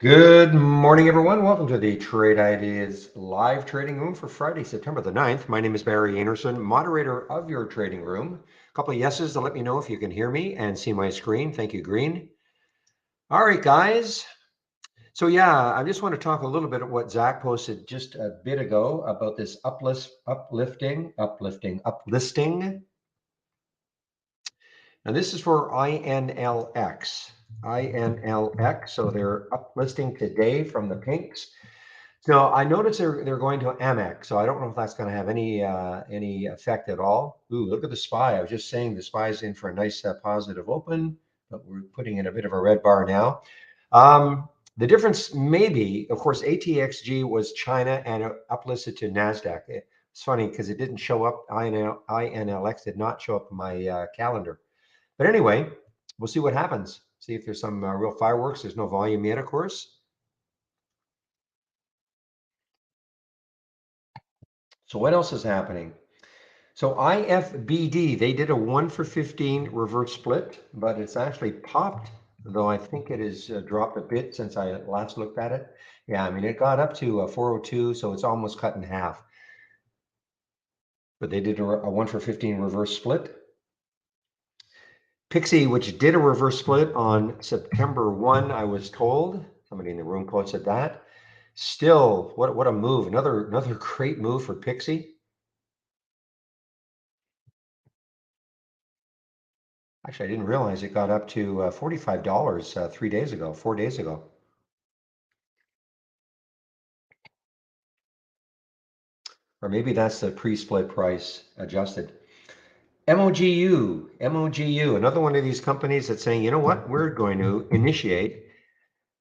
Good morning, everyone. Welcome to the Trade Ideas live trading room for Friday, September the 9th. My name is Barry Anderson, moderator of your trading room. A couple of yeses to let me know if you can hear me and see my screen. Thank you, Green. All right, guys. So I just want to talk a little bit of what Zach posted just a bit ago about this uplisting. And this is for INLX. INLX, so they're uplisting today from the pinks. So I noticed they're going to Amex, so I don't know if that's going to have any effect at all. Ooh, look at the SPY. I was just saying the SPY is in for a nice positive open, but we're putting in a bit of a red bar now. The difference may be, of course, ATXG was China and it uplisted to NASDAQ. It's funny because it didn't show up, INLX did not show up in my calendar. But anyway, we'll see what happens. See if there's some real fireworks. There's no volume yet, of course. So what else is happening? So IFBD, they did a 1 for 15 reverse split, but it's actually popped, though I think it has dropped a bit since I last looked at it. Yeah, I mean, it got up to 402, so it's almost cut in half. But they did a 1 for 15 reverse split. Pixie, which did a reverse split on September 1, I was told. Somebody in the room posted that. Still, what a move. Another great move for Pixie. Actually, I didn't realize it got up to $45 4 days ago. Or maybe that's the pre-split price adjusted. MOGU, another one of these companies that's saying, you know what, we're going to initiate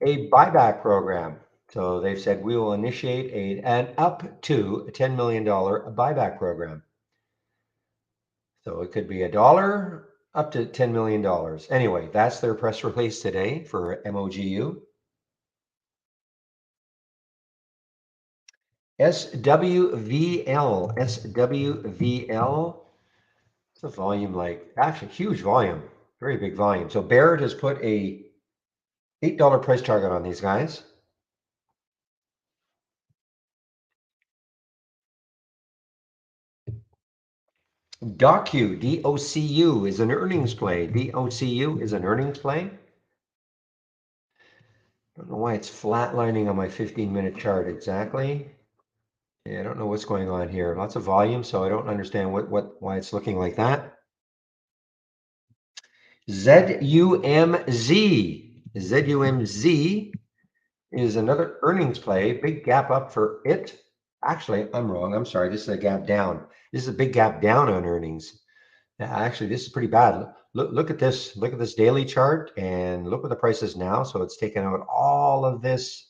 a buyback program. So they've said we will initiate an up to $10 million buyback program. So it could be $1 up to $10 million. Anyway, that's their press release today for MOGU. SWVL. It's a volume like, actually huge volume, very big volume. So Barrett has put a $8 price target on these guys. DOCU is an earnings play. DOCU is an earnings play. Don't know why it's flatlining on my 15-minute chart exactly. Yeah, I don't know what's going on here. Lots of volume, so I don't understand why it's looking like that. ZUMZ is another earnings play. Big gap up for it. Actually, I'm wrong. I'm sorry. This is a gap down. This is a big gap down on earnings. Actually, this is pretty bad. Look at this. Look at this daily chart and look what the price is now. So it's taken out all of this.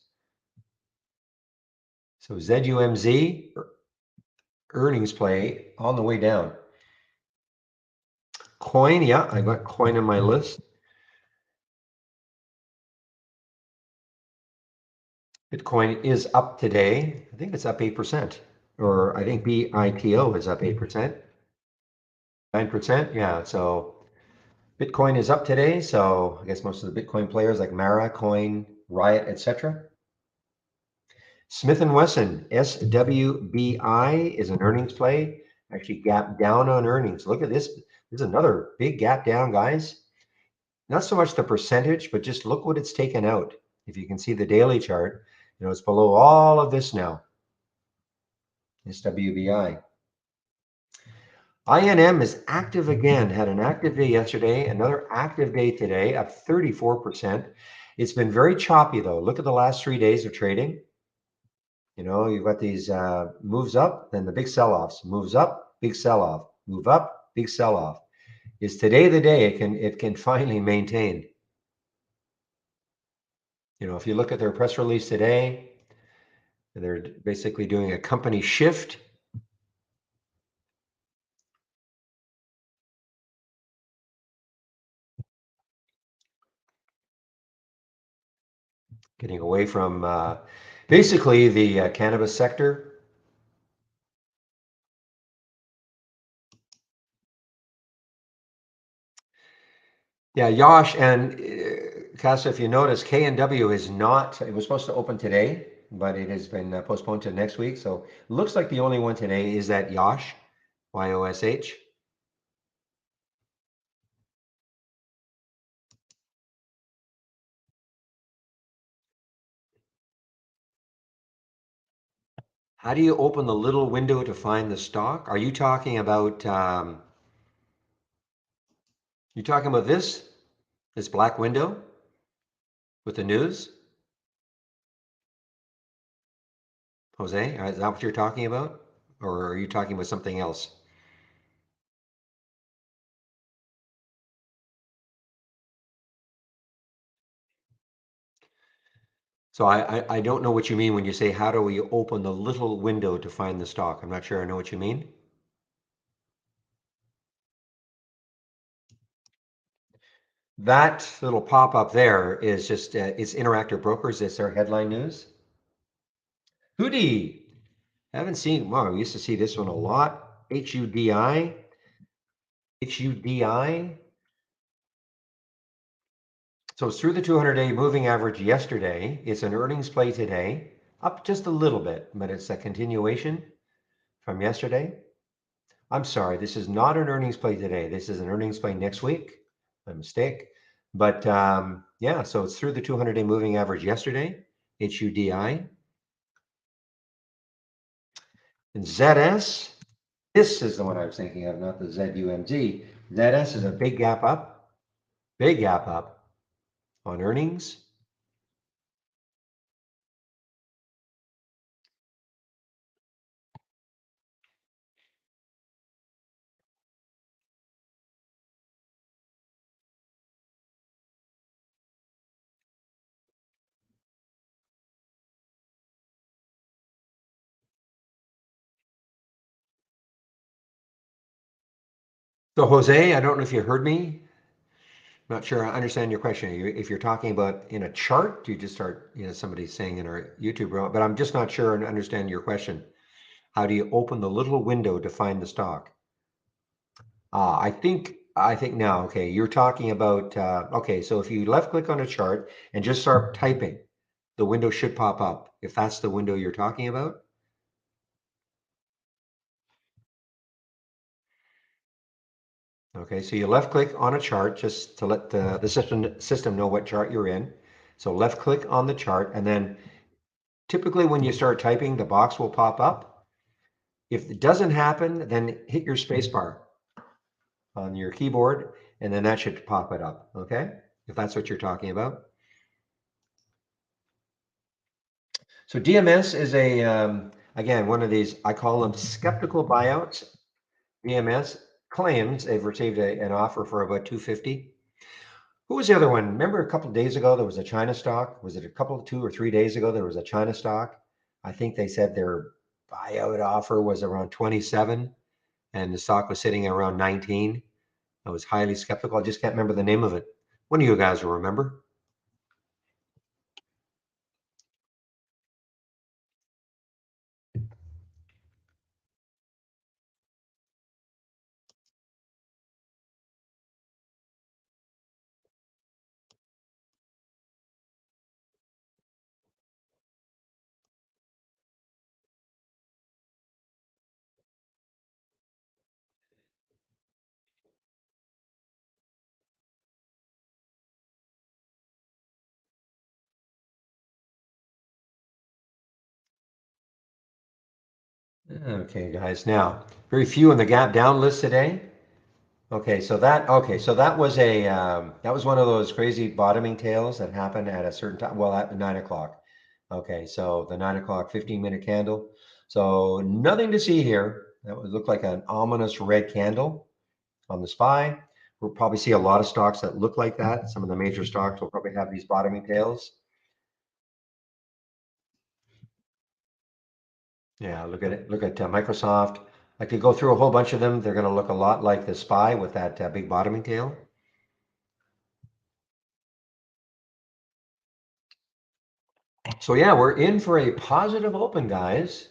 So ZUMZ earnings play on the way down. Coin, yeah, I got coin on my list. Bitcoin is up today. I think it's up 8%, or I think BITO is up 8%, 9%. Yeah, so Bitcoin is up today. So I guess most of the Bitcoin players like Mara, Coin, Riot, etc. Smith & Wesson, SWBI is an earnings play. Actually gap down on earnings. Look at this. There's another big gap down, guys. Not so much the percentage, but just look what it's taken out. If you can see the daily chart, it's below all of this now. SWBI. INM is active again, had an active day yesterday, another active day today, up 34%. It's been very choppy though. Look at the last 3 days of trading. You've got these moves up, then the big sell-offs, moves up, big sell-off, move up, big sell-off. Is today the day it can finally maintain? If you look at their press release today, they're basically doing a company shift. Getting away from basically the cannabis sector. Yeah, Yash, and Casa, if you notice, K and W is not, it was supposed to open today, but it has been postponed to next week. So it looks like the only one today is that Yosh, Yosh. How do you open the little window to find the stock? Are you talking about, you talking about this black window with the news? Jose, is that what you're talking about? Or are you talking about something else? So I don't know what you mean when you say, how do we open the little window to find the stock? I'm not sure I know what you mean. That little pop-up there is just, it's Interactive Brokers. It's their headline news. Hudi, haven't seen, wow, we used to see this one a lot. HUDI, HUDI. So it's through the 200-day moving average yesterday. It's an earnings play today, up just a little bit, but it's a continuation from yesterday. I'm sorry, this is not an earnings play today. This is an earnings play next week. My mistake. But yeah, so it's through the 200-day moving average yesterday, HUDI. And ZS, this is the one I was thinking of, not the ZUMZ. ZS is a big gap up on earnings. So Jose, I don't know if you heard me. Not sure I understand your question. If you're talking about in a chart, you just start, somebody's saying in our YouTube, but I'm just not sure and understand your question. How do you open the little window to find the stock? I think now, okay, you're talking about, okay, so if you left click on a chart and just start typing, the window should pop up. If that's the window you're talking about. Okay, so you left click on a chart just to let the system know what chart you're in. So left click on the chart, and then typically when you start typing, the box will pop up. If it doesn't happen, then hit your space bar on your keyboard, and then that should pop it up, okay? If that's what you're talking about. So DMS is again, one of these, I call them skeptical buyouts. DMS claims they've received an offer for about 250. Who was the other one? Remember a couple of days ago, there was a China stock. Was it a couple, 2 or 3 days ago? There was a China stock. I think they said their buyout offer was around 27 and the stock was sitting at around 19. I was highly skeptical. I just can't remember the name of it. One of you guys will remember. Okay, guys. Now, very few in the gap down list today. Okay, so that was that was one of those crazy bottoming tails that happened at a certain time. Well, at 9 o'clock. Okay, so the 9 o'clock 15-minute candle. So nothing to see here. That would look like an ominous red candle on the SPY. We'll probably see a lot of stocks that look like that. Some of the major stocks will probably have these bottoming tails. Yeah, look at it. Look at Microsoft. I could go through a whole bunch of them. They're going to look a lot like the SPY with that big bottoming tail. So yeah, we're in for a positive open, guys.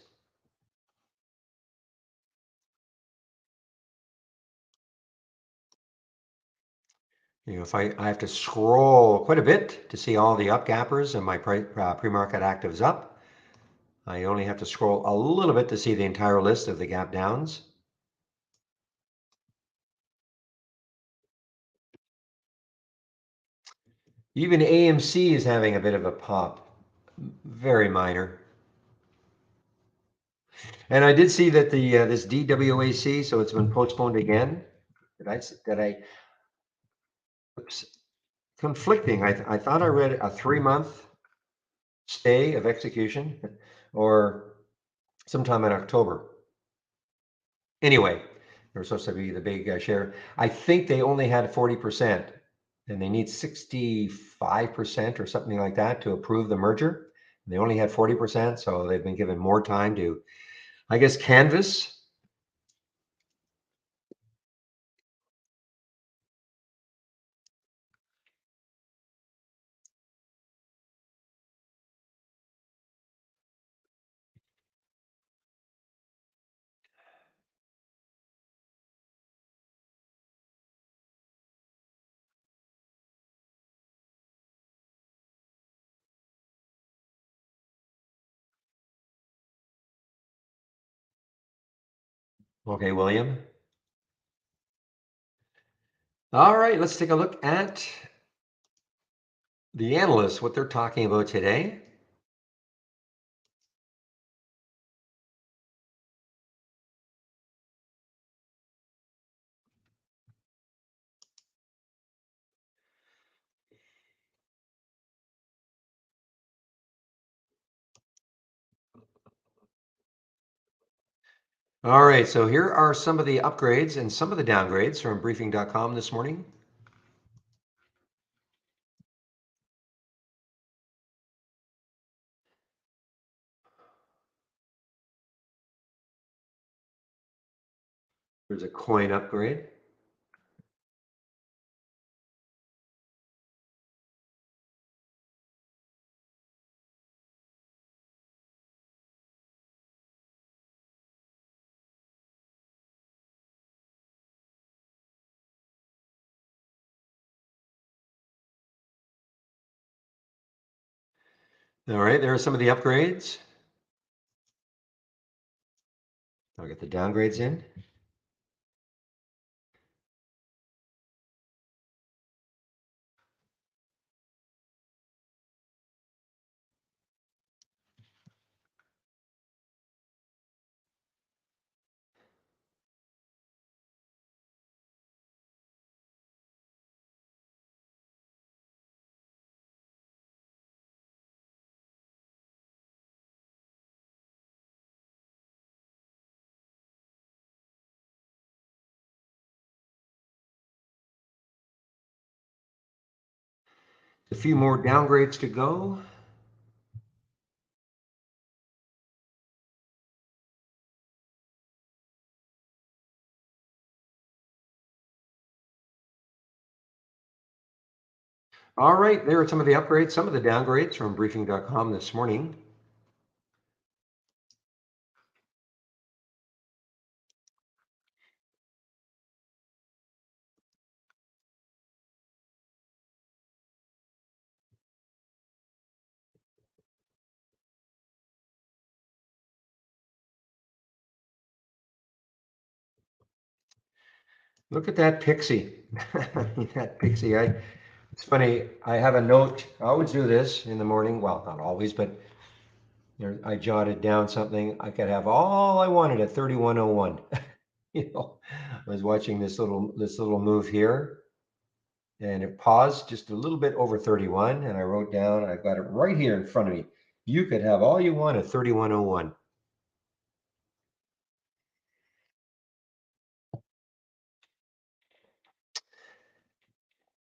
If I have to scroll quite a bit to see all the up gappers and my pre-market actives up, I only have to scroll a little bit to see the entire list of the gap downs. Even AMC is having a bit of a pop, very minor. And I did see that the this DWAC, so it's been postponed again. Did I oops, conflicting. I thought I read a 3 month stay of execution or sometime in October. Anyway, there was supposed to be the big share. I think they only had 40% and they need 65% or something like that to approve the merger. They only had 40%, so they've been given more time to, I guess, canvas. Okay, William. All right, let's take a look at the analysts, what they're talking about today. All right, so here are some of the upgrades and some of the downgrades from briefing.com this morning. There's a coin upgrade. All right, there are some of the upgrades. I'll get the downgrades in. A few more downgrades to go. All right, there are some of the upgrades, some of the downgrades from briefing.com this morning. Look at that pixie. That pixie. It's funny. I have a note. I always do this in the morning. Well, not always, but I jotted down something. I could have all I wanted at 3101. I was watching this little move here, and it paused just a little bit over 31, and I wrote down. I've got it right here in front of me. You could have all you want at 3101.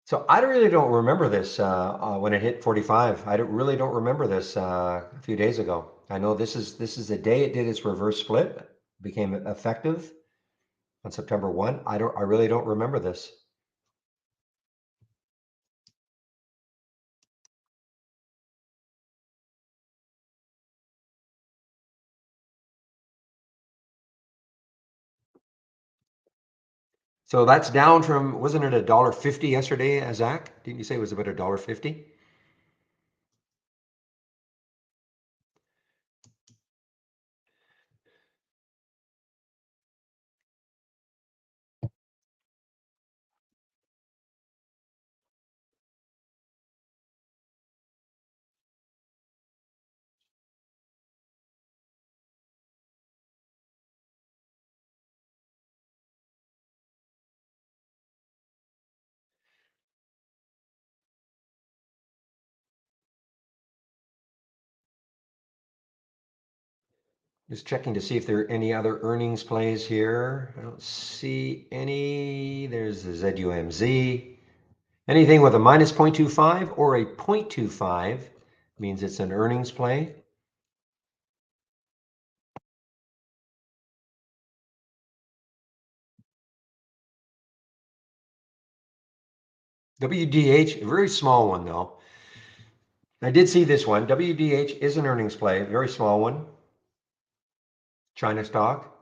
So I really don't remember this when it hit 45. Really don't remember this a few days ago. I know this is the day it did its reverse split, became effective on September 1. I really don't remember this. So that's down from, wasn't it $1.50 yesterday, Zach? Didn't you say it was about $1.50? Just checking to see if there are any other earnings plays here. I don't see any. There's the ZUMZ. Anything with a minus 0.25 or a 0.25 means it's an earnings play. WDH, a very small one though. I did see this one. WDH is an earnings play, very small one. China stock,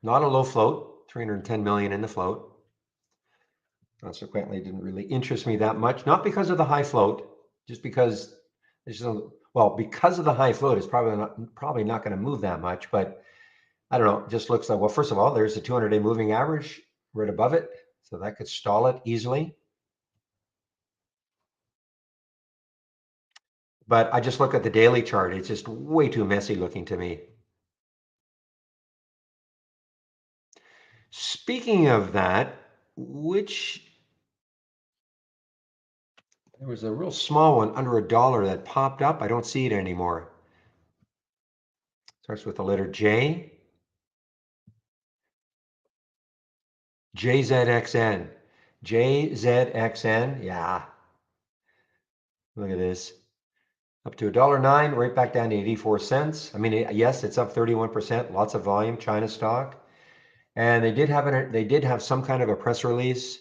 not a low float, 310 million in the float. Consequently, it didn't really interest me that much. Not because of the high float, just because there's well, because of the high float, it's probably not going to move that much. But I don't know. It just looks like, well, first of all, there's the 200-day moving average right above it, so that could stall it easily. But I just look at the daily chart. It's just way too messy looking to me. Speaking of that, which there was a real small one under $1 that popped up. I don't see it anymore. Starts with the letter J. JZXN. JZXN. Yeah. Look at this. Up to $1.09, right back down to 84 cents. I mean, yes, it's up 31%. Lots of volume, China stock. And they did have some kind of a press release.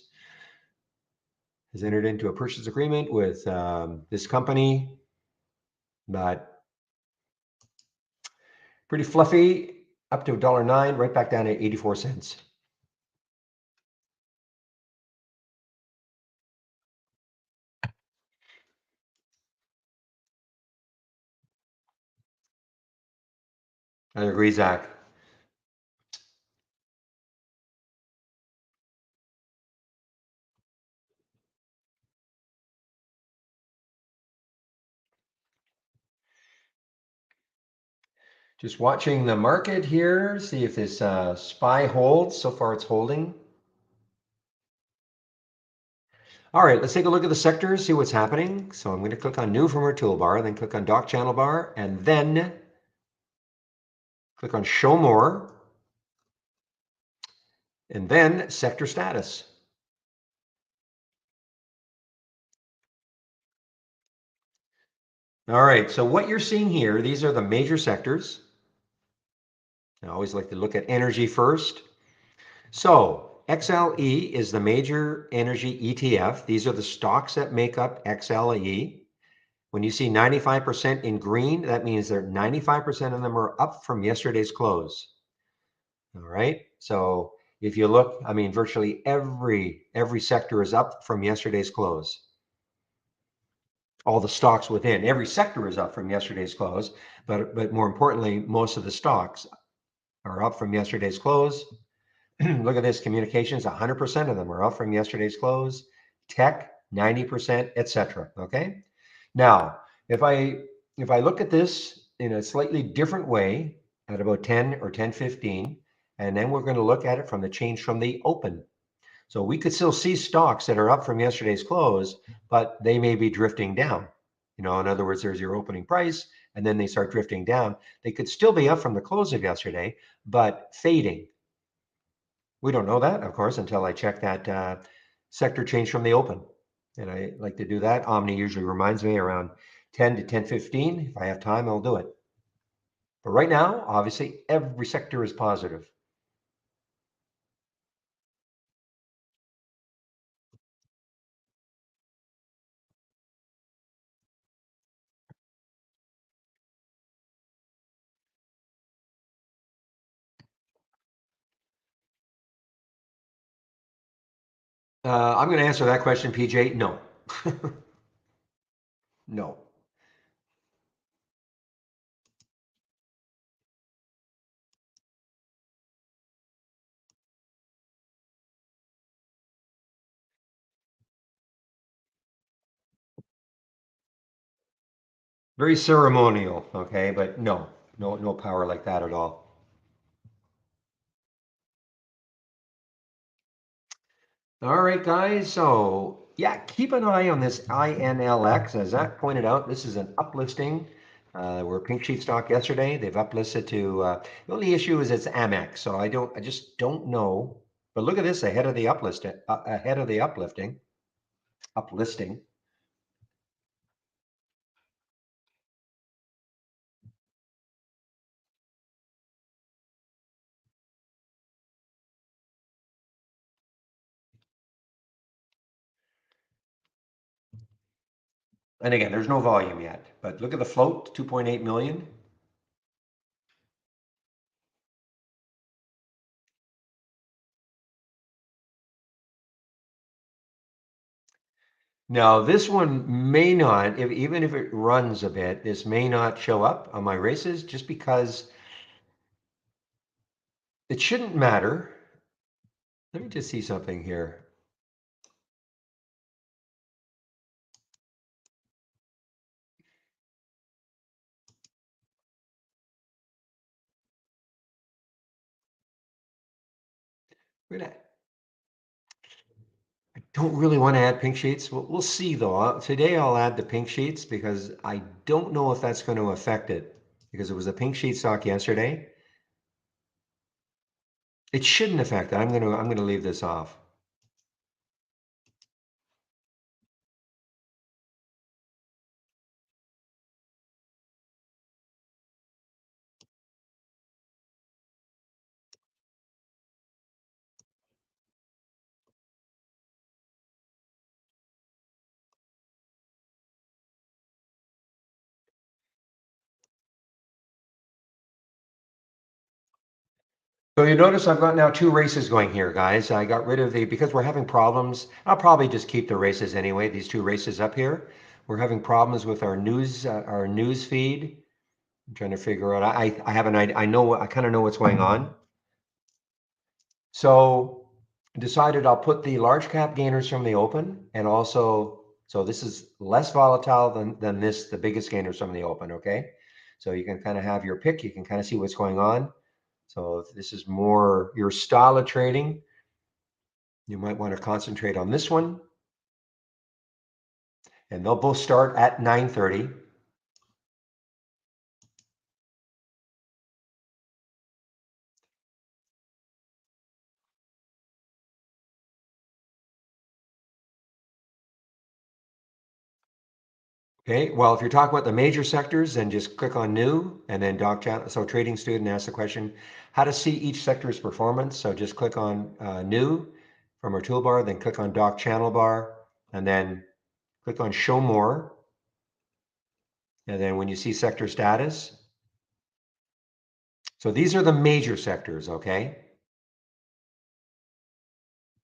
Has entered into a purchase agreement with this company, but pretty fluffy, up to $1.09, right back down to 84 cents. I agree, Zach. Just watching the market here, see if this SPY holds. So far it's holding. All right, let's take a look at the sectors, see what's happening. So I'm going to click on New from our toolbar, then click on Dock Channel Bar, and then click on Show More, and then Sector Status. All right, so what you're seeing here, these are the major sectors. I always like to look at energy first. So XLE is the major energy ETF. These are the stocks that make up XLE. When you see 95% in green, that means that 95% of them are up from yesterday's close. All right. So if you look, I mean, virtually every sector is up from yesterday's close. All the stocks within every sector is up from yesterday's close, but more importantly, most of the stocks are up from yesterday's close. Look at this, communications, 100% of them are up from yesterday's close. Tech, 90%, etc. Okay. Now, if I look at this in a slightly different way at about 10 or 10:15, and then we're going to look at it from the change from the open. So we could still see stocks that are up from yesterday's close, but they may be drifting down. In other words, there's your opening price, and then they start drifting down. They could still be up from the close of yesterday, but fading. We don't know that, of course, until I check that sector change from the open. And I like to do that. Omni usually reminds me around 10 to 10:15. If I have time, I'll do it. But right now, obviously, every sector is positive. I'm going to answer that question, PJ. No. No. Very ceremonial, okay, but no, no power like that at all. All right, guys. So yeah, keep an eye on this INLX. As Zach pointed out, this is an uplisting. We're pink sheet stock yesterday. They've uplisted to. The only issue is it's Amex, so I just don't know. But look at this ahead of the ahead of the uplisting. And again, there's no volume yet, but look at the float, 2.8 million. Now, this one may not, even if it runs a bit, this may not show up on my races just because it shouldn't matter. Let me just see something here. I don't really want to add pink sheets. We'll see though. Today I'll add the pink sheets because I don't know if that's going to affect it because it was a pink sheet stock yesterday. It shouldn't affect it. I'm gonna leave this off. So you notice I've got now two races going here, guys. I got rid of because we're having problems. I'll probably just keep the races anyway. These two races up here. We're having problems with our news feed. I'm trying to figure out. I have an idea. I kind of know what's going on. So decided I'll put the large cap gainers from the open and also, so this is less volatile than this, the biggest gainers from the open, okay? So you can kind of have your pick, you can kind of see what's going on. So if this is more your style of trading, you might want to concentrate on this one. And they'll both start at 9:30. Okay, well, if you're talking about the major sectors, then just click on new and then doc chat. So trading student asks the question, how to see each sector's performance. So just click on new from our toolbar, then click on doc channel bar, and then click on show more. And then when you see sector status, so these are the major sectors, okay?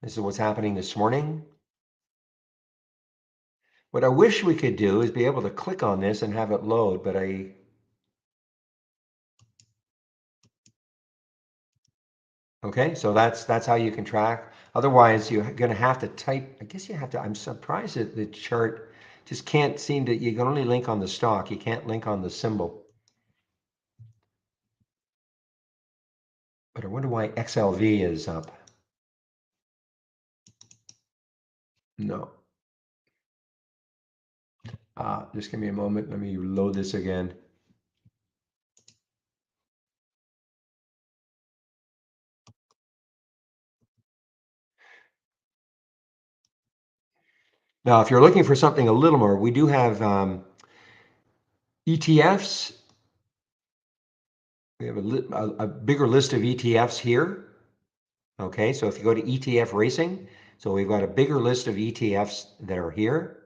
This is what's happening this morning. What I wish we could do is be able to click on this and have it load, but okay, so that's how you can track. Otherwise, you're going to have to type. I guess you have to. I'm surprised that the chart just can't seem to. You can only link on the stock. You can't link on the symbol. But I wonder why XLV is up. No. Just give me a moment. Let me load this again. Now, if you're looking for something a little more, we do have ETFs. We have a bigger list of ETFs here. Okay, so if you go to ETF racing, so we've got a bigger list of ETFs that are here.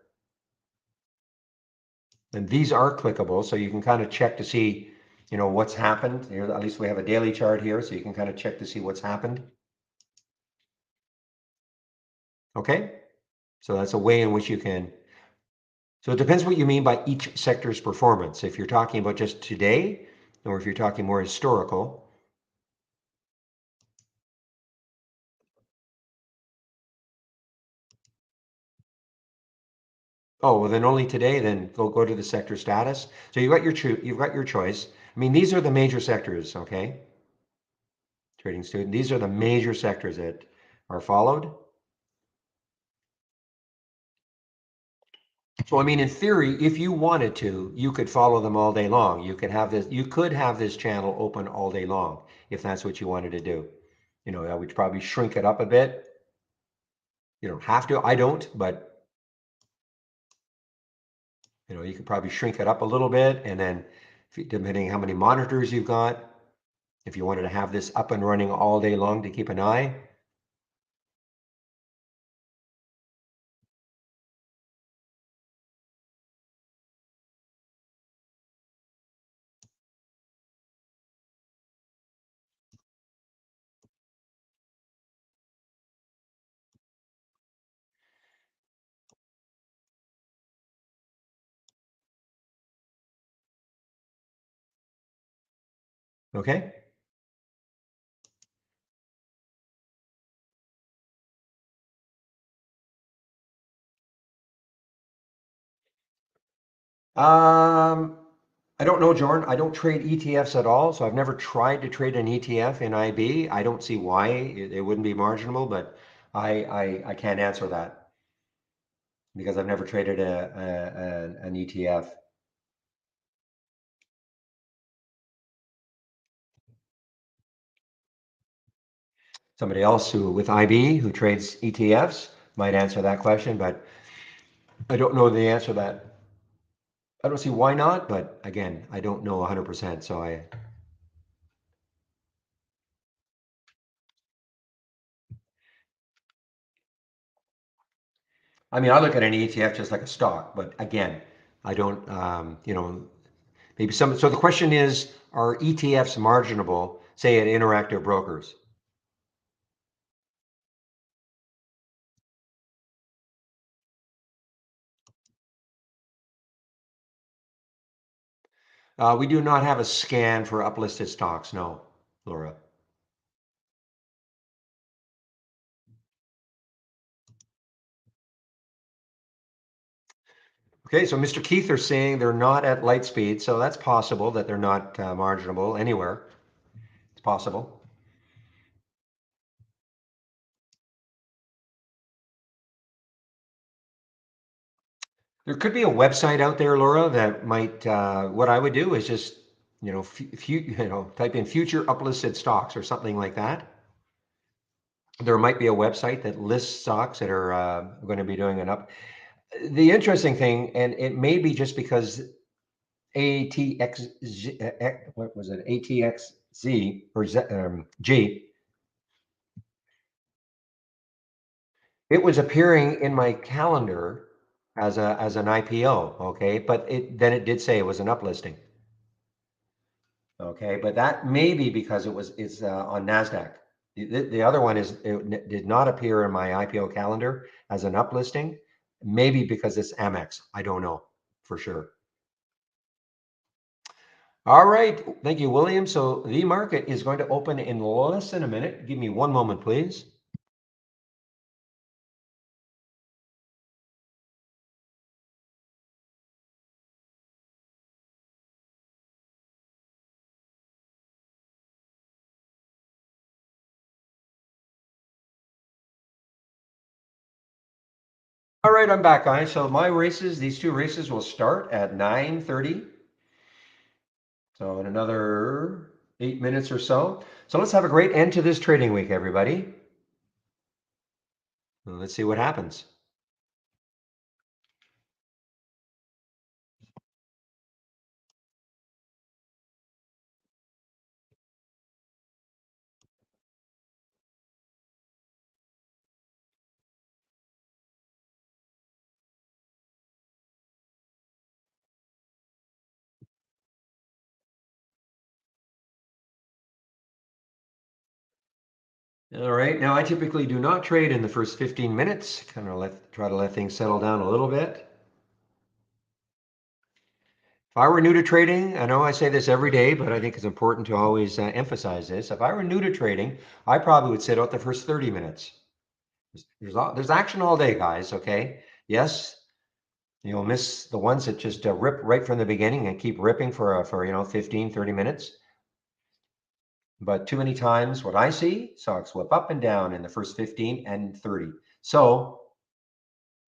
And these are clickable, so you can kind of check to see, what's happened. Here, at least we have a daily chart here, so you can kind of check to see what's happened. Okay, so that's a way in which you can. So it depends what you mean by each sector's performance. If you're talking about just today, or if you're talking more historical. Oh, well, then only today, then go to the sector status. So you've got your choice. I mean, these are the major sectors, okay? Trading student, these are the major sectors that are followed. So I mean, in theory, if you wanted to, you could follow them all day long. You could have this channel open all day long if that's what you wanted to do. I would probably shrink it up a bit. You don't have to. I don't, but you could probably shrink it up a little bit, and then depending how many monitors you've got, if you wanted to have this up and running all day long to keep an eye. Okay. Um, I don't know, Jordan. I don't trade ETFs at all, so I've never tried to trade an ETF in IB. I don't see why it wouldn't be marginable, but I can't answer that because I've never traded an ETF. Somebody else who with IB who trades ETFs might answer that question, but I don't know the answer to that. I don't see why not, but again, I don't know 100%. So I mean, I look at an ETF just like a stock, but again, I don't, maybe some. So the question is, are ETFs marginable, say at Interactive Brokers? We do not have a scan for uplisted stocks, no, Laura. Okay, so Mr. Keith are saying they're not at light speed, so that's possible that they're not marginable anywhere. It's possible. There could be a website out there, Laura, that might. What I would do is just, type in future uplisted stocks or something like that. There might be a website that lists stocks that are going to be doing an up. The interesting thing, and it may be just because ATXZ, what was it, ATXZ or G, it was appearing in my calendar as an IPO, okay, but it did say it was an uplisting, okay, but that may be because it's on Nasdaq. The other one is it did not appear in my IPO calendar as an uplisting, maybe because it's Amex. I don't know for sure. All right, thank you, William. So the market is going to open in less than a minute. Give me one moment, please. All right, I'm back, guys. So my races, these two races will start at 9:30. So in another 8 minutes or so. So let's have a great end to this trading week, everybody. Let's see what happens. All right. Now, I typically do not trade in the first 15 minutes. Kind of try to let things settle down a little bit. If I were new to trading, I know I say this every day, but I think it's important to always emphasize this. If I were new to trading, I probably would sit out the first 30 minutes. There's action all day, guys. Okay. Yes, you'll miss the ones that just rip right from the beginning and keep ripping for 15, 30 minutes. But too many times what I see, stocks whip up and down in the first 15 and 30. So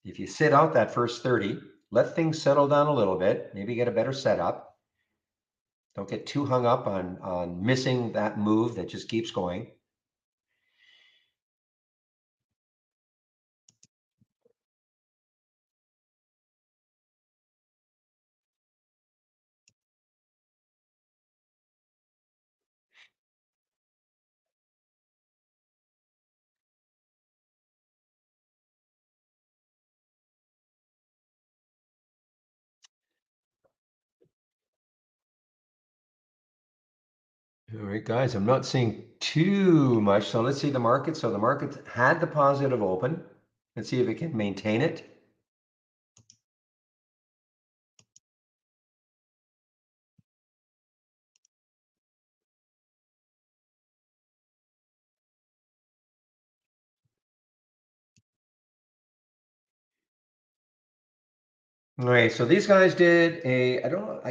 if you sit out that first 30, let things settle down a little bit, maybe get a better setup. Don't get too hung up on missing that move that just keeps going. All right, guys, I'm not seeing too much. So let's see the market. So the market had the positive open. Let's see if it can maintain it. All right, so these guys did I don't know,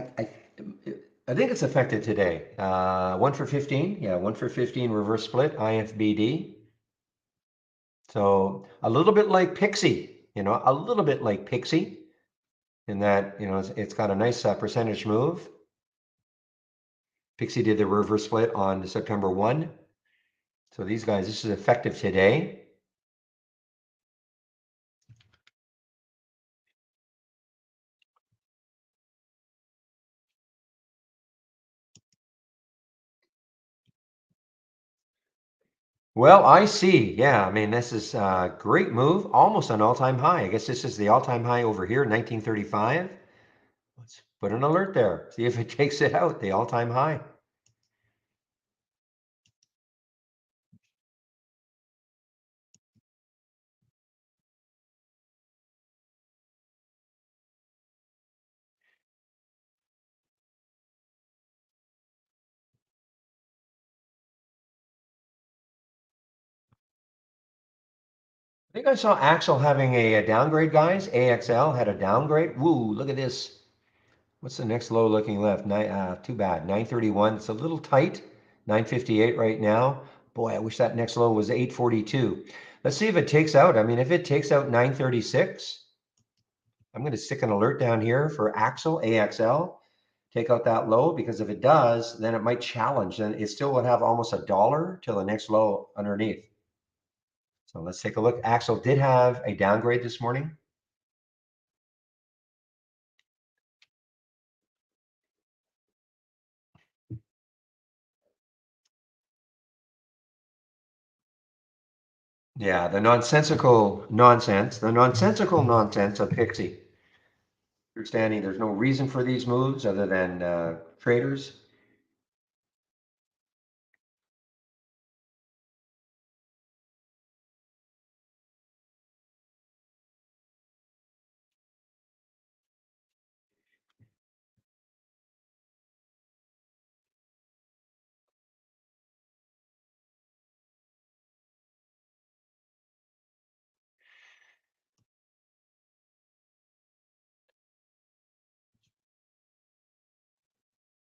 I think it's affected today. 1 for 15, yeah, 1 for 15 reverse split, IFBD. So a little bit like Pixie, a little bit like Pixie in that, it's got a nice percentage move. Pixie did the reverse split on September 1. So these guys, this is effective today. Well, I see. Yeah, I mean, this is a great move, almost an all-time high. I guess this is the all-time high over here, 1935. Let's put an alert there. See if it takes it out, the all-time high. I think I saw Axel having a downgrade, guys. AXL had a downgrade. Woo, look at this. What's the next low looking left? Too bad. 931. It's a little tight. 958 right now. Boy, I wish that next low was 842. Let's see if it takes out. I mean, if it takes out 936, I'm going to stick an alert down here for Axel, AXL. Take out that low because if it does, then it might challenge. Then it still would have almost $1 till the next low underneath. So let's take a look. Axel did have a downgrade this morning. Yeah, the nonsensical nonsense of Pixie. Understanding there's no reason for these moves other than traders.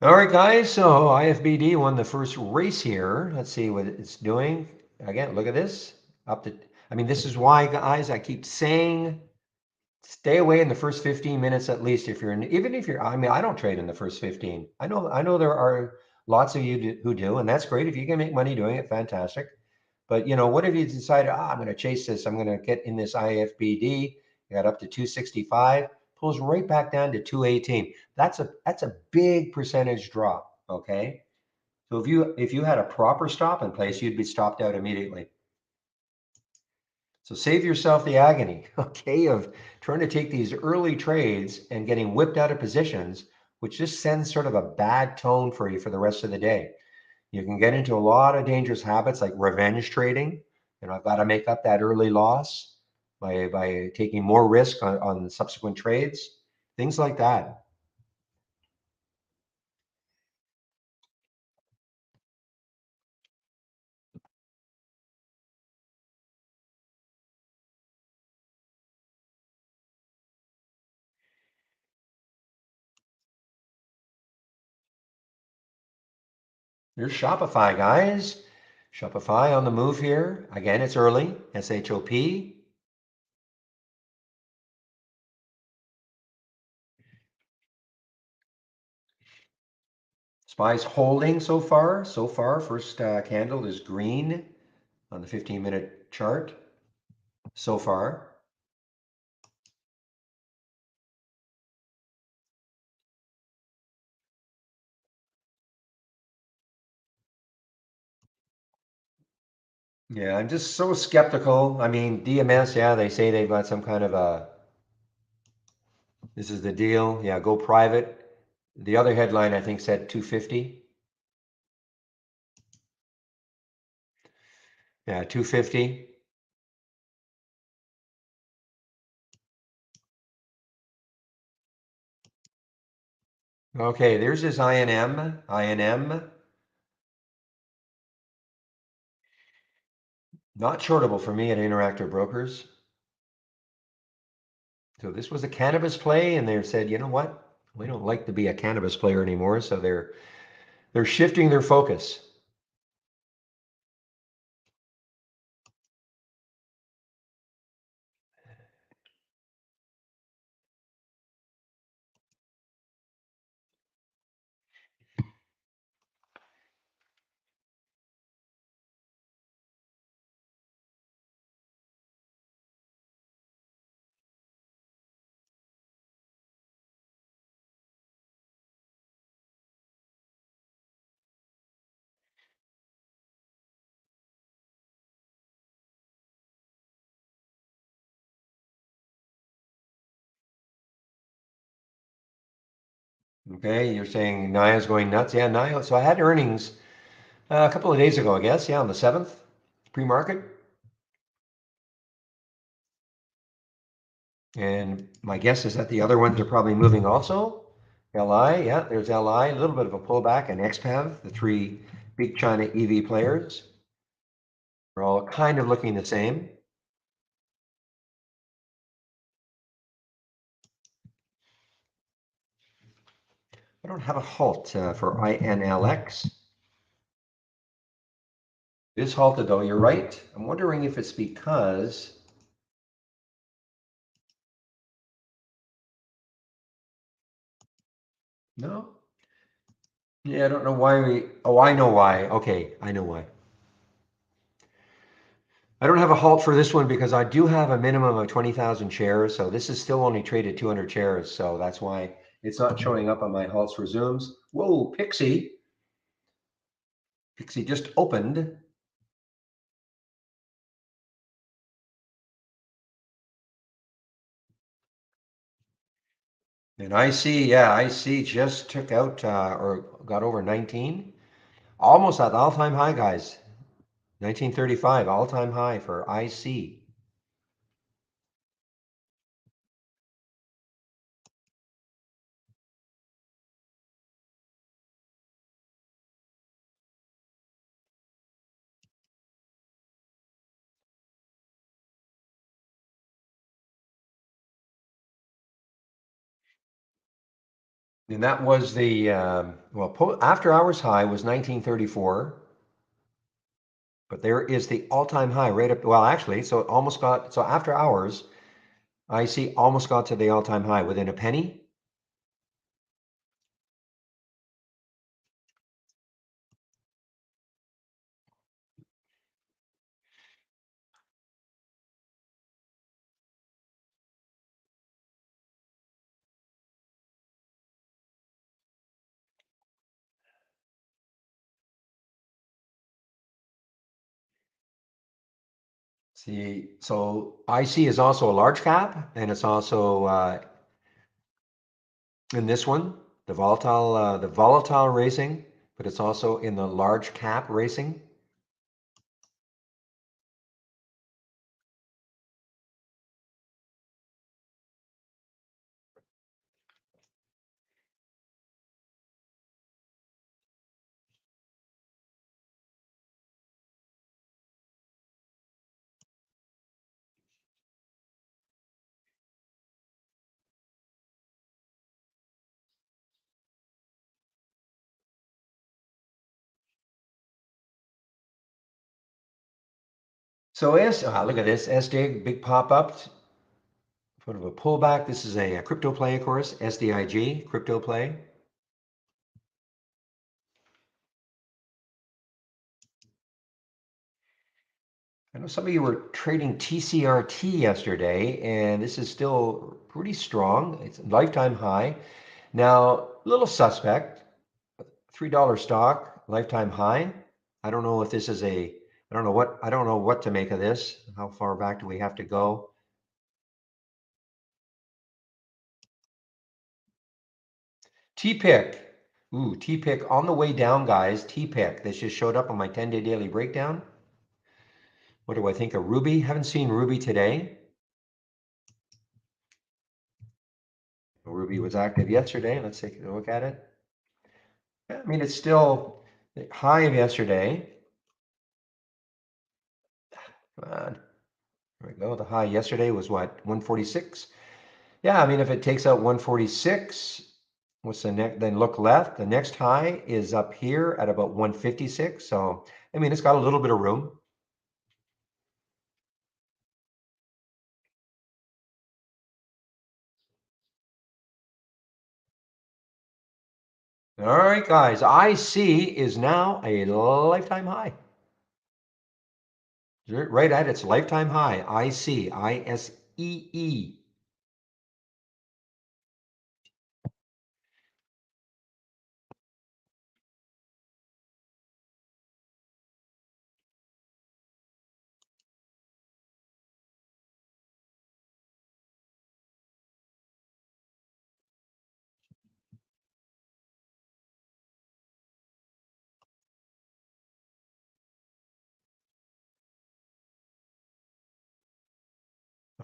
All right, guys. So IFBD won the first race here. Let's see what it's doing. Again, look at this. Up to, I mean, this is why, guys, I keep saying stay away in the first 15 minutes at least. Even if you're, I mean, I don't trade in the first 15. I know there are lots of you who do, and that's great. If you can make money doing it, fantastic. But what if you decide, I'm going to chase this? I'm going to get in this IFBD. Got up to 265, pulls right back down to 218. That's a big percentage drop. Okay, so if you had a proper stop in place, you'd be stopped out immediately. So save yourself the agony, okay, of trying to take these early trades and getting whipped out of positions, which just sends sort of a bad tone for you for the rest of the day. You can get into a lot of dangerous habits like revenge trading. I've got to make up that early loss by taking more risk on subsequent trades, things like that. Here's Shopify, guys. Shopify on the move here. Again, it's early. SHOP. SPY's holding so far. So far, first candle is green on the 15-minute chart. So far. Yeah, I'm just so skeptical. I mean, DMS, yeah, they say they've got some kind of a, this is the deal. Yeah, go private. The other headline, I think, said 250. Yeah, 250. Okay, there's his INM. INM, not shortable for me at Interactive Brokers. So this was a cannabis play, and they said, you know what? We don't like to be a cannabis player anymore, so they're shifting their focus. Okay, you're saying Naya's going nuts. Yeah, Naya. So I had earnings a couple of days ago, I guess. Yeah, on the 7th, pre-market. And my guess is that the other ones are probably moving also. LI, yeah, there's LI, a little bit of a pullback, and XPEV, the three big China EV players, are all kind of looking the same. I don't have a halt for INLX. It is halted though, you're right. I'm wondering if it's because, no? Yeah, I don't know why oh, I know why. Okay, I know why. I don't have a halt for this one because I do have a minimum of 20,000 shares. So this is still only traded 200 shares. So that's why it's not showing up on my halts resumes. Whoa, Pixie. Pixie just opened. And I see, yeah, I see just took out or got over 19. Almost at the all-time high, guys. 1935, all-time high for IC. And that was the, well, after hours high was 1934. But there is the all-time high right up, well, actually, so it almost got, so after hours, I see almost got to the all-time high within a penny. See, so IC is also a large cap, and it's also in this one, the volatile racing. but it's also in the large cap racing. So look at this SDIG, big pop up, sort of a pullback. This is a crypto play, of course, SDIG, crypto play. I know some of you were trading TCRT yesterday, and this is still pretty strong. It's a lifetime high. Now, a little suspect, $3 stock, lifetime high. I don't know if this is I don't know what to make of this. How far back do we have to go? T-pick. Ooh, T-pick on the way down, guys. T-pick. This just showed up on my 10-day daily breakdown. What do I think of Ruby? Haven't seen Ruby today. Ruby was active yesterday. Let's take a look at it. Yeah, I mean, it's still high of yesterday. Come on. There we go. The high yesterday was what? 146. Yeah, I mean, if it takes out 146, what's the next? Then look left. The next high is up here at about 156. So, I mean, it's got a little bit of room. All right, guys. IC is now a lifetime high. Right at its lifetime high. IC, ISEE.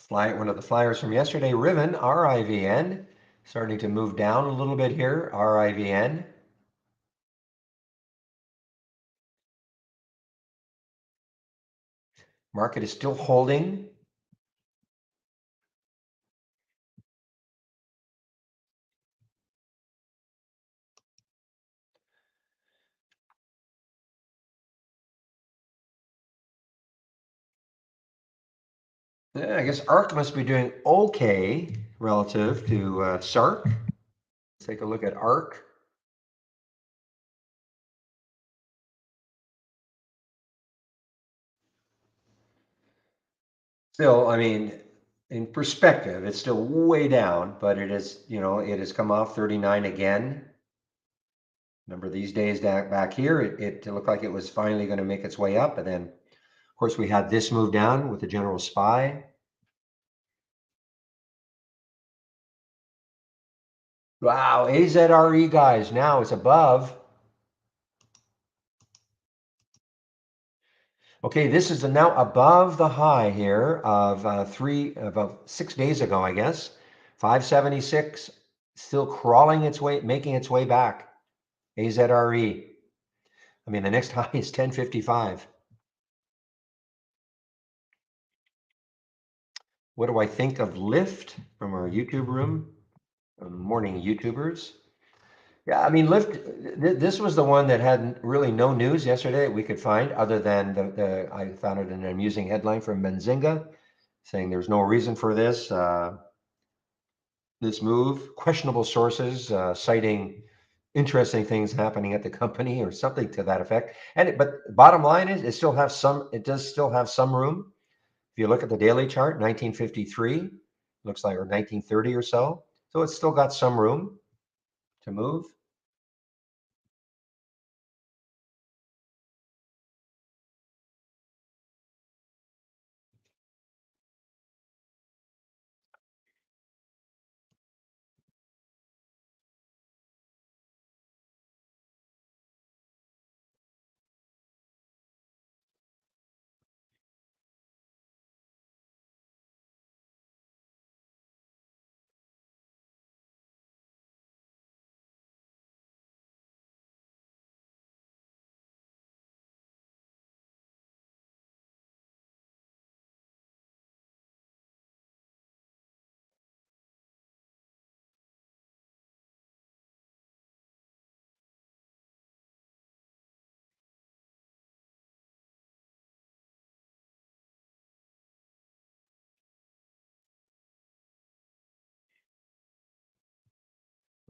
One of the flyers from yesterday, Riven, RIVN, starting to move down a little bit here, RIVN. Market is still holding. Yeah, I guess ARC must be doing okay relative to SARC. Let's take a look at ARC. Still, I mean, in perspective, it's still way down, but it is, it has come off 39 again. Remember these days back here, it looked like it was finally going to make its way up. And then, of course, we had this move down with the general SPY. Wow, AZRE, guys, now it's above. Okay, this is now above the high here of about 6 days ago, I guess. 576, still crawling its way, making its way back. AZRE. I mean, the next high is 1055. What do I think of Lyft from our YouTube room? Morning YouTubers. Yeah, I mean, Lyft, this was the one that had really no news yesterday we could find other than I found it an amusing headline from Benzinga saying there's no reason for this move, questionable sources citing interesting things happening at the company or something to that effect. But bottom line is it does still have some room. If you look at the daily chart, 1953, looks like, or 1930 or so. So it's still got some room to move.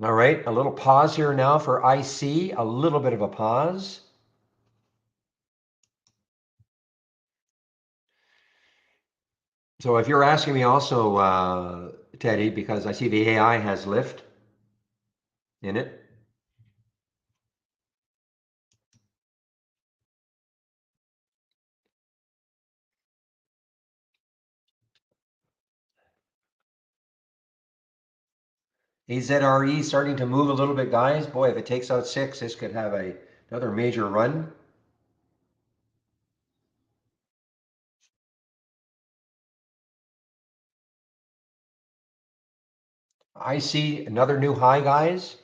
All right, a little pause here now for IC, a little bit of a pause. So if you're asking me also, Teddy, because I see the AI has lift in it. AZRE starting to move a little bit, guys. Boy, if it takes out 6, this could have another major run. I see another new high, guys.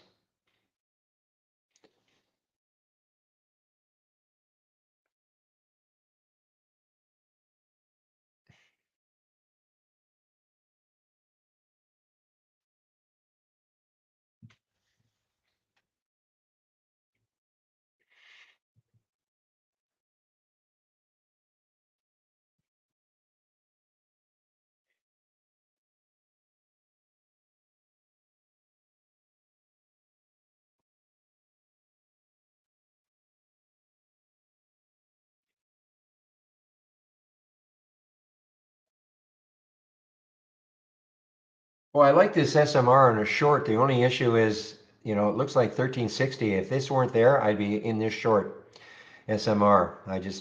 Well, I like this SMR on a short. The only issue is, it looks like 1360. If this weren't there, I'd be in this short SMR.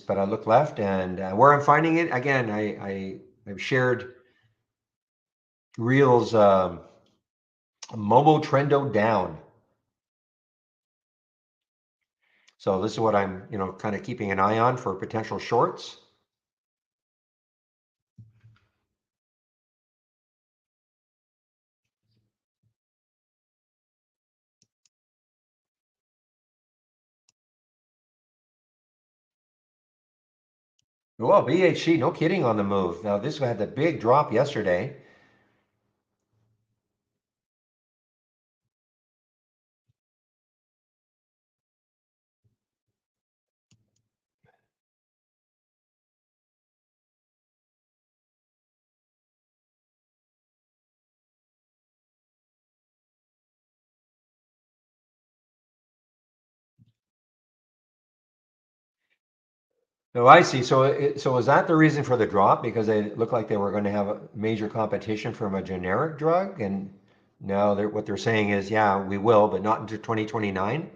But I look left, and where I'm finding it, again, I've shared Reels Momo Trendo down. So this is what I'm, kind of keeping an eye on for potential shorts. Well, BHC, no kidding on the move. Now this had the big drop yesterday. Oh, I see. So was that the reason for the drop? Because they looked like they were going to have a major competition from a generic drug, and now what they're saying is, yeah, we will, but not until 2029.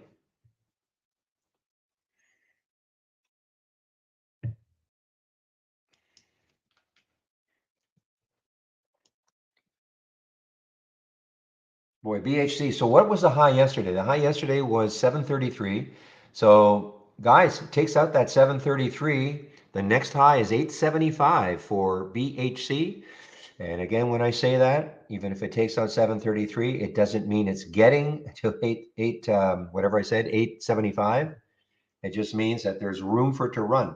Boy, BHC. So what was the high yesterday? The high yesterday was 733. So guys, it takes out that 733. The next high is 875 for BHC. And again, when I say that, even if it takes out 733, it doesn't mean it's getting to whatever I said, 875. It just means that there's room for it to run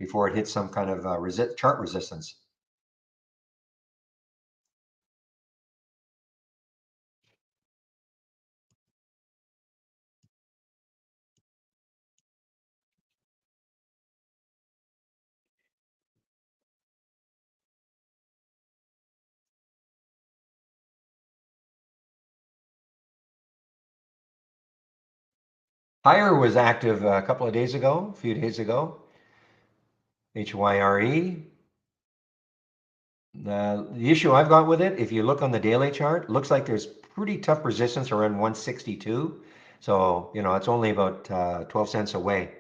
before it hits some kind of chart resistance. Higher was active a couple of days ago, a few days ago. HYRE. The issue I've got with it, if you look on the daily chart, looks like there's pretty tough resistance around 162. So, it's only about 12 cents away.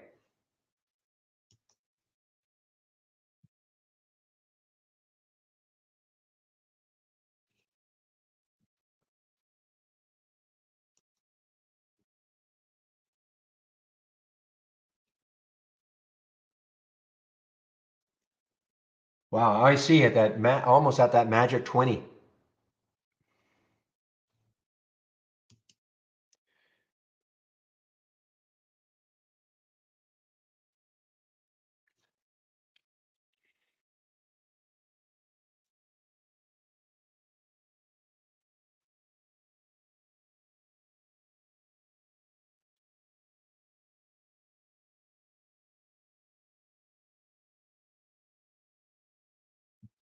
Wow, I see it almost at that magic 20.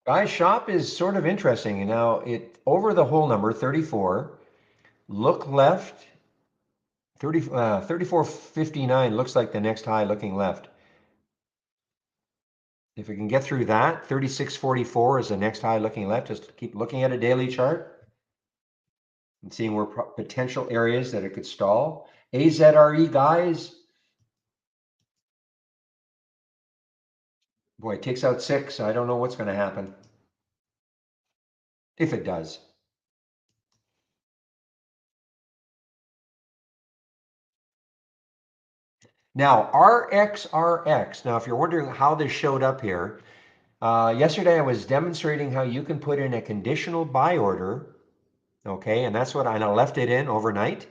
Guys, shop is sort of interesting. Now, it over the whole number 34. Look left. 34.59 looks like the next high looking left. If we can get through that, 36.44 is the next high looking left. Just keep looking at a daily chart and seeing where potential areas that it could stall. AZRE guys, boy, it takes out 6. I don't know what's going to happen if it does. Now, RXRX. Now, if you're wondering how this showed up here, yesterday I was demonstrating how you can put in a conditional buy order. Okay, and that's what I left it in overnight.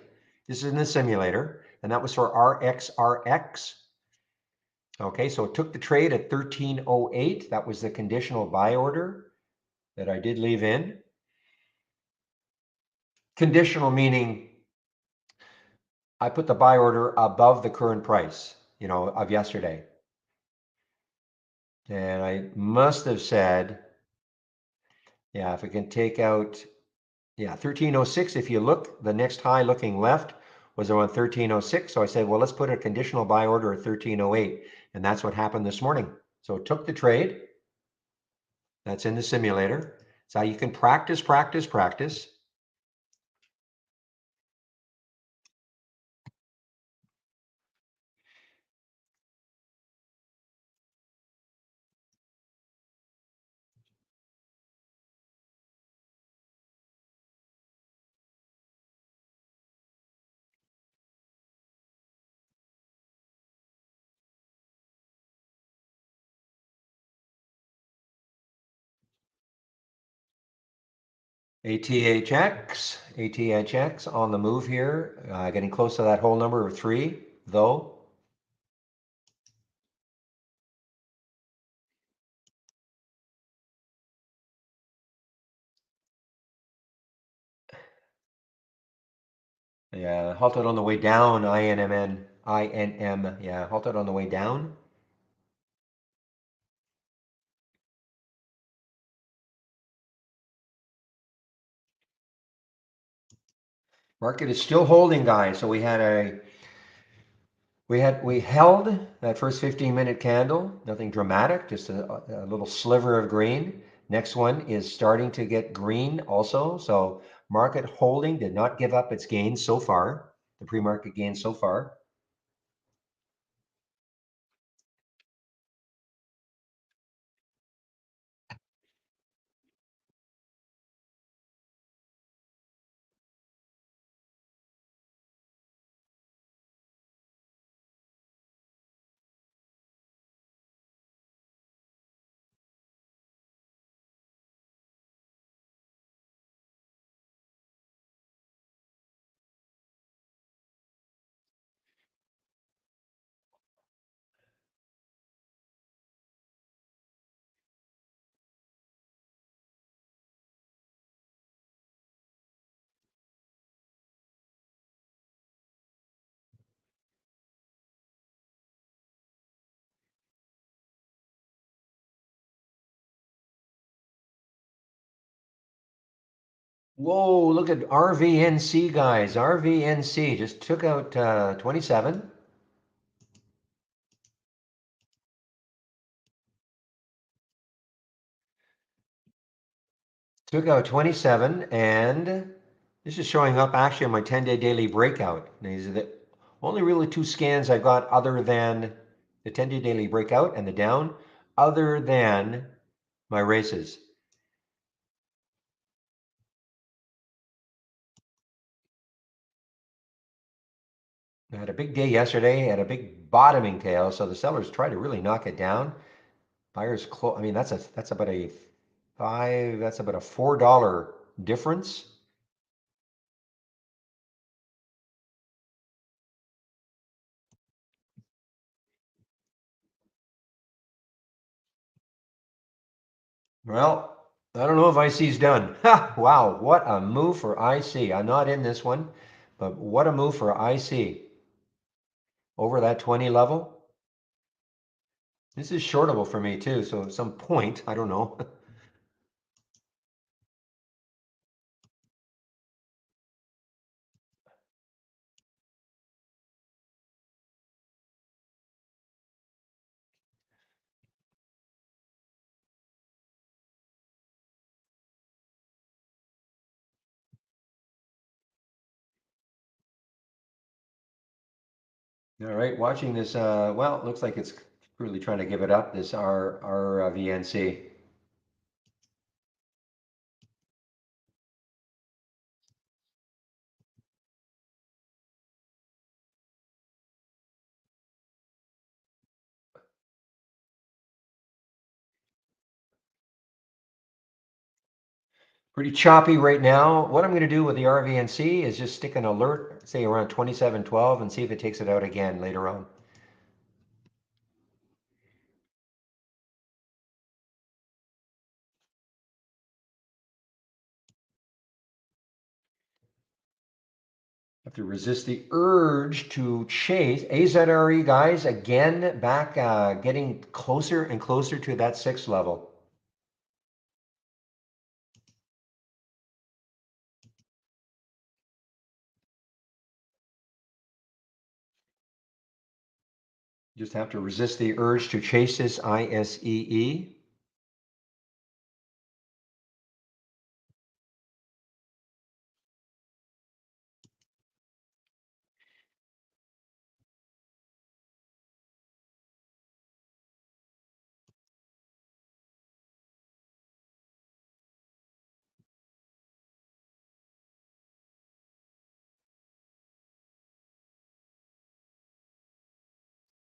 This is in the simulator, and that was for RXRX. Okay, so it took the trade at 13.08. That was the conditional buy order that I did leave in. Conditional meaning I put the buy order above the current price, of yesterday. And I must have said, yeah, if we can take out, yeah, 13.06. If you look, the next high looking left was around 13.06. So I said, well, let's put a conditional buy order at 13.08. And that's what happened this morning. So it took the trade. That's in the simulator. So you can practice, practice, practice. ATHX on the move here, getting close to that whole number of 3, though. Yeah, halted on the way down, INM, yeah, halted on the way down. Market is still holding, guys. So we held that first 15-minute candle, nothing dramatic, just a little sliver of green. Next one is starting to get green also. So market holding, did not give up its gains so far, the pre-market gains so far. Whoa, look at RVNC, guys. RVNC just took out 27. Took out 27, and this is showing up actually on my 10-day daily breakout. These are the only really 2 scans I've got other than the 10-day daily breakout and the down, other than my races. I had a big day yesterday, had a big bottoming tail, so the sellers try to really knock it down. Buyers close. I mean, that's about a $4 difference. Well, I don't know if IC's done. Ha! Wow, what a move for IC. I'm not in this one, but what a move for IC. Over that 20 level. This is shortable for me too, so at some point, I don't know. All right, watching this, well, it looks like it's really trying to give it up, this RVNC. Pretty choppy right now. What I'm going to do with the RVNC is just stick an alert, say around 27.12, and see if it takes it out again later on. Have to resist the urge to chase. AZRE guys, again, back getting closer and closer to that 6 level. Just have to resist the urge to chase this ISEE.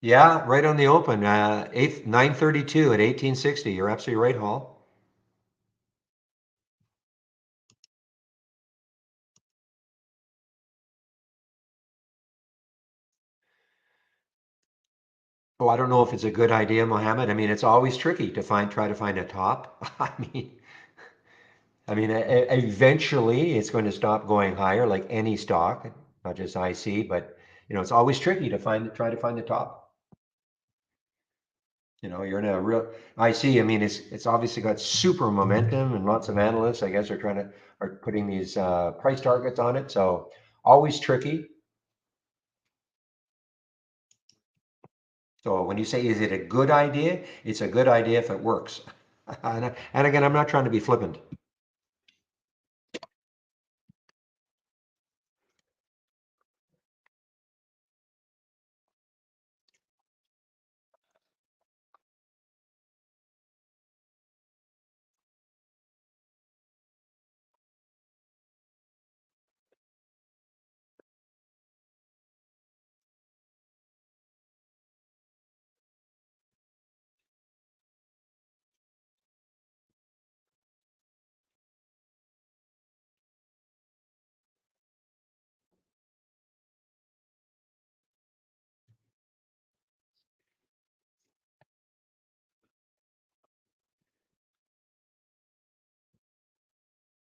Yeah, right on the open. 932 at 1860. You're absolutely right, Hall. Oh, I don't know if it's a good idea, Mohammed. I mean, it's always tricky to try to find a top. Eventually it's going to stop going higher, like any stock, not just IC, but it's always tricky to try to find the top. You're in a real IC. I mean, it's obviously got super momentum, and lots of analysts, I guess, are putting these price targets on it. So always tricky. So when you say, is it a good idea? It's a good idea if it works. And again, I'm not trying to be flippant.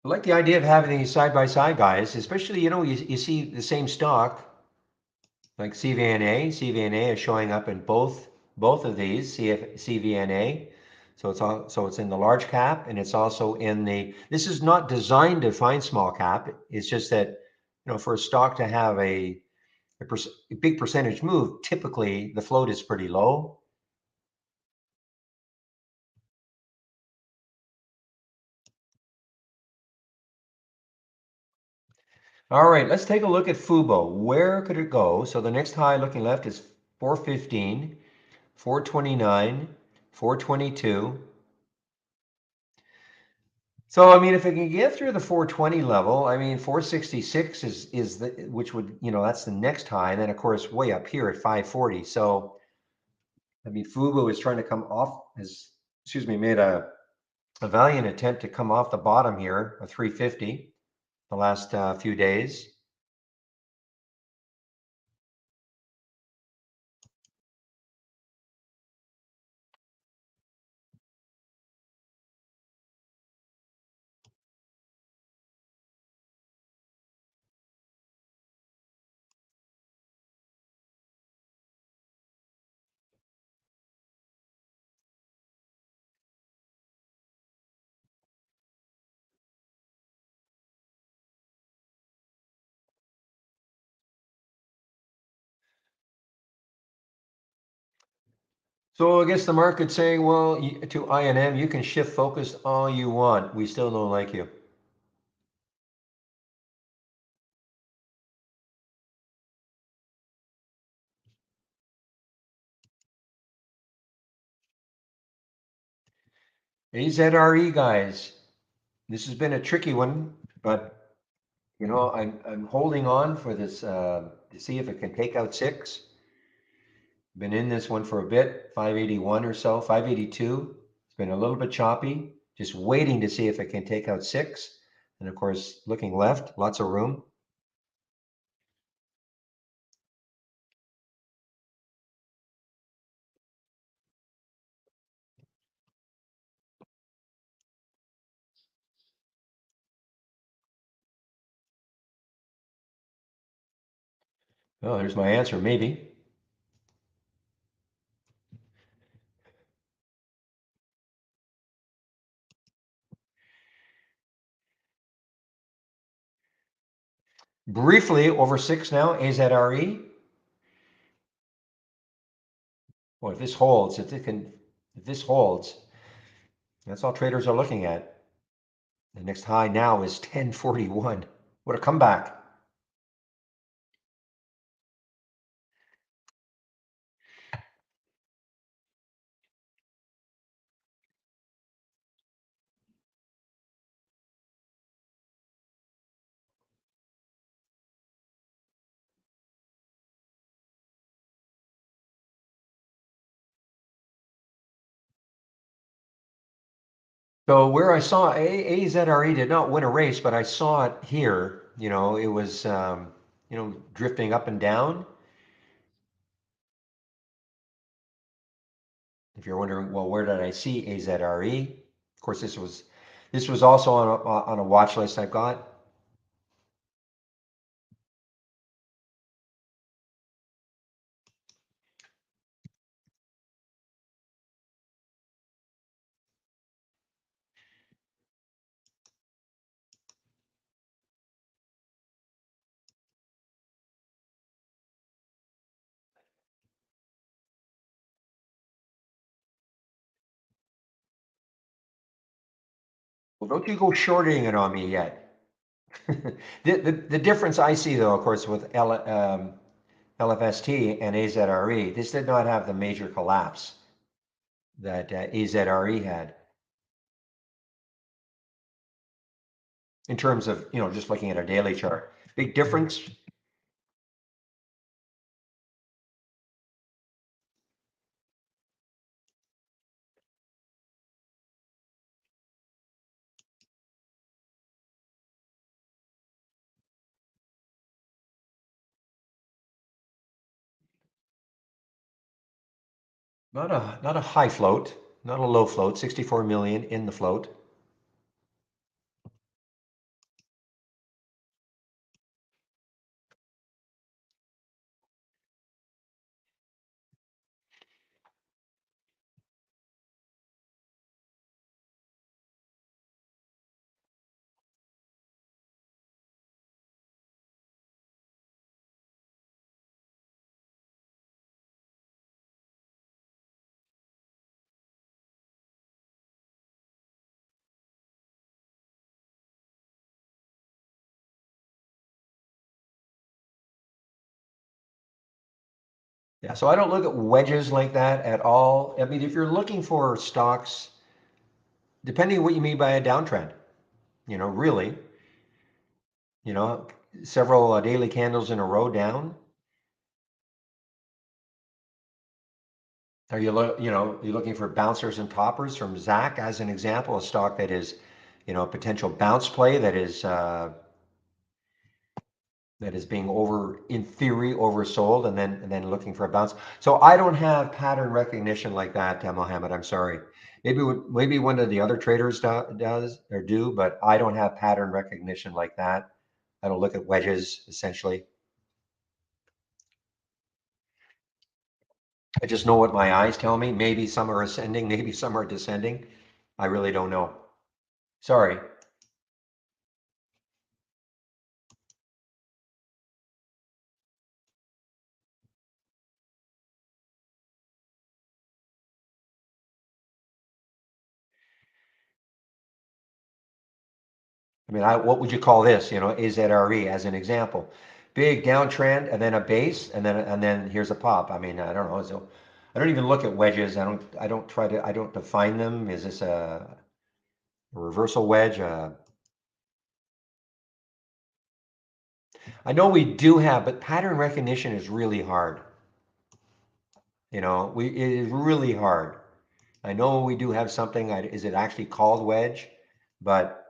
I like the idea of having these side by side guys, especially, you see the same stock like CVNA. CVNA is showing up in both of these, CVNA. So it's in the large cap, and it's also in the, this is not designed to find small cap. It's just that, for a stock to have a big percentage move, typically the float is pretty low. All right, let's take a look at Fubo. Where could it go? So the next high looking left is 415, 429, 422. So I mean, if it can get through the 420 level, I mean, 466 is the, which would, that's the next high, and then of course way up here at 540. So I mean, Fubo is trying to come off, has, excuse me, made a valiant attempt to come off the bottom here of 350 the last few days. So I guess the market's saying, well, to INM, you can shift focus all you want. We still don't like you. AZRE guys, this has been a tricky one, but I'm holding on for this to see if it can take out six. Been in this one for a bit, 581 or so, 582. It's been a little bit choppy, just waiting to see if it can take out six. And of course, looking left, lots of room. Oh, there's my answer, maybe. Briefly, over six now, AZRE. Well, if this holds, if this holds, that's all traders are looking at. The next high now is 1041. What a comeback. So where I saw AZRE did not win a race, but I saw it here. It was drifting up and down. If you're wondering, well, where did I see AZRE? Of course, this was also on a watch list I've got. Well, don't you go shorting it on me yet. The difference I see, though, of course, with LFST and AZRE, this did not have the major collapse that AZRE had in terms of, just looking at a daily chart. Big difference. Not a high float, not a low float, 64 million in the float. Yeah, so I don't look at wedges like that at all. I mean, if you're looking for stocks, depending on what you mean by a downtrend, really, you know, several daily candles in a row down. You're looking for bouncers and toppers from Zach as an example, a stock that is, a potential bounce play that is being in theory, oversold, and then looking for a bounce. So I don't have pattern recognition like that, Mohammed. I'm sorry. Maybe one of the other traders does or do, but I don't have pattern recognition like that. I don't look at wedges essentially. I just know what my eyes tell me. Maybe some are ascending, maybe some are descending. I really don't know. Sorry. I mean, what would you call this? AZRE as an example. Big downtrend and then a base and then here's a pop. I mean, I don't know. So I don't even look at wedges. I don't define them. Is this a A reversal wedge. I know we do have, but pattern recognition is really hard. It is really hard. I know we do have something. Is it actually called wedge? But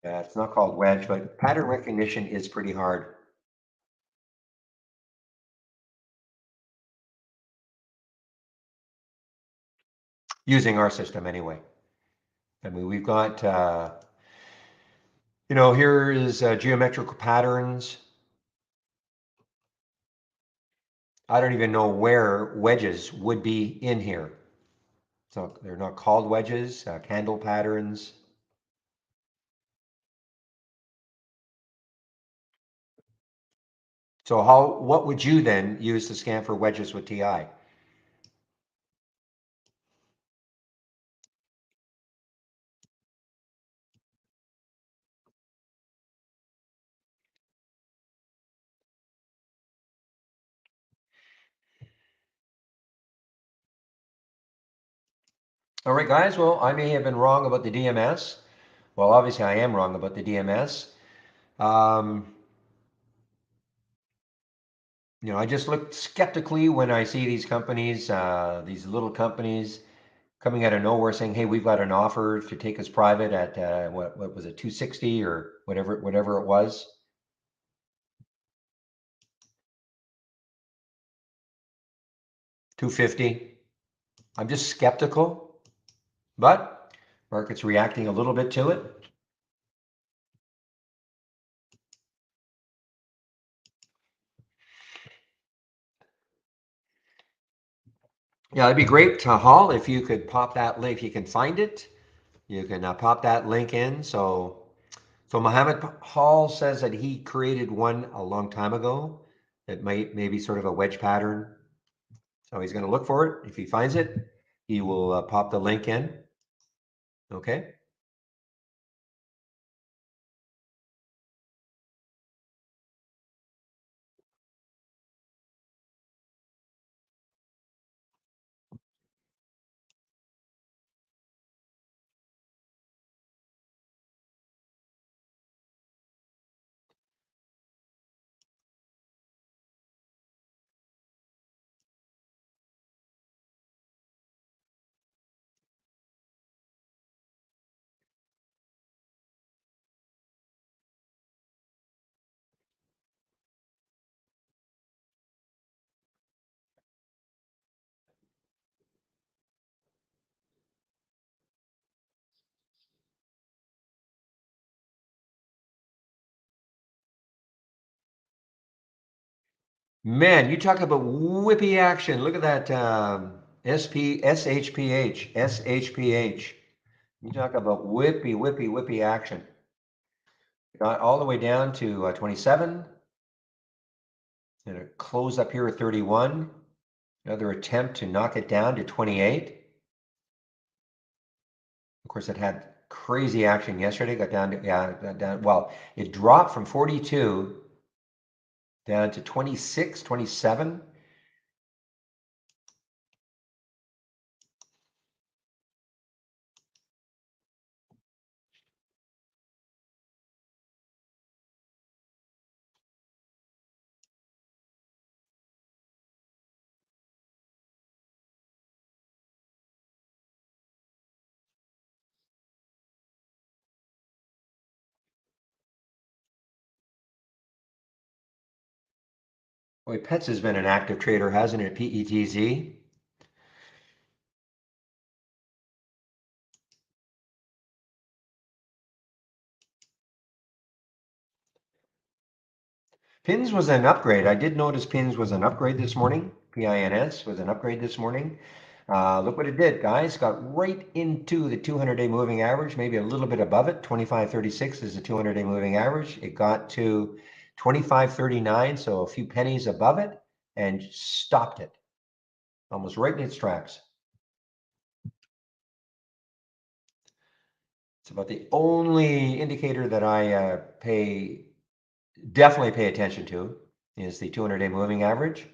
it's not called wedge. But pattern recognition is pretty hard using our system anyway. I mean, we've got, here is geometrical patterns. I don't even know where wedges would be in here. So they're not called wedges, candle patterns. So what would you then use to scan for wedges with TI? All right, guys. Well, I may have been wrong about the DMS. Well, obviously I am wrong about the DMS. Um, I just look skeptically when I see these companies, these little companies coming out of nowhere saying, "Hey, we've got an offer to take us private at what was it, 260 or whatever it was." 250. I'm just skeptical, but market's reacting a little bit to it. Yeah, it'd be great, Hall, if you could pop that link. If you can find it, you can pop that link in. So Mohammed Hall says that he created one a long time ago that maybe sort of a wedge pattern. So he's going to look for it. If he finds it, he will pop the link in. Okay. Man, you talk about whippy action. Look at that SHPH. You talk about whippy action. Got all the way down to 27. And it closed up here at 31. Another attempt to knock it down to 28. Of course, it had crazy action yesterday. Got down to, yeah, down. Well, it dropped from 42 down to 26, 27. Boy, Pets has been an active trader, hasn't it? PETZ. Pins was an upgrade. I did notice Pins was an upgrade this morning. PINS was an upgrade this morning. Look what it did, guys. Got right into the 200-day moving average, maybe a little bit above it. 25.36 is the 200-day moving average. It got to 25.39, so a few pennies above it, and stopped it almost right in its tracks. It's about the only indicator that I definitely pay attention to is the 200-day moving average.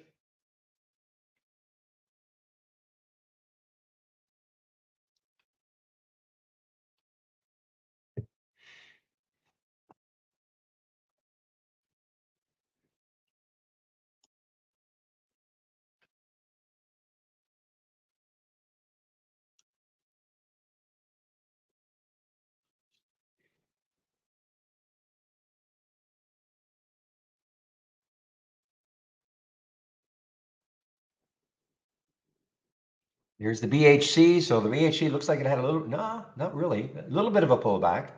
Here's the BHC. So the BHC looks like it had a little, no, not really, a little bit of a pullback.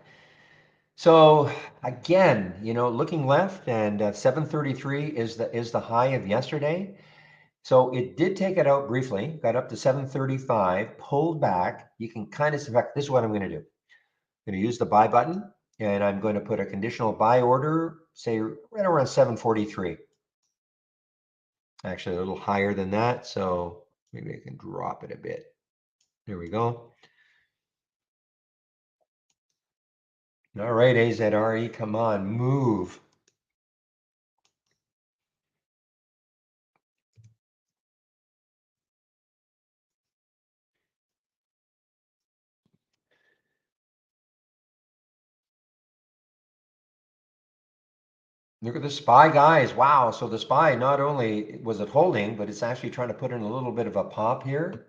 So again, looking left and 733 is the high of yesterday. So it did take it out briefly, got up to 735, pulled back. You can kind of select, this is what I'm going to do. I'm going to use the buy button and I'm going to put a conditional buy order, say right around 743. Actually a little higher than that. So maybe I can drop it a bit. There we go. All right, AZRE, come on, move. Look at the SPY, guys. Wow. So the SPY, not only was it holding, but it's actually trying to put in a little bit of a pop here.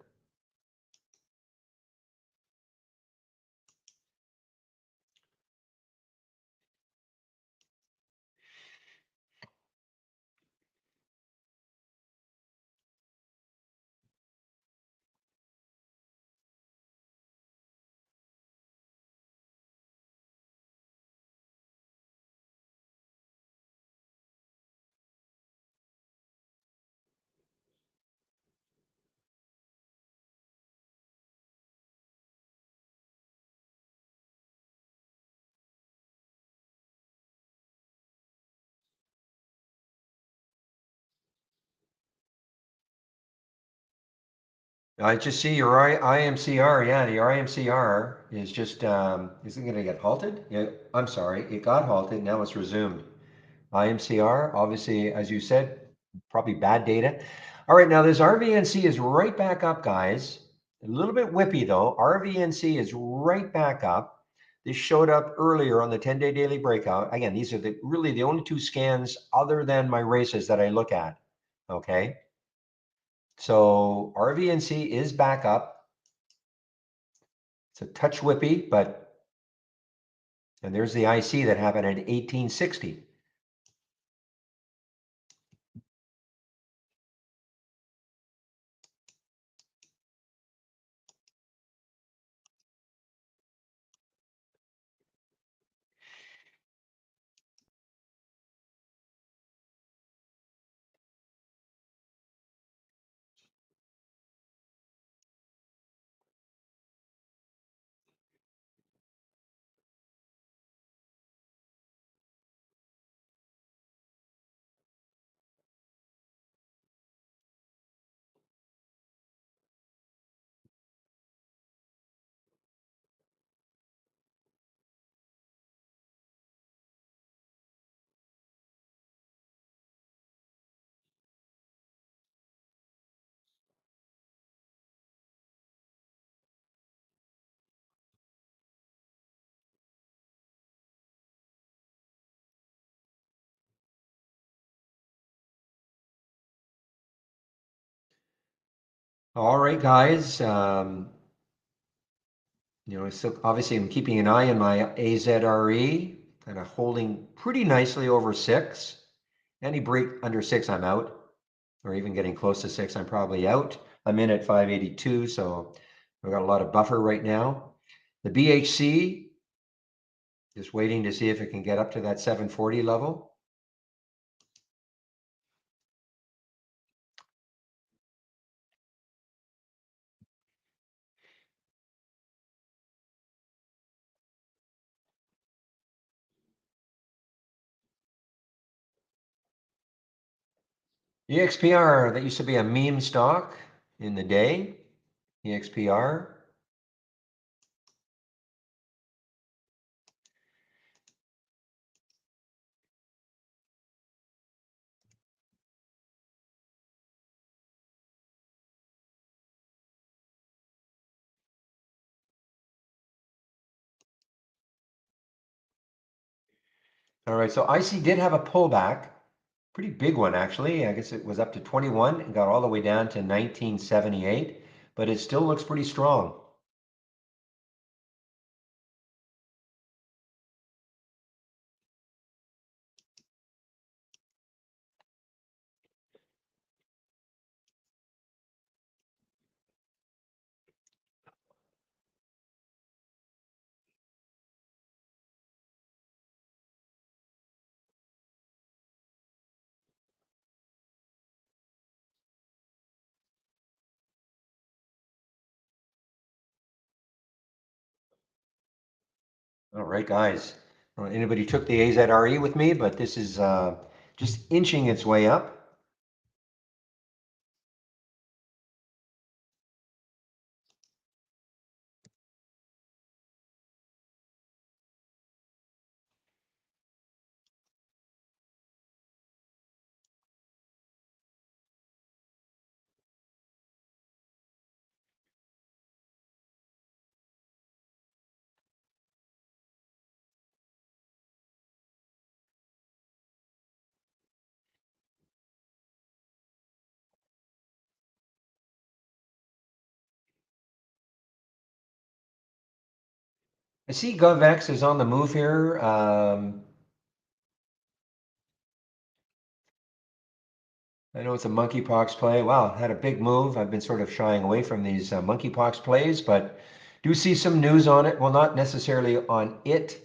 I just see your IMCR. Yeah, the IMCR is just, is it going to get halted? Yeah, I'm sorry. It got halted. Now it's resumed. IMCR, obviously, as you said, probably bad data. All right, now this RVNC is right back up, guys. A little bit whippy though. RVNC is right back up. This showed up earlier on the 10-day daily breakout. Again, these are really the only two scans other than my races that I look at. Okay. So RVNC is back up. It's a touch whippy, and there's the IC that happened at 1860. All right, guys. So obviously I'm keeping an eye on my AZRE, kind of holding pretty nicely over 6. Any break under 6, I'm out, or even getting close to 6, I'm probably out. I'm in at 582, so I've got a lot of buffer right now. The BHC, just waiting to see if it can get up to that 740 level. EXPR, that used to be a meme stock in the day. EXPR. All right, so IC did have a pullback, pretty big one actually. I guess it was up to 21 and got all the way down to 1978, but it still looks pretty strong. All right, guys. I don't know if anybody took the AZRE with me, but this is just inching its way up. I see GovX is on the move here. I know it's a monkeypox play. Wow, had a big move. I've been sort of shying away from these monkeypox plays, but do see some news on it. Well, not necessarily on it,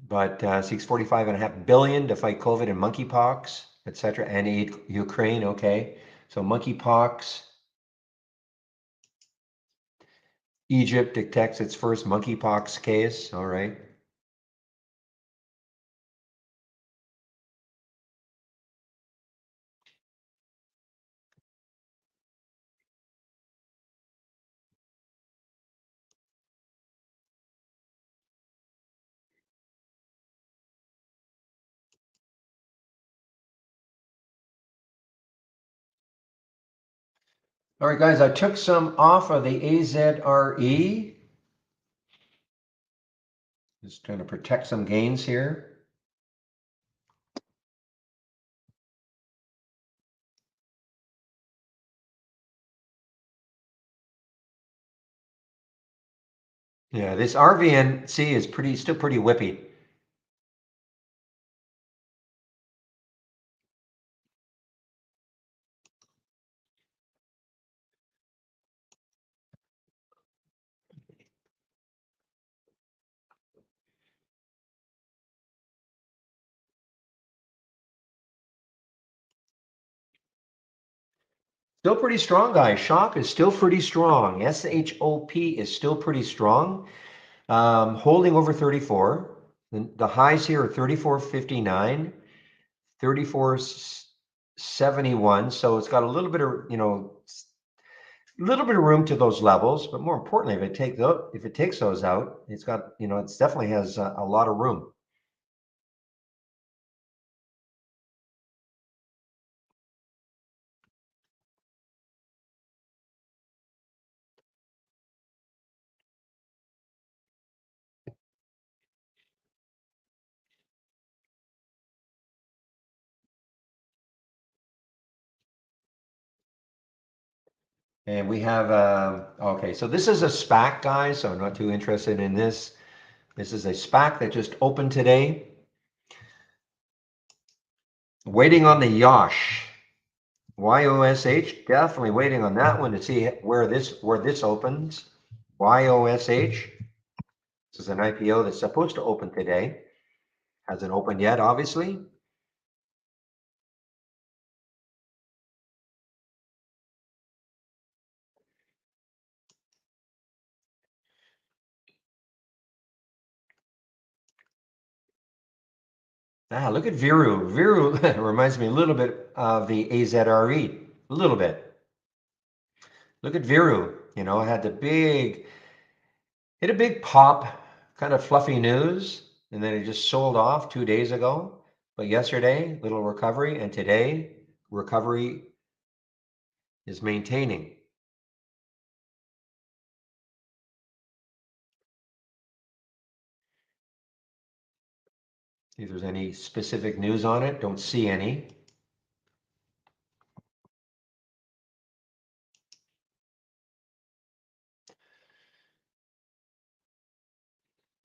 but seeks 45.5 billion to fight COVID and monkeypox, etc., and aid Ukraine. Okay, so monkeypox. Egypt detects its first monkeypox case. All right. All right, guys, I took some off of the AZRE. Just trying to protect some gains here. Yeah, this RVNC is still pretty whippy. Still pretty strong, guys. SHOP is still pretty strong. SHOP is still pretty strong. Holding over 34. The highs here are 34.59, 34.71. So it's got a little bit of, a little bit of room to those levels, but more importantly, if it takes those out, it's got, it definitely has a lot of room. And we have, okay, so this is a SPAC, guys, so I'm not too interested in this. This is a SPAC that just opened today. Waiting on the YOSH. YOSH, definitely waiting on that one to see where this opens. YOSH. This is an IPO that's supposed to open today. Hasn't opened yet, obviously. Look at Viru. Viru reminds me a little bit of the AZRE. A little bit. Look at Viru. Had hit a big pop, kind of fluffy news, and then it just sold off 2 days ago. But yesterday, little recovery, and today, recovery is maintaining. See if there's any specific news on it. Don't see any.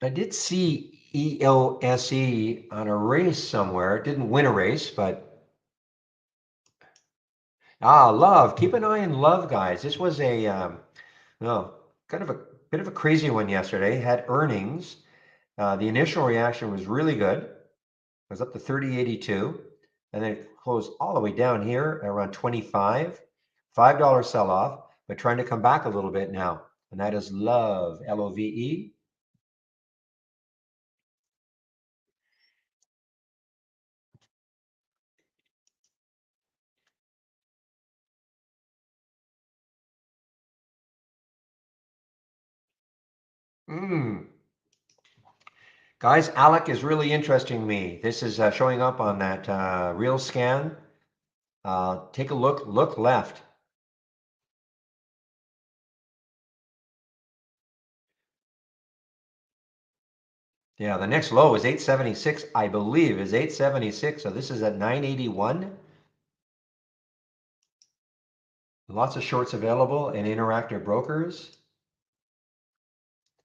I did see ELSE on a race somewhere. It didn't win a race, but Love. Keep an eye on Love, guys. This was kind of a bit of a crazy one yesterday. Had earnings. The initial reaction was really good. It was up to 30.82, and then it closed all the way down here around 25. $5 sell off, but trying to come back a little bit now. and that is love, Love. Mm. Guys, Alec is really interesting me. This is showing up on that real scan. Take a look, look left. Yeah, the next low is 876, I believe, is 876. So this is at 981. Lots of shorts available in interactive brokers.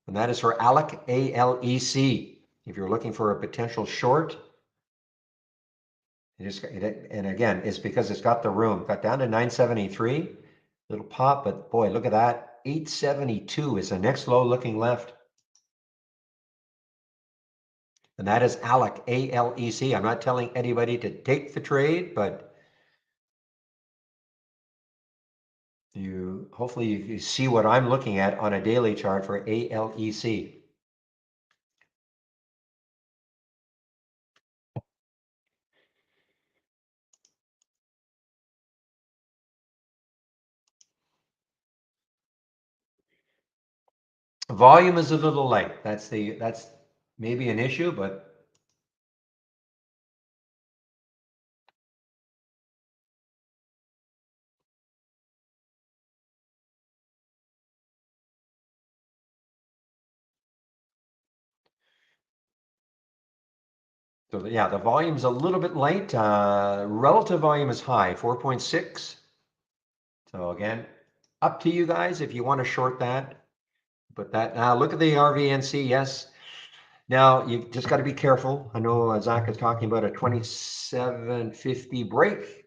And that is for Alec, ALEC. If you're looking for a potential short, and again, it's because it's got the room. Got down to 973, little pop, but boy, look at that. 872 is the next low looking left. And that is Alec, ALEC. I'm not telling anybody to take the trade, but you hopefully you see what I'm looking at on a daily chart for ALEC. Volume is a little light. That's maybe an issue, but so yeah, the volume's a little bit light. Relative volume is high, 4.6. So again, up to you guys if you want to short that. But that now look at the RVNC. Yes. Now you just got to be careful. I know Zach is talking about a 2750 break.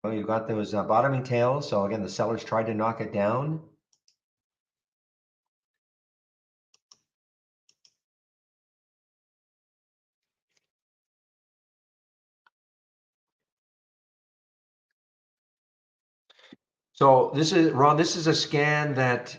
Well, you've got those bottoming tails. So again, the sellers tried to knock it down. So this is Ron. This is a scan that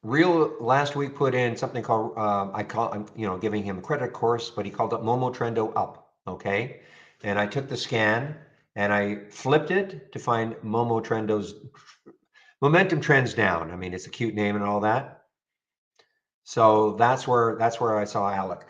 Real last week put in something called I'm giving him credit course, but he called it Momo Trendo up. Okay, and I took the scan and I flipped it to find Momo Trendo's momentum trends down. I mean, it's a cute name and all that. So that's where I saw Alec.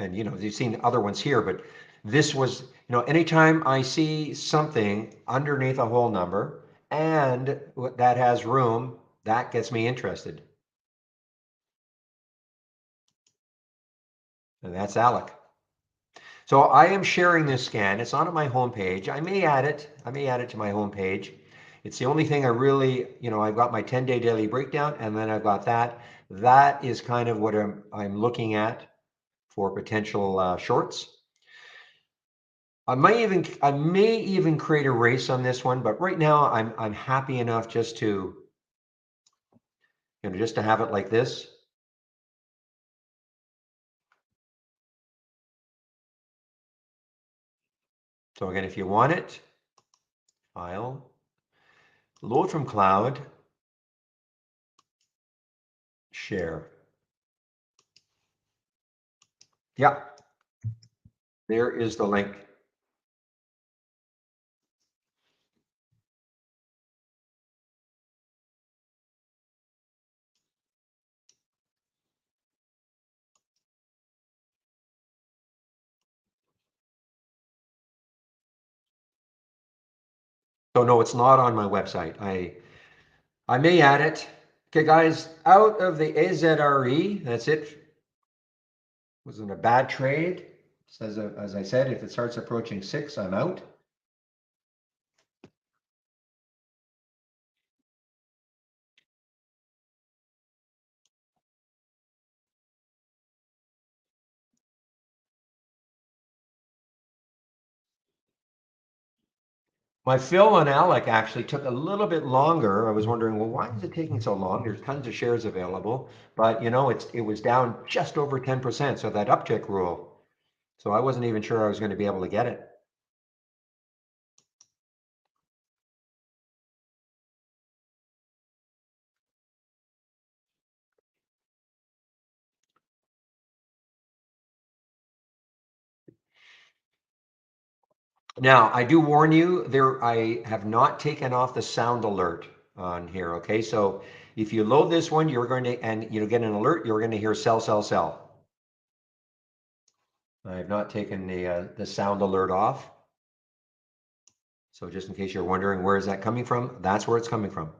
And you've seen other ones here, but this was, anytime I see something underneath a whole number and that has room, that gets me interested. And that's Alec. So I am sharing this scan. It's on my homepage. I may add it. I may add it to my homepage. It's the only thing I really, I've got my 10-day daily breakdown, and then I've got that. That is kind of what I'm looking at for potential shorts. I may even create a race on this one, but right now I'm happy enough just to just to have it like this. So again, if you want it, file, load from cloud, share. Yeah, there is the link. So no, it's not on my website. I may add it. Okay, guys, out of the AZRE, that's it. Wasn't a bad trade. Says as I said, if it starts approaching 6, I'm out. My fill on Alec actually took a little bit longer. I was wondering, well, why is it taking so long? There's tons of shares available, but it was down just over 10%. So that uptick rule. So I wasn't even sure I was going to be able to get it. Now, I do warn you, I have not taken off the sound alert on here, okay? So if you load this one, you're going to, and you get an alert, you're going to hear sell, sell, sell. I have not taken the sound alert off. So just in case you're wondering where is that coming from, that's where it's coming from.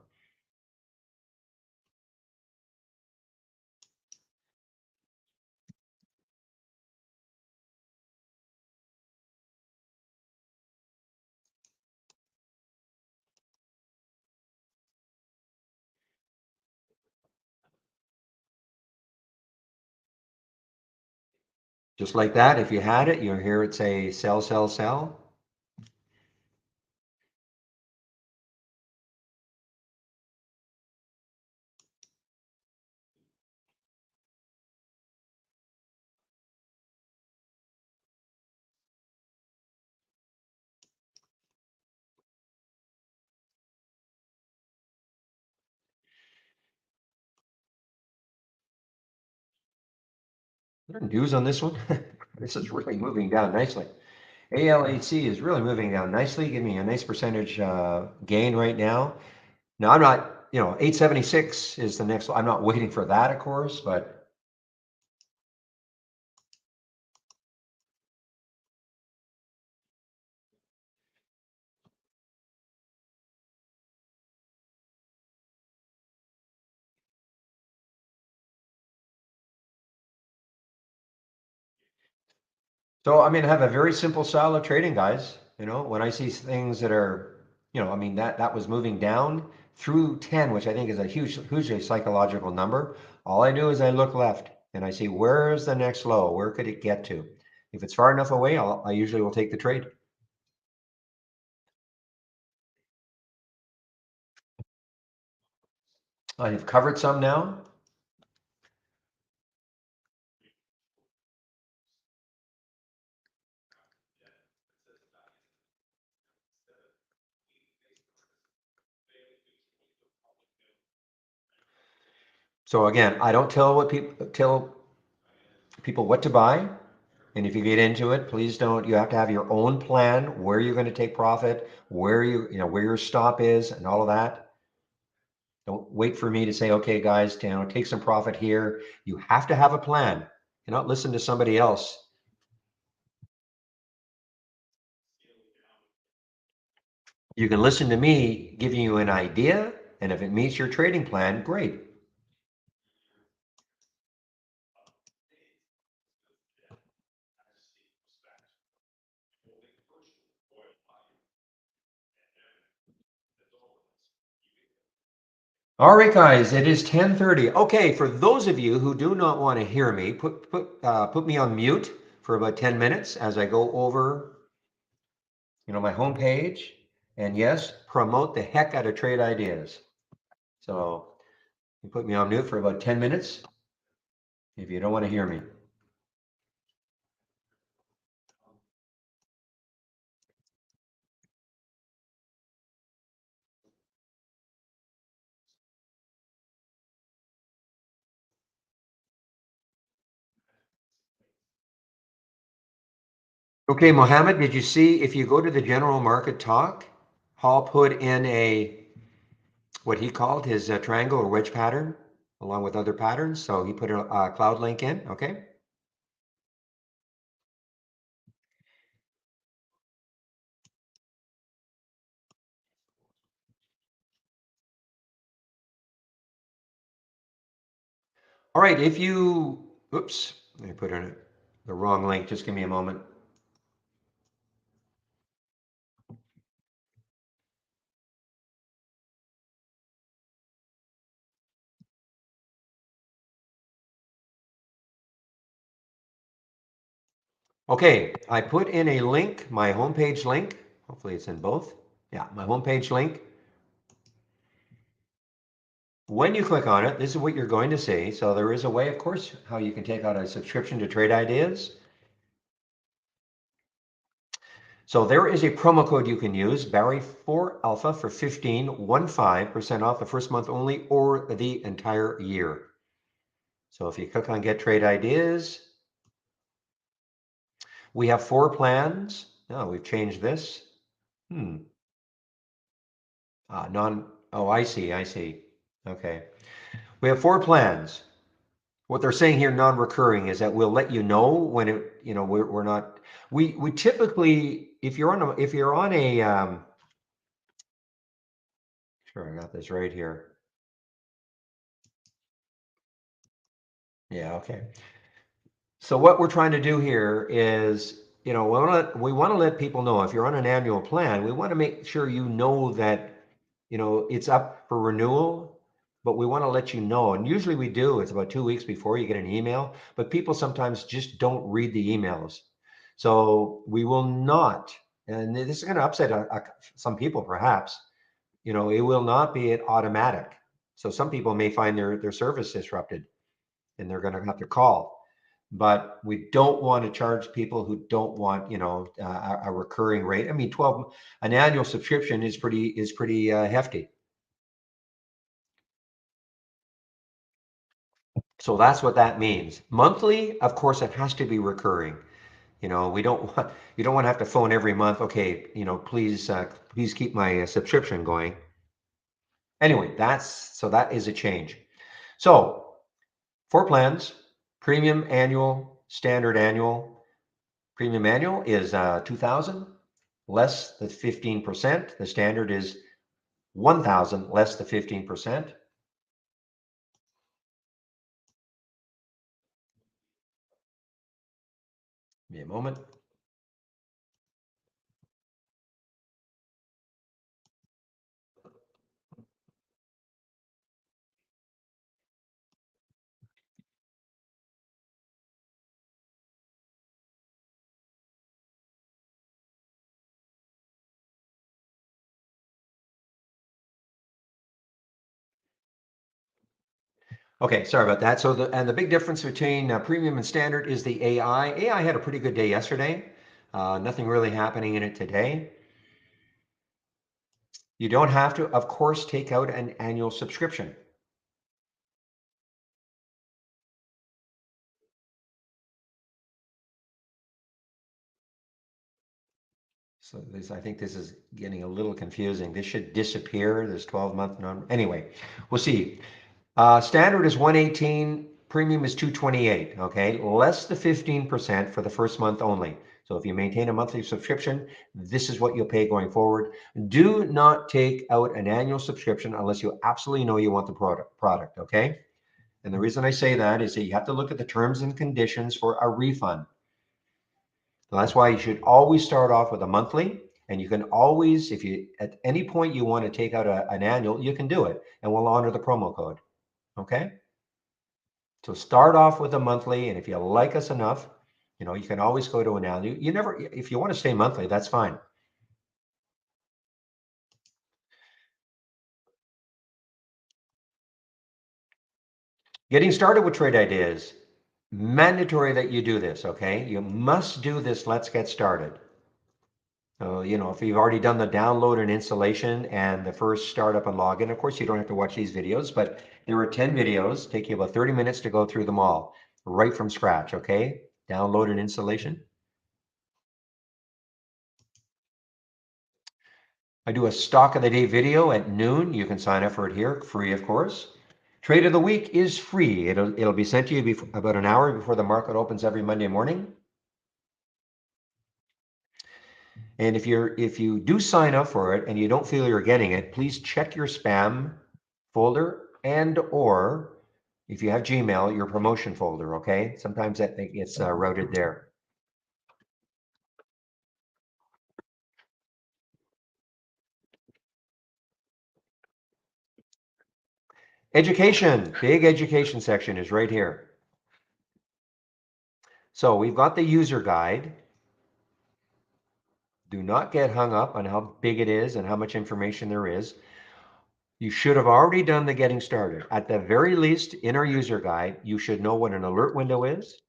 Just like that, if you had it, you'll hear it say sell, sell, sell. Is there news on this one? This is really moving down nicely. ALHC is really moving down nicely, giving me a nice percentage gain right now. Now, I'm not, 876 is the next, I'm not waiting for that, of course, but so I mean, I have a very simple style of trading, guys. When I see things that are, I mean, that was moving down through 10, which I think is a hugely psychological number. All I do is I look left and I see where's the next low? Where could it get to? If it's far enough away, I usually will take the trade. I have covered some now. So again, I don't tell people what to buy. And if you get into it, please don't, you have to have your own plan, where you're going to take profit, where your stop is and all of that. Don't wait for me to say, okay, guys, take some profit here. You have to have a plan. You not listen to somebody else. You can listen to me giving you an idea, and if it meets your trading plan, great. All right, guys, it is 10:30. Okay, for those of you who do not want to hear me, put me on mute for about 10 minutes as I go over, my homepage, and yes, promote the heck out of trade ideas. So you put me on mute for about 10 minutes if you don't want to hear me. Okay, Mohammed, did you see if you go to the general market talk, Hall put in what he called his triangle or wedge pattern along with other patterns. So he put a cloud link in, okay? All right, oops, let me put in the wrong link. Just give me a moment. Okay, I put in a link, my homepage link. Hopefully it's in both. Yeah, my homepage link. When you click on it, this is what you're going to see. So there is a way, of course, how you can take out a subscription to Trade Ideas. So there is a promo code you can use, Barry4Alpha for 15% off the first month only or the entire year. So if you click on Get Trade Ideas, we have 4 plans. No, we've changed this. Hmm. Oh, I see, I see. Okay. We have 4 plans. What they're saying here, non-recurring, is that we'll let you know when we're not, we typically, if you're on a, sure, I got this right here. Yeah, okay. So what we're trying to do here is, we want to let people know if you're on an annual plan, we want to make sure you know that, it's up for renewal, but we want to let you know. And usually we do, it's about 2 weeks before you get an email, but people sometimes just don't read the emails. So we will not, and this is going to upset some people perhaps, it will not be an automatic. So some people may find their service disrupted and they're going to have to call. But we don't want to charge people who don't want, a recurring rate. I mean, an annual subscription is pretty hefty. So that's what that means. Monthly, of course, it has to be recurring. We don't want you don't want to have to phone every month. Okay, please keep my subscription going. Anyway, that is a change. So 4 plans: premium annual, standard annual. Premium annual is 2,000 less the 15%. The standard is 1,000 less the 15%. Give me a moment. Okay, sorry about that. So the big difference between premium and standard is the AI. AI had a pretty good day yesterday. Nothing really happening in it today. You don't have to, of course, take out an annual subscription. So I think this is getting a little confusing. This should disappear, this 12-month number. Anyway, we'll see. Standard is 118, premium is 228, okay? Less the 15% for the first month only. So if you maintain a monthly subscription, this is what you'll pay going forward. Do not take out an annual subscription unless you absolutely know you want the product, okay? And the reason I say that is that you have to look at the terms and conditions for a refund. So that's why you should always start off with a monthly, and you can always, if you at any point you want to take out an annual, you can do it, and we'll honor the promo code, okay? So start off with a monthly, and if you like us enough, you can always go to an annual. You never, if you want to stay monthly, that's fine. Getting started with trade ideas, mandatory that you do this, okay? You must do this. Let's get started. So, if you've already done the download and installation and the first startup and login, of course, you don't have to watch these videos, but there are 10 videos, take you about 30 minutes to go through them all, right from scratch, okay? Download and installation. I do a stock of the day video at noon. You can sign up for it here, free, of course. Trade of the week is free. It'll be sent to you about an hour before the market opens every Monday morning. And if you do sign up for it and you don't feel you're getting it, please check your spam folder and or if you have Gmail, your promotion folder, okay? Sometimes that thing gets routed there. Education, big education section is right here. So we've got the user guide. Do not get hung up on how big it is and how much information there is. You should have already done the getting started. At the very least, in our user guide, you should know what an alert window is.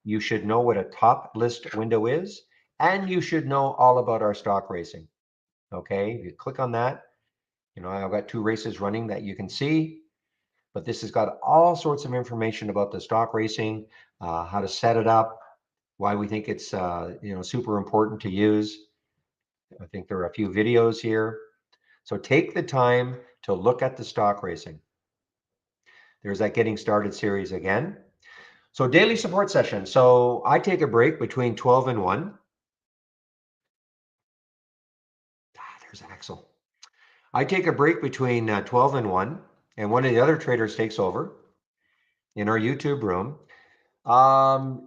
You should know what a top list window is, and you should know all about our stock racing. Okay, if you click on that, I've got 2 races running that you can see, but this has got all sorts of information about the stock racing, how to set it up, why we think it's super important to use. I think there are a few videos here. So take the time to look at the stock racing. There's that getting started series again. So daily support session. So I take a break between 12 and 1. There's Axel. I take a break between 12 and 1, and one of the other traders takes over in our YouTube room.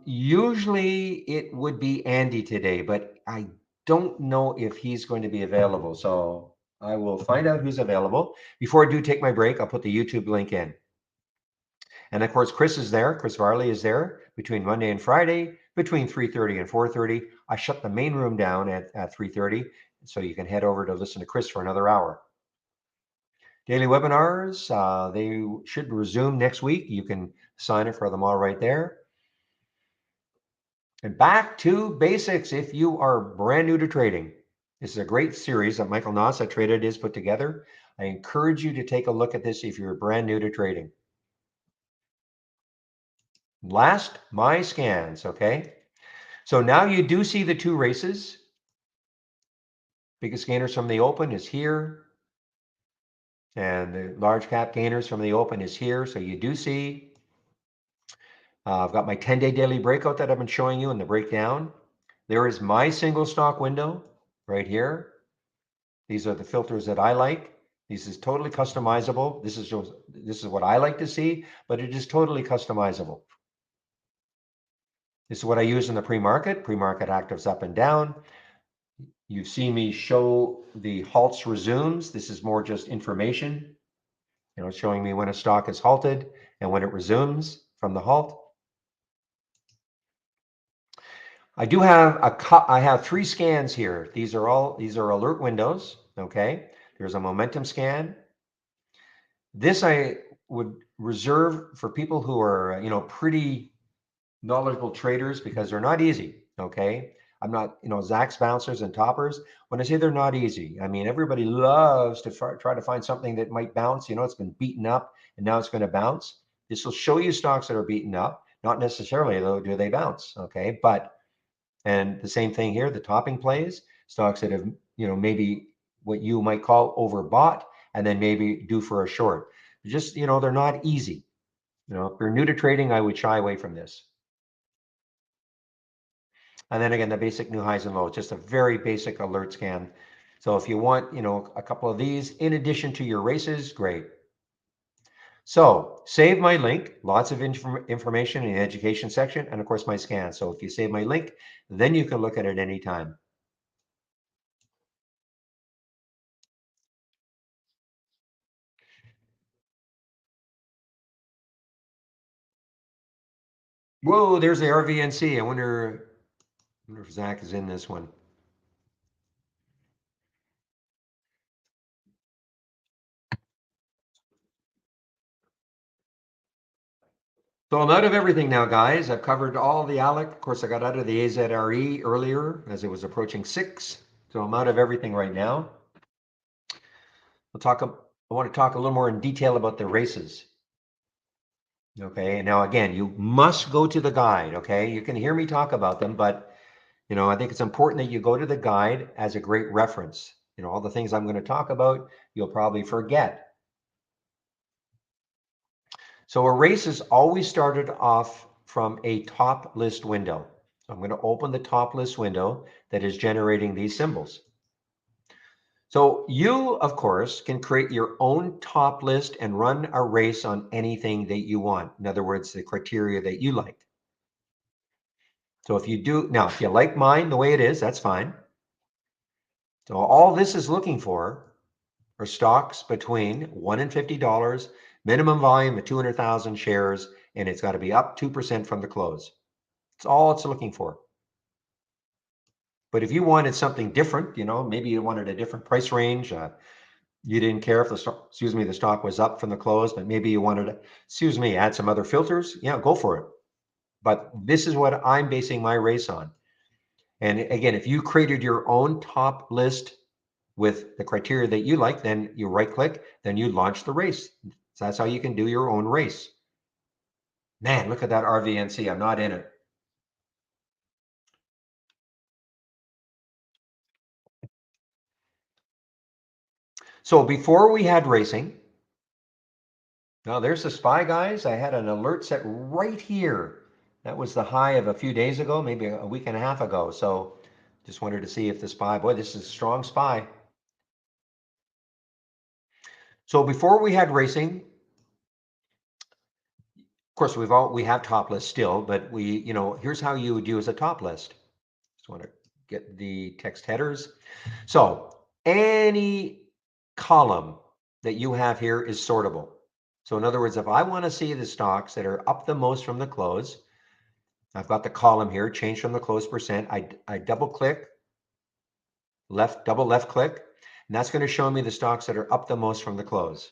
Usually it would be Andy today, but I don't know if he's going to be available. So I will find out who's available. Before I do take my break, I'll put the YouTube link in. And of course, Chris is there. Chris Varley is there between Monday and Friday, between 3:30 and 4:30. I shut the main room down at 3:30, so you can head over to listen to Chris for another hour. Daily webinars, they should resume next week. You can sign up for them all right there. And back to basics if you are brand new to trading. This is a great series that Michael Noss at Traded is put together. I encourage you to take a look at this if you're brand new to trading. Last, my scans, okay? So now you do see the two races. Biggest gainers from the open is here. And the large cap gainers from the open is here. So you do see, I've got my 10-day daily breakout that I've been showing you in the breakdown. There is my single stock window right here. These are the filters that I like. This is totally customizable. This is what I like to see, but it is totally customizable. This is what I use in the pre-market. Pre-market actives up and down. You see me show the halts resumes. This is more just information, showing me when a stock is halted and when it resumes from the halt. I have 3 scans here. These are alert windows. Okay. There's a momentum scan. This I would reserve for people who are, pretty knowledgeable traders because they're not easy. Okay. I'm not, Zach's bouncers and toppers. When I say they're not easy, I mean, everybody loves to try to find something that might bounce. It's been beaten up and now it's going to bounce. This will show you stocks that are beaten up. Not necessarily, though, do they bounce. Okay. And the same thing here, the topping plays, stocks that have, maybe what you might call overbought and then maybe due for a short. Just, they're not easy. If you're new to trading, I would shy away from this. And then again, the basic new highs and lows, just a very basic alert scan. So if you want, a couple of these in addition to your races, great. So save my link, lots of information in the education section, and of course my scan. So if you save my link, then you can look at it anytime. Whoa, there's the RVNC. I wonder if Zach is in this one. So I'm out of everything now, guys. I've covered all the ALEC. Of course, I got out of the AZRE earlier as it was approaching 6. So I'm out of everything right now. I want to talk a little more in detail about the races. Okay, now again, you must go to the guide. Okay, you can hear me talk about them, but I think it's important that you go to the guide as a great reference. All the things I'm going to talk about, you'll probably forget. So a race is always started off from a top list window. So I'm going to open the top list window that is generating these symbols. So you, of course, can create your own top list and run a race on anything that you want. In other words, the criteria that you like. So if you like mine the way it is, that's fine. So all this is looking for are stocks between $1 and $50, minimum volume of 200,000 shares, and it's got to be up 2% from the close. That's all it's looking for. But if you wanted something different, maybe you wanted a different price range, you didn't care if the stock was up from the close, but maybe you wanted to, add some other filters, yeah, go for it. But this is what I'm basing my race on. And again, if you created your own top list with the criteria that you like, then you right click, then you launch the race. So that's how you can do your own race. Man, look at that RVNC. I'm not in it. So before we had racing, now there's the SPY, guys. I had an alert set right here. That was the high of a few days ago, maybe a week and a half ago. So just wanted to see if the SPY, boy, this is a strong SPY. So before we had racing, of course, we have top list still, but here's how you would use a top list. Just want to get the text headers. So any column that you have here is sortable. So in other words, if I want to see the stocks that are up the most from the close, I've got the column here, change from the close percent. I double click, double left click, and that's going to show me the stocks that are up the most from the close.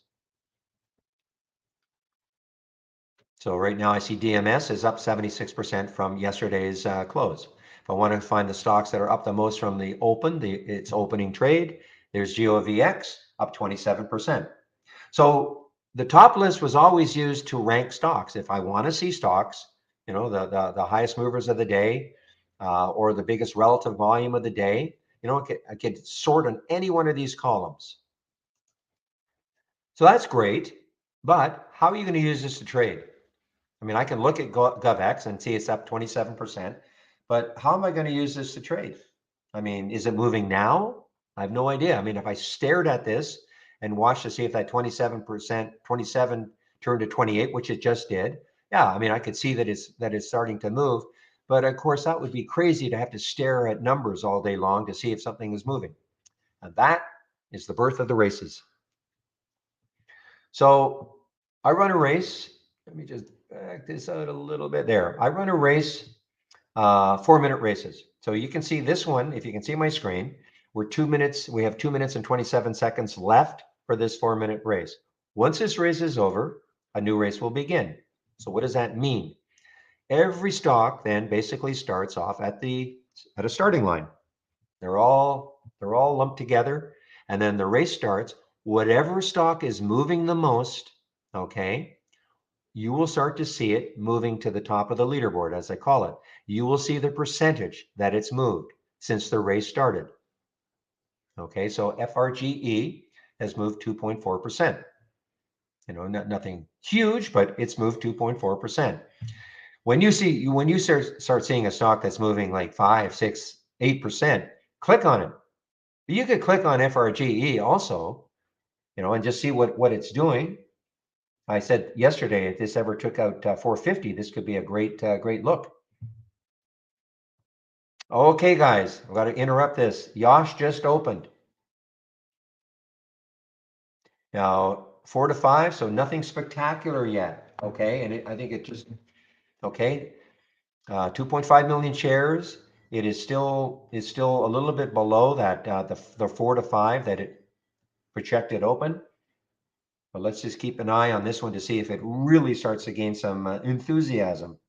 So right now I see DMS is up 76% from yesterday's close. If I want to find the stocks that are up the most from the open, its opening trade, there's GOVX up 27%. So the top list was always used to rank stocks. If I want to see stocks, the highest movers of the day, or the biggest relative volume of the day, I could sort on any one of these columns. So that's great, but how are you going to use this to trade? I mean, I can look at GovX and see it's up 27%, but how am I going to use this to trade? I mean, is it moving now? I have no idea. I mean, if I stared at this and watched to see if that 27%, 27 turned to 28, which it just did, yeah, I mean, I could see that it's starting to move. But of course, that would be crazy to have to stare at numbers all day long to see if something is moving. And that is the birth of the races. So I run a race. Let me just back this out a little bit there. I run a race, 4-minute races. So you can see this one, if you can see my screen, we have 2 minutes and 27 seconds left for this 4-minute race. Once this race is over, a new race will begin. So what does that mean? Every stock then basically starts off at a starting line. They're all lumped together, and then the race starts. Whatever stock is moving the most, okay, you will start to see it moving to the top of the leaderboard, as I call it. You will see the percentage that it's moved since the race started. Okay, so FRGE has moved 2.4%. Nothing huge, but it's moved 2.4%. When you start seeing a stock that's moving like 5, 6, 8%, click on it. You could click on FRGE also, and just see what it's doing. I said yesterday, if this ever took out 450, this could be a great look. Okay, guys, I've got to interrupt this. Yosh just opened. Now, 4 to 5, so nothing spectacular yet. Okay, and I think it just, okay, 2.5 million shares. It is still a little bit below that the 4 to 5 that it projected open. But let's just keep an eye on this one to see if it really starts to gain some enthusiasm.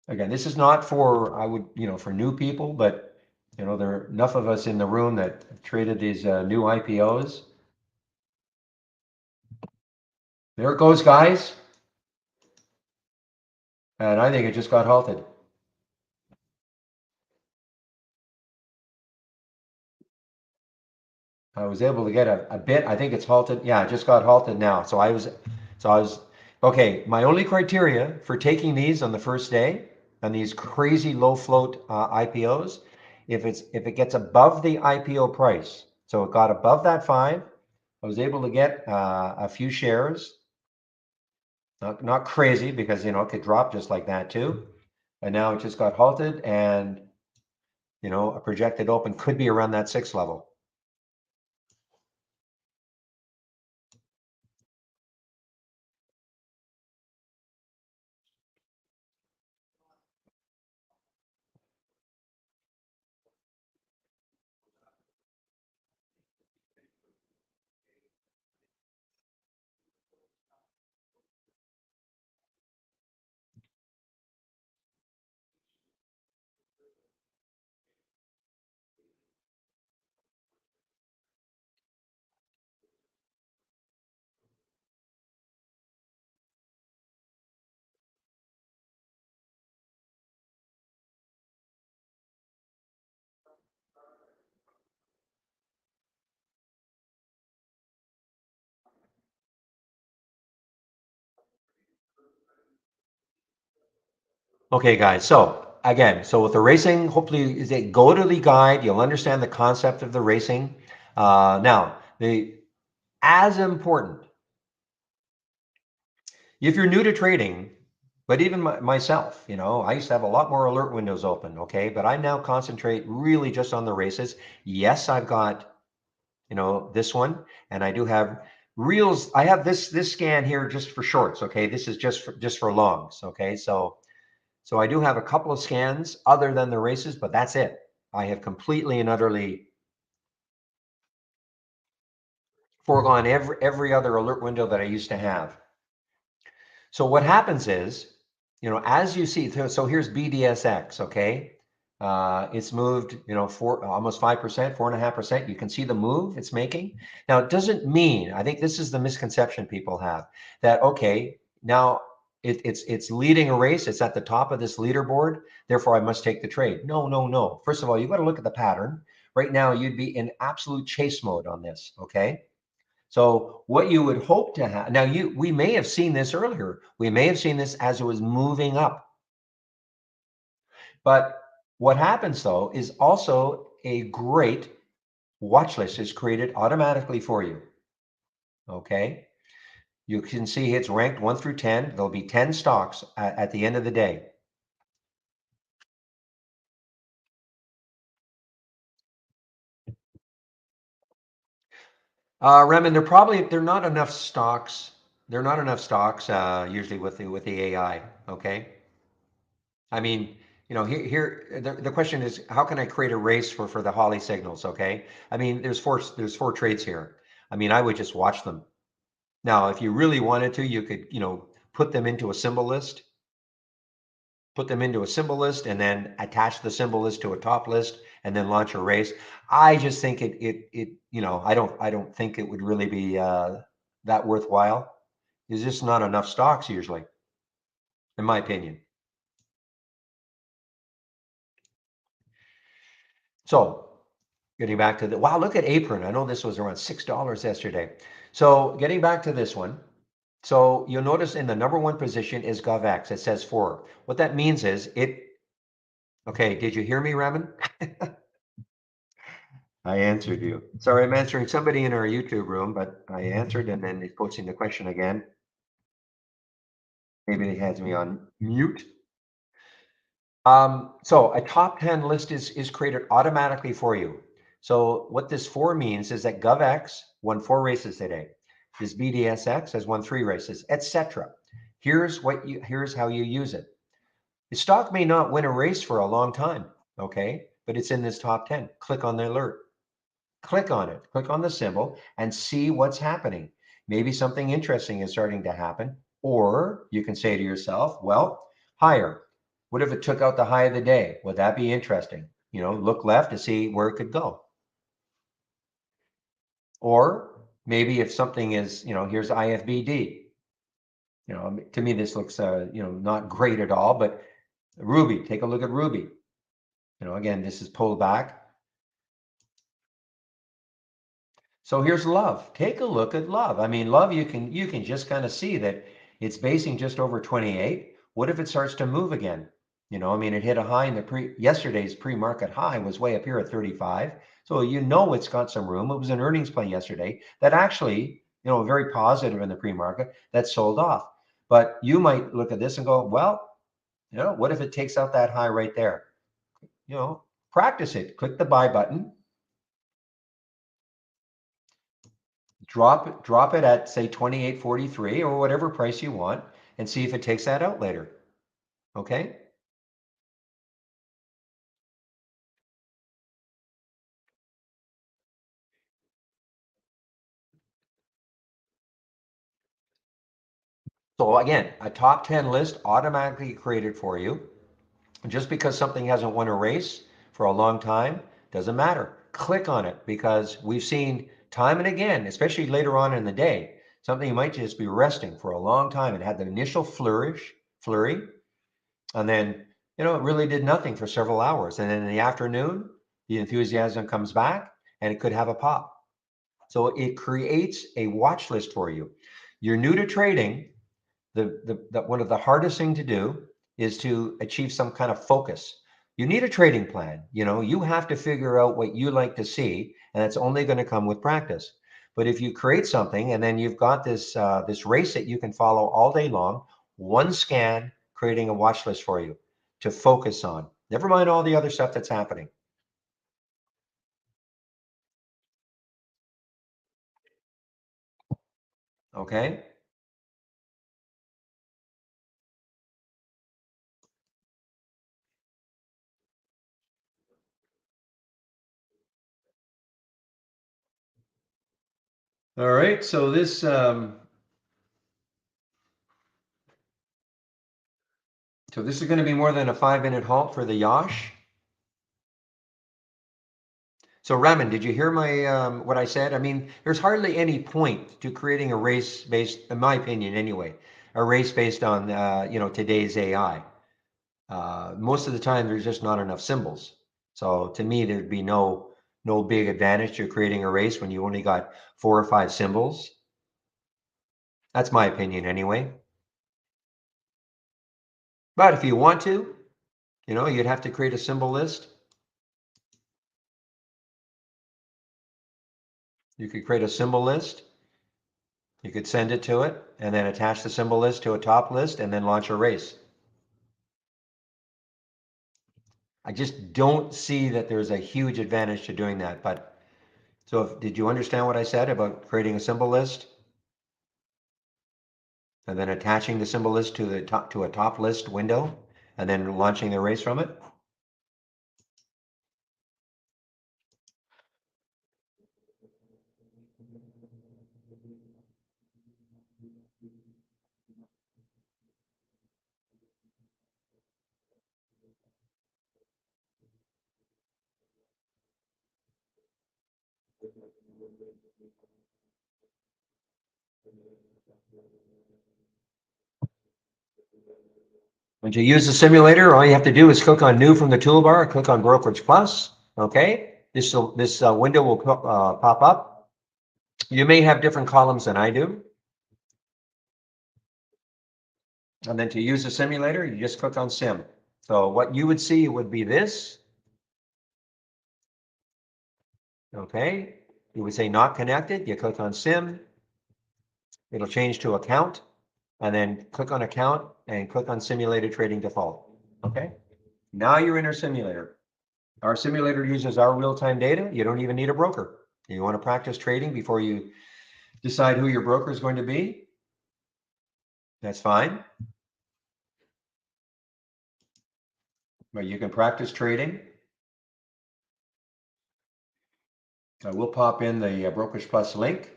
Again, this is not for, for new people, but there are enough of us in the room that have traded these new IPOs. There it goes, guys. And I think it just got halted. I was able to get a bit. I think it's halted. Yeah, it just got halted now. So I was, okay. My only criteria for taking these on the first day on these crazy low float IPOs, if it gets above the IPO price, so it got above that 5, I was able to get a few shares. Not crazy because it could drop just like that too. And now it just got halted, and a projected open could be around that 6 level. Okay, guys. So again, so with the racing, hopefully is they go to the guide, you'll understand the concept of the racing. Now, the as important, if you're new to trading, but even myself, I used to have a lot more alert windows open, okay? But I now concentrate really just on the races. Yes, I've got, this one, and I do have reels. I have this scan here just for shorts, okay? This is just for longs, okay? So I do have a couple of scans other than the races, but that's it. I have completely and utterly foregone every other alert window that I used to have. So what happens is, as you see, so here's BDSX, okay? It's moved, four, almost 5%, 4.5%. You can see the move it's making. Now, it doesn't mean, I think this is the misconception people have, that, okay, now it's leading a race, it's at the top of this leaderboard, therefore I must take the trade. No, no, no. First of all, you've got to look at the pattern. Right now, you'd be in absolute chase mode on this, okay? So what you would hope to have now, we may have seen this earlier. We may have seen this as it was moving up. But what happens though is also a great watch list is created automatically for you. Okay. You can see it's ranked 1 through 10. There'll be 10 stocks at the end of the day. Remen, they're not enough stocks. They're not enough stocks usually with the AI. Okay. I mean, here the question is, how can I create a race for the Holly signals? Okay, I mean, there's four trades here. I mean, I would just watch them. Now, if you really wanted to, you could put them into a symbol list, and then attach the symbol list to a top list, and then launch a race. I just think I don't think it would really be that worthwhile. There's just not enough stocks usually, in my opinion. So getting back to wow, look at Apron. I know this was around $6 yesterday. So getting back to this one. So you'll notice in the number one position is GovX. It says 4. What that means is okay, did you hear me, Raman? I answered you. Sorry, I'm answering somebody in our YouTube room, but I answered and then he's posting the question again. Maybe he has me on mute. So a top 10 list is created automatically for you. So what this 4 means is that GovX won 4 races today. This BDSX has won 3 races, etc. Here's how you use it. The stock may not win a race for a long time, okay? But it's in this top 10. Click on the alert. Click on it. Click on the symbol and see what's happening. Maybe something interesting is starting to happen. Or you can say to yourself, well, higher. What if it took out the high of the day? Would that be interesting? Look left to see where it could go. Or maybe if something is, here's IFBD. To me, this looks, not great at all, but Ruby, take a look at Ruby. Again, this is pulled back. So here's love. Take a look at love. I mean, love, you can just kind of see that it's basing just over 28. What if it starts to move again? I mean, it hit a high in yesterday's pre-market high was way up here at 35. So it's got some room. It was an earnings play yesterday that actually, very positive in the pre-market that sold off. But you might look at this and go, well, what if it takes out that high right there? Practice it. Click the buy button. Drop it at say 28.43 or whatever price you want and see if it takes that out later. Okay. So again, a top 10 list automatically created for you. Just because something hasn't won a race for a long time doesn't matter. Click on it because we've seen time and again, especially later on in the day, something might just be resting for a long time and had the initial flurry, and then it really did nothing for several hours, and then in the afternoon the enthusiasm comes back and it could have a pop. So it creates a watch list for you. You're new to trading. The one of the hardest thing to do is to achieve some kind of focus. You need a trading plan. You have to figure out what you like to see, and that's only going to come with practice. But if you create something and then you've got this race that you can follow all day long, one scan creating a watch list for you to focus on. Never mind all the other stuff that's happening. Okay. All right. So this is going to be more than a 5 minute halt for the Yash. So Raman, did you hear my what I said? I mean, there's hardly any point to creating a race based, in my opinion, anyway, a race based on today's AI. Most of the time, there's just not enough symbols. So to me, there'd be no big advantage to creating a race when you only got 4 or 5 symbols. That's my opinion, anyway. But if you want to, you'd have to create a symbol list. You could create a symbol list. You could send it to it and then attach the symbol list to a top list and then launch a race. I just don't see that there's a huge advantage to doing that. But did you understand what I said about creating a symbol list and then attaching the symbol list to a top list window and then launching the race from it? When you use the simulator, all you have to do is click on New from the toolbar, click on Brokerage Plus. Okay, this window will pop up. You may have different columns than I do. And then to use the simulator, you just click on Sim. So what you would see would be this. Okay, you would say not connected. You click on Sim. It'll change to account, and then click on account and click on simulated trading default. Okay, now you're in our simulator. Our simulator uses our real-time data. You don't even need a broker. You want to practice trading before you decide who your broker is going to be? That's fine. But you can practice trading. We'll pop in the Brokerage Plus link.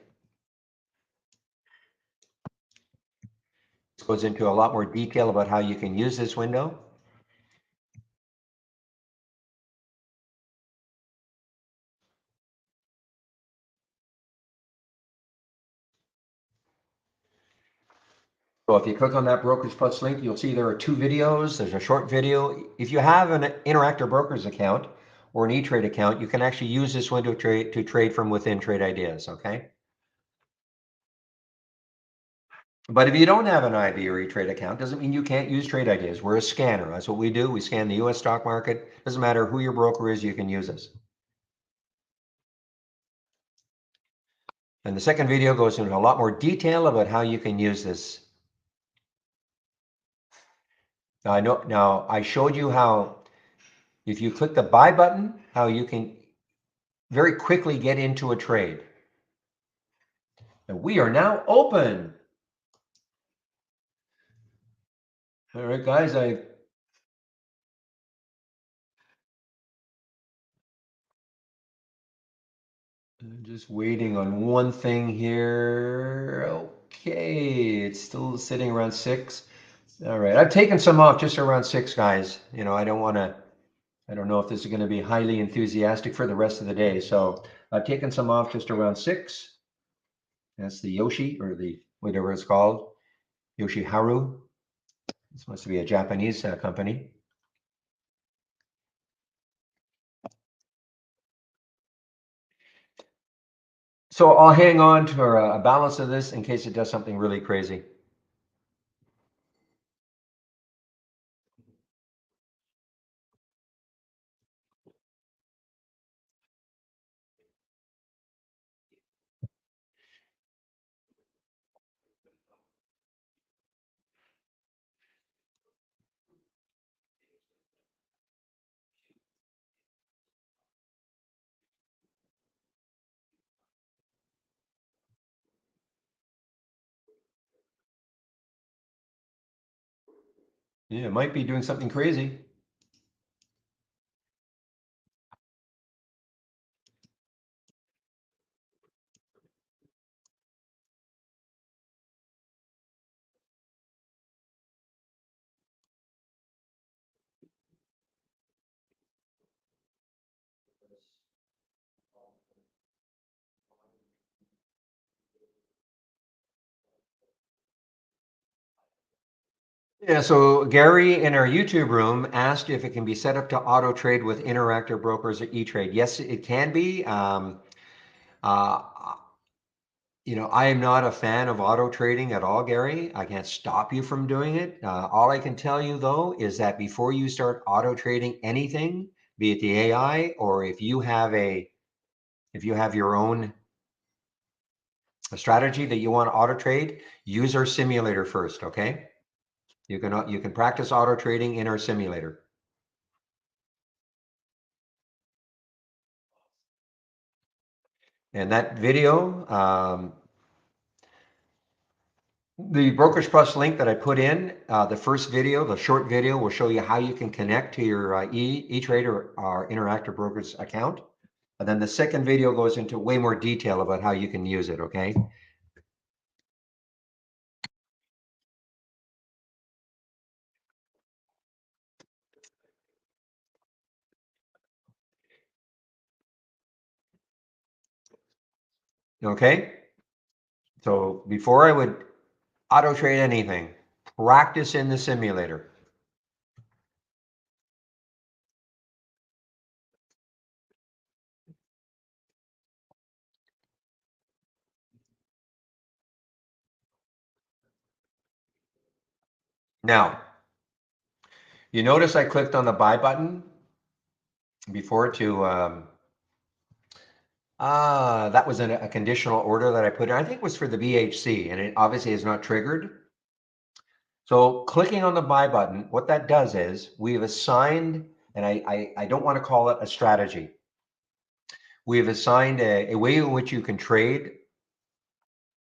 This goes into a lot more detail about how you can use this window. So if you click on that Brokerage Plus link, you'll see there are 2 videos. There's a short video. If you have an Interactive Brokers account or an E-Trade account, you can actually use this window to trade from within Trade Ideas, okay? But if you don't have an IB or E-Trade account, doesn't mean you can't use Trade Ideas. We're a scanner. That's what we do. We scan the US stock market. Doesn't matter who your broker is, you can use us. And the second video goes into a lot more detail about how you can use this. Now I showed you how if you click the buy button, how you can very quickly get into a trade. And we are now open. All right, guys, I'm just waiting on one thing here. Okay, it's still sitting around 6. All right, I've taken some off just around 6, guys. I don't know if this is going to be highly enthusiastic for the rest of the day. So I've taken some off just around 6. That's the Yoshi, or the whatever it's called, Yoshiharu. This must be a Japanese company. So I'll hang on to a balance of this in case it does something really crazy. Yeah, it might be doing something crazy. Yeah, so Gary in our YouTube room asked if it can be set up to auto trade with Interactive Brokers or E-Trade. Yes, it can be. Uh, I am not a fan of auto trading at all, Gary. I can't stop you from doing it. All I can tell you though is that before you start auto trading anything, be it the AI or if you have your own strategy that you want to auto trade, use our simulator first, okay? You can practice auto trading in our simulator. And that video, the Brokers Plus link that I put in, the first video, the short video, will show you how you can connect to your E-Trade or Interactive Brokers account. And then the second video goes into way more detail about how you can use it, okay? Okay? So before I would auto trade anything, practice in the simulator. Now, you notice I clicked on the buy button before to that was a conditional order that I put in. I think it was for the BHC, and it obviously is not triggered. So clicking on the buy button, what that does is we've assigned, and I don't want to call it a strategy. We've assigned a way in which you can trade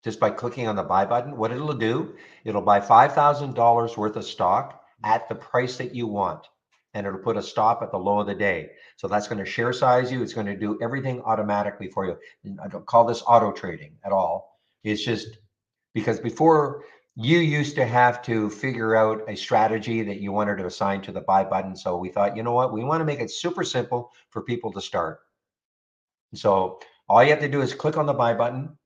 just by clicking on the buy button. What it'll do, it'll buy $5,000 worth of stock at the price that you want. And it'll put a stop at the low of the day. So that's going to share size you. It's going to do everything automatically for you. And I don't call this auto trading at all. It's just because before you used to have to figure out a strategy that you wanted to assign to the buy button. So we thought, you know what, we want to make it super simple for people to start. So all you have to do is click on the buy button.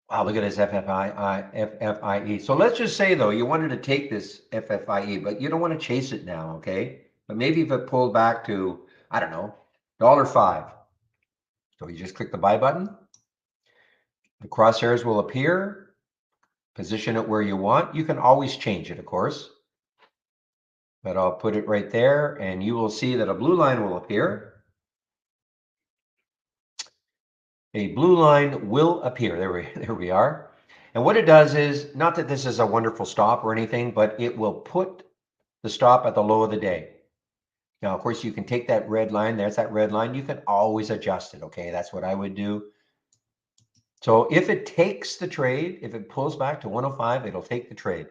Wow, look at this FFIE. So let's just say though, you wanted to take this FFIE, but you don't want to chase it now, okay? But maybe if it pulled back to, I don't know, $5. So you just click the buy button. The crosshairs will appear. Position it where you want. You can always change it, of course. But I'll put it right there, and you will see that a blue line will appear. A blue line will appear. There we are. And what it does is, not that this is a wonderful stop or anything, but it will put the stop at the low of the day. Now, of course, you can take that red line. There's that red line. You can always adjust it. Okay, that's what I would do. So if it takes the trade, if it pulls back to 105, it'll take the trade.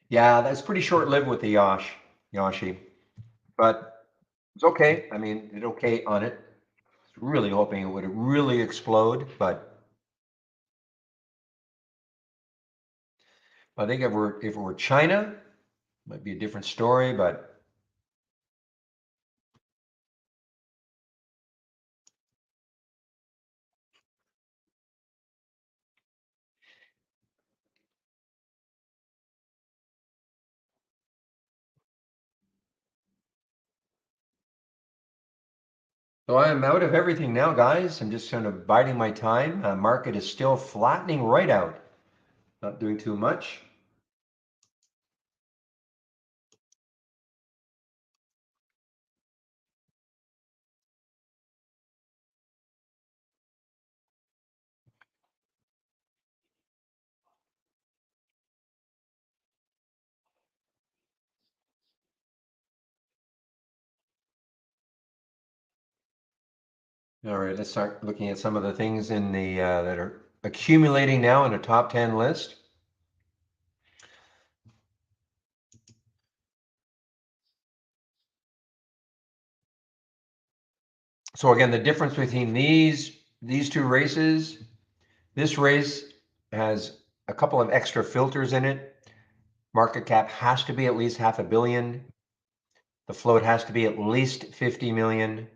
Yeah, that's pretty short-lived with the Yashi, but it's okay. I mean, it's okay on it. Really hoping it would really explode, but I think if it were China, it might be a different story. But so I am out of everything now, guys. I'm just kind of biding my time. Market is still flattening right out, not doing too much. All right, let's start looking at some of the things in the that are accumulating now in a top 10 list. So again, the difference between these two races, this race has a couple of extra filters in it. Market cap has to be at least half a billion. The float has to be at least 50 million.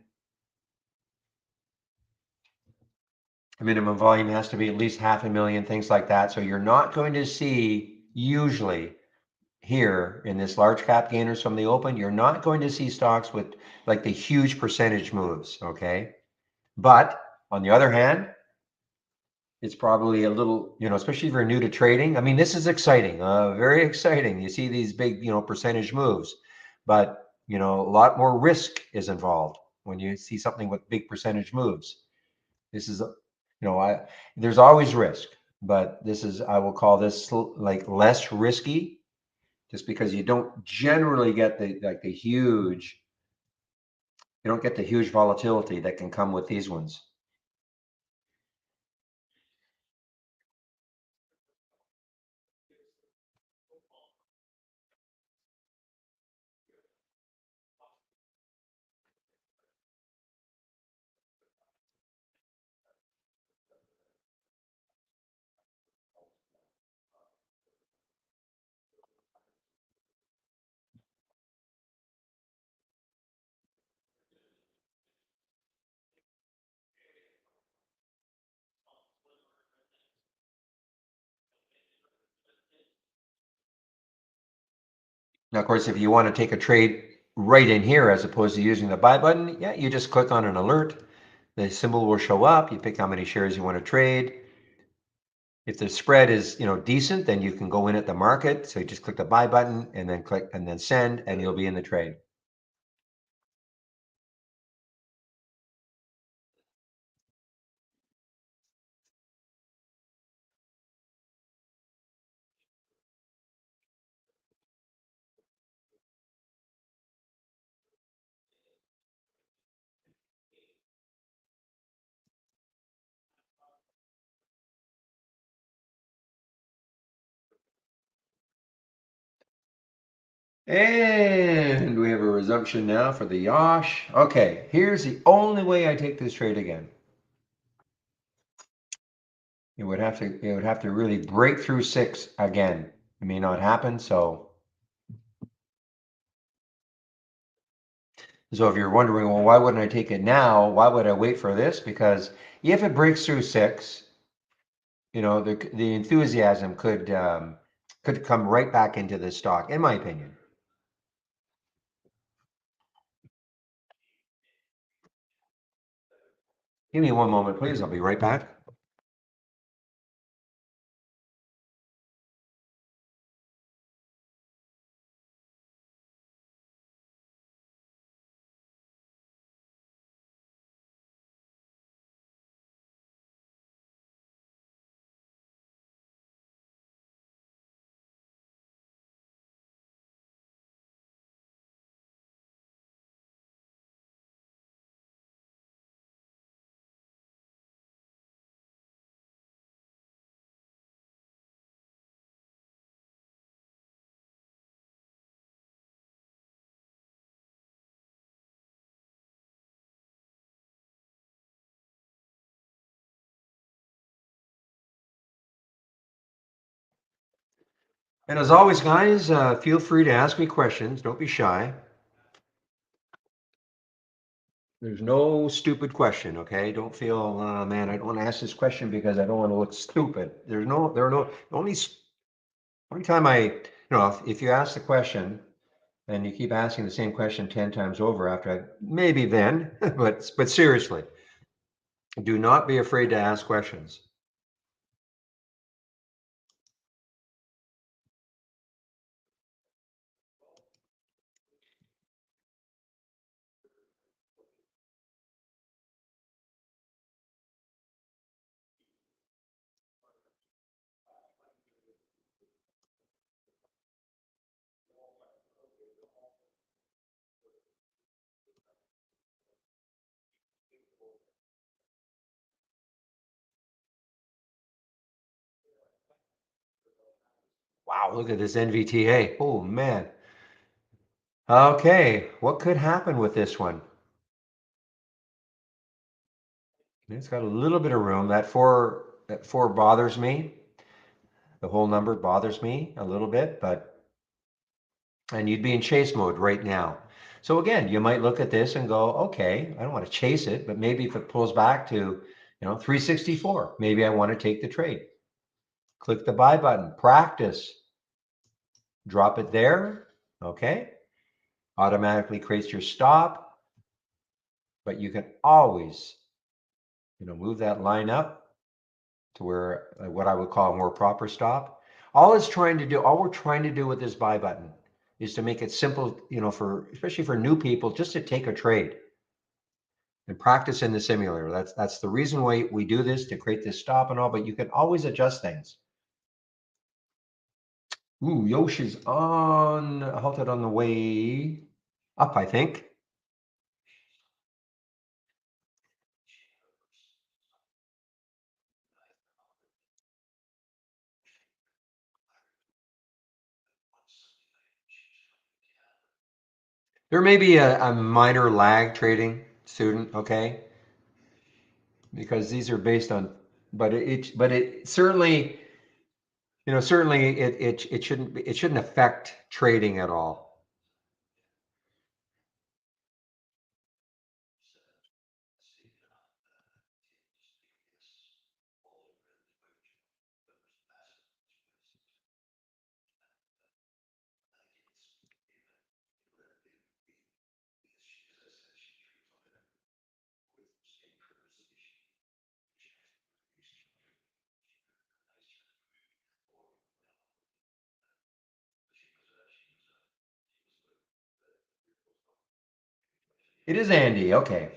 The minimum volume has to be at least half a million, things like that. So you're not going to see usually here in this large cap gainers from the open, you're not going to see stocks with like the huge percentage moves, okay? But on the other hand, it's probably a little, especially if you're new to trading. I mean, this is exciting, very exciting. You see these big, percentage moves, but a lot more risk is involved when you see something with big percentage moves. This is, there's always risk, but this is, I will call this like less risky, just because you don't generally get the huge, you don't get the huge volatility that can come with these ones. Now, of course, if you want to take a trade right in here as opposed to using the buy button, yeah, you just click on an alert. The symbol will show up. You pick how many shares you want to trade. If the spread is, decent, then you can go in at the market. So you just click the buy button and then click and then send, and you'll be in the trade. And we have a resumption now for the Yosh. Okay, here's the only way I take this trade again. It would have to really break through 6 again. It may not happen, so if you're wondering, well, why wouldn't I take it now? Why would I wait for this? Because if it breaks through 6, the enthusiasm could come right back into this stock, in my opinion. Give me one moment, please. I'll be right back. And as always, guys, feel free to ask me questions. Don't be shy. There's no stupid question, okay? Don't feel, man, I don't want to ask this question because I don't want to look stupid. There are no, only time if you ask the question and you keep asking the same question 10 times over after maybe then, but seriously, do not be afraid to ask questions. Wow, look at this NVTA. Oh man. Okay, what could happen with this one? It's got a little bit of room. That four bothers me. The whole number bothers me a little bit, but and you'd be in chase mode right now. So again, you might look at this and go, okay, I don't want to chase it, but maybe if it pulls back to, 364, maybe I want to take the trade. Click the buy button, practice, drop it there. Okay. Automatically creates your stop, but you can always, move that line up to where what I would call a more proper stop. All we're trying to do with this buy button is to make it simple, for especially for new people, just to take a trade and practice in the simulator. That's the reason why we do this, to create this stop and all, but you can always adjust things. Ooh, Yoshi's halted on the way up, I think. There may be a minor lag trading, student, okay? Because these are based on, but it certainly, certainly it shouldn't affect trading at all. It is Andy, okay.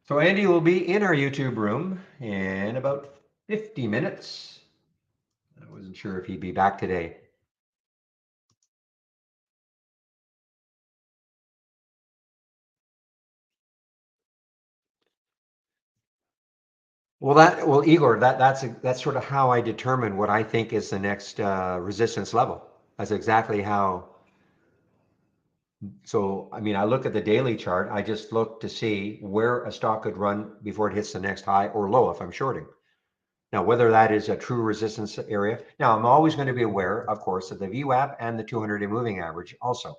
So Andy will be in our YouTube room in about 50 minutes. I wasn't sure if he'd be back today. Well, Igor, that's sort of how I determine what I think is the next resistance level. That's exactly how. So, I mean, I look at the daily chart. I just look to see where a stock could run before it hits the next high or low if I'm shorting. Now, whether that is a true resistance area. Now, I'm always going to be aware, of course, of the VWAP and the 200-day moving average also.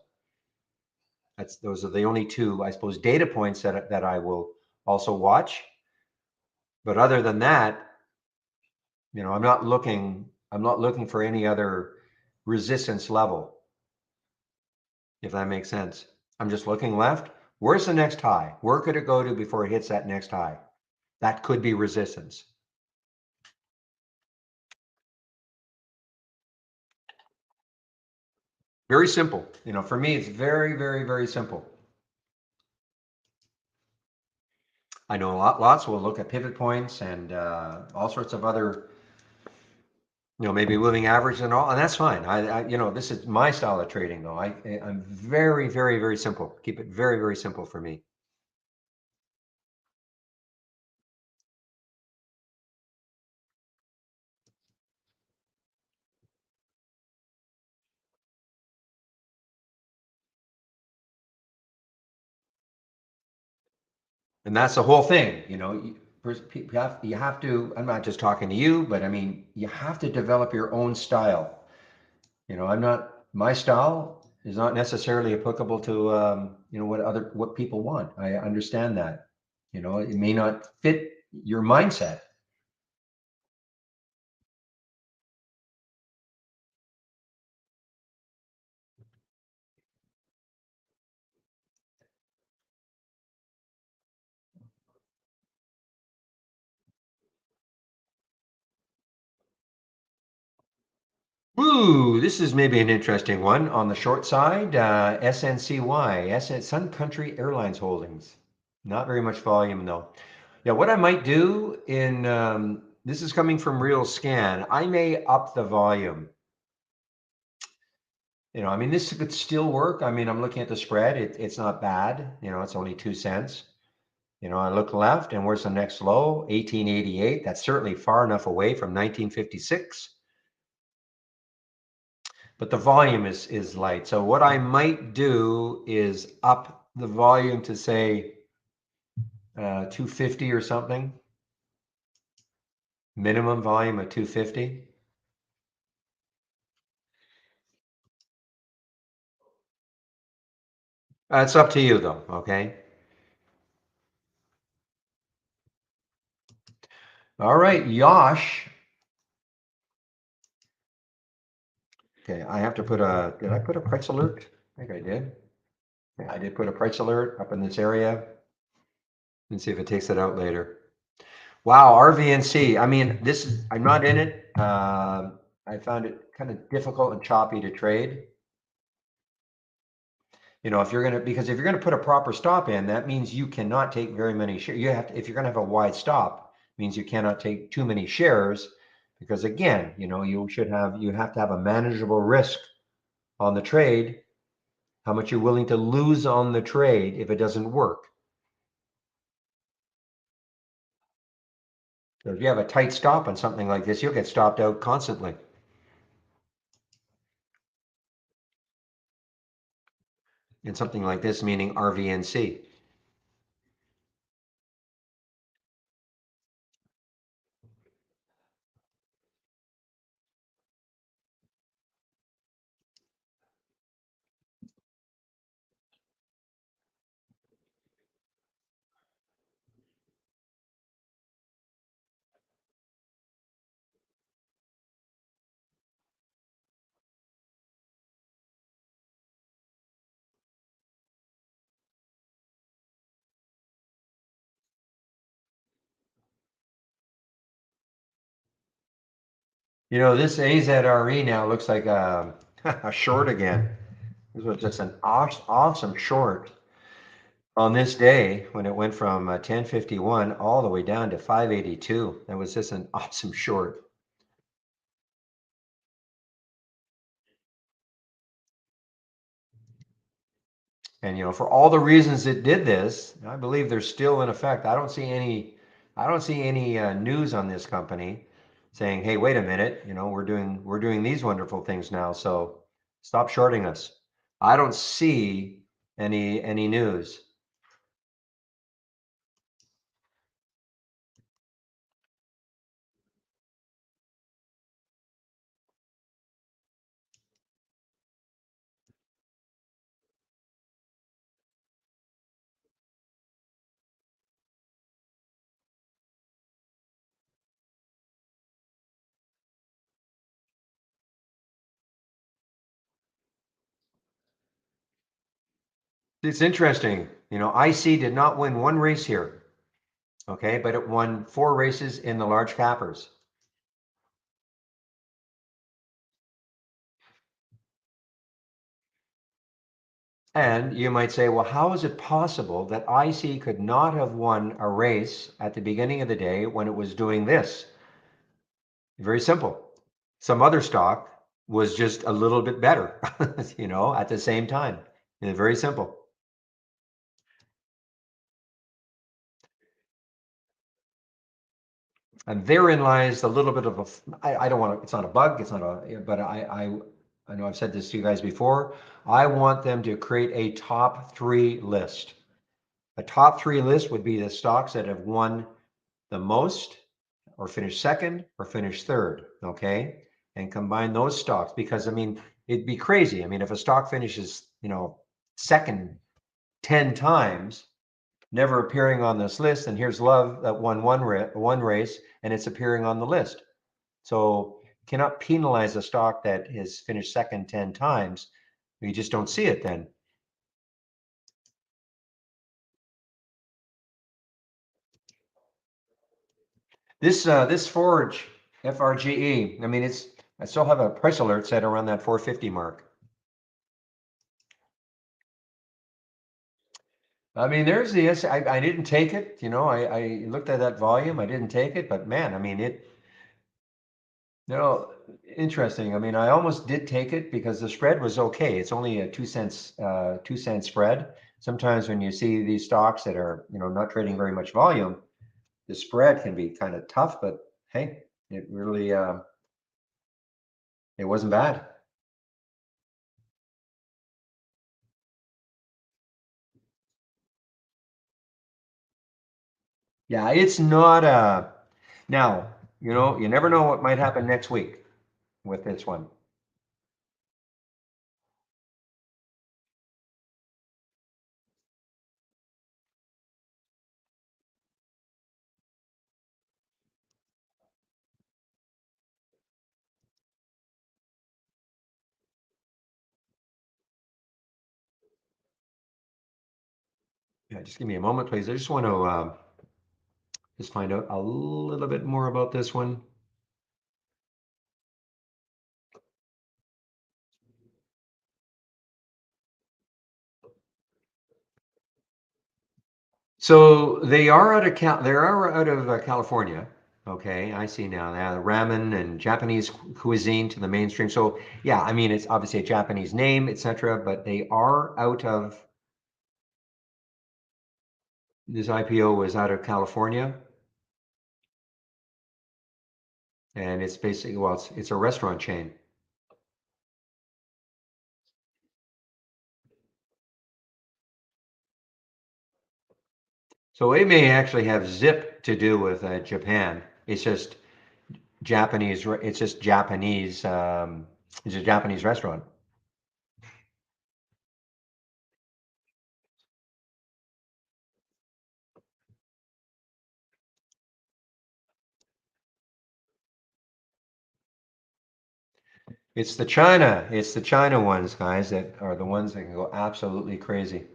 Those are the only two, I suppose, data points that I will also watch. But other than that, I'm not looking for any other resistance level, if that makes sense. I'm just looking left. Where's the next high? Where could it go to before it hits that next high? That could be resistance. Very simple. For me, it's very, very, very simple. I know lots will look at pivot points and all sorts of other, maybe moving average and all, and that's fine. This is my style of trading, though. I'm very, very, very simple. Keep it very, very simple for me. And that's the whole thing, you have to, I'm not just talking to you, but I mean, you have to develop your own style. My style is not necessarily applicable to, what people want. I understand that. It may not fit your mindset. Ooh, this is maybe an interesting one on the short side. SNCY, Sun Country Airlines Holdings. Not very much volume though. Yeah, what I might do this is coming from Real Scan. I may up the volume. I mean, this could still work. I mean, I'm looking at the spread. It's not bad. It's only 2 cents. I look left, and where's the next low? 1888. That's certainly far enough away from 1956. but the volume is light. So what I might do is up the volume to say 250 or something. Minimum volume of 250. It's up to you though, okay? All right, Yosh. Okay, I have to put did I put a price alert? I think I did. Yeah, I did put a price alert up in this area. Let's see if it takes it out later. Wow, RVNC. I mean, I'm not in it. I found it kind of difficult and choppy to trade. If you're gonna, because if you're gonna put a proper stop in, that means you cannot take very many shares. You have to, if you're gonna have a wide stop, means you cannot take too many shares, because again, you have to have a manageable risk on the trade, how much you're willing to lose on the trade if it doesn't work. So if you have a tight stop on something like this, you'll get stopped out constantly. In something like this, meaning RVNC. This AZRE now looks like a short again. This was just an awesome short on this day when it went from 1051 all the way down to 582. That was just an awesome short. And for all the reasons it did this, I believe they're still in effect. I don't see any news on this company saying, "Hey, wait a minute, we're doing these wonderful things now, so stop shorting us." I don't see any news. It's interesting. IC did not win one race here, okay, but it won 4 races in the large cappers. And you might say, well, how is it possible that IC could not have won a race at the beginning of the day when it was doing this? Very simple. Some other stock was just a little bit better, at the same time. Very simple. And therein lies a little bit of I don't want to, it's not a bug, it's not but I know I've said this to you guys before. I want them to create a top 3 list. A top 3 list would be the stocks that have won the most, or finished second, or finished third, okay? And combine those stocks, because it'd be crazy. If a stock finishes, second 10 times, never appearing on this list, and here's Love that won one race and it's appearing on the list. So cannot penalize a stock that has finished second 10 times. You just don't see it then. This Forge FRGE, I still have a price alert set around that 450 mark. There's the I didn't take it. I looked at that volume. I didn't take it, but man, interesting. I almost did take it because the spread was okay. It's only a 2 cent spread. Sometimes when you see these stocks that are, not trading very much volume, the spread can be kind of tough, but hey, it really, it wasn't bad. Yeah, it's not a. Now, you never know what might happen next week with this one. Yeah, just give me a moment, please. I just want to just find out a little bit more about this one. So they are out of California. Okay, I see now. They have ramen and Japanese cuisine to the mainstream. So yeah, I mean it's obviously a Japanese name, etc. But they are out of this IPO was out of California, and it's basically well, it's a restaurant chain. So it may actually have zip to do with Japan. It's just Japanese. It's just Japanese. It's a Japanese restaurant. It's the China ones, guys, that are the ones that can go absolutely crazy.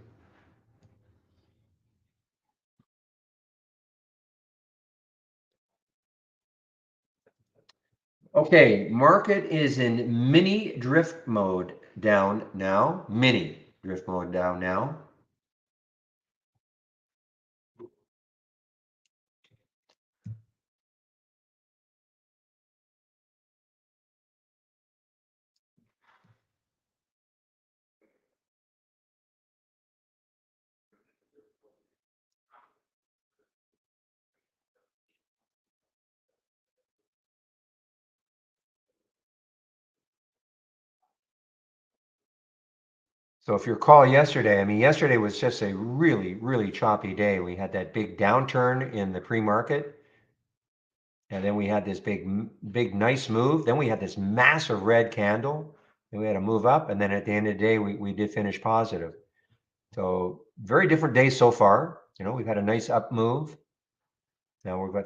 Okay, market is in mini drift mode down now. Mini drift mode down now. So if you recall yesterday, I mean, yesterday was just a really, really choppy day. We had that big downturn in the pre-market, and then we had this big, nice move. Then we had this massive red candle, and we had to move up. And then at the end of the day, we did finish positive. So very different day so far. We've had a nice up move. Now we've got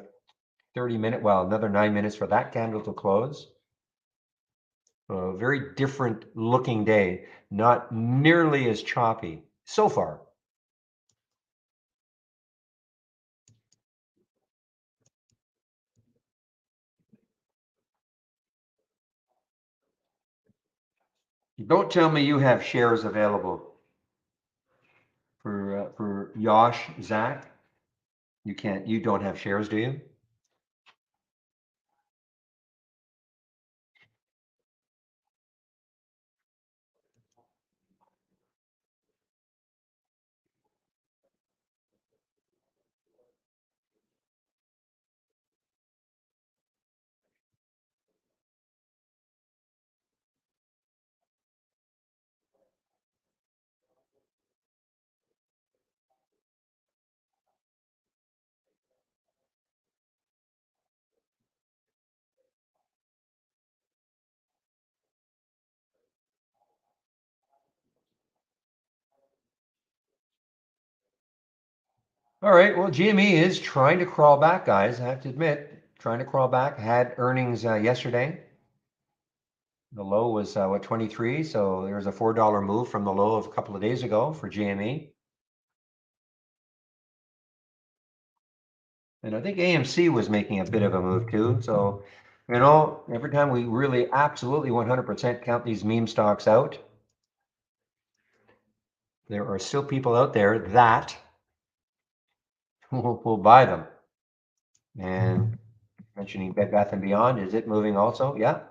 well, another 9 minutes for that candle to close. A very different looking day, not nearly as choppy so far. Don't tell me you have shares available for Yosh, Zach. You can't. You don't have shares, do you? All right. Well, GME is trying to crawl back, guys. I have to admit, trying to crawl back. Had earnings yesterday. The low was what 23, so there's a $4 move from the low of a couple of days ago for GME. And I think AMC was making a bit of a move too. So, every time we really absolutely 100% count these meme stocks out, there are still people out there that will buy them. And mentioning Bed Bath and Beyond, is it moving also? Yeah.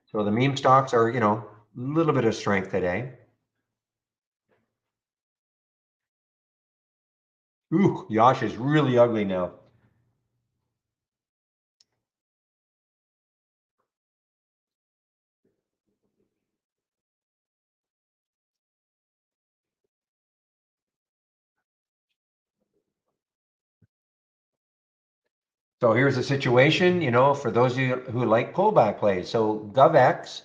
So the meme stocks are, a little bit of strength today. Ooh, Yash is really ugly now. So here's a situation, for those of you who like pullback plays. So GovX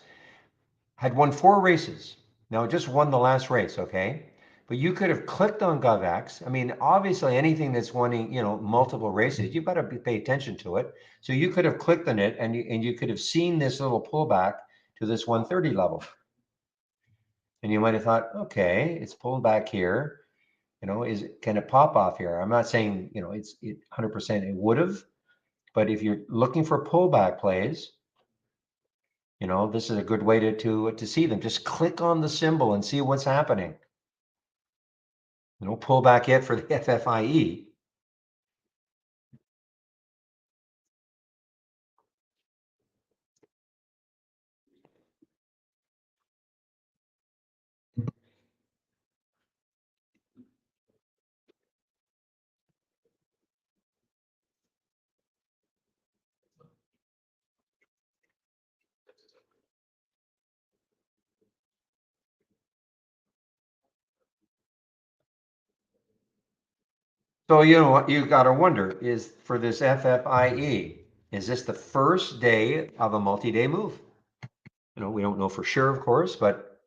had won 4 races. Now it just won the last race, okay? But you could have clicked on GovX. I mean, obviously anything that's winning, multiple races, you've got to pay attention to it. So you could have clicked on it and you could have seen this little pullback to this 130 level. And you might have thought, okay, it's pulled back here. Can it pop off here? I'm not saying, it's 100% it would have, but if you're looking for pullback plays, this is a good way to see them. Just click on the symbol and see what's happening. No pullback yet for the FFIE. So you know what you got to wonder is for this FFIE, is this the first day of a multi-day move? We don't know for sure, of course, but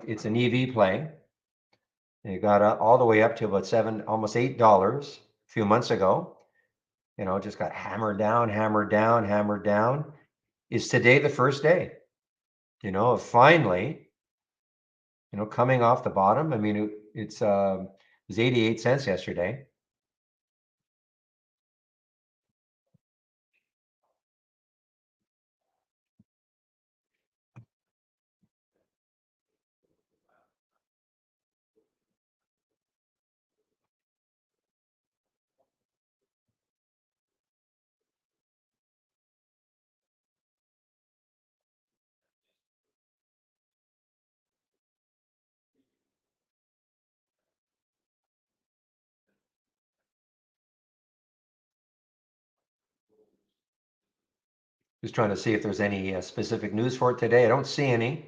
it's an EV play. You got all the way up to about almost $8 a few months ago. Just got hammered down, hammered down, hammered down. Is today the first day? Of finally, coming off the bottom. I mean, it was 88 cents yesterday. Just trying to see if there's any specific news for it today. I don't see any.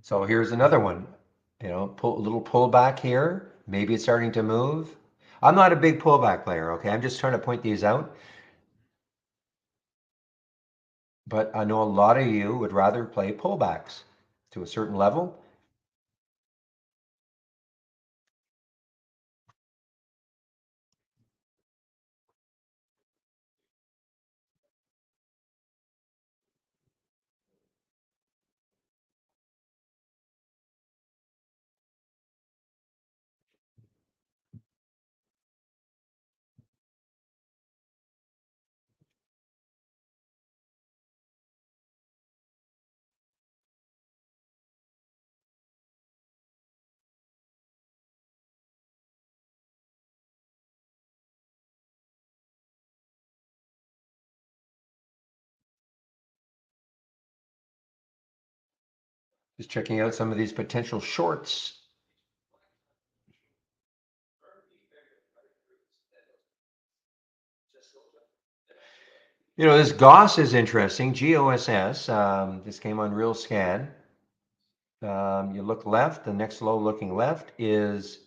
So here's another one. A little pullback here. Maybe it's starting to move. I'm not a big pullback player, okay? I'm just trying to point these out. But I know a lot of you would rather play pullbacks to a certain level. Just checking out some of these potential shorts. This GOS is interesting. GOSS. This came on Real Scan. You look left, the next low looking left is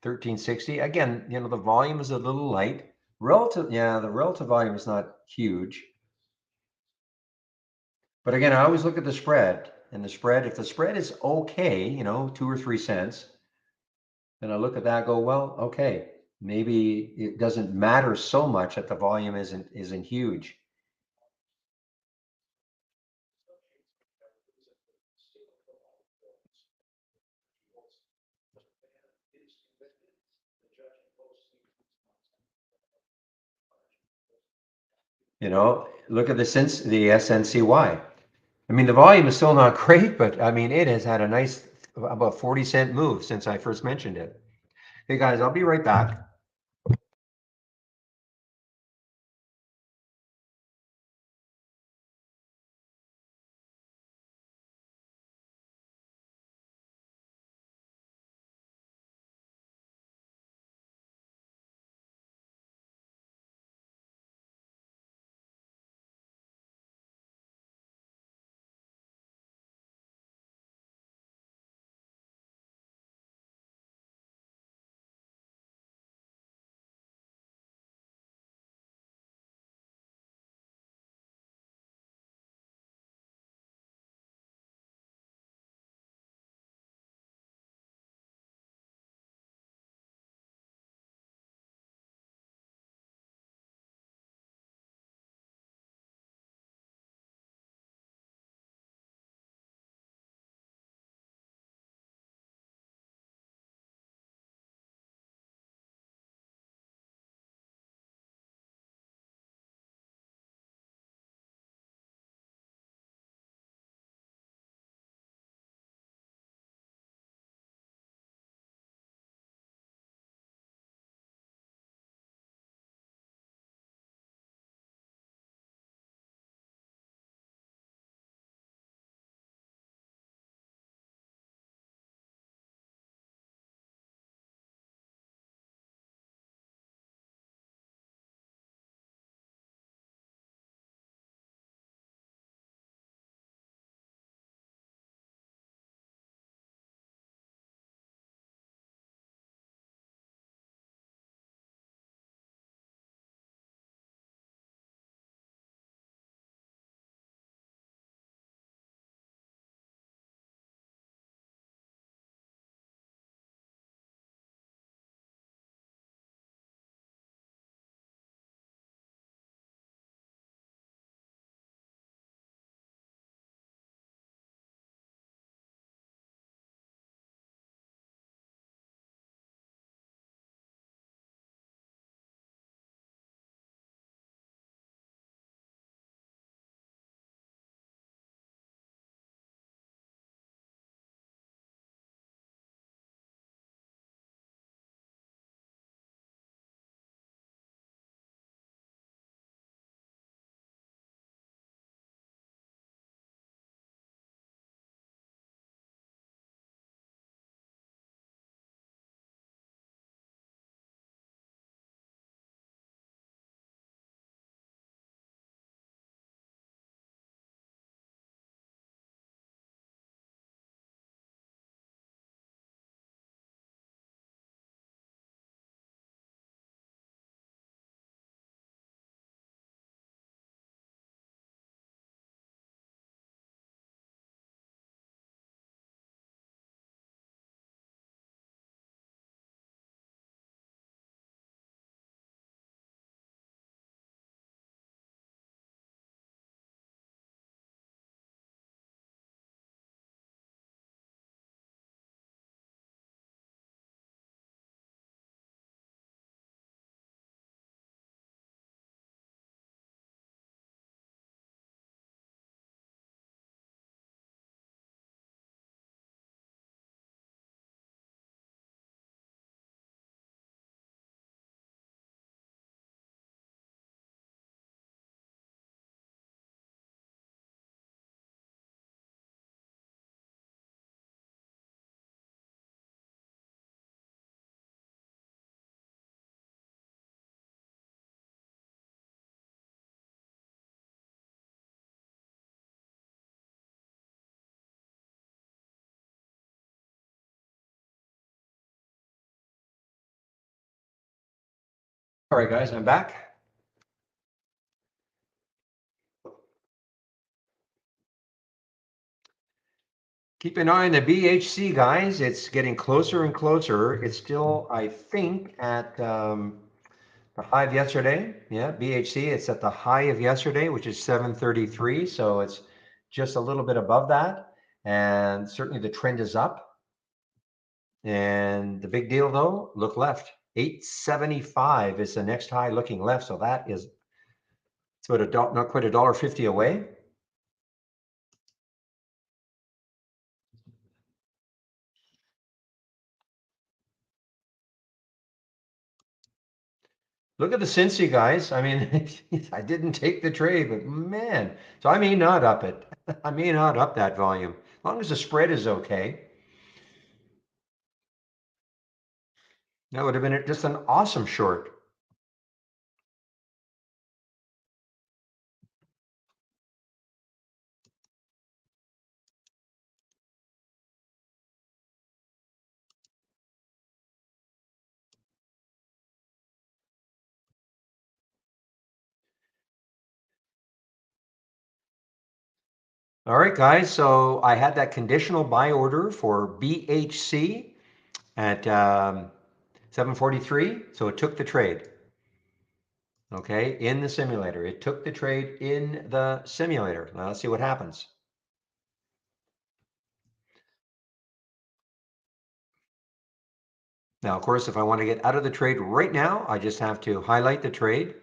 1360. Again, the volume is a little light. The relative volume is not huge. But again, I always look at the spread. And if the spread is okay, 2 or 3 cents, then I look at that, go, well, okay, maybe it doesn't matter so much that the volume isn't huge. Look at the SNCY. I mean, the volume is still not great, but I mean, it has had a nice about 40-cent move since I first mentioned it. Hey guys, I'll be right back. All right, guys, I'm back. Keep an eye on the BHC, guys. It's getting closer and closer. It's still, I think, at the high of yesterday. Yeah, BHC, it's at the high of yesterday, which is 733. So it's just a little bit above that. And certainly the trend is up. And the big deal, though, look left. 875 is the next high looking left. So that is, it's about not quite $1.50 away. Look at the Cincy, guys. I mean, I didn't take the trade, but man, so I may not up it. I may not up that volume. As long as the spread is okay, that would have been just an awesome short. All right, guys. So I had that conditional buy order for BHC at 743. So it took the trade. Okay, in the simulator. It took the trade in the simulator. Now let's see what happens. Now, of course, if I want to get out of the trade right now, I just have to highlight the trade,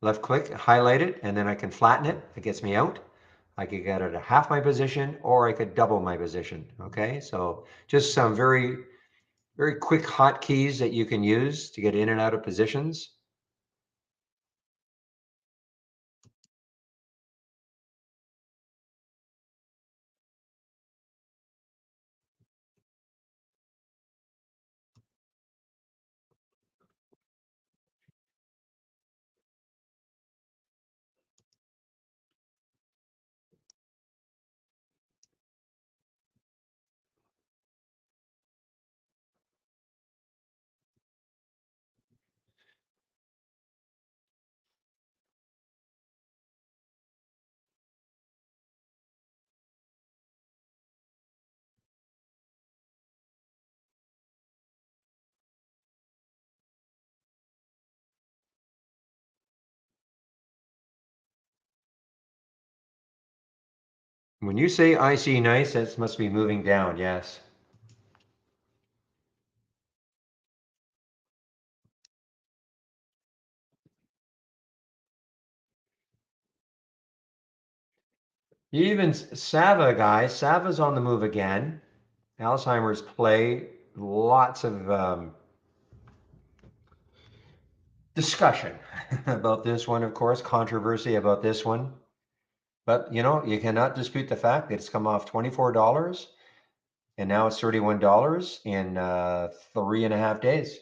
left click, highlight it, and then I can flatten it. It gets me out. I could get out of half my position or I could double my position. Okay, so just some very quick hotkeys that you can use to get in and out of positions. When you say I see nice, that must be moving down, yes. Even Sava, guys, Sava's on the move again. Alzheimer's play, lots of discussion about this one, of course, controversy about this one. But you cannot dispute the fact that it's come off $24 and now it's $31 in 3.5 days.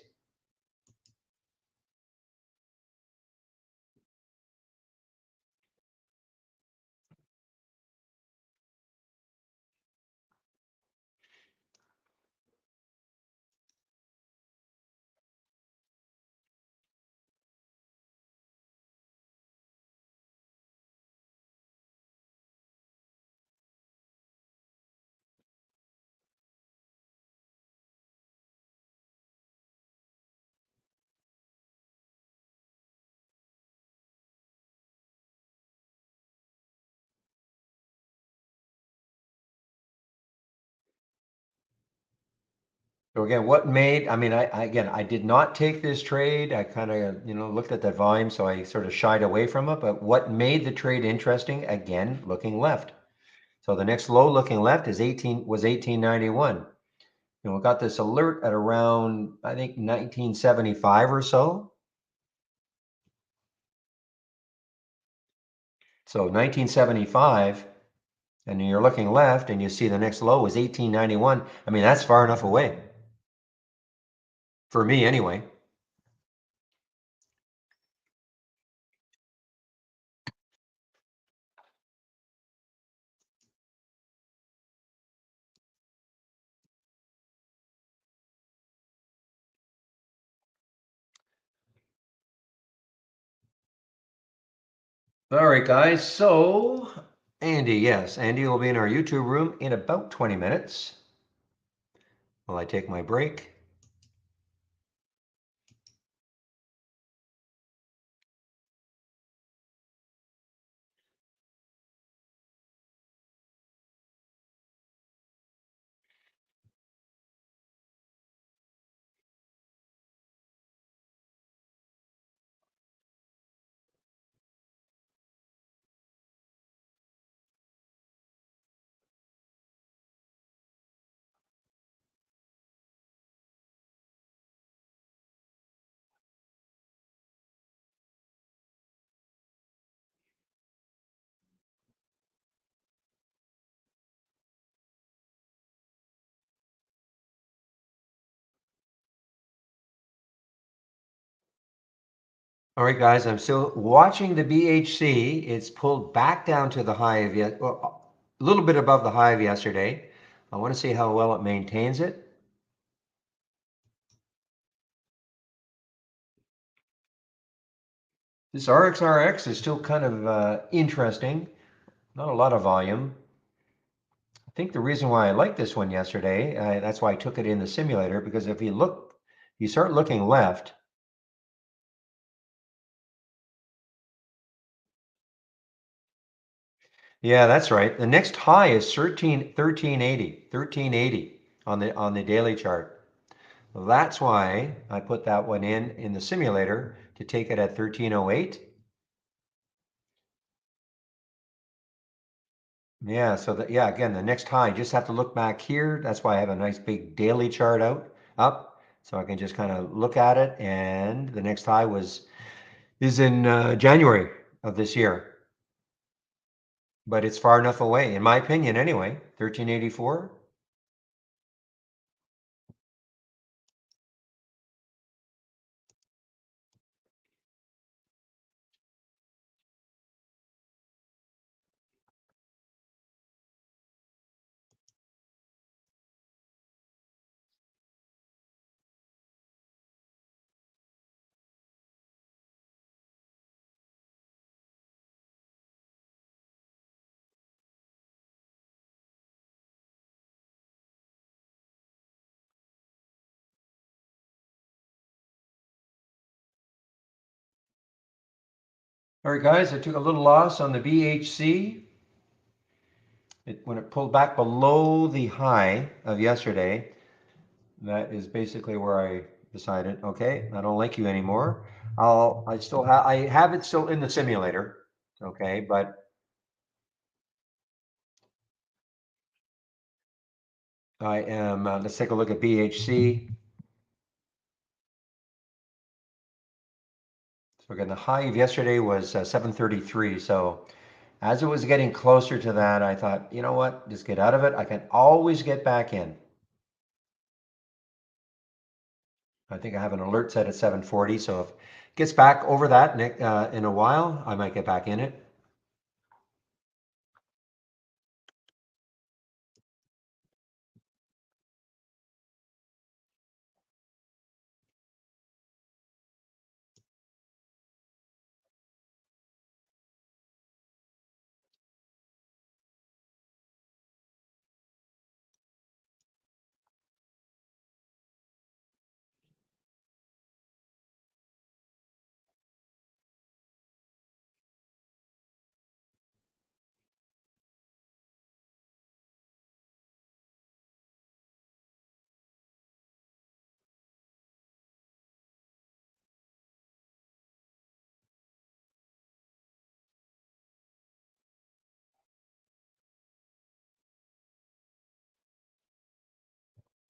So again, what made, I mean, again, I did not take this trade. I kind of, looked at that volume, so I sort of shied away from it. But what made the trade interesting, again, looking left. So the next low looking left was 1891. We got this alert at around, I think, 1975 or so. So 1975, and you're looking left and you see the next low is 1891. I mean, that's far enough away. For me, anyway. All right, guys. So, Andy, yes, Andy will be in our YouTube room in about 20 minutes while I take my break. All right, guys, I'm still watching the BHC. It's pulled back down to the high of yet, well, a little bit above the high of yesterday. I want to see how well it maintains it. This RXRX is still kind of interesting. Not a lot of volume. I think the reason why I liked this one yesterday, that's why I took it in the simulator, because if you look, you start looking left. Yeah, that's right. The next high is 1380 on the daily chart. That's why I put that one in the simulator to take it at 1308. Yeah, so that, yeah, again, the next high, just have to look back here. That's why I have a nice big daily chart up, so I can just kind of look at it. And the next high is in January of this year, but it's far enough away, in my opinion, anyway. 1384. All right, guys, I took a little loss on the BHC. When it pulled back below the high of yesterday, that is basically where I decided, okay, I don't like you anymore. I have it still in the simulator, okay, but I am, let's take a look at BHC. So again, the high of yesterday was 733. So as it was getting closer to that, I thought, you know what, just get out of it. I can always get back in. I think I have an alert set at 740. So if it gets back over that in a while, I might get back in it.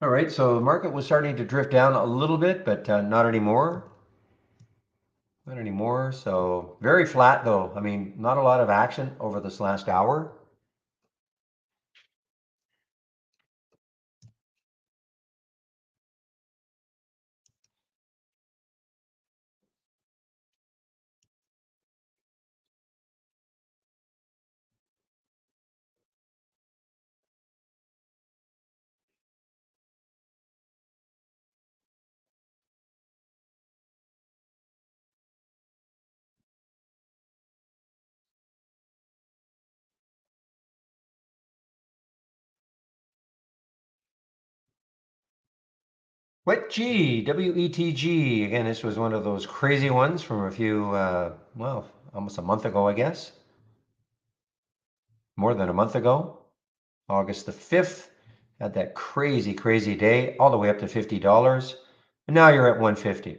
All right, so the market was starting to drift down a little bit, but not anymore. Not anymore. So very flat though. I mean, not a lot of action over this last hour. WETG, WETG. Again, this was one of those crazy ones from a few, well, almost a month ago, I guess. More than a month ago. August the 5th. Had that crazy, crazy day, all the way up to $50. And now you're at 150.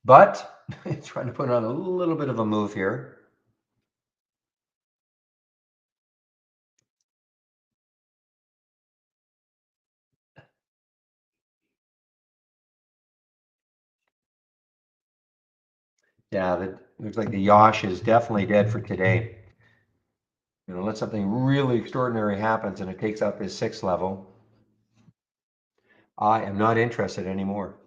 But trying to put on a little bit of a move here. Yeah, that looks like the Yosh is definitely dead for today. Unless something really extraordinary happens and it takes out this 6 level, I am not interested anymore.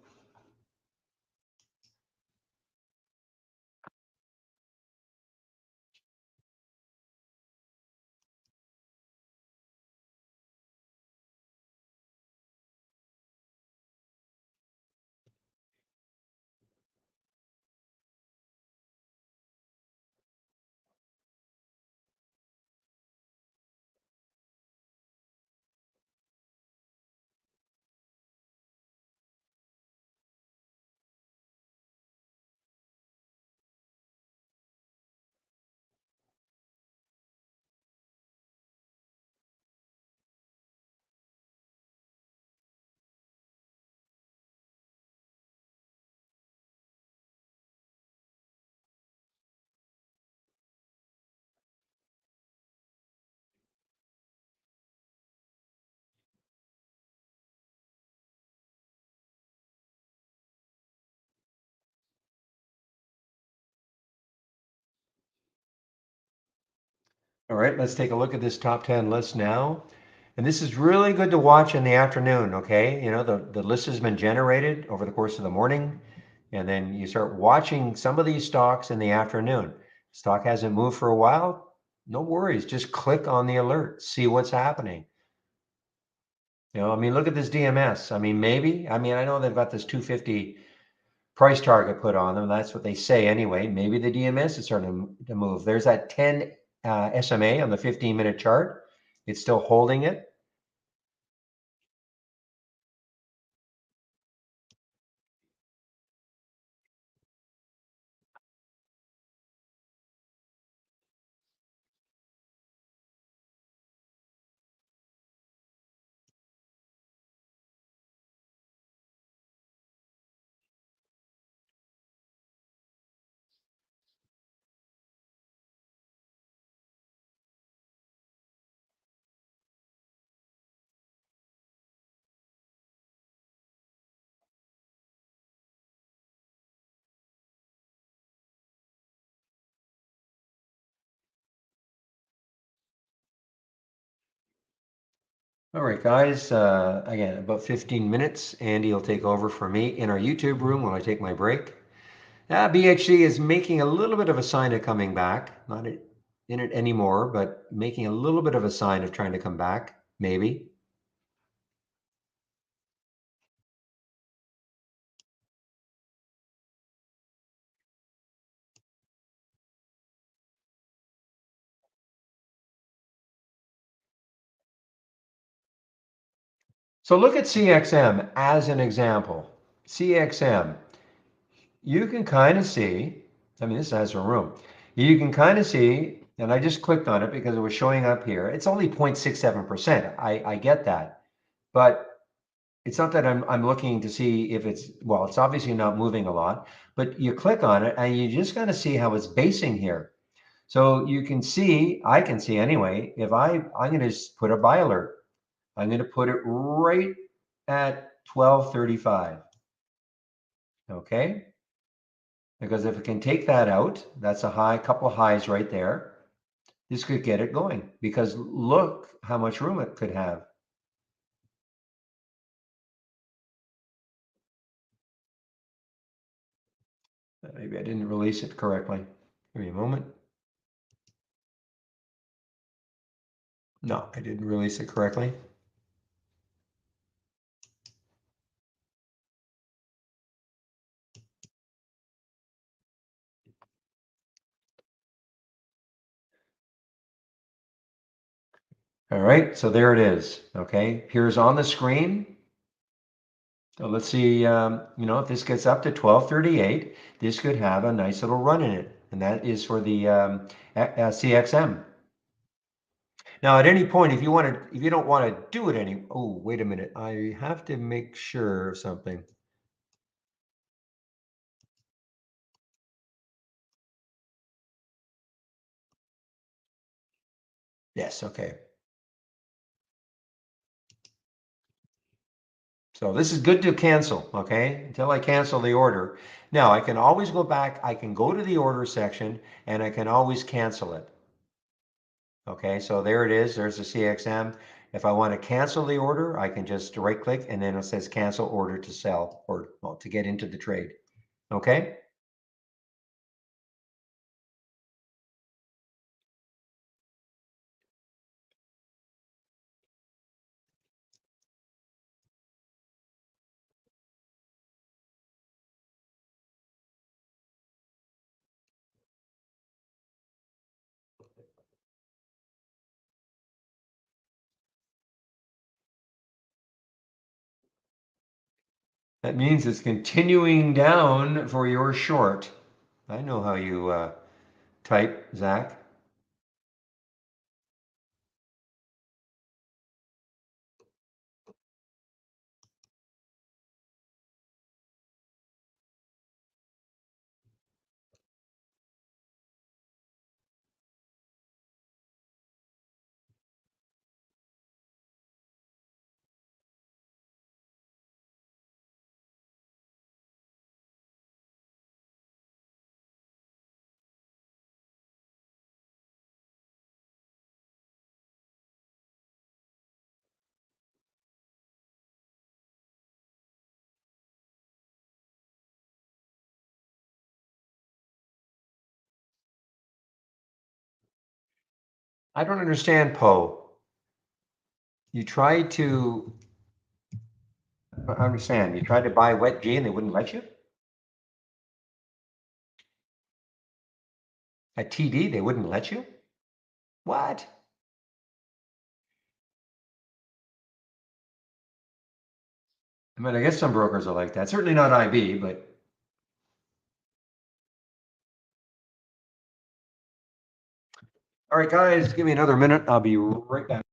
All right, let's take a look at this top 10 list now. And this is really good to watch in the afternoon, okay? The list has been generated over the course of the morning, and then you start watching some of these stocks in the afternoon. Stock hasn't moved for a while, no worries. Just click on the alert, see what's happening. I mean, look at this DMS. I mean, maybe, I know they've got this 250 price target put on them. That's what they say anyway. Maybe the DMS is starting to move. There's that 10 SMA on the 15-minute chart. It's still holding it. All right, guys. Again, about 15 minutes. Andy will take over for me in our YouTube room while I take my break. BHC is making a little bit of a sign of coming back. Not in it anymore, but making a little bit of a sign of trying to come back, maybe. So look at CXM as an example. CXM, you can kind of see, this has a room. You can kind of see, and I just clicked on it because it was showing up here. It's only 0.67%. I get that. But it's not that I'm looking to see if it's obviously not moving a lot, but you click on it and you just kind of see how it's basing here. So you can see, I can see anyway, if I'm going to put a buy alert. I'm going to put it right at 1235. Okay. Because if it can take that out, that's a high, couple of highs right there. This could get it going because look how much room it could have. Maybe I didn't release it correctly. Give me a moment. No, I didn't release it correctly. All right, so there it is. Okay, here's on the screen. So let's see, if this gets up to 1238, this could have a nice little run in it. And that is for the CXM. Now, at any point, if you don't want to do it oh, wait a minute. I have to make sure of something. Yes, okay. So this is good to cancel, okay? Until I cancel the order. Now, I can always go back. I can go to the order section and I can always cancel it. Okay, so there it is. There's the CXM. If I want to cancel the order, I can just right click and then it says cancel order to sell or well, to get into the trade. Okay. That means it's continuing down for your short. I know how you type, Zach. I don't understand, Poe. You tried to I understand. You tried to buy wet G and they wouldn't let you? At TD, they wouldn't let you? What? I mean, I guess some brokers are like that. Certainly not IB, but all right, guys, give me another minute. I'll be right back.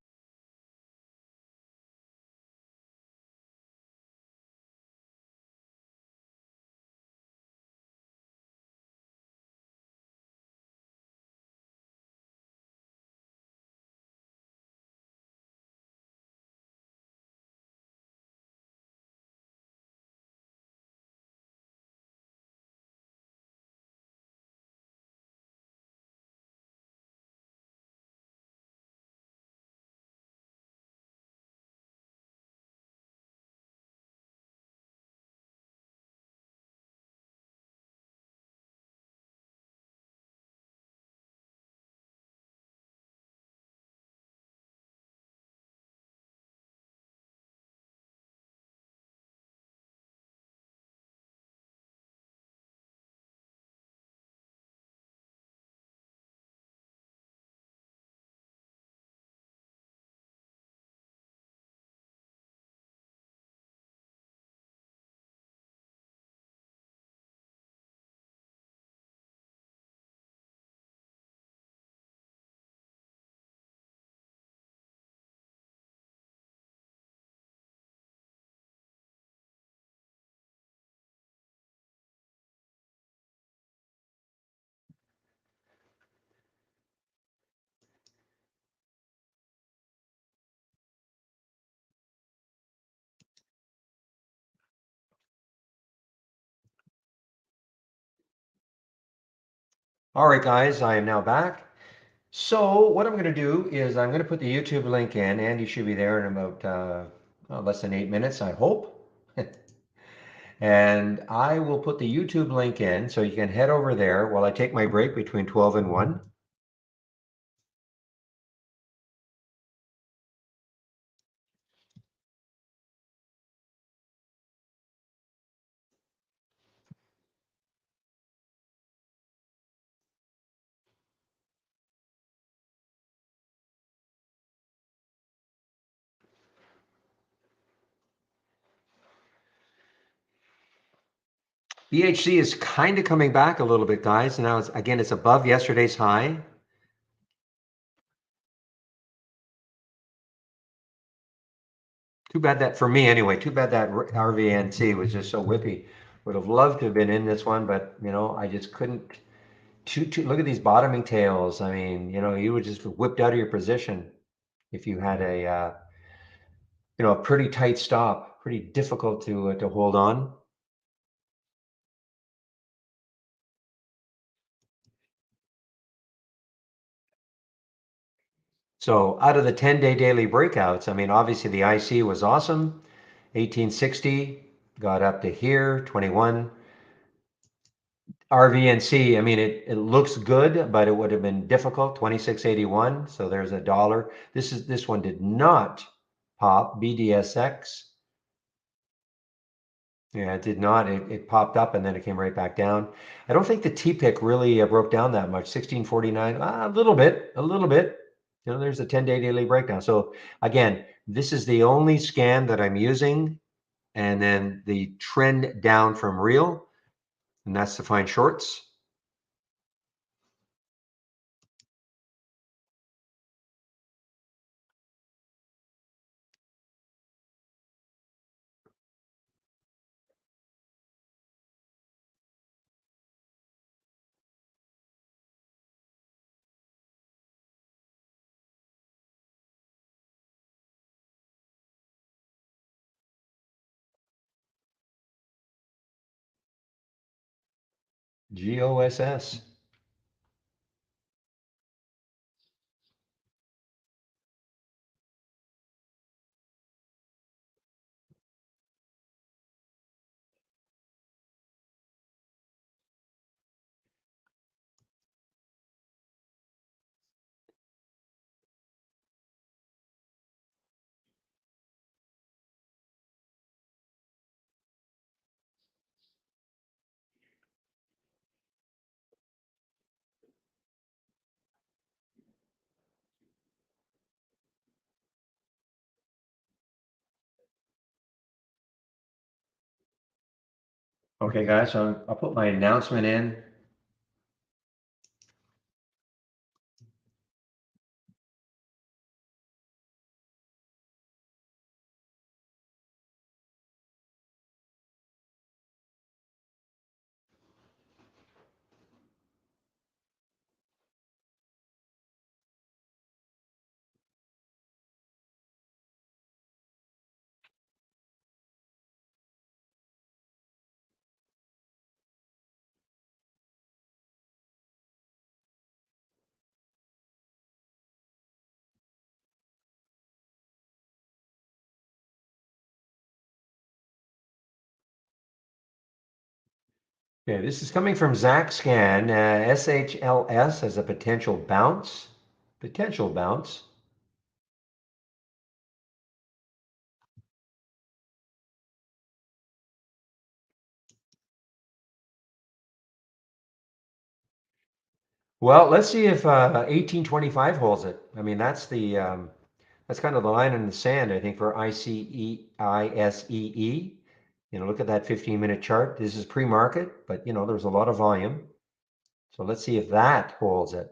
All right, guys, I am now back. So what I'm going to do is I'm going to put the YouTube link in. Andy should be there in about less than 8 minutes, I hope. And I will put the YouTube link in so you can head over there while I take my break between 12 and 1. BHC is kind of coming back a little bit, guys. Now it's again, it's above yesterday's high. Too bad that for me anyway. Too bad that RVNC was just so whippy. Would have loved to have been in this one, but I just couldn't. Look at these bottoming tails. I mean, you would just whipped out of your position if you had a pretty tight stop. Pretty difficult to hold on. So out of the 10-day daily breakouts, I mean, obviously the IC was awesome. 1860 got up to here, 21. RVNC, I mean, it looks good, but it would have been difficult, 2681. So there's a dollar. This one did not pop. BDSX. Yeah, it did not. It popped up and then it came right back down. I don't think the T-pick really broke down that much. 1649, a little bit, a little bit. There's a 10-day daily breakdown. So again, this is the only scan that I'm using, and then the trend down from real, and that's to find shorts. GOSS. Okay, guys, so I'll put my announcement in. Okay, this is coming from Zach Scan. SHLS as a potential bounce. Potential bounce. Well, let's see if 1825 holds it. I mean, that's kind of the line in the sand, I think, for ICEISEE. Look at that 15-minute chart. This is pre-market, but there's a lot of volume. So let's see if that holds it.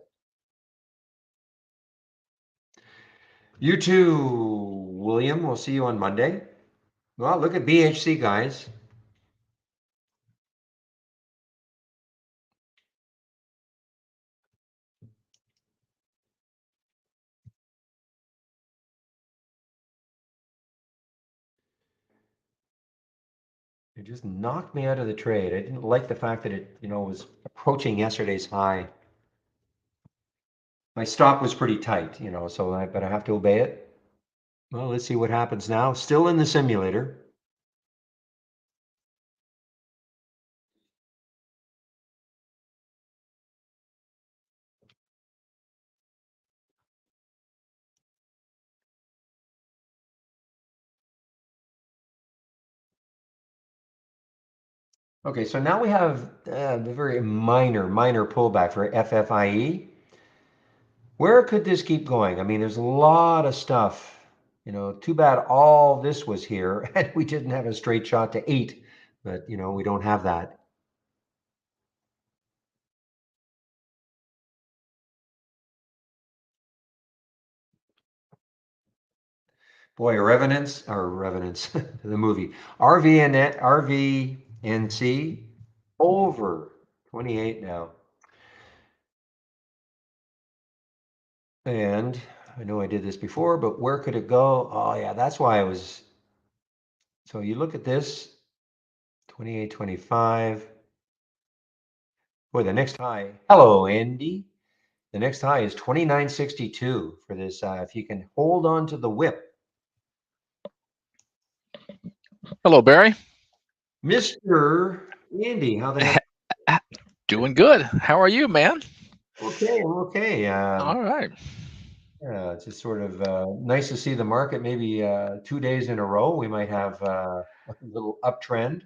You too, William. We'll see you on Monday. Well, look at BHC, guys. It just knocked me out of the trade. I didn't like the fact that it, was approaching yesterday's high. My stop was pretty tight, but I have to obey it. Well, let's see what happens now. Still in the simulator. Okay, so now we have the very minor pullback for FFIE. Where could this keep going? I mean, there's a lot of stuff. Too bad all this was here and we didn't have a straight shot to 8, but we don't have that. Boy, Revenants or Revenants, the movie RVNC over 28 now. And I know I did this before, but where could it go? Oh yeah, that's why I was. So you look at this, 28, 25. Boy, the next high. Hello, Andy. The next high is 29.62 for this. If you can hold on to the whip, Hello, Barry. Mr. Andy, how the heck? Doing good. How are you, man? Okay, I'm okay. All right. Yeah, it's just sort of nice to see the market. Maybe 2 days in a row, we might have a little uptrend.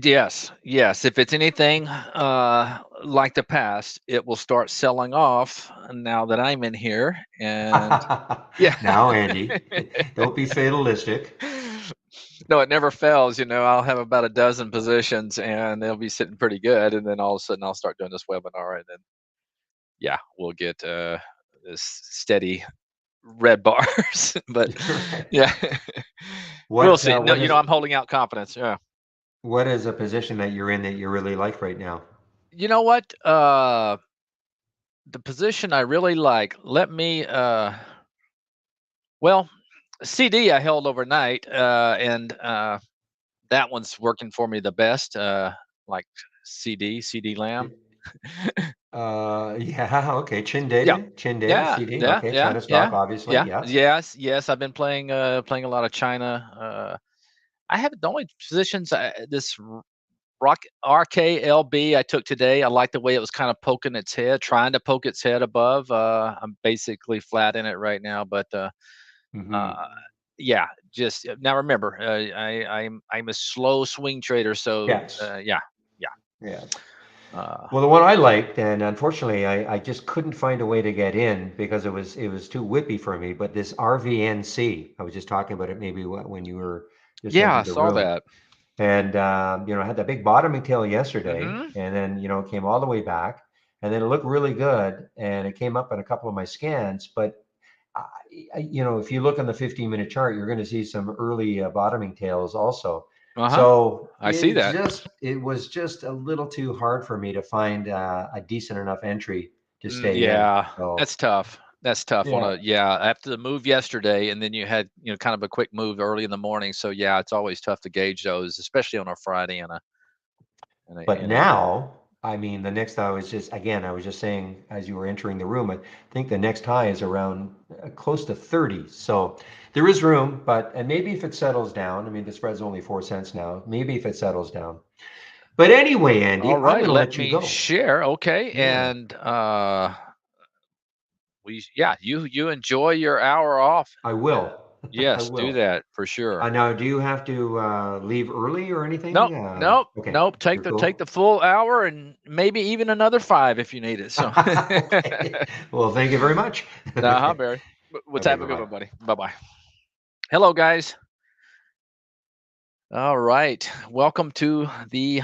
Yes, yes. If it's anything like the past, it will start selling off now that I'm in here. And yeah. Now, Andy, don't be fatalistic. No, it never fails. I'll have about a dozen positions and they'll be sitting pretty good. And then all of a sudden I'll start doing this webinar and then, yeah, we'll get this steady red bars. But Right. yeah, we'll What see. uh, No, what is I'm holding out confidence. Yeah. what is a position that you're in that you really like right now? You know what? The position I really like. Let me. Well, CD I held overnight, and that one's working for me the best. Like CD Lamb. Yeah, okay. Yeah, Chin dated yeah, CD. yeah, Okay, yeah, China stock, yeah, obviously. yeah. Yes. Yes. I've been playing a lot of China. I have the only positions. This Rock RKLB I took today. I like the way it was kind of poking its head, trying to poke its head above. I'm basically flat in it right now, but Hmm. uh, yeah, just now remember, I'm a slow swing trader, so Yes. yeah, yeah. Yes. Uh, Well, the one I liked, and unfortunately, I just couldn't find a way to get in because it was too whippy for me. But this RVNC, I was just talking about it maybe when you were just yeah, I entered the saw room, that. and had that big bottoming tail yesterday, Hmm. and then it came all the way back, and then it looked really good, and it came up in a couple of my scans, but if you look on the 15-minute chart, you're going to see some early bottoming tails also. Uh huh. So I see that. it was just a little too hard for me to find a decent enough entry to stay in. Yeah, So that's tough. That's tough on yeah, a yeah, after the move yesterday and then you had, kind of a quick move early in the morning. So yeah, it's always tough to gauge those, especially on a Friday and a and a but and a now, I mean, I was just saying as you were entering the room, I think the next high is around close to 30. So there is room, and maybe if it settles down, I mean, the spread's only 4 cents now. Maybe if it settles down. But anyway, all Andy, I'm right, going to let let you me go. share. Okay. Yeah, And you enjoy your hour off. I will. I Yes, do will. that for sure. Now, do you have to leave early or Nope, anything? Okay, nope. Take you're the cool. full hour and maybe even another 5 if you need it. So Okay. Well, thank you very much. uh-huh, Okay. Barry. Let's Okay, have a bye good bye. one, buddy. Bye-bye. Hello, guys. All right. Welcome to the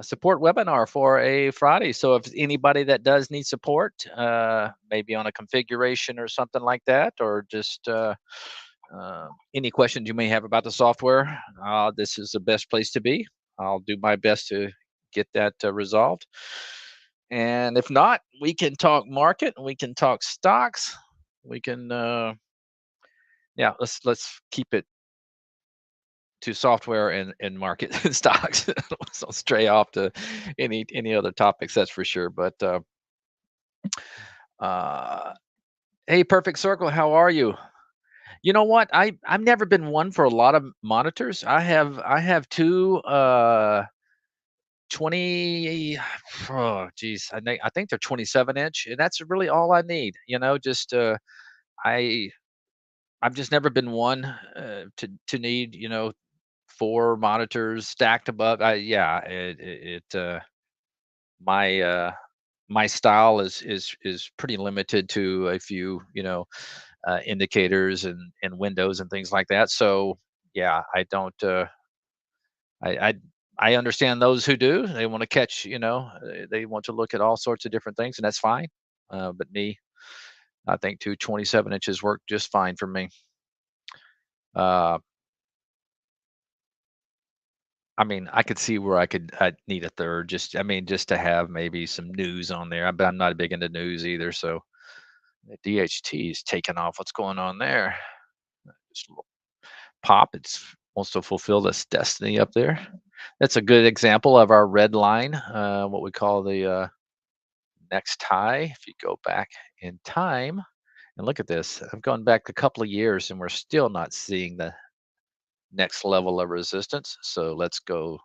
support webinar for a Friday. So, if anybody that does need support, maybe on a configuration or something like that, or just any questions you may have about the software, this is the best place to be. I'll do my best to get that resolved. And if not, we can talk market, we can talk stocks, we can, yeah, let's keep it to software and market stocks. So stray off to any other topics, that's for sure. But uh, hey, Perfect Circle, how are you? You know what? I've never been one for a lot of monitors. I have two 20 oh geez, I think they're 27-inch, and that's really all I need. Just I I've just never been one to need, four monitors stacked above. Yeah, my my style is pretty limited to a few, indicators and windows and things like that. So yeah, I don't. I I understand those who do. They want to catch. They want to look at all sorts of different things, and that's fine. But me, I think two 27 inches work just fine for me. Uh, I mean, I could see where I'd need a third. Just I mean, just to have maybe some news on there. But I'm not big into news either. So the DHT is taking off. What's going on there? Just a little pop. It's wants to fulfill its destiny up there. That's a good example of our red line. What we call the next high. If you go back in time and look at this, I've gone back a couple of years and we're still not seeing the next level of resistance. So let's go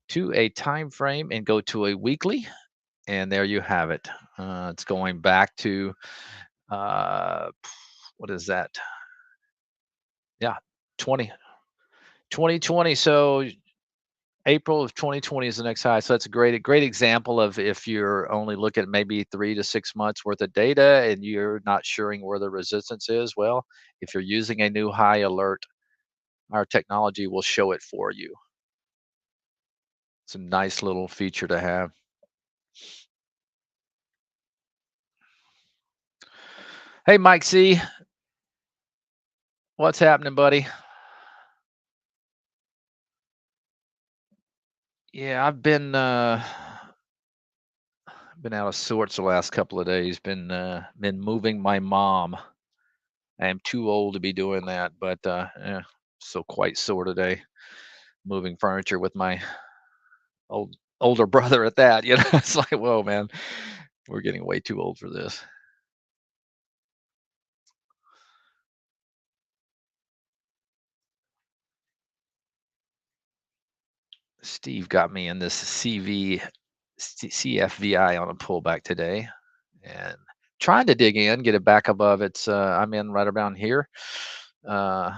to a time frame and go to a weekly, and there you have it. It's going back to uh, what is that? Yeah, 20 2020. So April of 2020 is the next high. So that's a great example of if you're only looking at maybe 3 to 6 months worth of data and you're not sure where the resistance is. Well, if you're using a new high alert, our technology will show it for you. It's a nice little feature to have. Hey, Mike C, what's happening, buddy? Yeah, I've been out of sorts the last couple of days. Been moving my mom. I am too old to be doing that, but so quite sore today. Moving furniture with my older brother at that. It's like, whoa, man, we're getting way too old for this. Steve got me in this CFVI on a pullback today, and trying to dig in, get it back above its. I'm in right around here. Uh,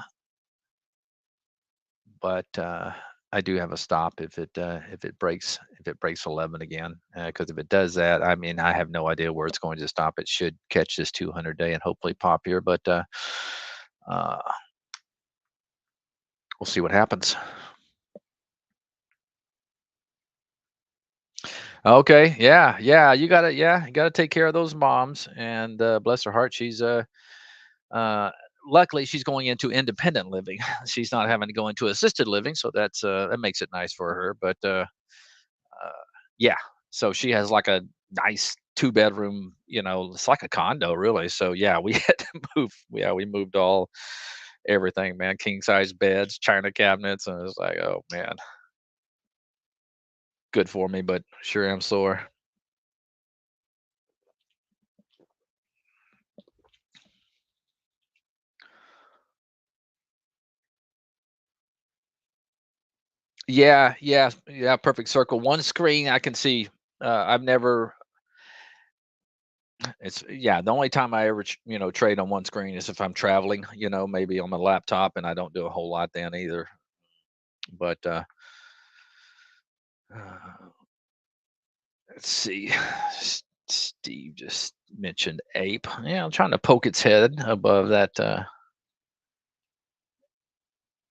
but I do have a stop if it breaks 11 again. Because if it does that, I mean, I have no idea where it's going to stop. It should catch this 200-day and hopefully pop here, but uh, we'll see what happens. Okay, yeah, yeah, you gotta take care of those moms, and bless her heart, uh, luckily she's going into independent living. She's not having to go into assisted living, so that makes it nice for her. But Uh, yeah, so she has like a nice two-bedroom, it's like a condo really. So yeah, we had to move. Yeah, we moved everything, man. King size beds, china cabinets, and it's like, oh man, good for me, but sure am sore. Yeah, yeah, yeah. Perfect circle. One screen I can see. I've never. It's yeah. The only time I ever trade on one screen is if I'm traveling. Maybe on my laptop, and I don't do a whole lot then either. But uh, let's see. Steve just mentioned ape. Yeah, I'm trying to poke its head above that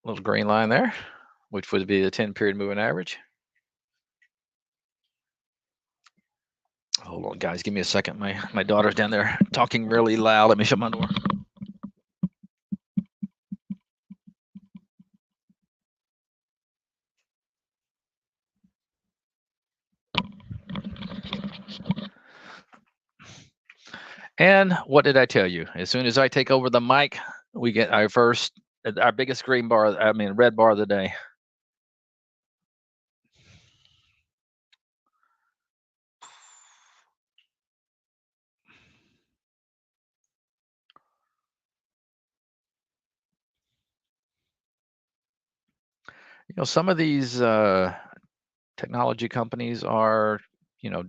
little green line there, which would be the 10-period moving average. Hold on, guys. Give me a second. My daughter's down there talking really loud. Let me shut my door. And what did I tell you? As soon as I take over the mic, we get our biggest green bar. I mean, red bar of the day. Some of these technology companies are, you know,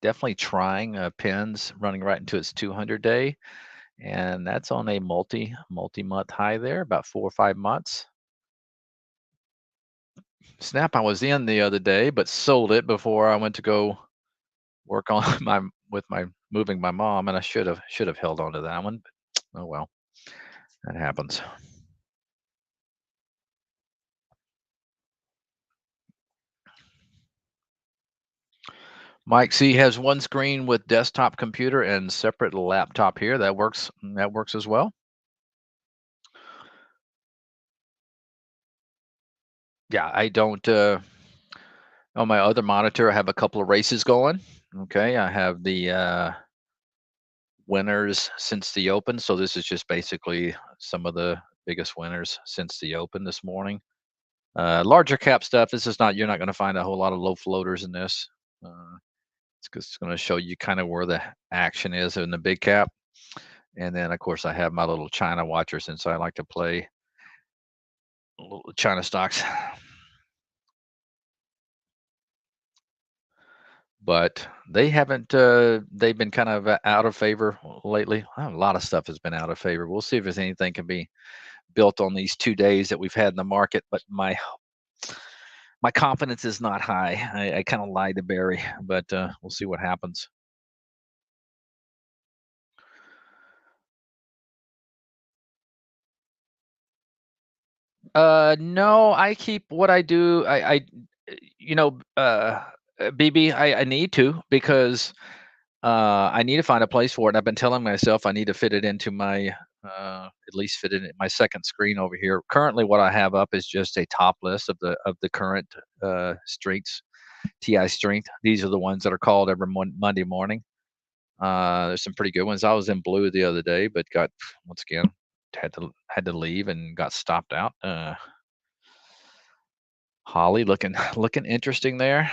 definitely trying pins running right into its 200-day, and that's on a multi-month high there, about 4 or 5 months. Snap, I was in the other day, but sold it before I went to go work on my moving my mom, and I should have held on to that one. But, oh well, that happens. Mike C has one screen with desktop computer and separate laptop here. That works as well. Yeah, I don't. On my other monitor, I have a couple of races going. Okay, I have the winners since the open. So this is just basically some of the biggest winners since the open this morning. Larger cap stuff. This is not. You're not going to find a whole lot of low floaters in this. Uh, it's going to show you kind of where the action is in the big cap. And then, of course, I have my little China watcher since I like to play little China stocks. But they haven't. They've been kind of out of favor lately. A lot of stuff has been out of favor. We'll see if there's anything can be built on these 2 days that we've had in the market. But my confidence is not high. I kind of lied to Barry, but we'll see what happens. No, I keep what I do. You know, BB, I need to because I need to find a place for it. I've been telling myself I need to fit it into my at least fit it in my second screen over here. Currently, what I have up is just a top list of the current strengths, TI strength. These are the ones that are called every Monday morning. There's some pretty good ones. I was in blue the other day, but got once again had to leave and got stopped out. Holly looking looking interesting there.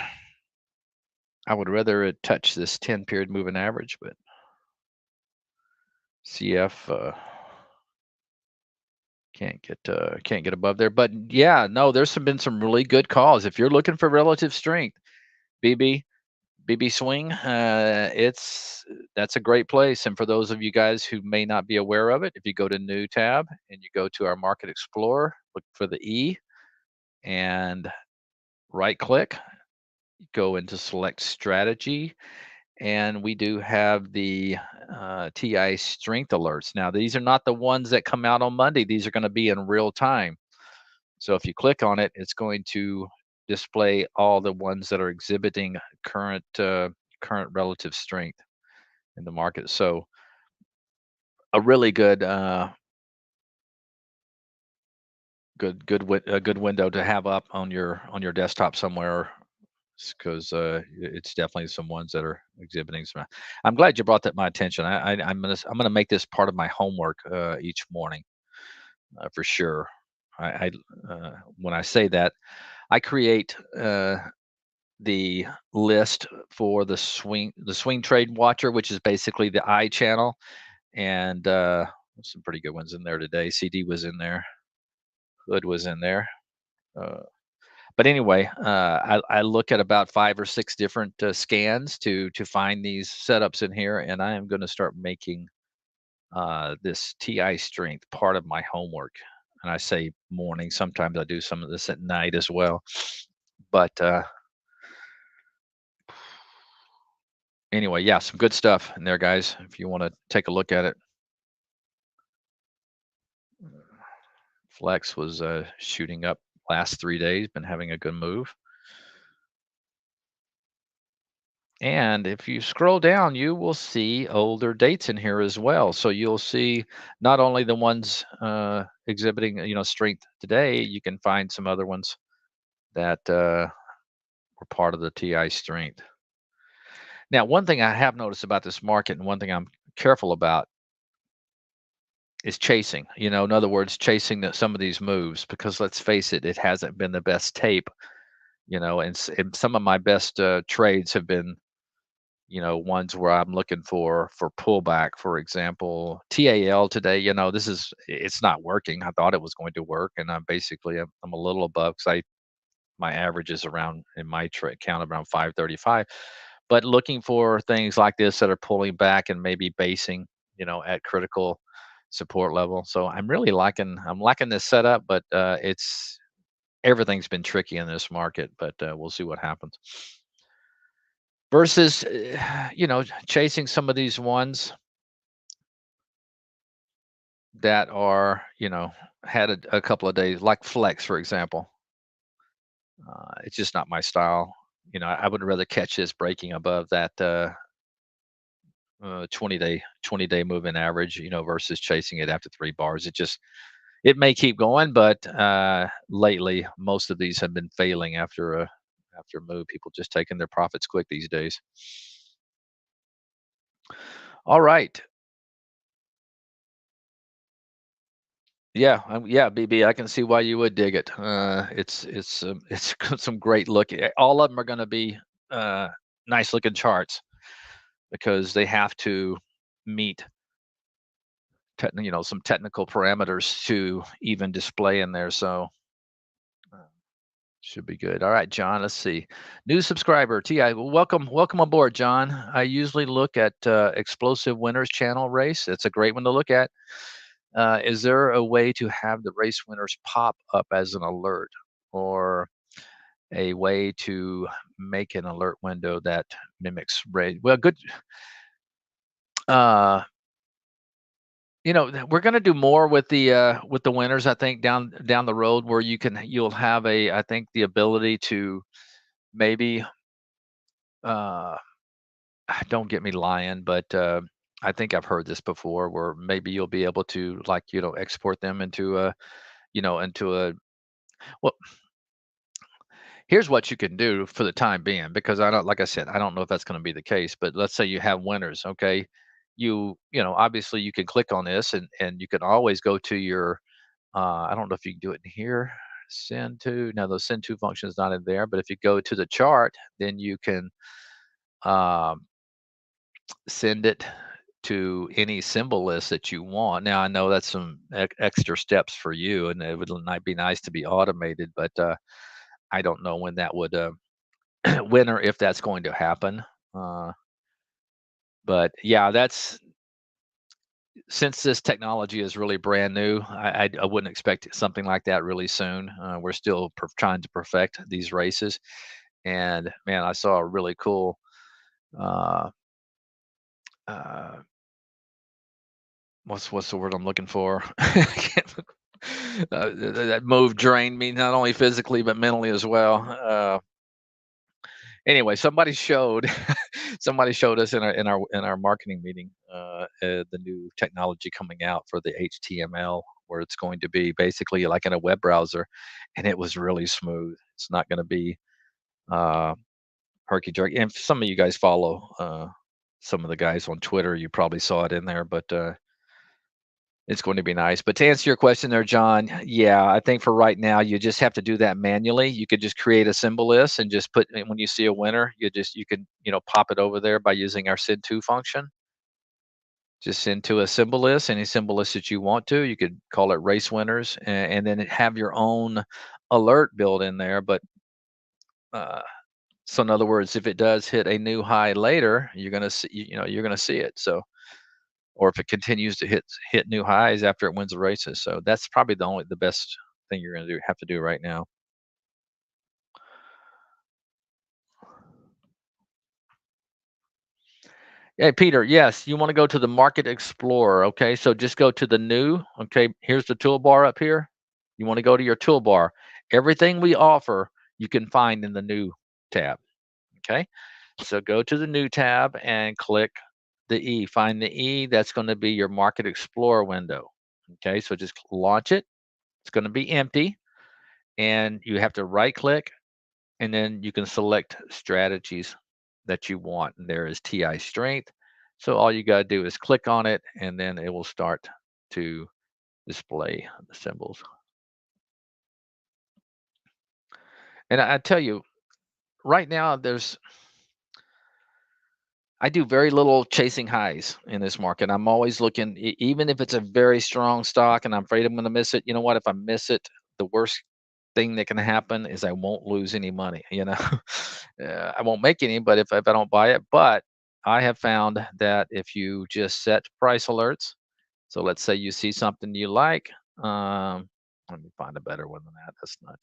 I would rather it touch this 10 period moving average, but CF can't get above there. But yeah, no, there's been some really good calls. If you're looking for relative strength, BB BB Swing, it's that's a great place. And for those of you guys who may not be aware of it, if you go to New tab and you go to our Market Explorer, look for the E and right click, go into Select Strategy, and we do have the TI strength alerts. Now, these are not the ones that come out on Monday. These are going to be in real time. So if you click on it, it's going to display all the ones that are exhibiting current relative strength in the market. So a really a good window to have up on your desktop somewhere because it's definitely some ones that are exhibiting some. I'm glad you brought that my attention. I'm gonna make this part of my homework each morning for sure. I when I say that, I create the list for the swing trade watcher, which is basically the I channel, and some pretty good ones in there today. CD was in there, Hood was in there. Uh, but anyway, I look at about 5 or 6 different scans to find these setups in here, and I am going to start making this TI strength part of my homework. And I say morning. Sometimes I do some of this at night as well. But anyway, yeah, some good stuff in there, guys. If you want to take a look at it, Flex was shooting up last 3 days, been having a good move. And if you scroll down, you will see older dates in here as well. So you'll see not only the ones exhibiting, strength today, you can find some other ones that were part of the TI strength. Now, one thing I have noticed about this market, and one thing I'm careful about, is chasing. In other words, chasing some of these moves because let's face it, it hasn't been the best tape. And some of my best trades have been ones where I'm looking for pullback. For example, TAL today, it's not working. I thought it was going to work, and I'm a little above because I my average is around in my trade count around 535. But looking for things like this that are pulling back and maybe basing, at critical support level. So I'm liking this setup, but it's everything's been tricky in this market, but we'll see what happens versus chasing some of these ones that are had a couple of days like flex for example. It's just not my style. I would rather catch this breaking above that 20 day moving average, versus chasing it after 3 bars. It may keep going, but lately most of these have been failing after a move. People just taking their profits quick these days. All right. Yeah, yeah, BB, I can see why you would dig it. It's some great look. All of them are going to be uh, nice looking charts because they have to meet some technical parameters to even display in there. So uh, should be good. All right, John. Let's see. New subscriber, Ti. Well, welcome aboard, John. I usually look at Explosive Winners channel race. It's a great one to look at. Is there a way to have the race winners pop up as an alert, or a way to make an alert window that mimics race? Well, good. Uh, we're going to do more with the winners. I think down the road where you'll have I think the ability to maybe uh, don't get me lying, but I think I've heard this before where maybe you'll be able to like export them into a well, here's what you can do for the time being, because I don't, like I said, I don't know if that's going to be the case, but let's say you have winners, okay? Obviously you can click on this and you can always go to your, I don't know if you can do it in here, send to, now the send to function is not in there, but if you go to the chart, then you can um, send it to any symbol list that you want. Now I know that's some extra steps for you, and it would be nice to be automated, but I don't know when that would when or if that's going to happen. Uh, but yeah, that's since this technology is really brand new, I wouldn't expect something like that really soon. We're still trying to perfect these races, and man, I saw a really cool. Uh, uh, what's the word I'm looking for? I can't- that move drained me not only physically but mentally as well. Anyway, somebody showed us in our marketing meeting the new technology coming out for the HTML, where it's going to be basically like in a web browser, and it was really smooth. It's not going to be uh, herky jerky. And if some of you guys follow some of the guys on Twitter, you probably saw it in there, but it's going to be nice. But to answer your question there, John, yeah, I think for right now, you just have to do that manually. You could just create a symbol list and just put, when you see a winner, you can, pop it over there by using our send to function. Just send to a symbol list, any symbol list that you want to. You could call it race winners, and then have your own alert built in there. But uh, so in other words, if it does hit a new high later, you're gonna see, you're gonna see it. So or if it continues to hit new highs after it wins the races. So that's probably the best thing you're going to have to do right now. Hey, Peter, yes, you want to go to the Market Explorer. Okay, so just go to the new. Okay, here's the toolbar up here. You want to go to your toolbar. Everything we offer, you can find in the new tab. Okay, so go to the new tab and click the E. Find the E. That's going to be your Market Explorer window. Okay, so just launch it. It's going to be empty, and you have to right click, and then you can select strategies that you want. And there is TI strength. So all you got to do is click on it, and then it will start to display the symbols. And I tell you, right now, I do very little chasing highs in this market. I'm always looking, even if it's a very strong stock and I'm afraid I'm going to miss it. You know what? If I miss it, the worst thing that can happen is I won't lose any money. I won't make any, but if I don't buy it, but I have found that if you just set price alerts, so let's say you see something you like, let me find a better one than that. That's not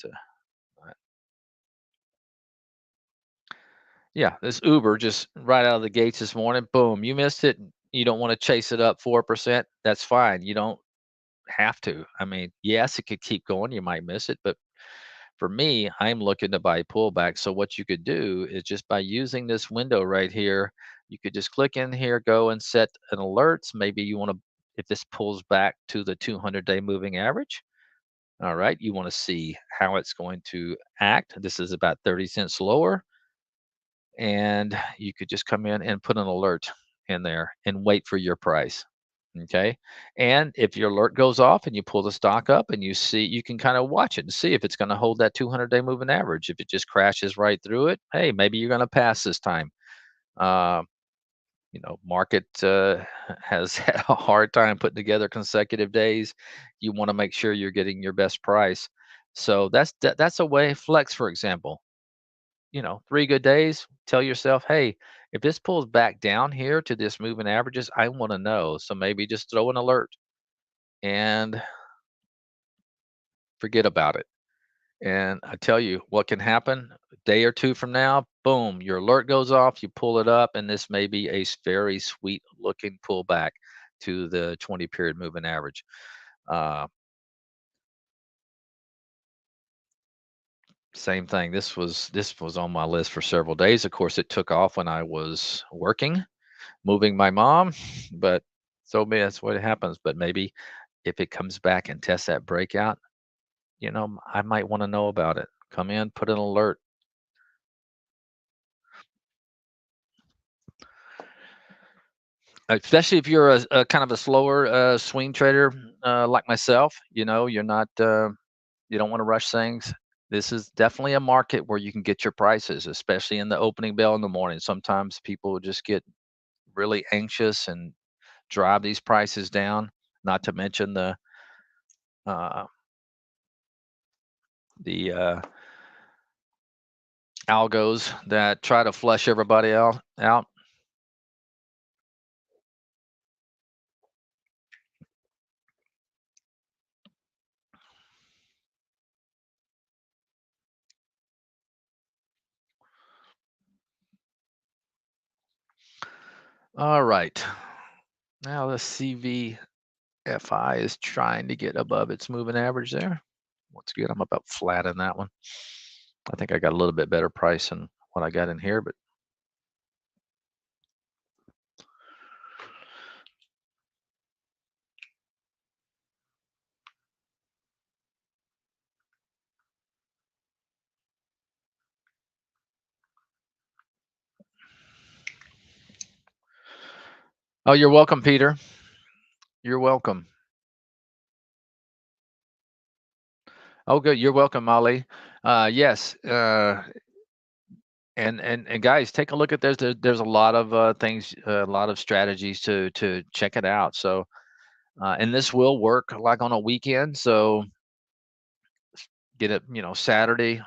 yeah, this Uber just right out of the gates this morning, boom, you missed it. You don't want to chase it up 4%. That's fine. You don't have to. I mean, yes, it could keep going. You might miss it, but for me, I'm looking to buy pullback. So what you could do is just by using this window right here, you could just click in here, go and set an alerts. Maybe you want to, If this pulls back to the 200-day moving average, all right, you want to see how it's going to act. This is about 30 cents lower, and you could just come in and put an alert in there and wait for your price. Okay. And if your alert goes off and you pull the stock up and you see, you can kind of watch it and see if it's going to hold that 200-day moving average. If it just crashes right through it, hey, maybe you're going to pass this time. Uh, market has had a hard time putting together consecutive days. You want to make sure you're getting your best price. So that's a way. Flex, for example, 3 good days, tell yourself, hey, if this pulls back down here to this moving averages, I want to know. So maybe just throw an alert and forget about it. And I tell you what can happen a day or two from now, boom, your alert goes off, you pull it up, and this may be a very sweet looking pullback to the 20 period moving average. Uh, Same thing. This was on my list for several days. Of course, it took off when I was working, moving my mom, but so be that's what happens. But maybe if it comes back and tests that breakout, I might want to know about it. Come in, put an alert. Especially if you're a kind of a slower swing trader like myself, you're not you don't want to rush things. This is definitely a market where you can get your prices, especially in the opening bell in the morning. Sometimes people just get really anxious and drive these prices down. Not to mention uh, the algos that try to flush everybody out. All right, now the CVFI is trying to get above its moving average there. What's good? I'm about flat in that one. I think I got a little bit better price than what I got in here, but oh, you're welcome, Peter. You're welcome. Oh, good. You're welcome, Molly. Yes. And guys, take a look at there's a lot of things, a lot of strategies to check it out. So, and this will work like on a weekend. So get it, Saturday.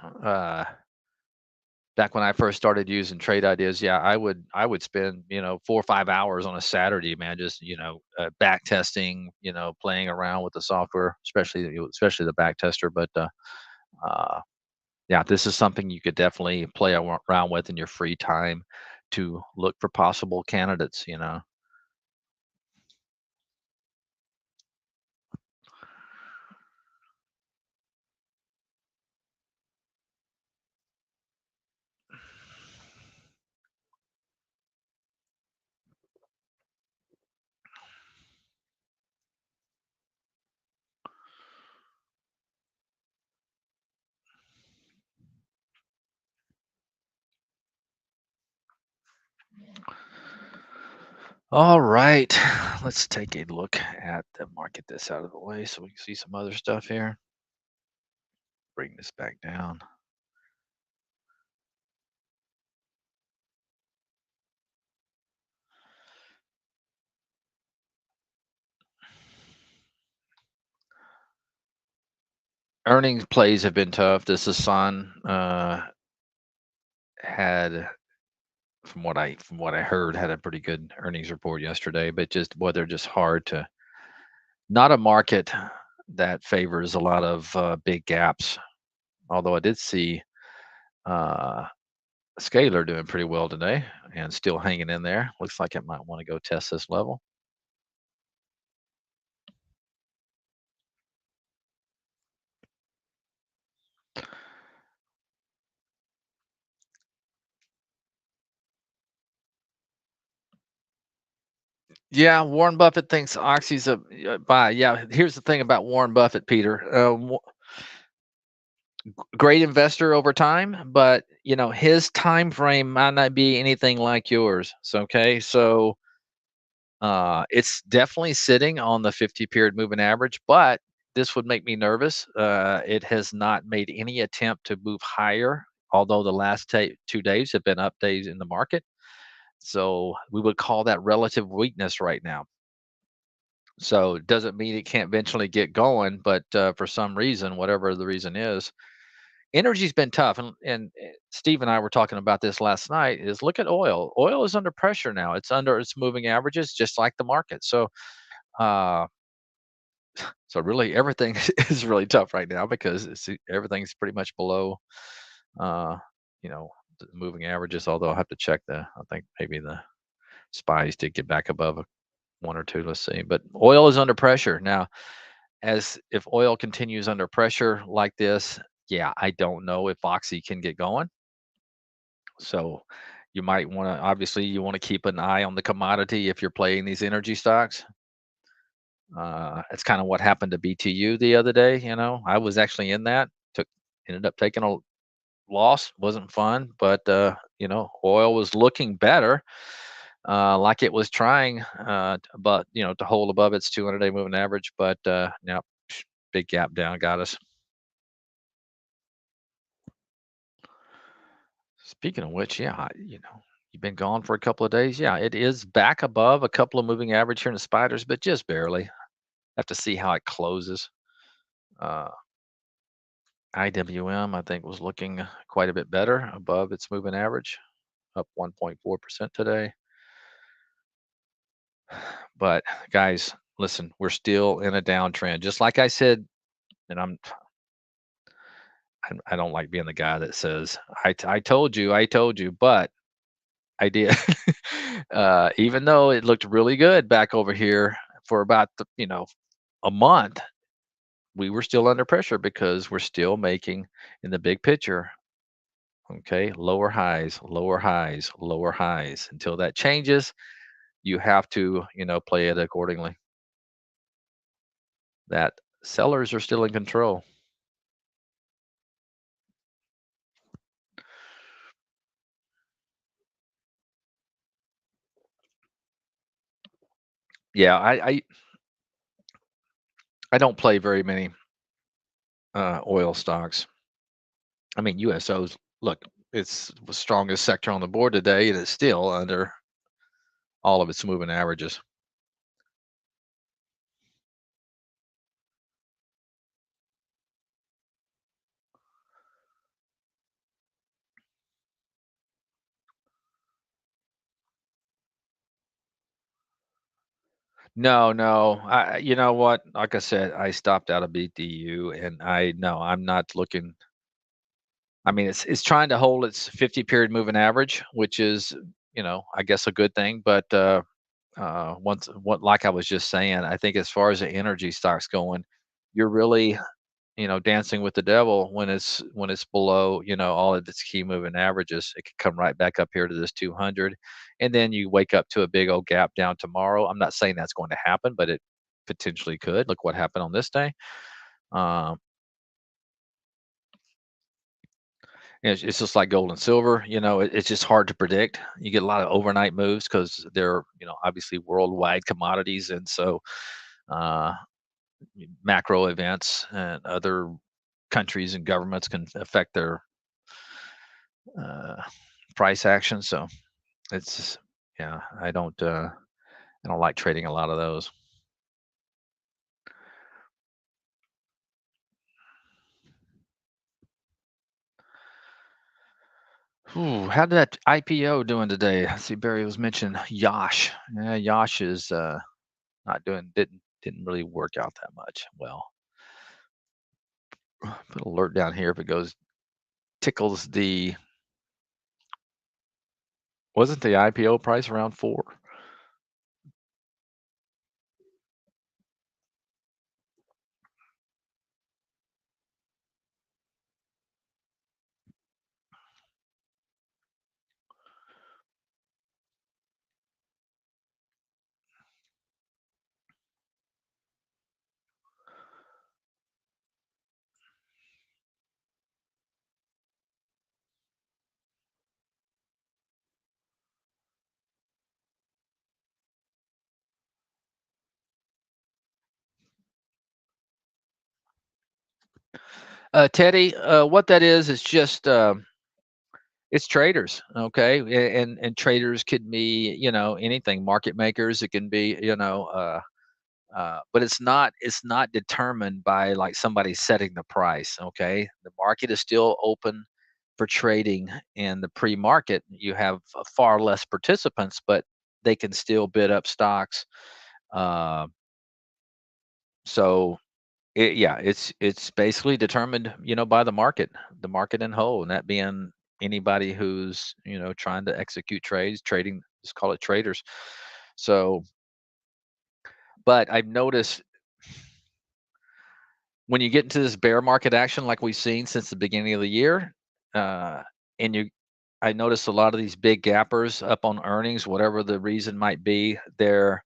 Back when I first started using trade ideas, yeah, I would spend 4 or 5 hours on a Saturday, man, just back testing, playing around with the software, especially the back tester. But uh, yeah, this is something you could definitely play around with in your free time to look for possible candidates. All right, let's take a look at the market this out of the way so we can see some other stuff here. Bring this back down. Earnings plays have been tough. This is Sun had, from what I heard, had a pretty good earnings report yesterday, but just boy, they're just hard to. Not a market that favors a lot of big gaps. Although I did see uh, Scalar doing pretty well today and still hanging in there. Looks like it might want to go test this level. Yeah, Warren Buffett thinks Oxy's a buy. Yeah, here's the thing about Warren Buffett, Peter. Great investor over time, but his time frame might not be anything like yours. So okay, so it's definitely sitting on the 50 period moving average, but this would make me nervous. It has not made any attempt to move higher, although the last 2 days have been up days in the market. So we would call that relative weakness right now. So it doesn't mean it can't eventually get going, but for some reason, whatever the reason is, energy's been tough. And Steve and I were talking about this last night. Is look at oil. Oil is under pressure now. It's under its moving averages, just like the market. Uh, so really, everything is really tough right now because everything's pretty much below, uh, you know, the moving averages. Although I have to check the. I think maybe the spies did get back above one or two. Let's see. But oil is under pressure now. As if oil continues under pressure like this, yeah, I don't know if Oxy can get going. So you might want to obviously you want to keep an eye on the commodity if you're playing these energy stocks. It's kind of what happened to BTU the other day. I was actually in that. Took Ended up taking a loss. Wasn't fun, but oil was looking better, like it was trying, but to hold above its 200-day moving average. But now, big gap down got us. Speaking of which, yeah, you've been gone for a couple of days. Yeah, it is back above a couple of moving average here in the spiders, but just barely. Have to see how it closes. Uh, IWM, I think, was looking quite a bit better above its moving average, up 1.4% today. But guys, listen, we're still in a downtrend. Just like I said, and I don't like being the guy that says I told you, but I did. Even though it looked really good back over here for about a month, we were still under pressure because we're still making in the big picture. Okay, lower highs, lower highs, lower highs. Until that changes, you have to play it accordingly. That sellers are still in control. Yeah, I don't play very many oil stocks. I mean, USOs. Look, it's the strongest sector on the board today, and it's still under all of its moving averages. No, no. You know what? Like I said, I stopped out of BDU, and I no, I'm not looking. I mean, it's trying to hold its 50 period moving average, which is I guess a good thing. But once what like I was just saying, I think as far as the energy stocks going, you're really dancing with the devil when it's below all of its key moving averages. It could come right back up here to this 200, and then you wake up to a big old gap down tomorrow. I'm not saying that's going to happen, but it potentially could. Look what happened on this day. um it's just like gold and silver. It's just hard to predict. You get a lot of overnight moves because they're obviously worldwide commodities, and so uh macro events and other countries and governments can affect their uh, price action. So it's yeah, I don't like trading a lot of those. Ooh, how did that IPO doing today? I see Barry was mentioning Yosh. Yeah, Yosh is not doing didn't really work out that much. Well, put an alert down here if it goes tickles the wasn't the IPO price around 4? Teddy, what that is just it's traders, okay, and traders could be anything, market makers. It can be but it's not determined by like somebody setting the price. Okay, the market is still open for trading. In the pre-market, you have far less participants, but they can still bid up stocks. Uh, so yeah, it's basically determined, by the market in whole, and that being anybody who's trying to execute trades, trading. Just call it traders. So, but I've noticed when you get into this bear market action like we've seen since the beginning of the year, uh, and I noticed a lot of these big gappers up on earnings, whatever the reason might be, they're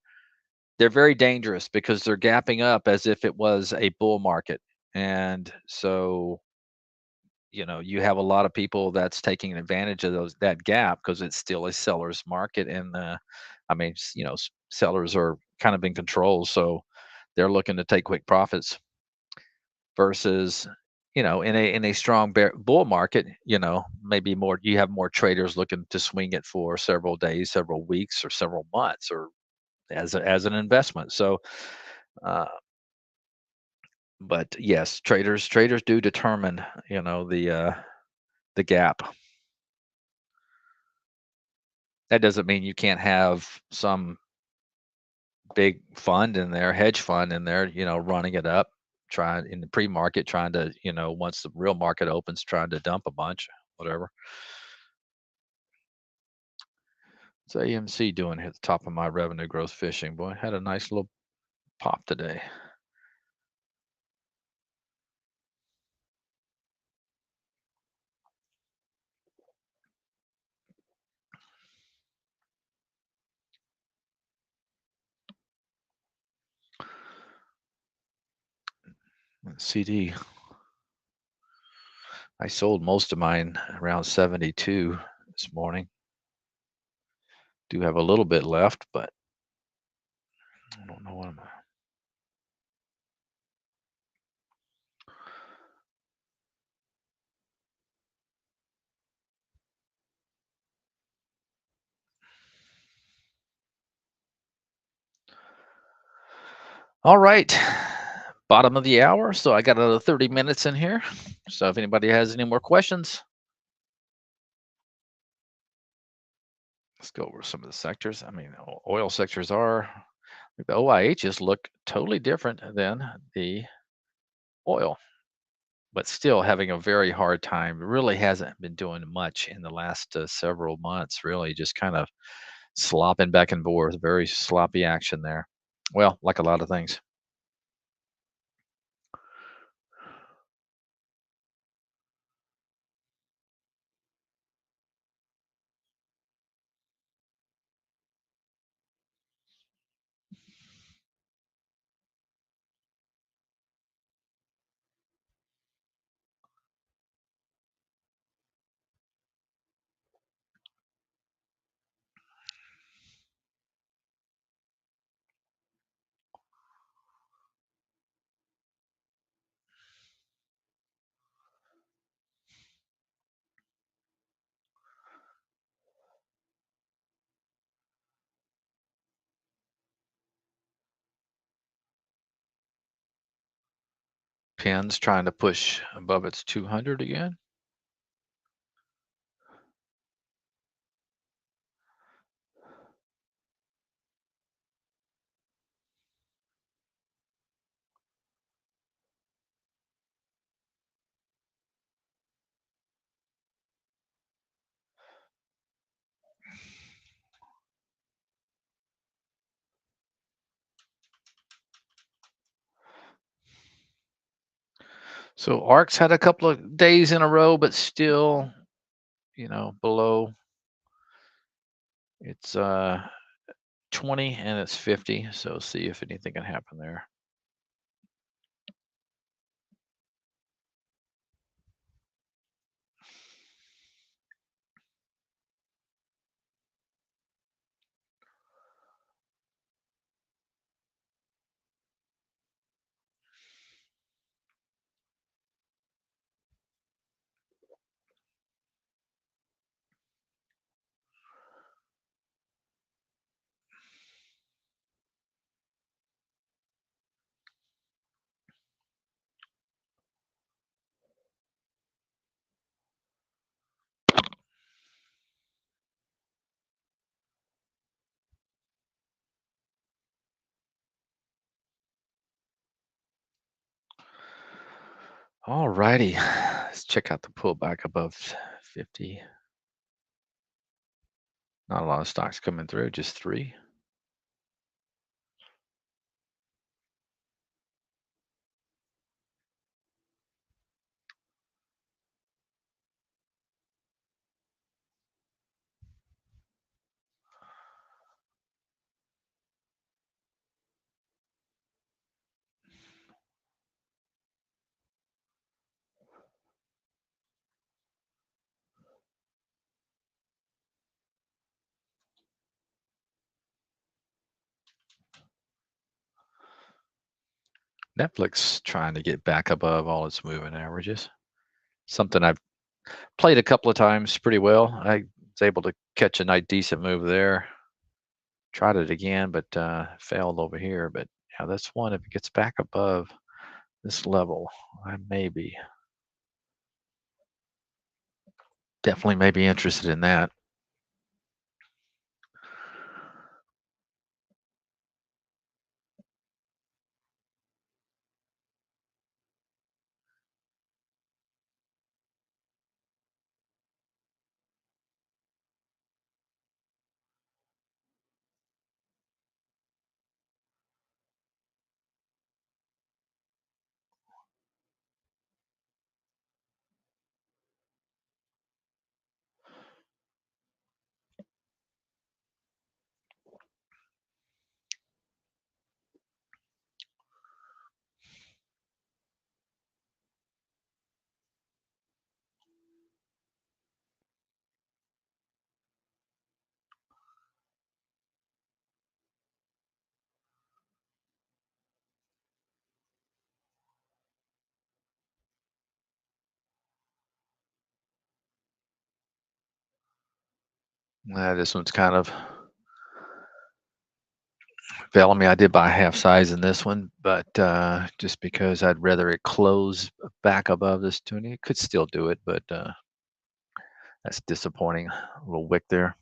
very dangerous because they're gapping up as if it was a bull market. And so, you have a lot of people that's taking advantage of that gap because it's still a seller's market. And I mean, sellers are kind of in control, so they're looking to take quick profits versus in a strong bull market, maybe more, you have more traders looking to swing it for several days, several weeks, or several months, or as an investment. So uh, but yes, traders do determine the gap. That doesn't mean you can't have some big fund in there, hedge fund in there, running it up, trying in the pre-market, trying to, once the real market opens, trying to dump a bunch, whatever. What's AMC doing here at the top of my revenue growth fishing? Boy, had a nice little pop today. CD, I sold most of mine around 72 this morning. Do have a little bit left, but I don't know what I'm. All right. Bottom of the hour. So I got another 30 minutes in here. So if anybody has any more questions, let's go over some of the sectors. I mean, oil sectors are, like the OIHs look totally different than the oil, but still having a very hard time. Really hasn't been doing much in the last several months, really, just kind of slopping back and forth. Very sloppy action there. Well, like a lot of things. Pins trying to push above its 200 again. So ARC's had a couple of days in a row, but still, below. It's 20 and it's 50. So see if anything can happen there. All righty. Let's check out the pullback above 50. Not a lot of stocks coming through, just three. Netflix trying to get back above all its moving averages. Something I've played a couple of times pretty well. I was able to catch a nice decent move there. Tried it again, but failed over here. But yeah, that's one. If it gets back above this level, I definitely may be interested in that. This one's kind of failing me. I did buy half size in this one, but just because I'd rather it close back above this tuning, it could still do it, but that's disappointing. A little wick there.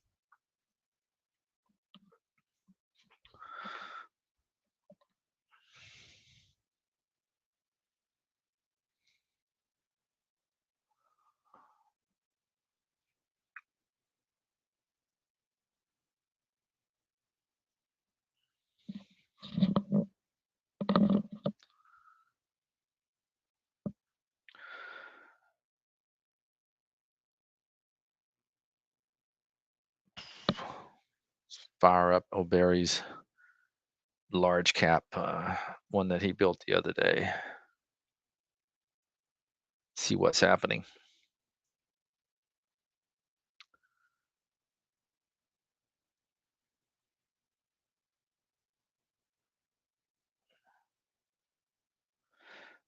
Fire up Barry's large cap, one that he built the other day. See what's happening.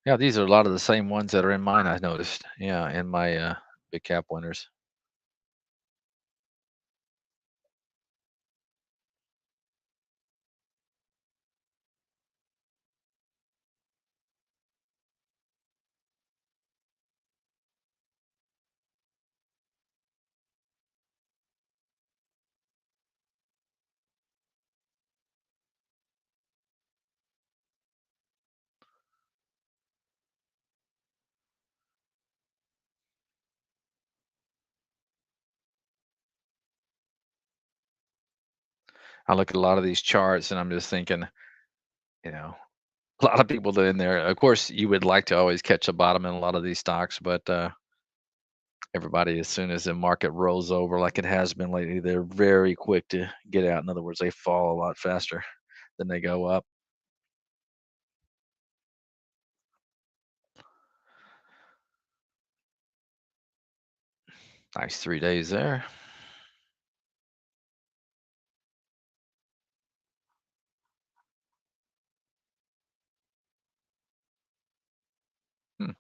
Yeah, these are a lot of the same ones that are in mine, I noticed. Yeah, in my big cap winners. I look at a lot of these charts and I'm just thinking, you know, a lot of people in there. Of course, you would like to always catch a bottom in a lot of these stocks, but everybody, as soon as the market rolls over like it has been lately, they're very quick to get out. In other words, they fall a lot faster than they go up. Nice 3 days there. Hmm.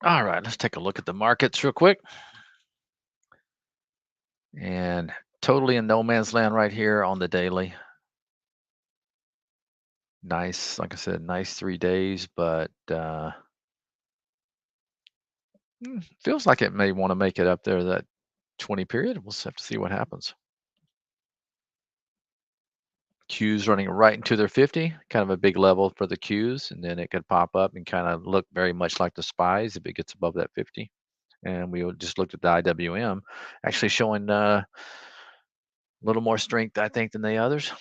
All right, let's take a look at the markets real quick. And totally in no man's land right here on the daily. Nice, like I said, nice 3 days, but feels like it may want to make it up there that 20 period. We'll just have to see what happens. Qs running right into their 50, kind of a big level for the Qs, and then it could pop up and kind of look very much like the spies if it gets above that 50. And just looked at the IWM, actually showing a little more strength, I think, than the others.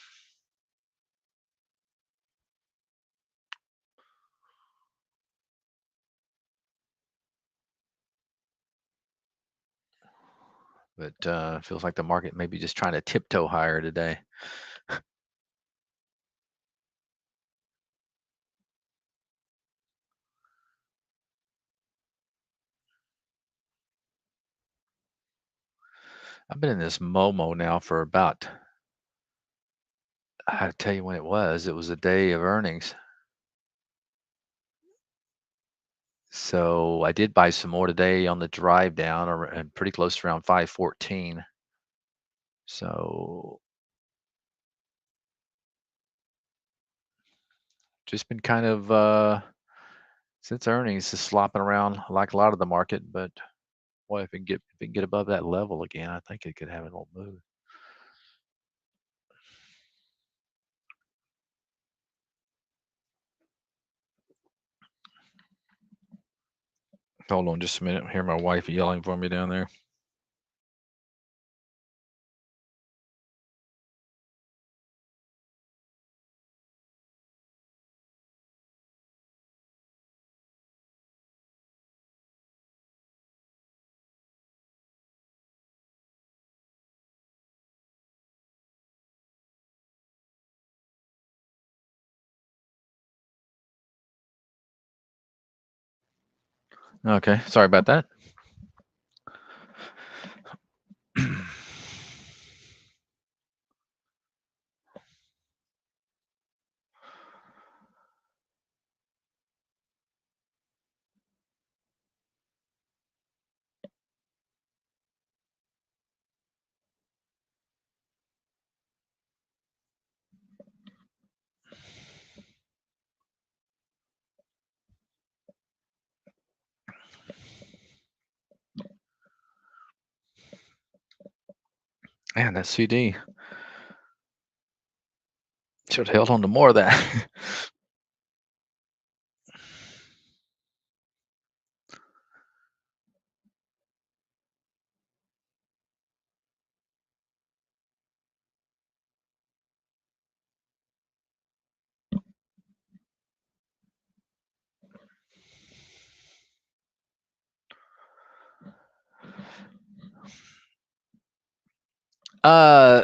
But feels like the market may be just trying to tiptoe higher today. I've been in this Momo now for about, I tell you when it was. It was a day of earnings. So I did buy some more today on the drive down, and pretty close to around 514. So just been kind of since earnings, just slopping around like a lot of the market. But boy, if it can get above that level again, I think it could have an old move. Hold on just a minute. I hear my wife yelling for me down there. Okay, sorry about that. Man, that CD should have held on to more of that.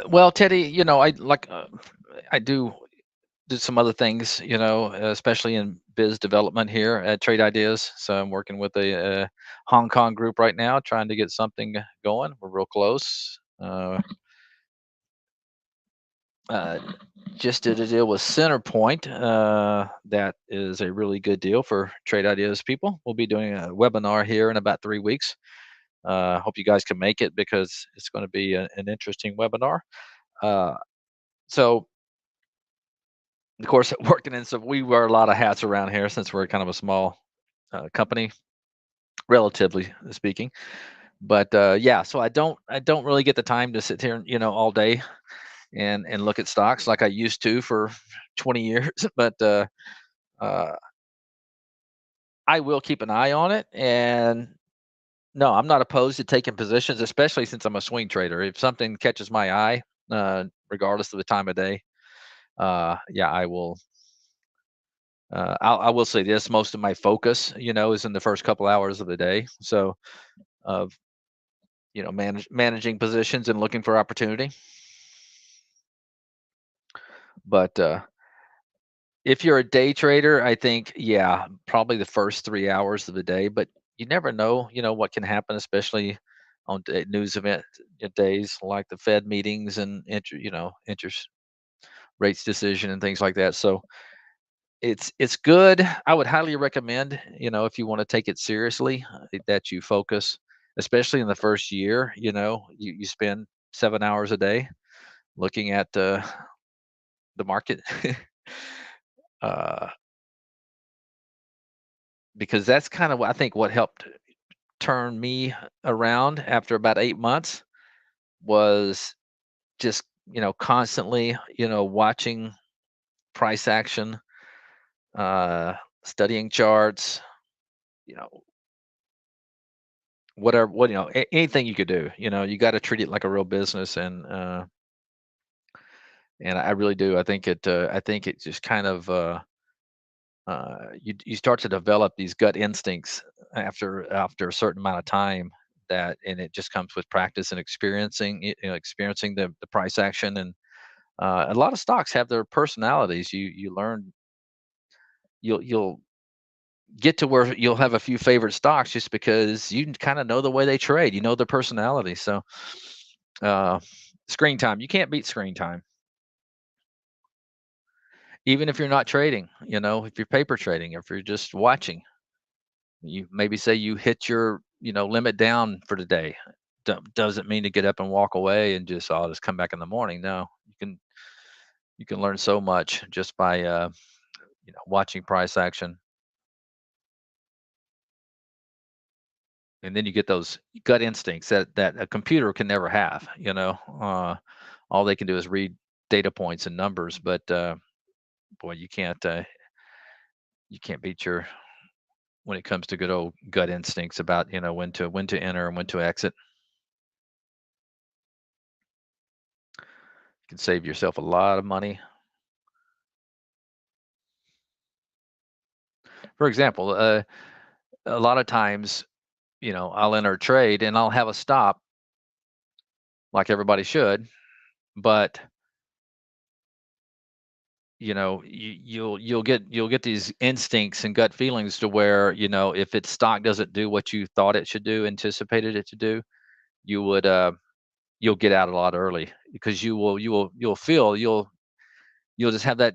Well, Teddy, I do some other things, especially in biz development here at Trade Ideas. So I'm working with a Hong Kong group right now, trying to get something going. We're real close. Uh, just did a deal with Centerpoint. That is a really good deal for Trade Ideas people. We'll be doing a webinar here in about 3 weeks. Hope you guys can make it because it's going to be an interesting webinar. Uh, so, of course, working in some, we wear a lot of hats around here since we're kind of a small company, relatively speaking. But yeah, so I don't really get the time to sit here, all day and look at stocks like I used to for 20 years. But uh, I will keep an eye on it. And no, I'm not opposed to taking positions, especially since I'm a swing trader. If something catches my eye, regardless of the time of day, yeah, I will. I will say this: most of my focus, is in the first couple hours of the day. So of managing positions and looking for opportunity. But if you're a day trader, I think, yeah, probably the first 3 hours of the day. But you never know, what can happen, especially on news event days like the Fed meetings and interest rates decision and things like that. So It's good. I would highly recommend, if you want to take it seriously, that you focus, especially in the first year. You spend 7 hours a day looking at the market, uh, because that's kind of what I think what helped turn me around after about 8 months was just constantly watching price action, uh, studying charts, you know whatever, anything you could do. You got to treat it like a real business, and I really do. I think it just kind of you start to develop these gut instincts after a certain amount of time, and it just comes with practice and experiencing the price action. And a lot of stocks have their personalities. You learn, you'll get to where you'll have a few favorite stocks just because you kind of know the way they trade, their personality. So uh screen time, you can't beat screen time, even if you're not trading. If you're paper trading, if you're just watching, you maybe say you hit your limit down for the day. Doesn't mean to get up and walk away and just, I'll just come back in the morning. No, you can learn so much just by watching price action. And then you get those gut instincts that a computer can never have. All they can do is read data points and numbers, but boy, you can't beat your when it comes to good old gut instincts about when to enter and when to exit. You can save yourself a lot of money. For example, a lot of times, I'll enter a trade and I'll have a stop like everybody should, but you'll get these instincts and gut feelings to where, if its stock doesn't do what you thought it should do, anticipated it to do, you would you'll get out a lot early, because you'll just have that,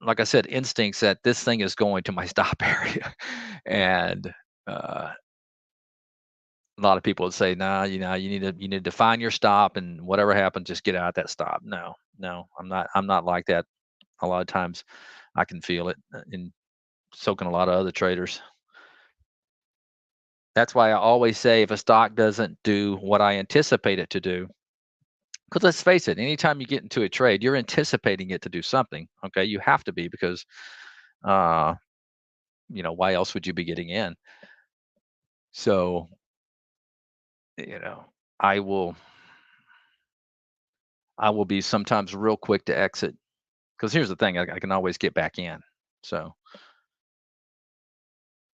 like I said, instincts that this thing is going to my stop area. And uh a lot of people would say, nah, you need to find your stop, and whatever happens, just get out that stop. No, no, I'm not like that. A lot of times I can feel it, and so can a lot of other traders. That's why I always say, if a stock doesn't do what I anticipate it to do, because let's face it, anytime you get into a trade, you're anticipating it to do something. Okay, you have to be, because uh, why else would you be getting in? So, you know, I will I will be sometimes real quick to exit, because here's the thing, I can always get back in. So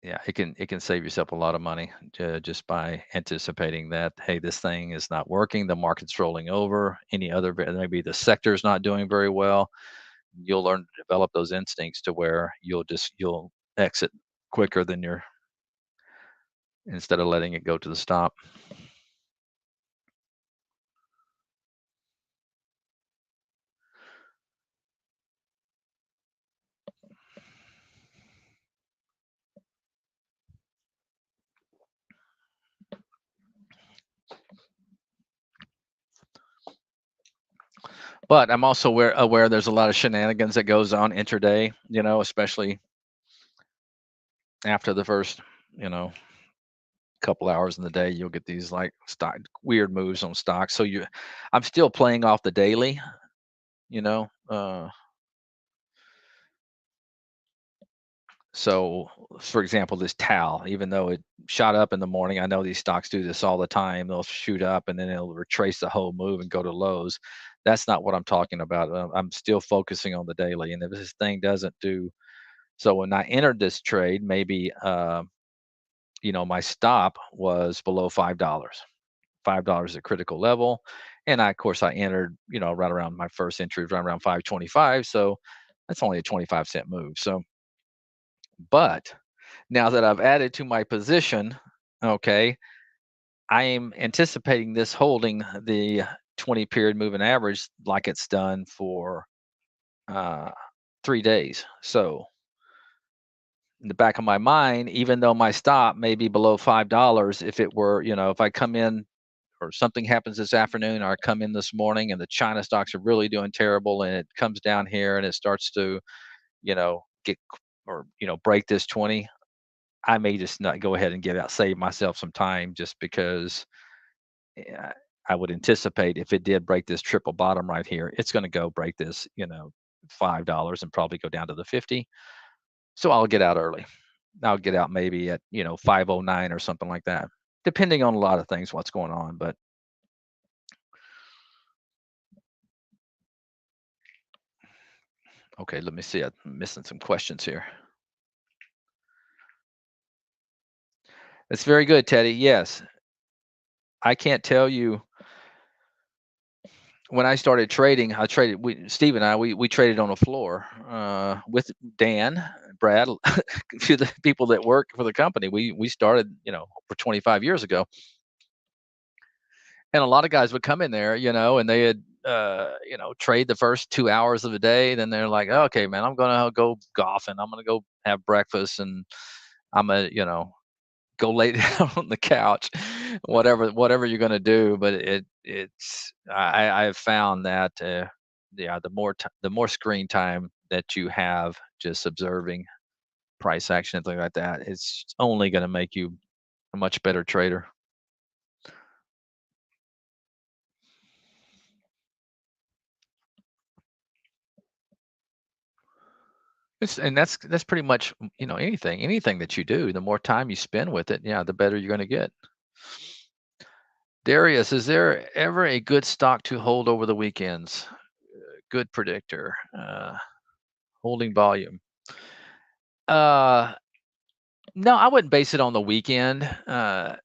yeah, it can save yourself a lot of money, just by anticipating that, hey, this thing is not working, the market's rolling over, maybe the sector is not doing very well. You'll learn to develop those instincts to where you'll exit quicker than you're instead of letting it go to the stop. But I'm also aware there's a lot of shenanigans that goes on intraday, especially after the first, you know, couple hours in the day. You'll get these like stock weird moves on stocks. I'm still playing off the daily, you know. So, for example, this towel, even though it shot up in the morning, I know these stocks do this all the time. They'll shoot up and then it'll retrace the whole move and go to lows. That's not what I'm talking about. I'm still focusing on the daily. And if this thing doesn't do so, when I entered this trade, maybe my stop was below $5. $5 is a critical level, and of course, I entered, right around my first entry, right around 525. So that's only a 25-cent move. So, but now that I've added to my position, okay, I am anticipating this holding the 20 period moving average like it's done for uh, 3 days. So in the back of my mind, even though my stop may be below $5, if it were, if I come in or something happens this afternoon, or I come in this morning and the China stocks are really doing terrible, and it comes down here and it starts to, get or break this 20, I may just not go ahead and get out, save myself some time, just because eh, I would anticipate if it did break this triple bottom right here, it's going to go break this, $5 and probably go down to the 50. So I'll get out early. I'll get out maybe at, 509 or something like that, depending on a lot of things, what's going on. But okay, let me see. I'm missing some questions here. It's very good, Teddy. Yes, I can't tell you when I started trading. Steve and I, we traded on the floor with Dan, Brad, a few of the people that work for the company. We started, for 25 years ago, and a lot of guys would come in there, and they had trade the first 2 hours of the day. Then they're like, okay, man, I'm gonna go golfing. I'm gonna go have breakfast, and I'm gonna, go lay down on the couch, whatever you're gonna do. But I have found that yeah, the more screen time that you have just observing price action and things like that, it's only gonna make you a much better trader. And that's pretty much, anything that you do, the more time you spend with it, yeah, the better you're gonna get. Darius, is there ever a good stock to hold over the weekends? Good predictor. Holding volume. Uh, no, I wouldn't base it on the weekend. I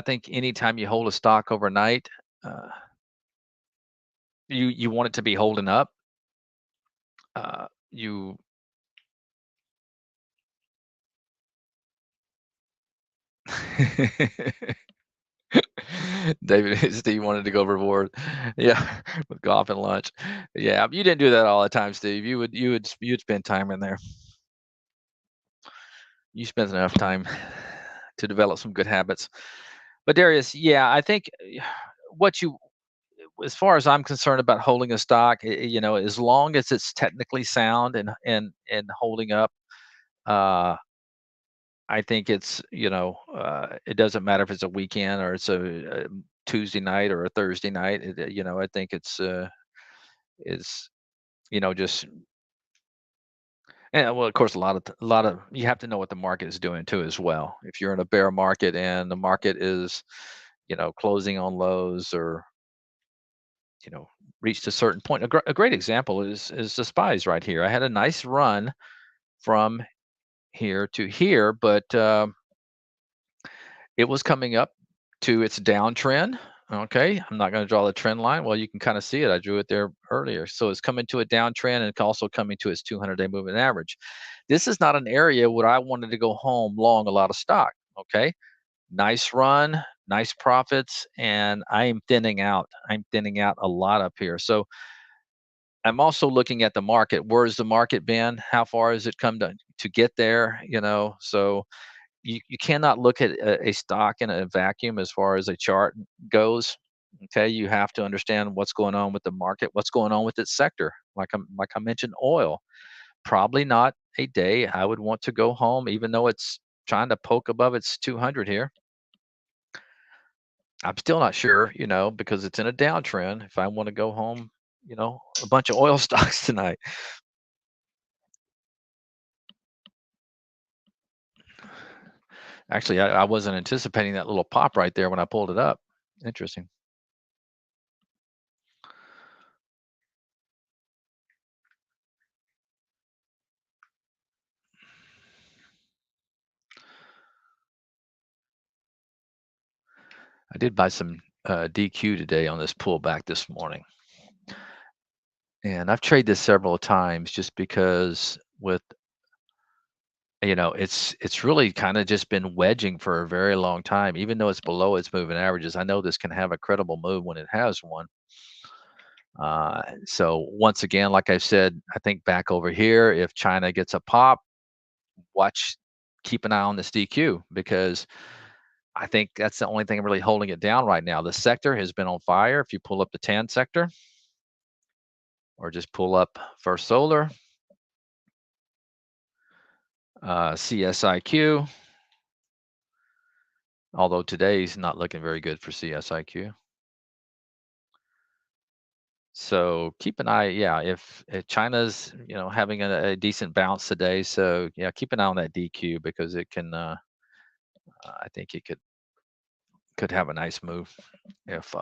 think anytime you hold a stock overnight, uh, you want it to be holding up. You David, Steve wanted to go overboard. Yeah, with golf and lunch. Yeah, you didn't do that all the time, Steve. You'd spend time in there. You spent enough time to develop some good habits. But Darius, yeah, I think what you, as far as I'm concerned about holding a stock, as long as it's technically sound and holding up, uh, I think it doesn't matter if it's a weekend or it's a Tuesday night or a Thursday night. I think it's is just, and well, of course, a lot of you have to know what the market is doing too as well. If you're in a bear market and the market is, closing on lows, or you know reached a certain point. A great example is the spies right here. I had a nice run from here to here, but it was coming up to its downtrend. Okay, I'm not going to draw the trend line. Well, you can kind of see it. I drew it there earlier. So it's coming to a downtrend, and it's also coming to its 200-day moving average. This is not an area where I wanted to go home long a lot of stock. Okay, nice run, nice profits, and I am thinning out. I'm thinning out a lot up here. So I'm also looking at the market. Where's the market been? How far has it come to get there? So you cannot look at a stock in a vacuum as far as a chart goes. Okay, you have to understand what's going on with the market, what's going on with its sector. Like I mentioned, oil. Probably not a day I would want to go home, even though it's trying to poke above its 200 here. I'm still not sure, because it's in a downtrend. If I want to go home, a bunch of oil stocks tonight. Actually, I wasn't anticipating that little pop right there when I pulled it up. Interesting. I did buy some DQ today on this pullback this morning, and I've traded this several times just because it's really kind of just been wedging for a very long time, even though it's below its moving averages. I know this can have a credible move when it has one. So once again, like I said, I think back over here, if China gets a pop, watch, keep an eye on this DQ, because I think that's the only thing really holding it down right now. The sector has been on fire. If you pull up the tan sector, or just pull up First Solar, CSIQ, although today's not looking very good for CSIQ. So keep an eye, yeah, if China's, having a decent bounce today, so yeah, keep an eye on that DQ, because it can, I think it could have a nice move if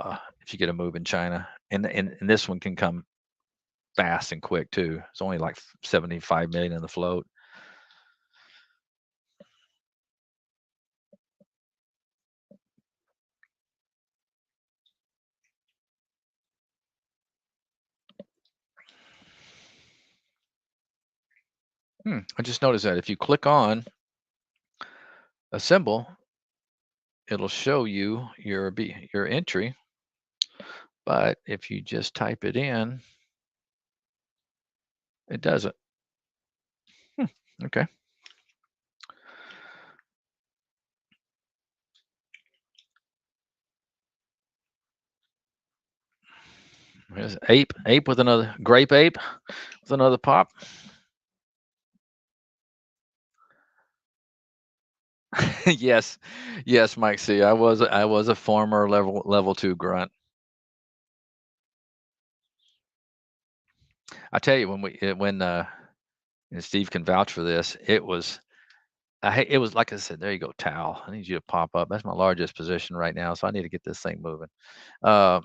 you get a move in China, and this one can come fast and quick too. It's only like 75 million in the float. I just noticed that if you click on a symbol, it'll show you your entry, but if you just type it in, it doesn't. Okay. There's ape with another grape ape with another pop. Yes, yes, Mike. See, I was a former level 2 grunt. I tell you, and Steve can vouch for this. It was like I said. There you go, Tao. I need you to pop up. That's my largest position right now, so I need to get this thing moving. Uh,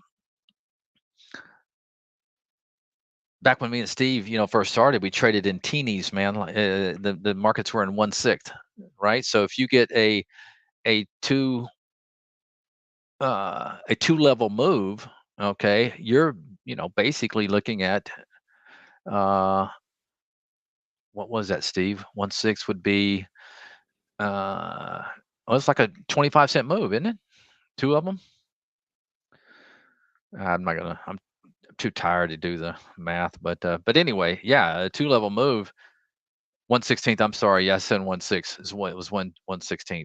Back when me and Steve, first started, we traded in teenies, man. The markets were in 1/6, right? So if you get a two a two level move, okay, you're basically looking at uh what was that, Steve? 1/6 would be uh well, it's like a 25-cent move, isn't it? Two of them. I'm too tired to do the math, but anyway, yeah, a two level move. 1/16. I'm sorry, yeah, I said 1/6 is what it was, 1/16,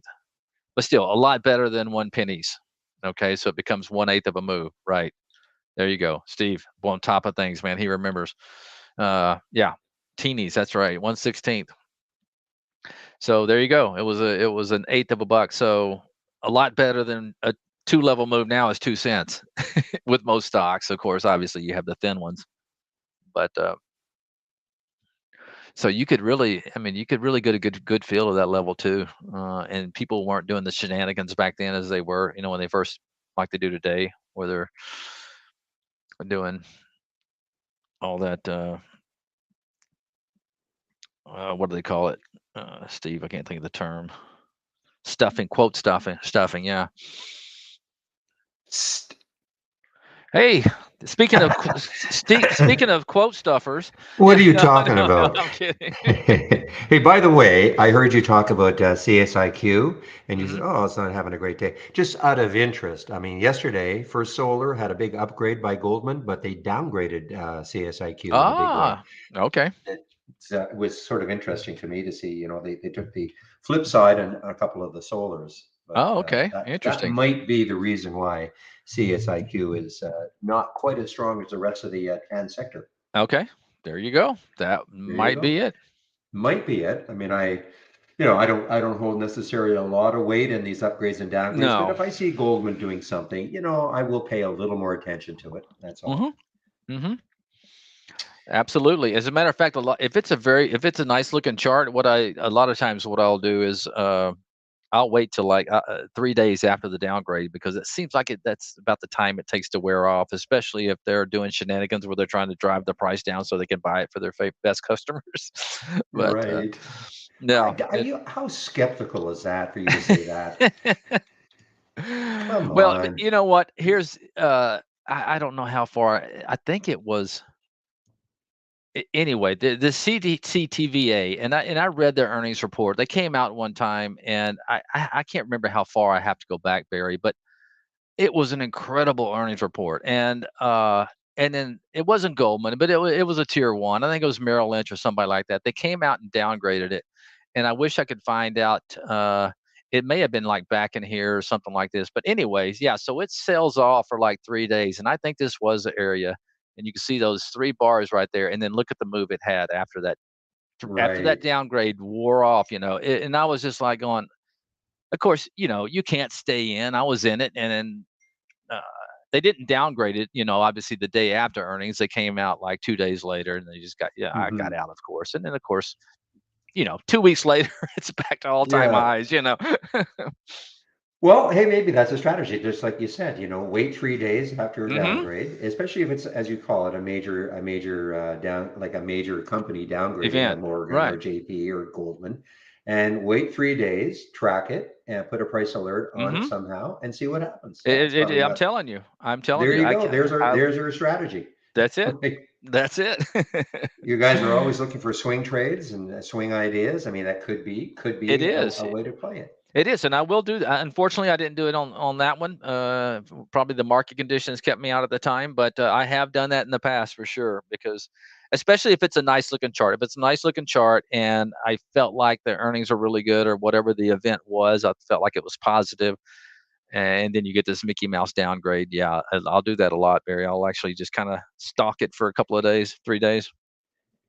but still a lot better than 1 pennies. Okay, so it becomes 1/8 of a move, right? There you go, Steve, on top of things, man. He remembers. Yeah, teenies. That's right, 1/16. So there you go. It was an eighth of a buck. So a lot better than a two level move now is 2 cents with most stocks. Of course, obviously you have the thin ones, but so you could really, I mean, you could really get a good feel of that level too. And people weren't doing the shenanigans back then as they were, when they first, like they do today, where they're doing all that. What do they call it, Steve? I can't think of the term. Stuffing, quote stuffing. Yeah. St- Hey, speaking of quote stuffers, What yeah, are you no, talking no, no, about? I'm kidding. Hey, by the way, I heard you talk about CSIQ, and you said, Hmm. "Oh, it's not having a great day." Just out of interest, I mean, yesterday, First Solar had a big upgrade by Goldman, but they downgraded CSIQ in a big way. Ah, okay. It was sort of interesting to me to see, they took the flip side on a couple of the solars, but Oh, okay. that Interesting. might be the reason why CSIQ is not quite as strong as the rest of the TAN sector. Okay, there you go. That There you might go. be it. Might be it. I mean, I don't hold necessarily a lot of weight in these upgrades and downgrades, but No. if I see Goldman doing something, I will pay a little more attention to it. That's all. Hmm. Hmm. Absolutely. As a matter of fact, if it's a nice looking chart, a lot of times what I'll do is I'll wait till like 3 days after the downgrade, because it seems like that's about the time it takes to wear off, especially if they're doing shenanigans where they're trying to drive the price down so they can buy it for their best customers. But Right. no. How skeptical is that for you to say that? Come Well, on. you know what? Here's I don't know how far. I think it was anyway, the CTVA, and I read their earnings report. They came out one time, and I can't remember how far I have to go back, Barry, but it was an incredible earnings report. And then it wasn't Goldman, but it was a tier one. I think it was Merrill Lynch or somebody like that. They came out and downgraded it, and I wish I could find out. It may have been like back in here or something like this. But anyways, yeah. So it sells off for like 3 days, and I think this was the area. And you can see those three bars right there, and then look at the move it had after that Right. downgrade wore off. And I was just like going. Of course, you can't stay in. I was in it, and then uh, they didn't downgrade it. Obviously the day after earnings, they came out like 2 days later, and they just I got Hmm. out, of course. And then of course, 2 weeks later, it's back to all time Yeah. highs. Well, hey, maybe that's a strategy. Just like you said, wait 3 days after a Hmm. downgrade, especially if it's, as you call it, a major like a major company downgrading, a Event, Morgan or right? JP or Goldman, and wait 3 days, track it, and put a price alert on it Hmm. somehow, and see what happens. That's probably I'm what. telling you, There you I go. can. There's our strategy. That's it. Like, That's it. you guys are always looking for swing trades and swing ideas. I mean, that could be It a is. way to play it. It is, and I will do that. Unfortunately, I didn't do it on that one. Probably the market conditions kept me out at the time, but I have done that in the past for sure. Because, especially if it's a nice looking chart, if it's a nice looking chart, and I felt like the earnings are really good or whatever the event was, I felt like it was positive, and then you get this Mickey Mouse downgrade. Yeah, I'll do that a lot, Barry. I'll actually just kind of stalk it for a couple of days, 3 days.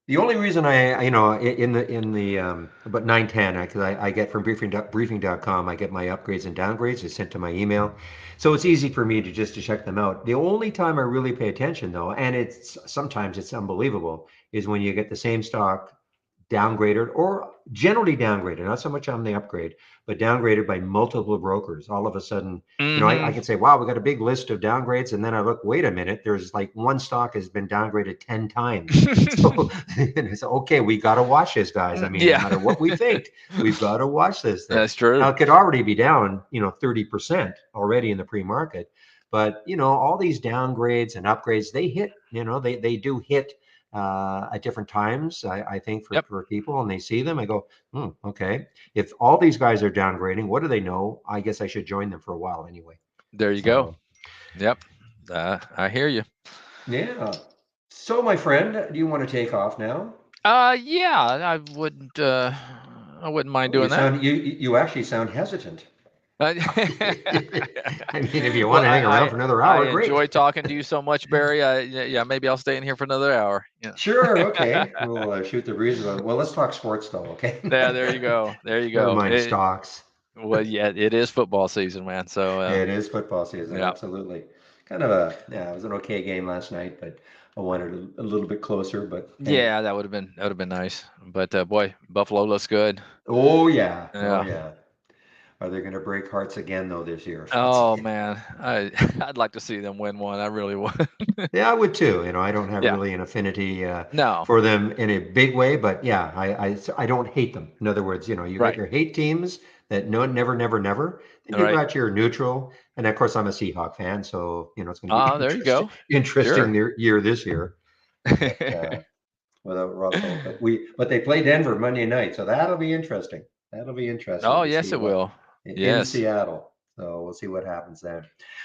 The only reason in the about 9:10, because I get from briefing.com, I get my upgrades and downgrades. It's sent to my email, so it's easy for me to check them out. The only time I really pay attention, though, and it's sometimes it's unbelievable, is when you get the same stock downgraded or generally downgraded, not so much on the upgrade, but downgraded by multiple brokers. All of a sudden, I Hmm. can say, wow, we got a big list of downgrades. And then I look, wait a minute, there's like one stock has been downgraded 10 times. So it's okay, we got to watch this, guys. I mean, no Yeah, matter what we think, we've got to watch this thing. that's true. Now, it could already be down, 30% already in the pre market. But, all these downgrades and upgrades, they hit, they do hit at different times. I think for, Yep. for people, and they see them, I go, okay. If all these guys are downgrading, what do they know? I guess I should join them for a while anyway. There you go. So Yep. I hear you. yeah. So my friend, do you want to take off now? Yeah, I wouldn't mind Oh, you doing that. sound you actually sound hesitant. Uh, I mean, if you want well, to hang around for another I hour, great. enjoy talking to you so much, Barry. Yeah, maybe I'll stay in here for another hour. Yeah. Sure, okay. We'll shoot the breeze. Well, let's talk sports though, okay? Yeah, there you go. There you Never go. mind stocks. Well, yeah, it is football season, man. So, It is football season, yeah, absolutely. Yeah, it was an okay game last night, but I wanted a little bit closer. But hey, yeah, that would have been nice. But boy, Buffalo looks good. oh yeah, oh Yeah. yeah. Are they going to break hearts again though this year? Oh man, I'd like to see them win one. I really would. Yeah, I would too. I don't have Yeah. really an affinity No. for them in a big way, but yeah, I don't hate them. In other words, you got Right. your hate teams that no, never, never, never. Then you Right. got your neutral, and of course I'm a Seahawk fan, so it's going to be Oh, there you interesting, go. interesting Sure. year this year. But without Russell, but they play Denver Monday night, so that'll be interesting. That'll be interesting Oh, to yes, see it what will. in Yes. Seattle. So we'll see what happens there.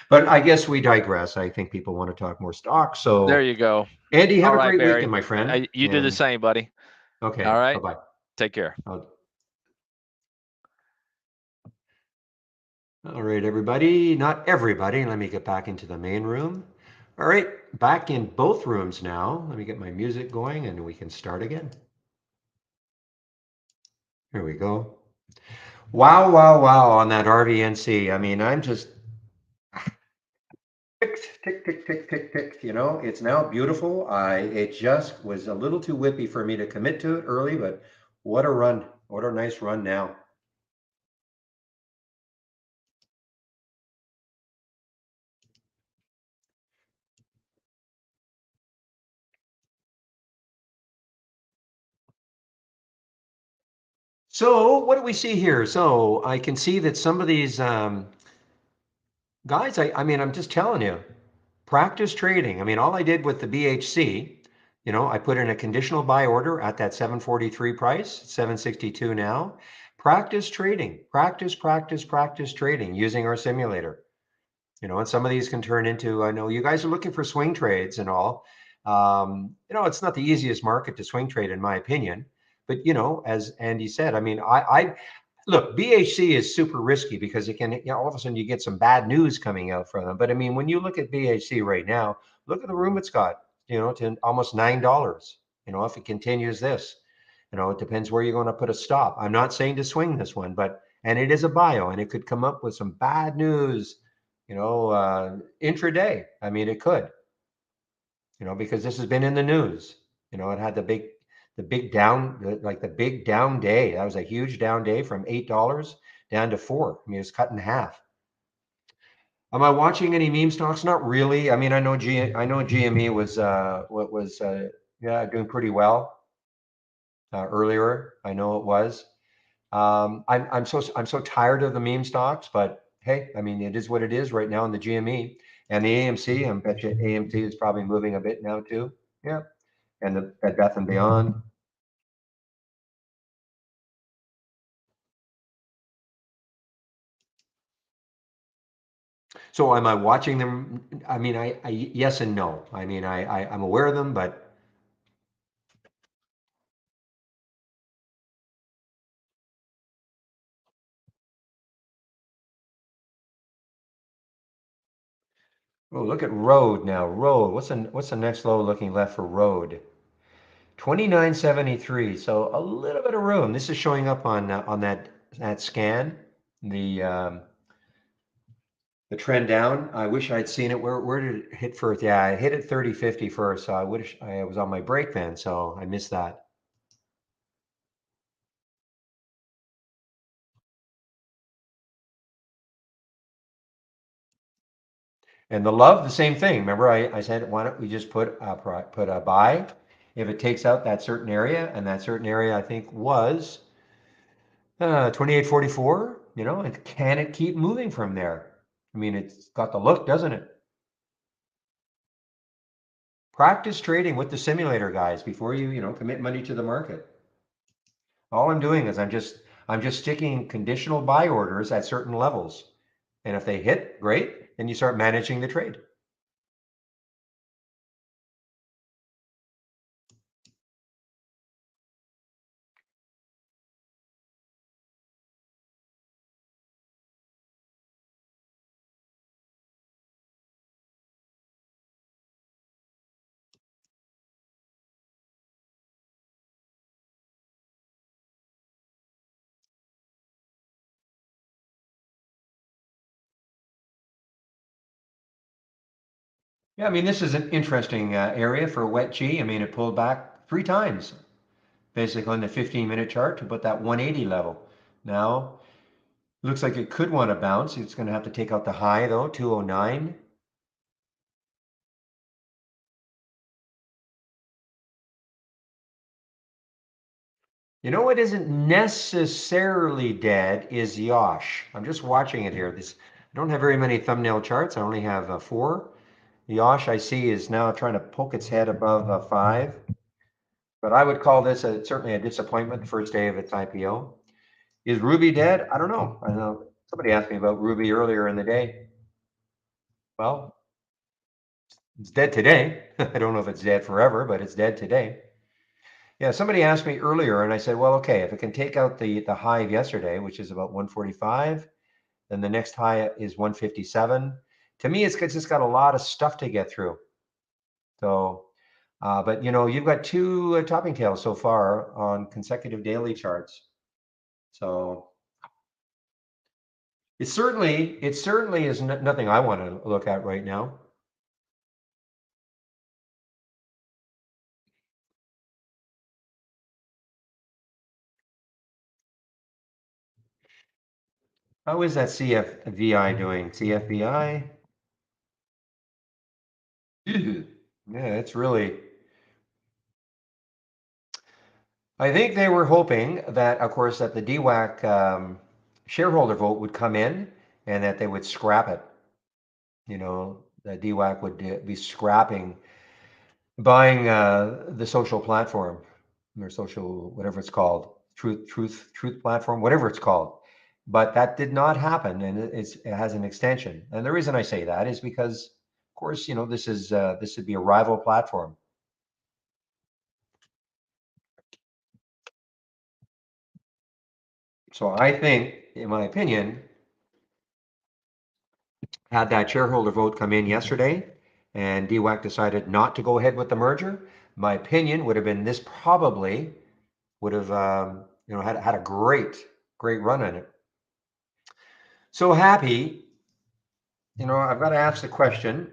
But I guess we digress. I think people want to talk more stocks. There So you go. Andy, have All a right, great weekend, Barry. my friend. You do the And same, buddy. All okay, bye right. bye. Take care. All right, everybody. Not everybody. Let me get back into the main room. All right, back in both rooms now. Let me get my music going and we can start again. Here we go. Wow, wow, wow on that RVNC. I mean, I'm just tick, tick, tick, tick, tick, tick. It's now beautiful. It just was a little too whippy for me to commit to it early, but what a run. What a nice run now. So what do we see here? So I can see that some of these guys, I mean, I'm just telling you, practice trading. I mean, all I did with the BHC, I put in a conditional buy order at that 743 price, 762 now. Practice trading, practice trading using our simulator. And some of these can turn into, I know you guys are looking for swing trades and all. It's not the easiest market to swing trade, in my opinion. But as Andy said, I mean, I look, BHC is super risky because it can, all of a sudden you get some bad news coming out from them. But I mean, when you look at BHC right now, look at the room it's got, to almost $9. If it continues this, it depends where you're going to put a stop. I'm not saying to swing this one, and it is a bio, and it could come up with some bad news, intraday. I mean, it could, because this has been in the news. It had the big down, like the big down day. That was a huge down day from $8 down to 4. I mean, it's cut in half. Am I watching any meme stocks? Not really. I mean, I know GME was what was yeah, doing pretty well earlier. I know it was. I'm so tired of the meme stocks, but hey, I mean, it is what it is right now in the GME and the AMC. I bet you AMC is probably moving a bit now too. Yeah, and the Bed Bath and Beyond. So am I watching them? I mean, I yes and no. I mean, I'm aware of them, but oh, look at Road now. Road. What's the next low looking left for Road? 29.73. So a little bit of room. This is showing up on that scan. The um, the trend down. I wish I'd seen it. Where did it hit first? Yeah, I hit it 30.50 first. So I wish I was on my break then. So I missed that. And the love, the same thing. Remember, I said, why don't we just put a buy if it takes out that certain area, and that certain area I think was 28.44. And can it keep moving from there? I mean, it's got the look, doesn't it? Practice trading with the simulator guys before you commit money to the market. All I'm doing is I'm just sticking conditional buy orders at certain levels, and if they hit, great. Then you start managing the trade. Yeah, I mean, this is an interesting area for wet G. I mean, it pulled back 3 times, basically on the 15-minute chart to put that 180 level. Now, looks like it could want to bounce. It's going to have to take out the high, though, 209. You know what isn't necessarily dead is Yosh. I'm just watching it here. I don't have very many thumbnail charts. I only have 4. Yosh, I see, is now trying to poke its head above 5. But I would call this certainly a disappointment, the first day of its IPO. Is Ruby dead? I don't know. I don't know. Somebody asked me about Ruby earlier in the day. Well, it's dead today. I don't know if it's dead forever, but it's dead today. Yeah, somebody asked me earlier, and I said, well, okay, if it can take out the high of yesterday, which is about 145, then the next high is 157. To me, it's just got a lot of stuff to get through. So, but you've got 2 topping tails so far on consecutive daily charts. So it certainly is nothing I want to look at right now. How is that CFVI doing? CFVI? Yeah, it's really. I think they were hoping that, of course, that the DWAC shareholder vote would come in and that they would scrap it. The DWAC would be scrapping buying the social platform or social whatever it's called, truth platform, whatever it's called. But that did not happen, and it has an extension. And the reason I say that is because, of course, this would be a rival platform. So I think, in my opinion, had that shareholder vote come in yesterday and DWAC decided not to go ahead with the merger, my opinion would have been this probably would have had a great run on it. So Happy, I've got to ask the question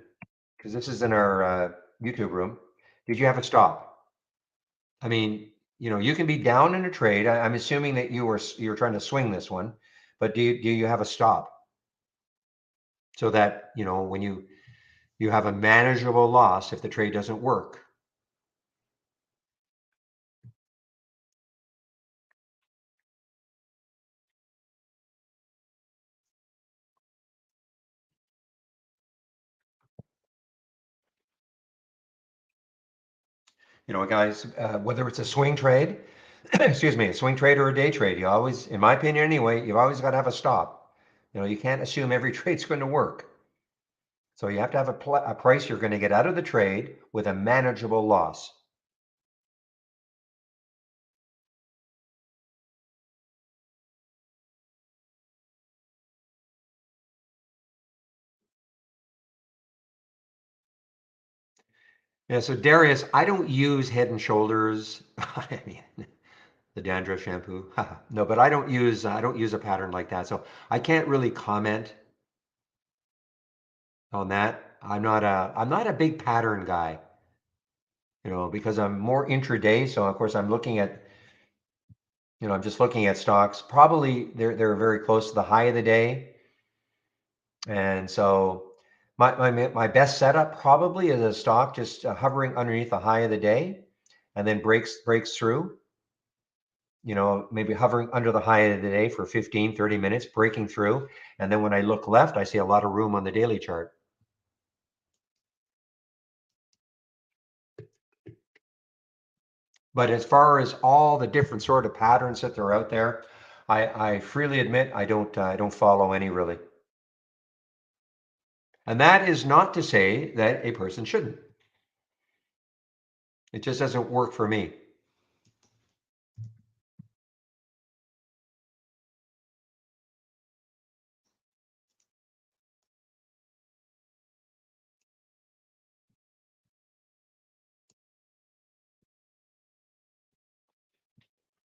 because this is in our YouTube room. Did you have a stop? I mean, you can be down in a trade. I'm assuming that you're trying to swing this one, but do you have a stop so that when you have a manageable loss if the trade doesn't work? Guys, whether it's a swing trade, excuse me, a swing trade or a day trade, you always, in my opinion anyway, you've always got to have a stop. You can't assume every trade's going to work. So you have to have a price you're going to get out of the trade with a manageable loss. Yeah, so Darius, I don't use Head and Shoulders. I mean, the dandruff shampoo. No, but I don't use a pattern like that. So I can't really comment on that. I'm not a big pattern guy, because I'm more intraday. So of course I'm just looking at stocks. Probably they're very close to the high of the day. And so my best setup probably is a stock just hovering underneath the high of the day and then breaks through, maybe hovering under the high of the day for 15, 30 minutes, breaking through. And then when I look left, I see a lot of room on the daily chart. But as far as all the different sort of patterns that are out there, I freely admit I don't follow any really. And that is not to say that a person shouldn't. It just doesn't work for me.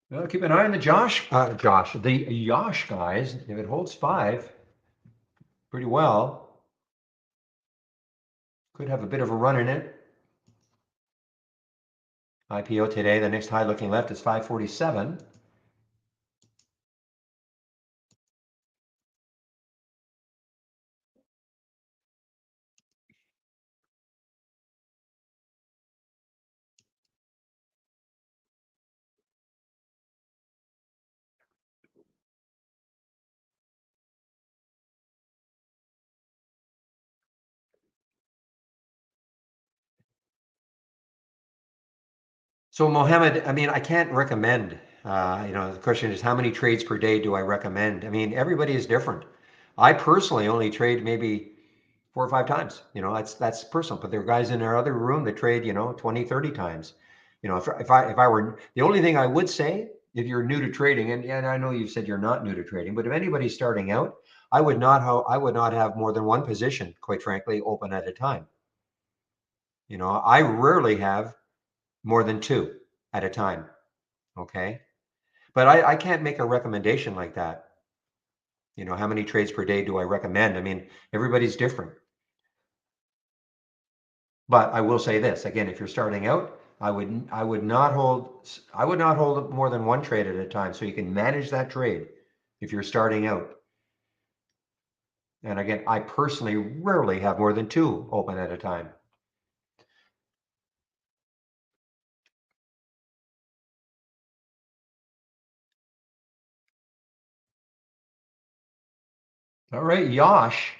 Well, keep an eye on the the Yosh guys. If it holds five pretty well, could have a bit of a run in it. IPO today, the next high looking left is 547. So Mohammed, I mean, I can't recommend. The question is how many trades per day do I recommend? I mean, everybody is different. I personally only trade maybe 4 or 5 times. That's personal. But there are guys in our other room that trade, 20, 30 times. If I were the only thing I would say, if you're new to trading, and I know you said you're not new to trading, but if anybody's starting out, I would not have more than one position, quite frankly, open at a time. I rarely have more than two at a time. Okay. But I can't make a recommendation like that. How many trades per day do I recommend? I mean, everybody's different. But I will say this again, if you're starting out, I would not hold more than one trade at a time so you can manage that trade if you're starting out. And again, I personally rarely have more than two open at a time. All right, Yosh.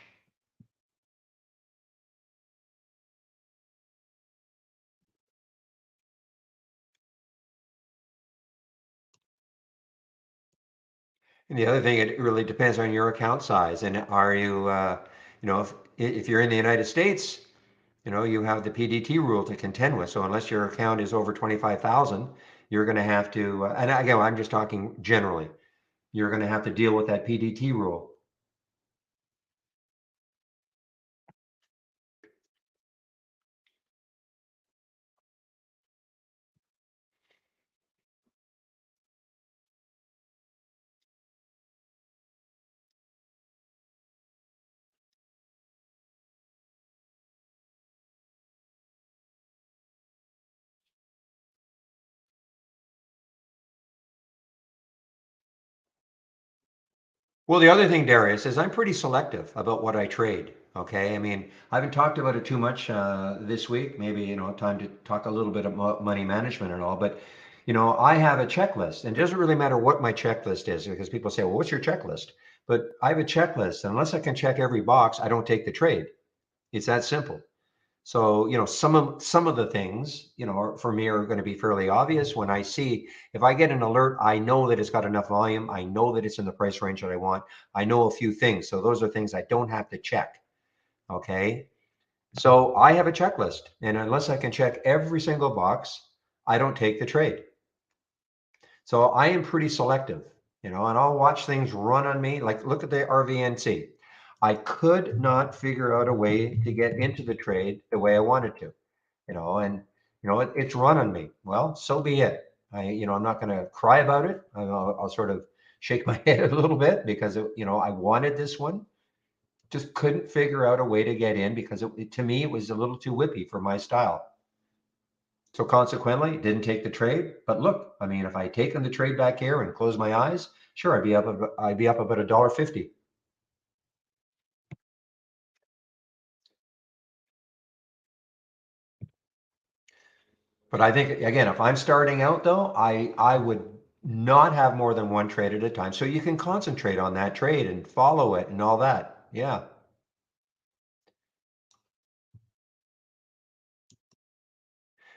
And the other thing, it really depends on your account size. And are you, if you're in the United States, you have the PDT rule to contend with. So unless your account is over 25,000, you're going to have to, and again, I'm just talking generally. You're going to have to deal with that PDT rule. Well, the other thing, Darius, is I'm pretty selective about what I trade. Okay, I mean, I haven't talked about it too much this week. Maybe time to talk a little bit about money management and all. But I have a checklist, and it doesn't really matter what my checklist is because people say, "Well, what's your checklist?" But I have a checklist, and unless I can check every box, I don't take the trade. It's that simple. So, some of the things, for me are going to be fairly obvious when I see if I get an alert, I know that it's got enough volume. I know that it's in the price range that I want. I know a few things. So those are things I don't have to check. Okay. So I have a checklist, and unless I can check every single box, I don't take the trade. So I am pretty selective, and I'll watch things run on me. Like look at the RVNC. I could not figure out a way to get into the trade the way I wanted to. And it's run on me. Well, so be it. I'm not going to cry about it. I'll sort of shake my head a little bit because I wanted this one, just couldn't figure out a way to get in because to me it was a little too whippy for my style. So consequently, didn't take the trade. But look, I mean, if I had taken the trade back here and closed my eyes, sure, I'd be up about $1.50. But I think again, if I'm starting out though, I would not have more than one trade at a time. So you can concentrate on that trade and follow it and all that. Yeah.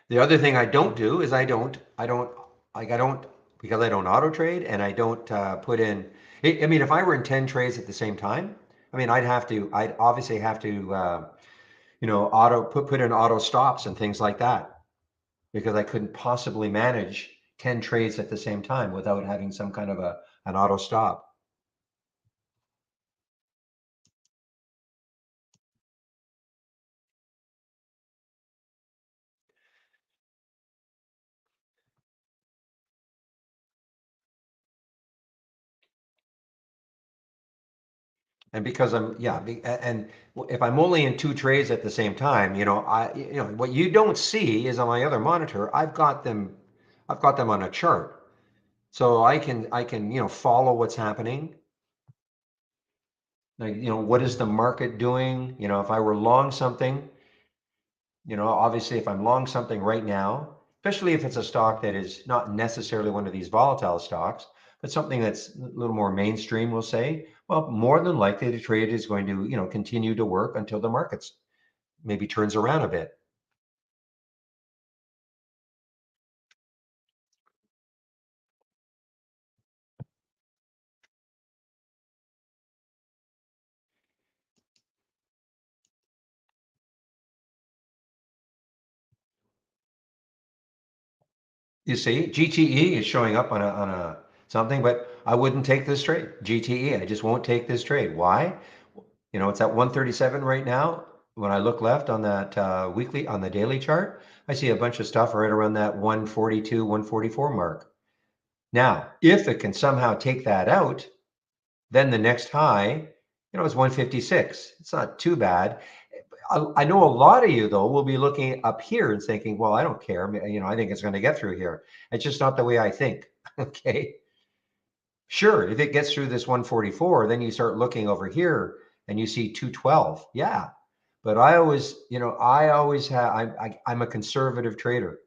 The other thing I don't do is I don't like I don't because I don't auto trade and I don't put in. I mean, if I were in 10 trades at the same time, I mean, I'd obviously have to, auto put in auto stops and things like that because I couldn't possibly manage 10 trades at the same time without having some kind of an auto stop. And because and if I'm only in two trays at the same time, what you don't see is on my other monitor, I've got them on a chart. So I can, follow what's happening. Like, what is the market doing? If I were long something, obviously if I'm long something right now, especially if it's a stock that is not necessarily one of these volatile stocks, but something that's a little more mainstream, we'll say, well, more than likely the trade is going to, continue to work until the markets maybe turns around a bit. You see, GTE is showing up on a something, but I wouldn't take this trade. GTE, I just won't take this trade. Why? It's at 137 right now. When I look left on that weekly, on the daily chart, I see a bunch of stuff right around that 142, 144 mark. Now, if it can somehow take that out, then the next high, is 156. It's not too bad. I know a lot of you though will be looking up here and thinking, well, I don't care. I think it's going to get through here. It's just not the way I think. Okay. Sure, if it gets through this 144, then you start looking over here and you see 212. Yeah. But I always have, I'm a conservative trader.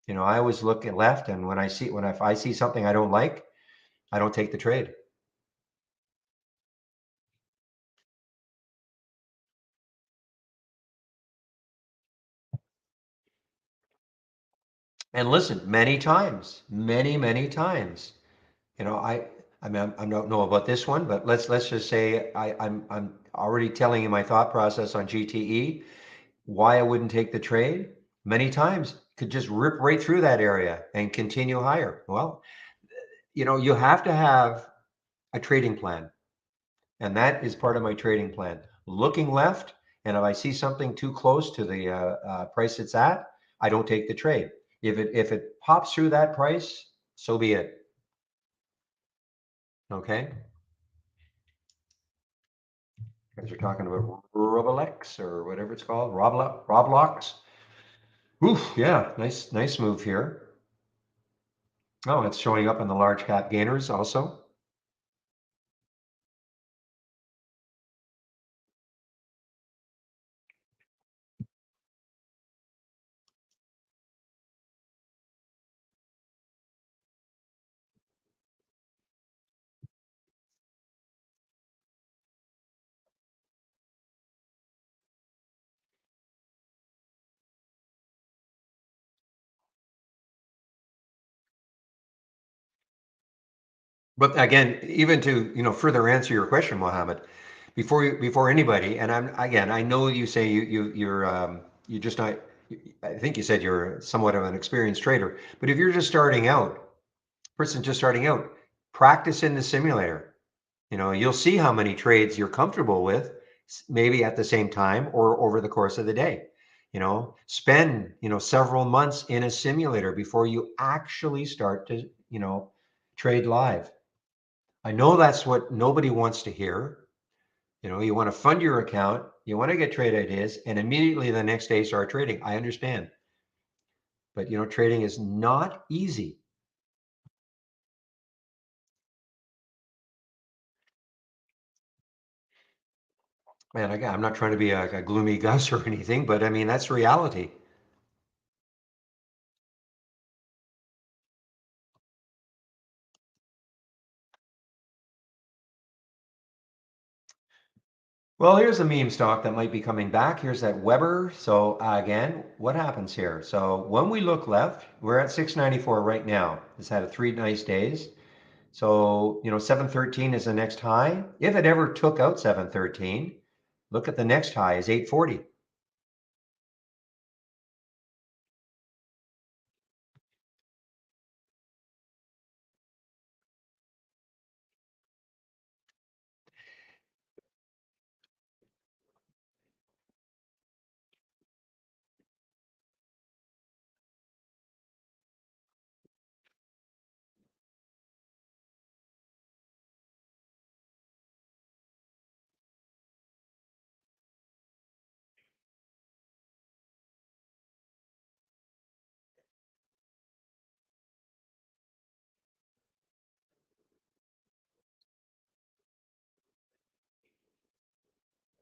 I always look at left, and if I see something I don't like, I don't take the trade. And listen, many times, many, many times, I mean, I don't know about this one, but let's just say I'm already telling you my thought process on GTE, why I wouldn't take the trade. Many times could just rip right through that area and continue higher. Well, you have to have a trading plan. And that is part of my trading plan. Looking left, and if I see something too close to the price it's at, I don't take the trade. If it pops through that price, so be it. Okay, you guys are talking about Roblox or whatever it's called, Roblox. Oof, yeah, nice move here. Oh, it's showing up in the large cap gainers also. But again, even to further answer your question, Mohammed, before anybody, and I know you say you're just not. I think you said you're somewhat of an experienced trader, but if you're just starting out, person just starting out, practice in the simulator. You'll see how many trades you're comfortable with, maybe at the same time or over the course of the day. Spend several months in a simulator before you actually start to trade live. I know that's what nobody wants to hear. You want to fund your account, you want to get trade ideas, and immediately the next day start trading. I understand. But trading is not easy. Man, again, I'm not trying to be a gloomy Gus or anything, but I mean that's reality. Well, here's a meme stock that might be coming back. Here's that Weber. So again, what happens here? So when we look left, we're at 694 right now. It's had 3 nice days. So, 713 is the next high. If it ever took out 713, look at the next high is 840.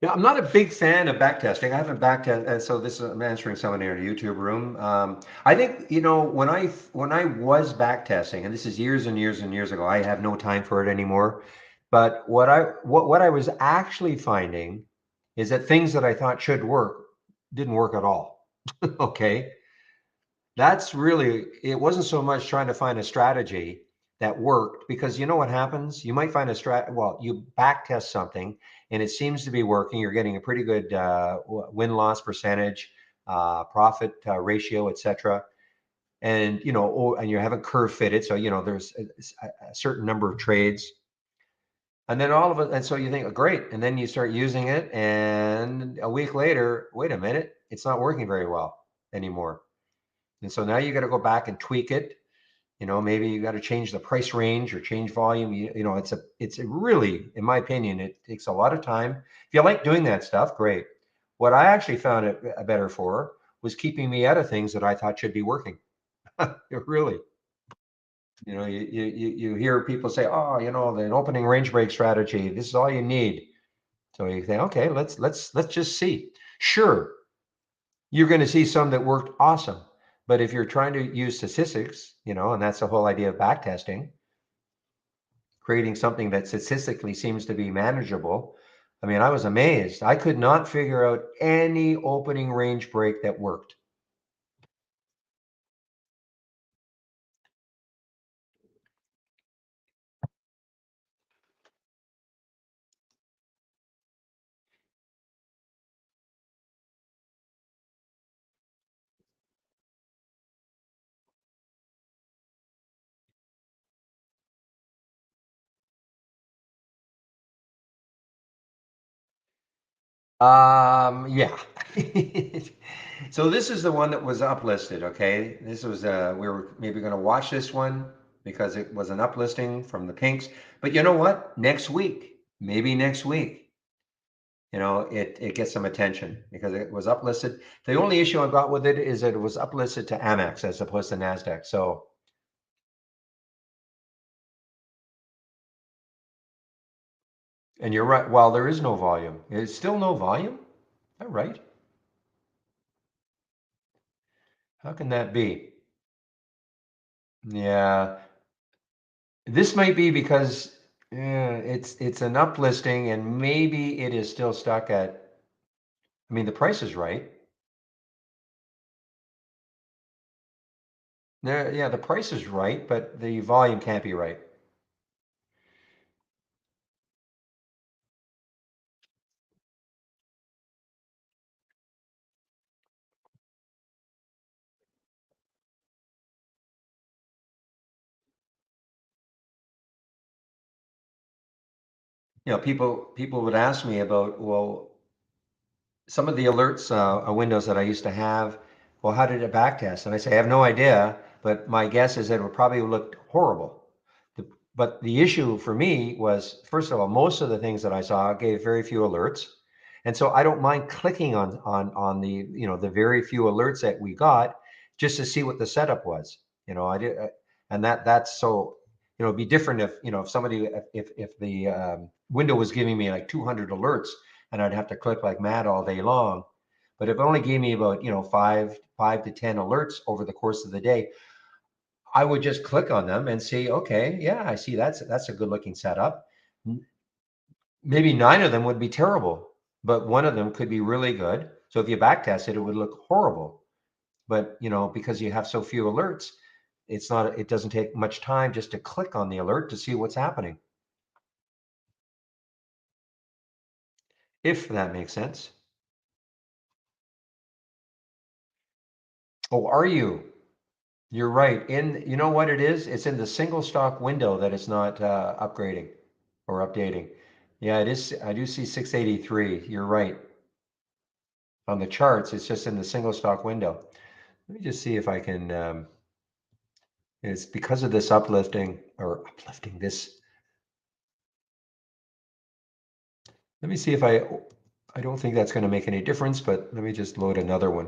Yeah, I'm not a big fan of backtesting. I haven't backtested, so this I'm answering someone in a YouTube room. I think when I was backtesting, and this is years and years and years ago. I have no time for it anymore. But what I was actually finding is that things that I thought should work didn't work at all. Okay, that's really, it wasn't so much trying to find a strategy that worked, because you know what happens? You might find you back test something and it seems to be working. You're getting a pretty good win loss percentage, profit ratio, etc. And and you haven't curve fitted, so there's a certain number of trades, and then all of it, and so you think, oh, great, and then you start using it, and a week later, wait a minute, it's not working very well anymore. And so now you got to go back and tweak it. Maybe you got to change the price range or change volume. It's a really, in my opinion, it takes a lot of time. If you like doing that stuff, great. What I actually found it better for was keeping me out of things that I thought should be working. Really. You hear people say, oh, the opening range break strategy, this is all you need. So you think, okay, let's just see. Sure, you're going to see some that worked awesome. But if you're trying to use statistics, and that's the whole idea of backtesting, creating something that statistically seems to be manageable. I mean, I was amazed. I could not figure out any opening range break that worked. Yeah. So this is the one that was uplisted, okay? This was we were maybe going to watch this one because it was an uplisting from the Pinks. But you know what? Next week, maybe next week, it gets some attention because it was uplisted. The only issue I got with it is that it was uplisted to Amex as opposed to Nasdaq. So, and you're right. While there is no volume, it's still no volume. Is that right? How can that be? Yeah, this might be because it's an uplisting and maybe it is still stuck at. I mean, the price is right. Yeah, the price is right, but the volume can't be right. People would ask me about, well, some of the alerts windows that I used to have, well, how did it backtest? And I say, I have no idea, but my guess is that it would probably look horrible. But the issue for me was, first of all, most of the things that I saw gave very few alerts. And so I don't mind clicking on the, the very few alerts that we got just to see what the setup was. I did, and that's so, it'd be different if, if somebody, if the window was giving me like 200 alerts and I'd have to click like mad all day long. But if it only gave me about, five to 10 alerts over the course of the day, I would just click on them and see, okay, yeah, I see that's a good looking setup. Maybe nine of them would be terrible, but one of them could be really good. So if you backtest it, it would look horrible. But because you have so few alerts, it doesn't take much time just to click on the alert to see what's happening. If that makes sense. Oh, are you? You're right. You know what it is? It's in the single stock window that it's not upgrading or updating. Yeah, it is. I do see 683. You're right. On the charts, it's just in the single stock window. Let me just see if I can. It's because of this uplifting this. Let me see if I don't think that's going to make any difference, but let me just load another one.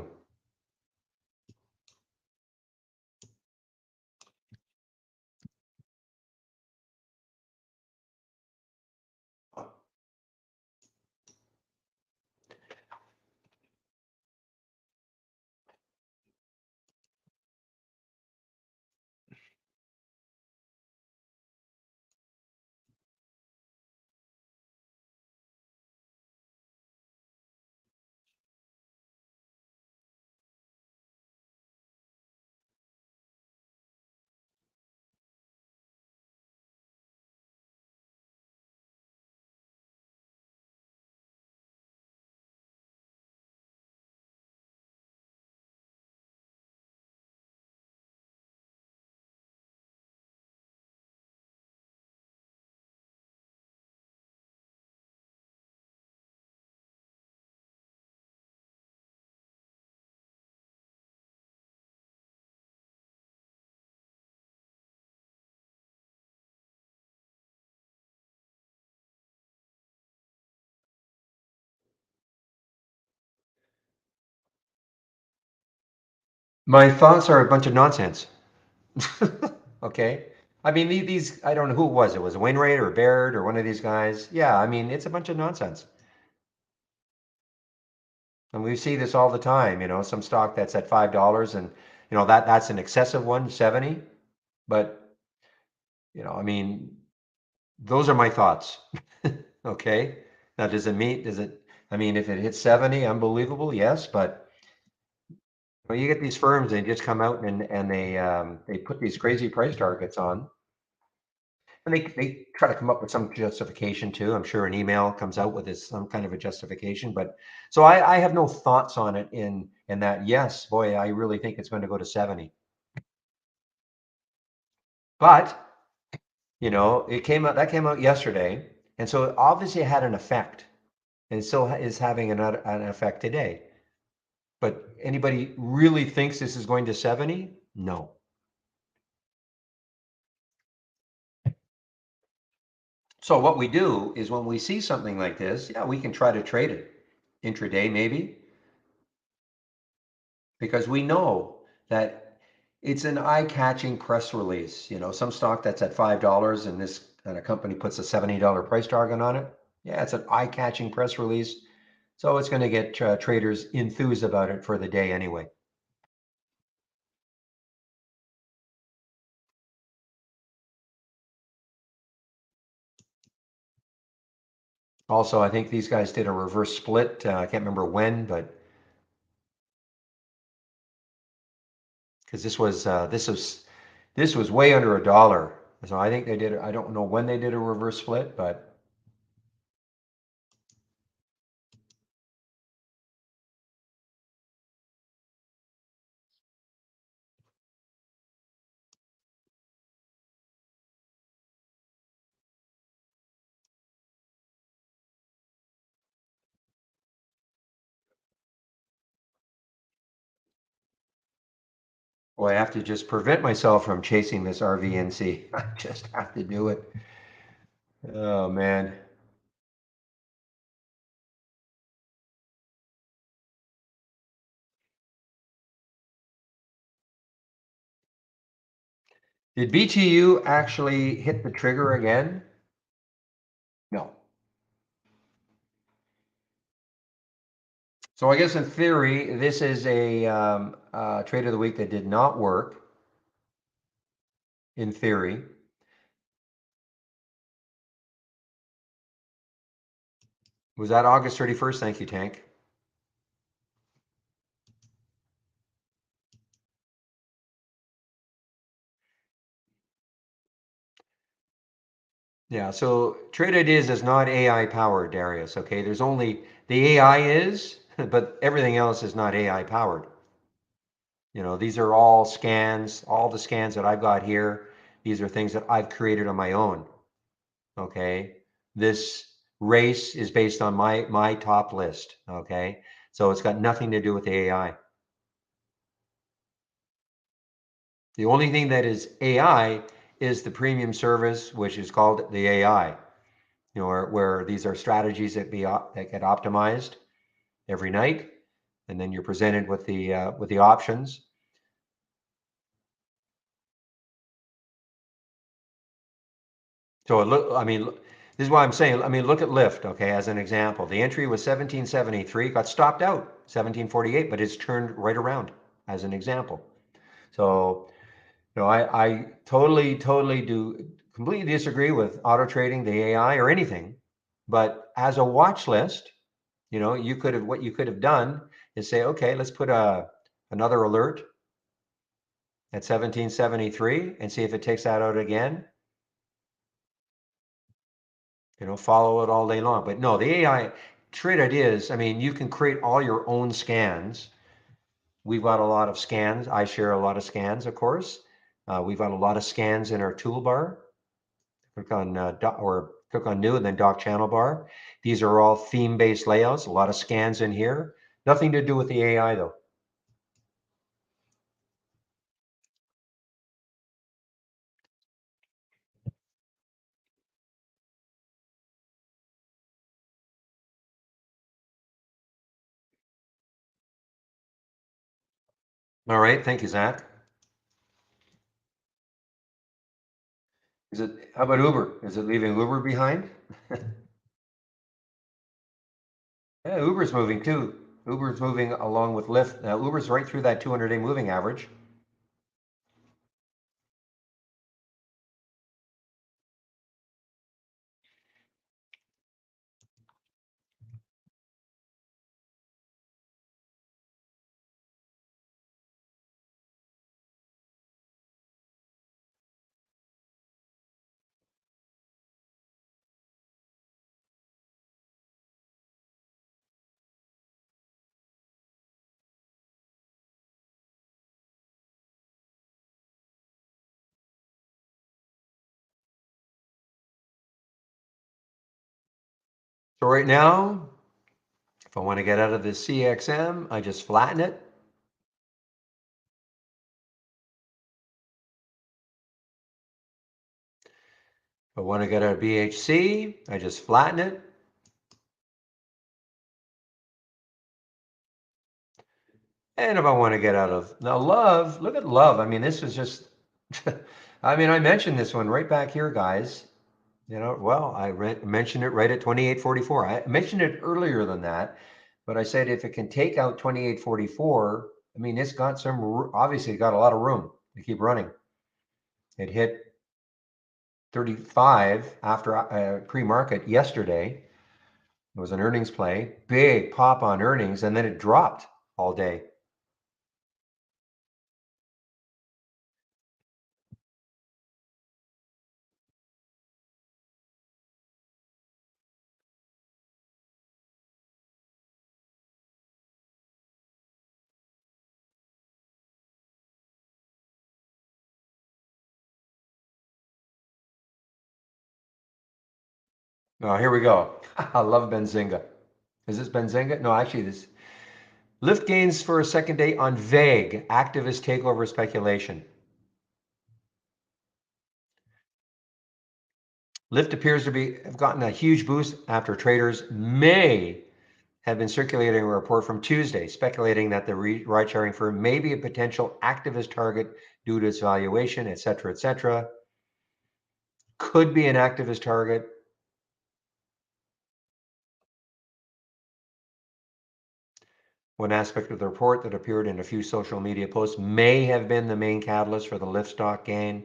My thoughts are a bunch of nonsense. Okay. I mean, these, I don't know who it was. It was Wainwright or Baird or one of these guys. Yeah, I mean, it's a bunch of nonsense. And we see this all the time, some stock that's at $5 and, that's an excessive one, 70. But, I mean, those are my thoughts. Okay. Now, I mean, if it hits 70, unbelievable, yes, but you get these firms, they just come out and they put these crazy price targets on. And they try to come up with some justification too. I'm sure an email comes out with some kind of a justification. But so I have no thoughts on it in that, yes, boy, I really think it's going to go to 70. But it came out yesterday. And so it obviously had an effect. and still is having an effect today. But anybody really thinks this is going to 70? No. So what we do is when we see something like this, yeah, we can try to trade it intraday maybe, because we know that it's an eye-catching press release. You know, some stock that's at $5 and this and a company puts a $70 price target on it. Yeah, it's an eye-catching press release. So it's going to get traders enthused about it for the day anyway. Also, I think these guys did a reverse split. I can't remember when, but because this was way under $1. So I think they did. I don't know when they did a reverse split, but boy, I have to just prevent myself from chasing this RVNC. I just have to do it. Oh man. Did BTU actually hit the trigger again? No. So I guess in theory, this is a trade of the week that did not work. In theory, was that August 31st? Thank you, Tank. Yeah. So Trade Ideas is not AI powered, Darius. Okay. There's only the AI is, but everything else is not AI powered. You know, these are all scans. All the scans that I've got here, these are things that I've created on my own. Okay. This race is based on my top list. Okay. So it's got nothing to do with the AI. The only thing that is AI is the premium service, which is called the AI. You know, where these are strategies that get optimized every night, and then you're presented with the options. So I mean, this is why I'm saying. I mean, look at Lyft, okay, as an example. The entry was 1773, got stopped out 1748, but it's turned right around as an example. So, you know, I totally do completely disagree with auto trading, the AI, or anything. But as a watch list, you know, what you could have done is say, okay, let's put another alert at 1773 and see if it takes that out again. You know, follow it all day long. But no, the AI trade ideas, I mean, you can create all your own scans. We've got a lot of scans. I share a lot of scans, of course. We've got a lot of scans in our toolbar. Click on or click on new and then dock channel bar. These are all theme-based layouts, a lot of scans in here. Nothing to do with the AI though. All right, thank you, Zach. How about Uber? Is it leaving Uber behind? Yeah, Uber's moving too. Uber's moving along with Lyft. Now, Uber's right through that 200-day moving average. So right now, If I want to get out of the CXM, I just flatten it. If I want to get out of BHC, I just flatten it. And if I want to get out of now love, look at love. I mean, this is just, I mean, I mentioned this one right back here, guys. You know, well, mentioned it right at 28.44. I mentioned it earlier than that, but I said if it can take out 28.44, I mean, it's got obviously got a lot of room to keep running. It hit 35 after pre-market yesterday. It was an earnings play, big pop on earnings, and then it dropped all day. Oh, here we go. I love Benzinga. Is this Benzinga? No, actually, this lift gains for a second day on vague activist takeover speculation. Lyft appears to have gotten a huge boost after traders may have been circulating a report from Tuesday speculating that the ride-sharing firm may be a potential activist target due to its valuation, et cetera, et cetera. Could be an activist target. One aspect of the report that appeared in a few social media posts may have been the main catalyst for the Lyft stock gain.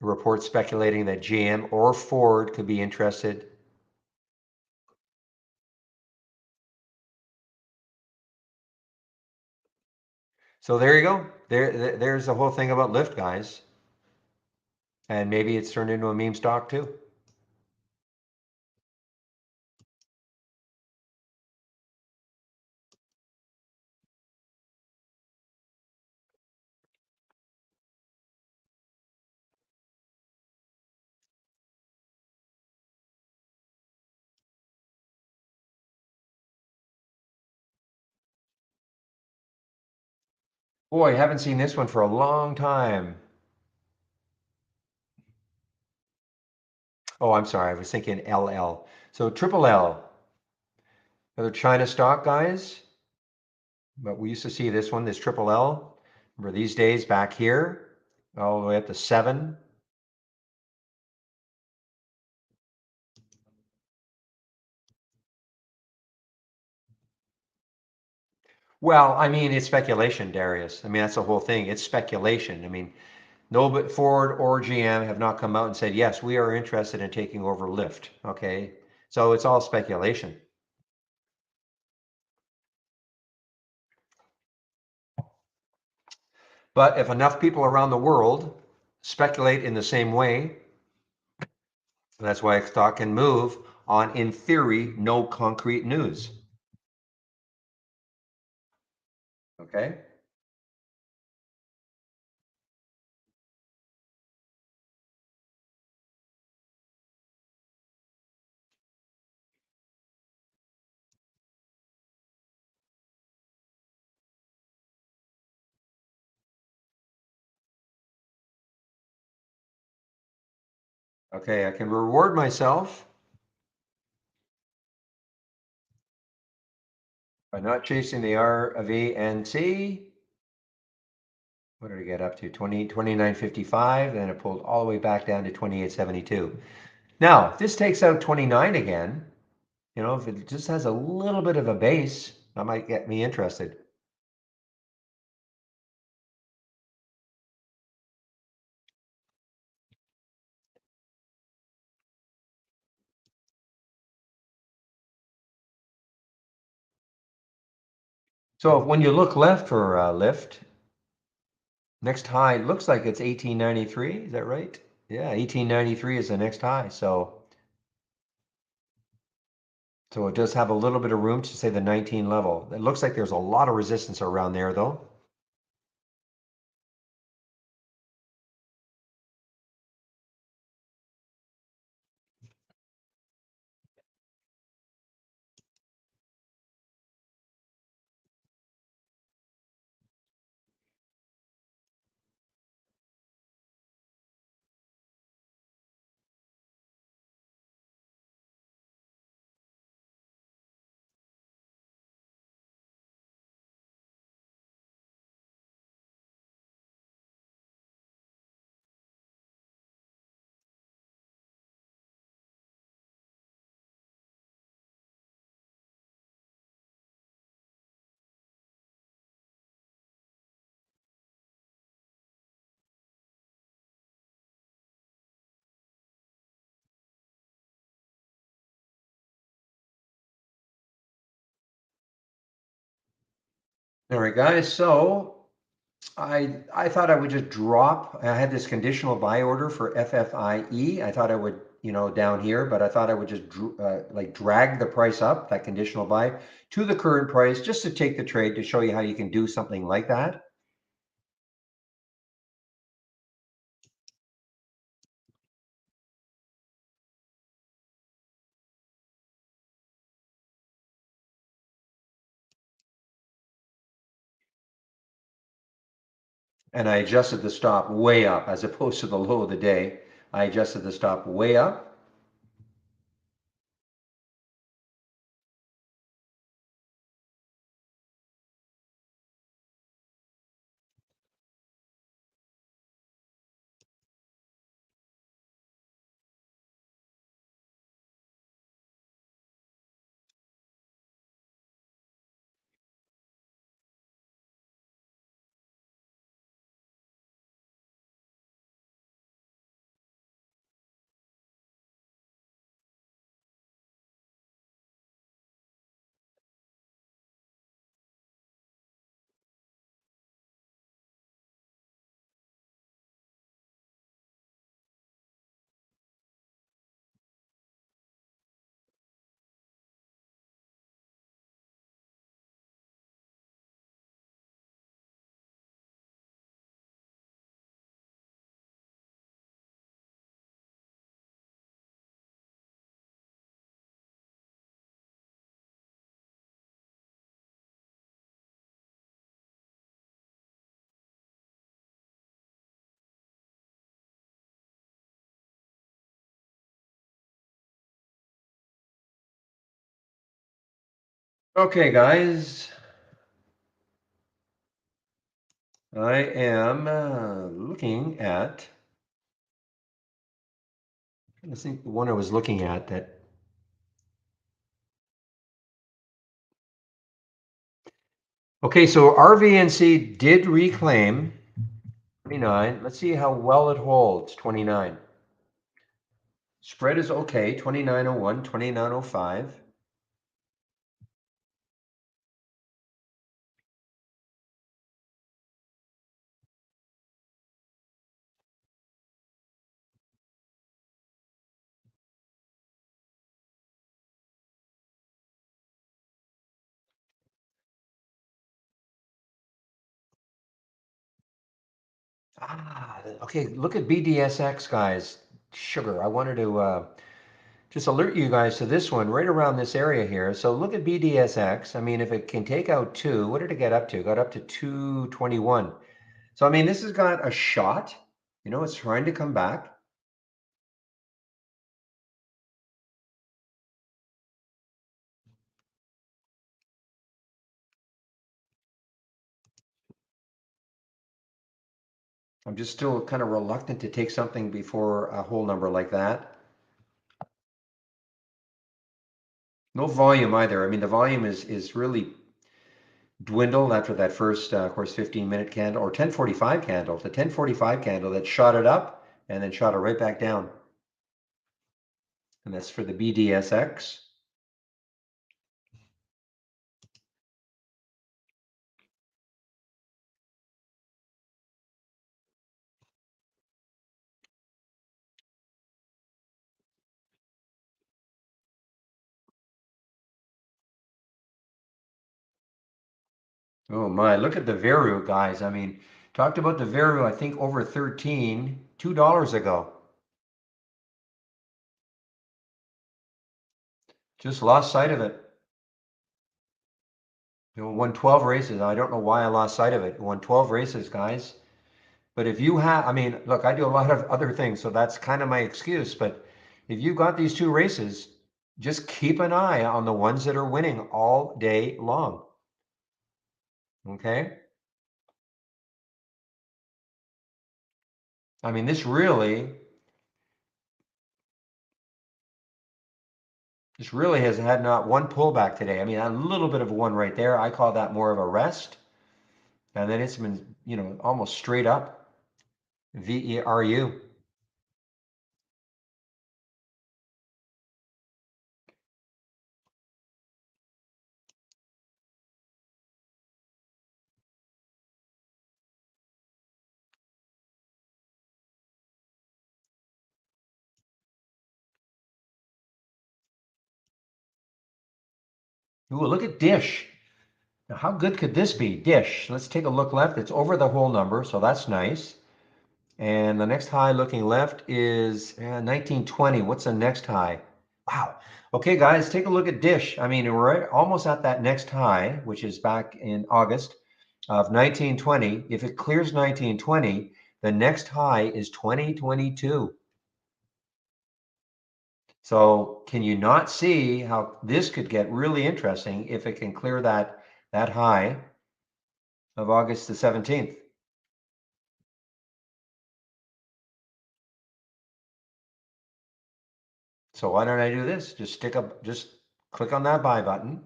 A report speculating that GM or Ford could be interested. So there you go. There's the whole thing about Lyft, guys. And maybe it's turned into a meme stock too. Boy, I haven't seen this one for a long time. Oh, I'm sorry. I was thinking LL. So Triple L, another China stock, guys. But we used to see this one, this Triple L. Remember these days back here, all the way up to 7. Well, I mean, it's speculation, Darius. I mean, that's the whole thing. It's speculation. I mean, no, but Ford or GM have not come out and said, yes, we are interested in taking over Lyft. Okay. So it's all speculation. But if enough people around the world speculate in the same way, that's why a stock can move on, in theory, no concrete news. Okay. Okay, I can reward myself by not chasing the RVNT. What did it get up to? 29.55. Then it pulled all the way back down to 28.72. Now, if this takes out 29 again, you know, if it just has a little bit of a base, that might get me interested. So when you look left for Lyft, next high looks like it's 1893. Is that right? Yeah, 1893 is the next high. So it does have a little bit of room to say the 19 level. It looks like there's a lot of resistance around there though. All right, guys. So I thought I would just drop. I had this conditional buy order for FFIE. I thought I would, down here, but I thought I would just like drag the price up, that conditional buy, to the current price, just to take the trade to show you how you can do something like that. And I adjusted the stop way up as opposed to the low of the day. I adjusted the stop way up. Okay, guys, I am looking at, I think the one I was looking at that, okay, so RVNC did reclaim 29. Let's see how well it holds, 29. Spread is okay, 29.01, 29.05. Okay, look at BDSX, guys. Sugar. I wanted to just alert you guys to this one right around this area here. So look at BDSX. I mean, if it can take out two, what did it get up to? Got up to 221. So, I mean, this has got a shot. It's trying to come back. I'm just still kind of reluctant to take something before a whole number like that. No volume either. I mean, the volume is really dwindled after that first, of course, 15-minute candle or 1045 candle. The 1045 candle that shot it up and then shot it right back down. And that's for the BDSX. Oh my, look at the Veru, guys. I mean, talked about the Veru, I think over 13, $2 ago. Just lost sight of it. Won 12 races. I don't know why I lost sight of it. Won 12 races, guys. But if you have, I mean, look, I do a lot of other things, so that's kind of my excuse. But if you got these two races, just keep an eye on the ones that are winning all day long. Okay? I mean, this really has had not one pullback today. I mean, a little bit of one right there. I call that more of a rest. And then it's been, almost straight up. VERU. Ooh, look at Dish. Now, how good could this be? Dish. Let's take a look left. It's over the whole number, so that's nice. And the next high looking left is 1920. What's the next high? Wow. Okay, guys, take a look at Dish. I mean, we're almost at that next high, which is back in August of 1920. If it clears 1920, the next high is 2022. So can you not see how this could get really interesting if it can clear that high of August the 17th? So why don't I do this? Just click on that buy button.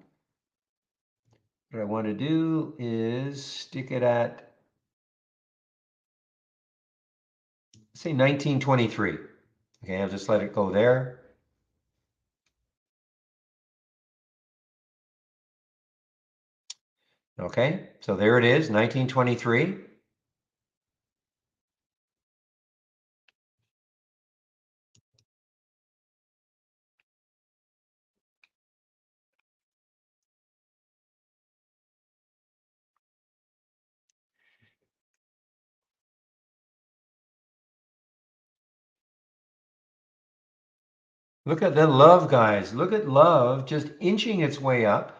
What I want to do is stick it at, say, 1923. Okay, I'll just let it go there. Okay, so there it is, 1923. Look at the love, guys. Look at love just inching its way up.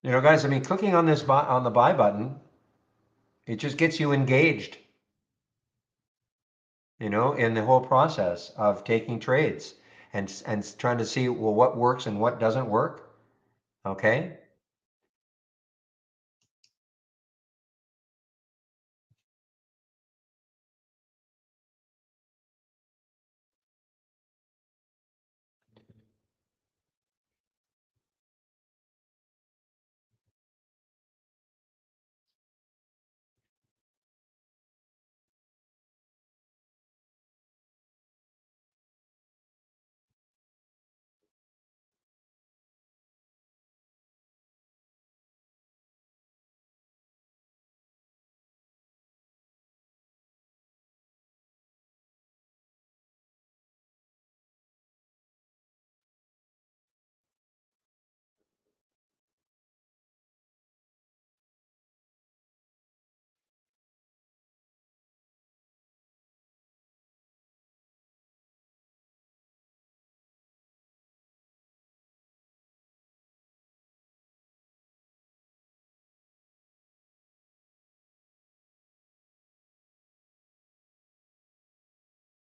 You know, guys, I mean, clicking on this on the buy button, it just gets you engaged, you know, in the whole process of taking trades and trying to see, well, what works and what doesn't work. Okay.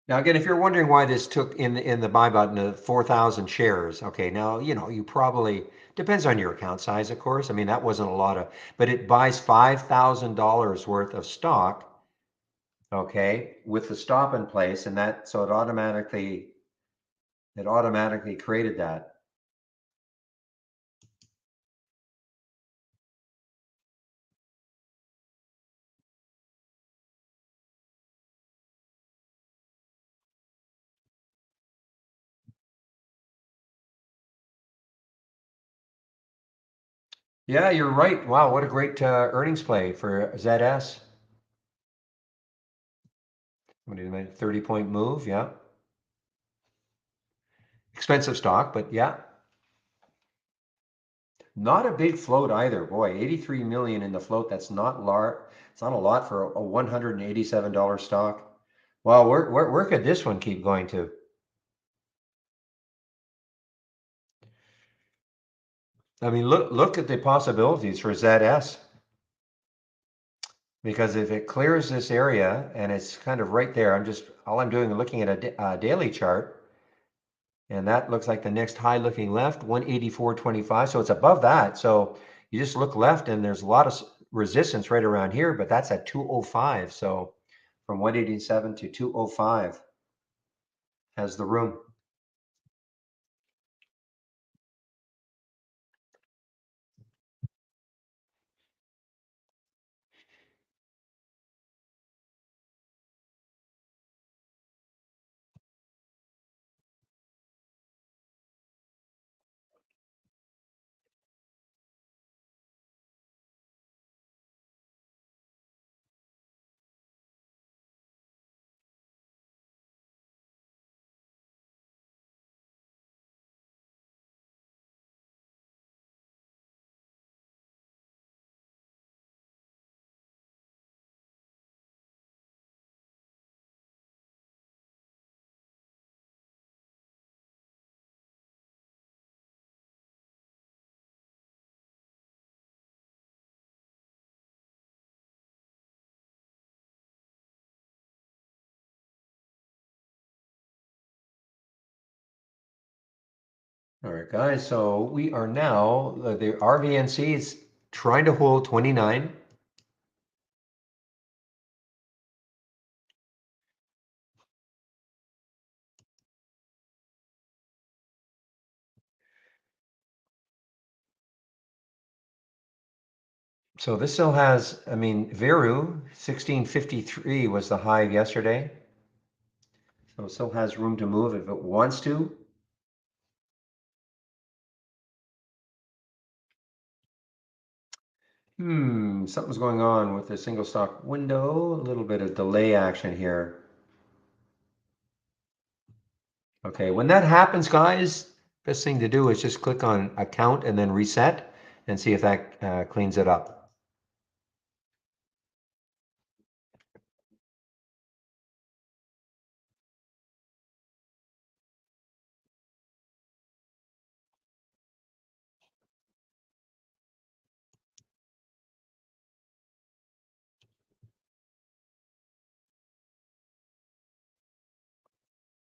Now, again, if you're wondering why this took in the buy button 4,000 shares, okay, now you know you probably depends on your account size, of course. I mean, that wasn't a lot of, but it buys $5,000 worth of stock, okay, with the stop in place, and that so it automatically created that. Yeah, you're right. Wow, what a great earnings play for ZS. What do you mean? 30-point move? Yeah, expensive stock, but yeah, not a big float either. Boy, 83 million in the float. That's not large. It's not a lot for a $187 stock. Well, where could this one keep going to? I mean, look at the possibilities for ZS. Because if it clears this area and it's kind of right there, all I'm doing is looking at a daily chart, and that looks like the next high looking left, 184.25. So it's above that. So you just look left and there's a lot of resistance right around here, but that's at 205. So from 187 to 205 has the room. All right, guys. So we are now, the RVNC is trying to hold 29. So this still has, I mean, Veru 1653 was the high yesterday. So it still has room to move if it wants to. Something's going on with the single stock window. A little bit of delay action here. Okay, when that happens, guys, best thing to do is just click on account and then reset and see if that cleans it up.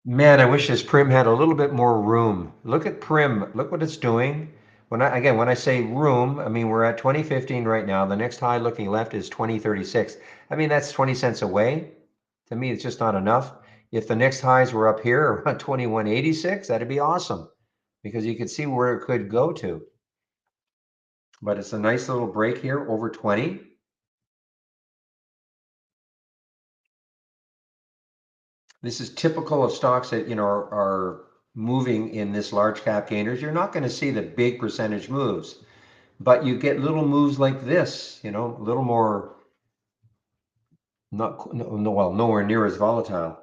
Man, I wish this Prim had a little bit more room. Look at Prim. Look what it's doing. When I say room, I mean we're at 2015 right now. The next high looking left is 2036. I mean that's 20 cents away. To me, it's just not enough. If the next highs were up here around 2186, that'd be awesome because you could see where it could go to. But it's a nice little break here over 20. This is typical of stocks that are moving in this large cap gainers. You're not going to see the big percentage moves, but you get little moves like this, a little more, not no, well, nowhere near as volatile.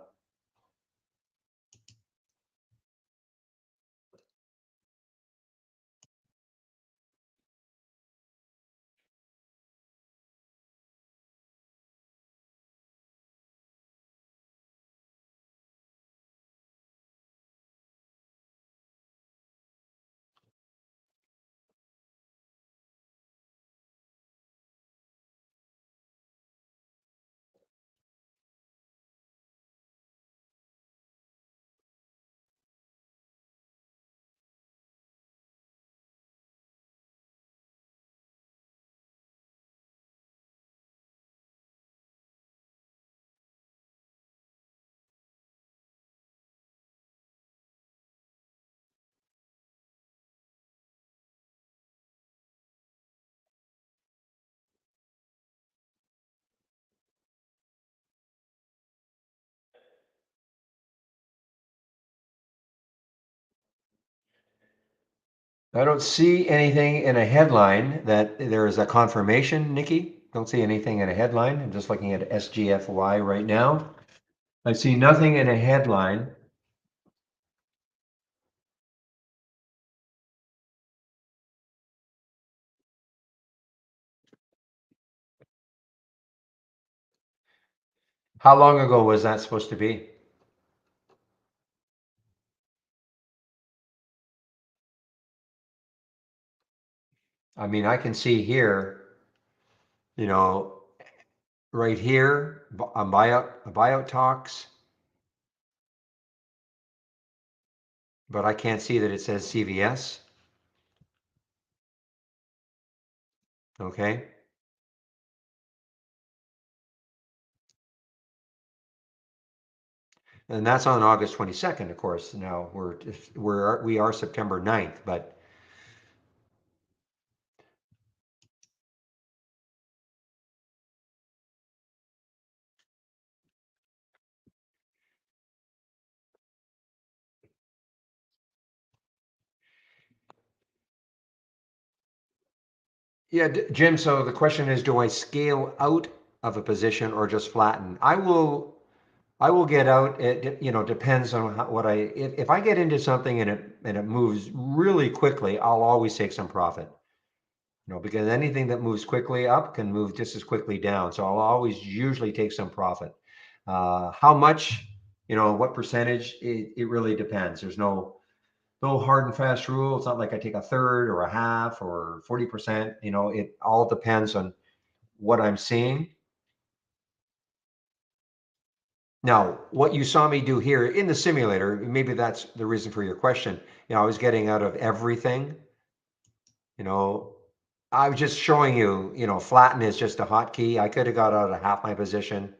I don't see anything in a headline that there is a confirmation, Nikki. Don't see anything in a headline. I'm just looking at SGFY right now. I see nothing in a headline. How long ago was that supposed to be? I mean, I can see here, you know, right here, a buyout talks, but I can't see that it says CVS. Okay. And that's on August 22nd, of course. Now we are September 9th, but yeah, Jim, so the question is, do I scale out of a position or just flatten? I will get out. It depends on what if I get into something and it moves really quickly, I'll always take some profit. Because anything that moves quickly up can move just as quickly down. So I'll always usually take some profit. How much, what percentage, it really depends. There's no hard and fast rule. It's not like I take a third or a half or 40%. It all depends on what I'm seeing. Now, what you saw me do here in the simulator, maybe that's the reason for your question. I was getting out of everything. You know, I was just showing you, flatten is just a hotkey. I could have got out of half my position,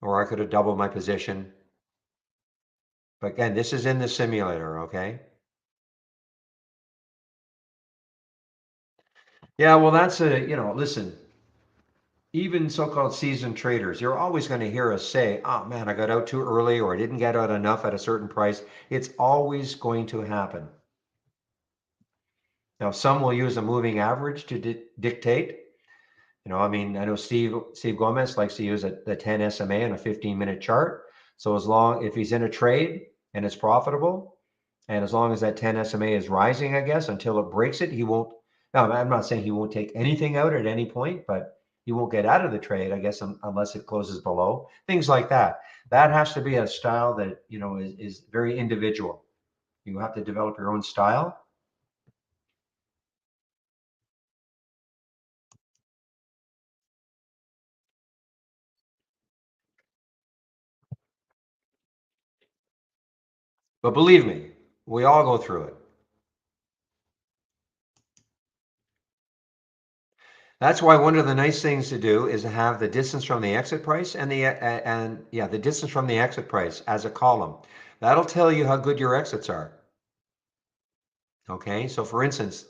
or I could have doubled my position. But again, this is in the simulator, okay? Yeah, well, that's listen, even so-called seasoned traders, you're always going to hear us say, oh man, I got out too early or I didn't get out enough at a certain price. It's always going to happen. Now, some will use a moving average to dictate. I mean, I know Steve Gomez likes to use the 10 SMA on a 15-minute chart. So if he's in a trade and it's profitable, and as long as that 10 SMA is rising, I guess, until it breaks it, he won't. Now, I'm not saying he won't take anything out at any point, but he won't get out of the trade, I guess, unless it closes below. Things like that. That has to be a style that, is very individual. You have to develop your own style. But believe me, we all go through it. That's why one of the nice things to do is to have the distance from the exit price the distance from the exit price as a column. That'll tell you how good your exits are. Okay, so for instance,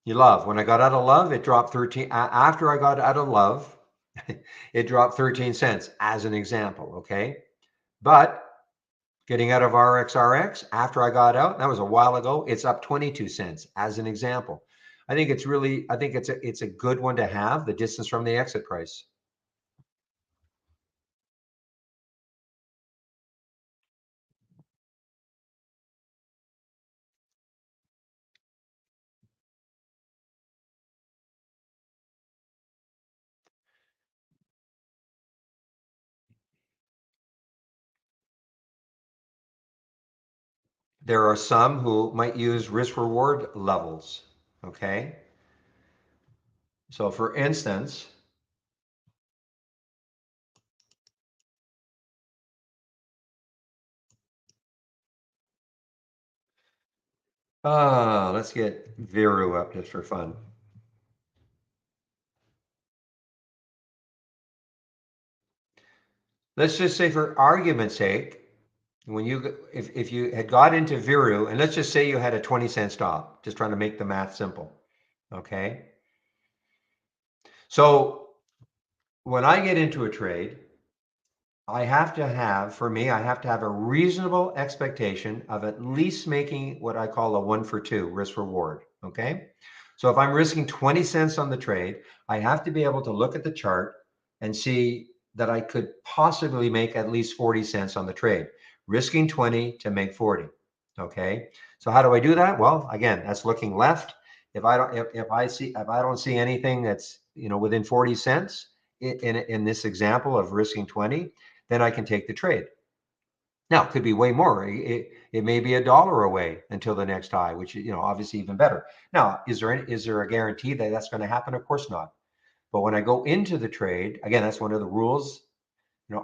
when I got out of love, it dropped 13. After I got out of love, it dropped 13 cents as an example. Okay, but getting out of RXRX after I got out, that was a while ago, it's up 22 cents as an example. I think it's a good one to have, the distance from the exit price. There are some who might use risk reward levels. Okay. So for instance, let's get Viru up just for fun. Let's just say for argument's sake, if you had got into Viru, and let's just say you had a 20-cent stop, just trying to make the math simple. Okay. So when I get into a trade, for me, I have to have a reasonable expectation of at least making what I call a 1 for 2 risk reward. Okay. So if I'm risking 20 cents on the trade, I have to be able to look at the chart and see that I could possibly make at least 40 cents on the trade, risking 20 to make 40. Okay. So how do I do that? Well, again, that's looking left. If I don't see anything that's, within 40 cents in this example of risking 20, then I can take the trade. Now, it could be way more. It may be $1 away until the next high, which obviously even better. Now, is there a guarantee that that's going to happen? Of course not. But when I go into the trade, again, that's one of the rules.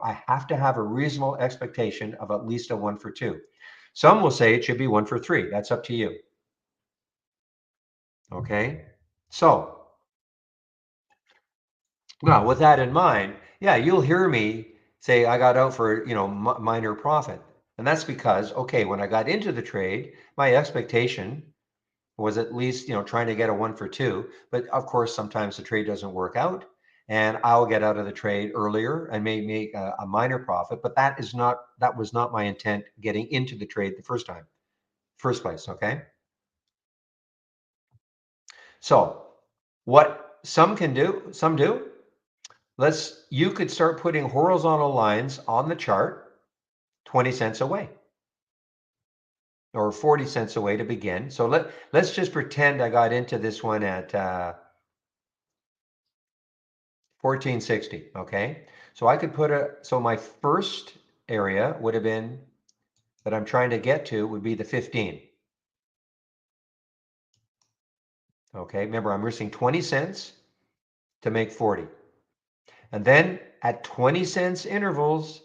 I have to have a reasonable expectation of at least a 1 for 2. Some will say it should be 1 for 3. That's up to you. Okay. So now, with that in mind, yeah, you'll hear me say I got out for, minor profit. And that's because, okay, when I got into the trade, my expectation was at least, trying to get a 1 for 2. But of course, sometimes the trade doesn't work out and I'll get out of the trade earlier and may make a minor profit. But that was not my intent getting into the trade the first place. Okay. So what some do, you could start putting horizontal lines on the chart 20 cents away or 40 cents away to begin. So let's just pretend I got into this one at 1460. Okay. So I could so my first area would have been that I'm trying to get to would be the 15. Okay. Remember, I'm risking 20 cents to make 40. And then at 20 cents intervals,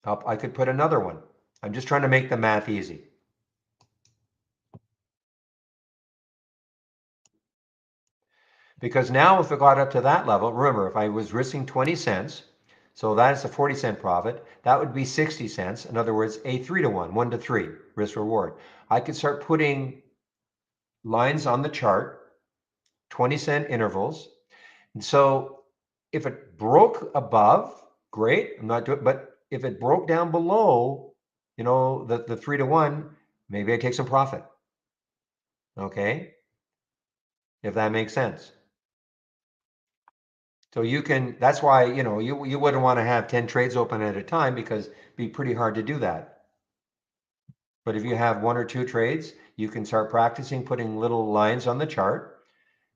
I could put another one. I'm just trying to make the math easy. Because now if it got up to that level, remember, if I was risking 20 cents, so that's a 40-cent profit, that would be 60 cents. In other words, a 3-to-1, 1-to-3 risk reward. I could start putting lines on the chart, 20-cent intervals. And so if it broke above, great, I'm not doing, but if it broke down below, the 3-to-1, maybe I take some profit. Okay, if that makes sense. So you can, that's why, you wouldn't want to have 10 trades open at a time because it'd be pretty hard to do that. But if you have one or two trades, you can start practicing putting little lines on the chart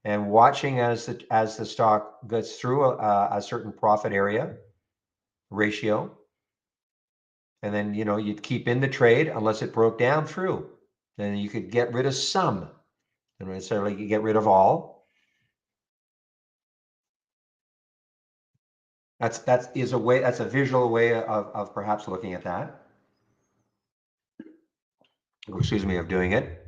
and watching as the stock goes through a certain profit area ratio. And then, you'd keep in the trade unless it broke down through. Then you could get rid of some, and necessarily you get rid of all. That's a visual way of perhaps looking at that. Excuse me, of doing it.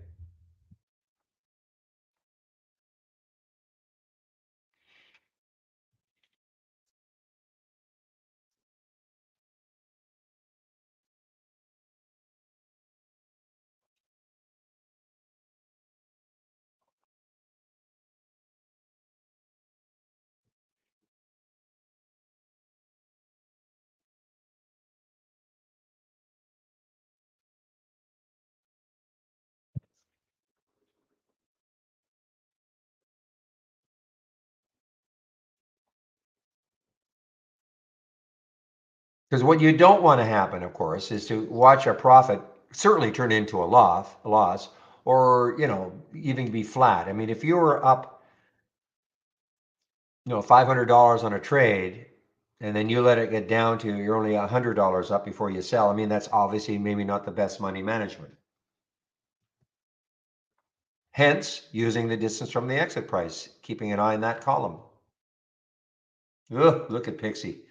Because what you don't want to happen, of course, is to watch a profit certainly turn into a loss, or even be flat. I mean, if you were up, $500 on a trade, and then you let it get down to you're only $100 up before you sell. I mean, that's obviously maybe not the best money management. Hence, using the distance from the exit price, keeping an eye on that column. Ugh, look at Pixie,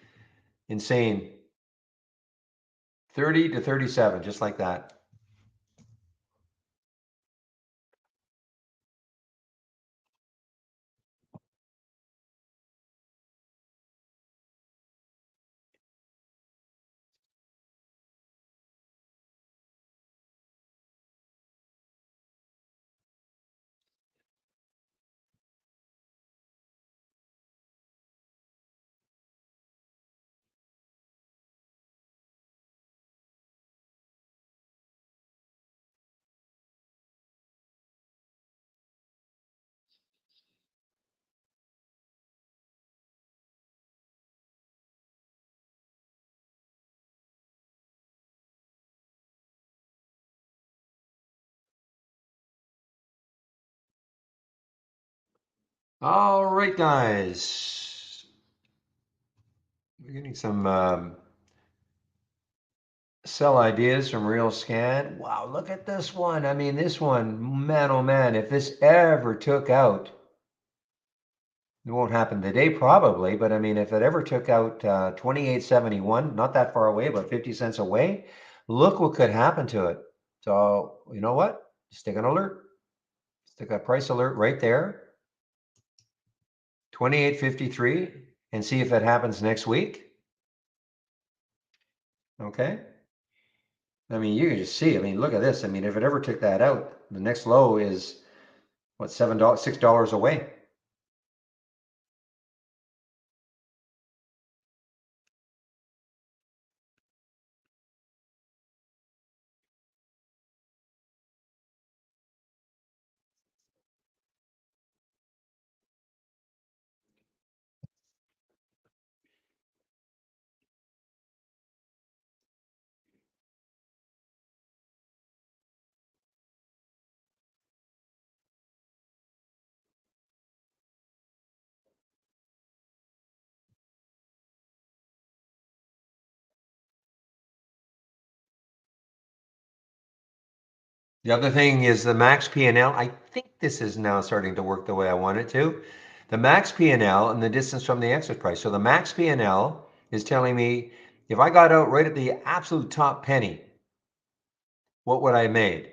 insane. 30 to 37, just like that. All right, guys. We're getting some sell ideas from Real Scan. Wow, look at this one. I mean, this one, man, oh man, if this ever took out, it won't happen today probably, but I mean, if it ever took out 28.71, not that far away, but 50 cents away, look what could happen to it. So, you know what? Stick an alert. Stick a price alert right there, 28.53, and see if it happens next week. Okay. I mean, you can just see. I mean, look at this. I mean, if it ever took that out, the next low is what, $7, $6 away. The other thing is the max P&L. I think this is now starting to work the way I want it to. The max P&L and the distance from the exit price. So the max P&L is telling me If I got out right at the absolute top penny, what would I have made?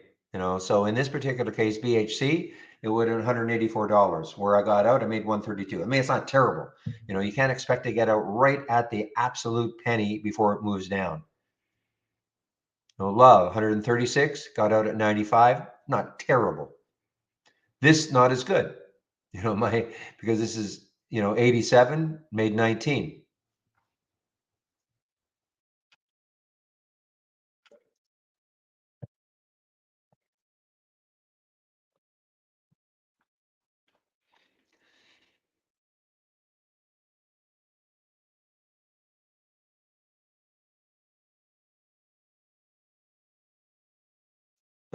So in this particular case, BHC, it would have been $184. Where I got out, I made 132. I mean, it's not terrible. You can't expect to get out right at the absolute penny before it moves down. Love, 136, got out at 95. Not terrible. This not as good. Because this is 87, made 19.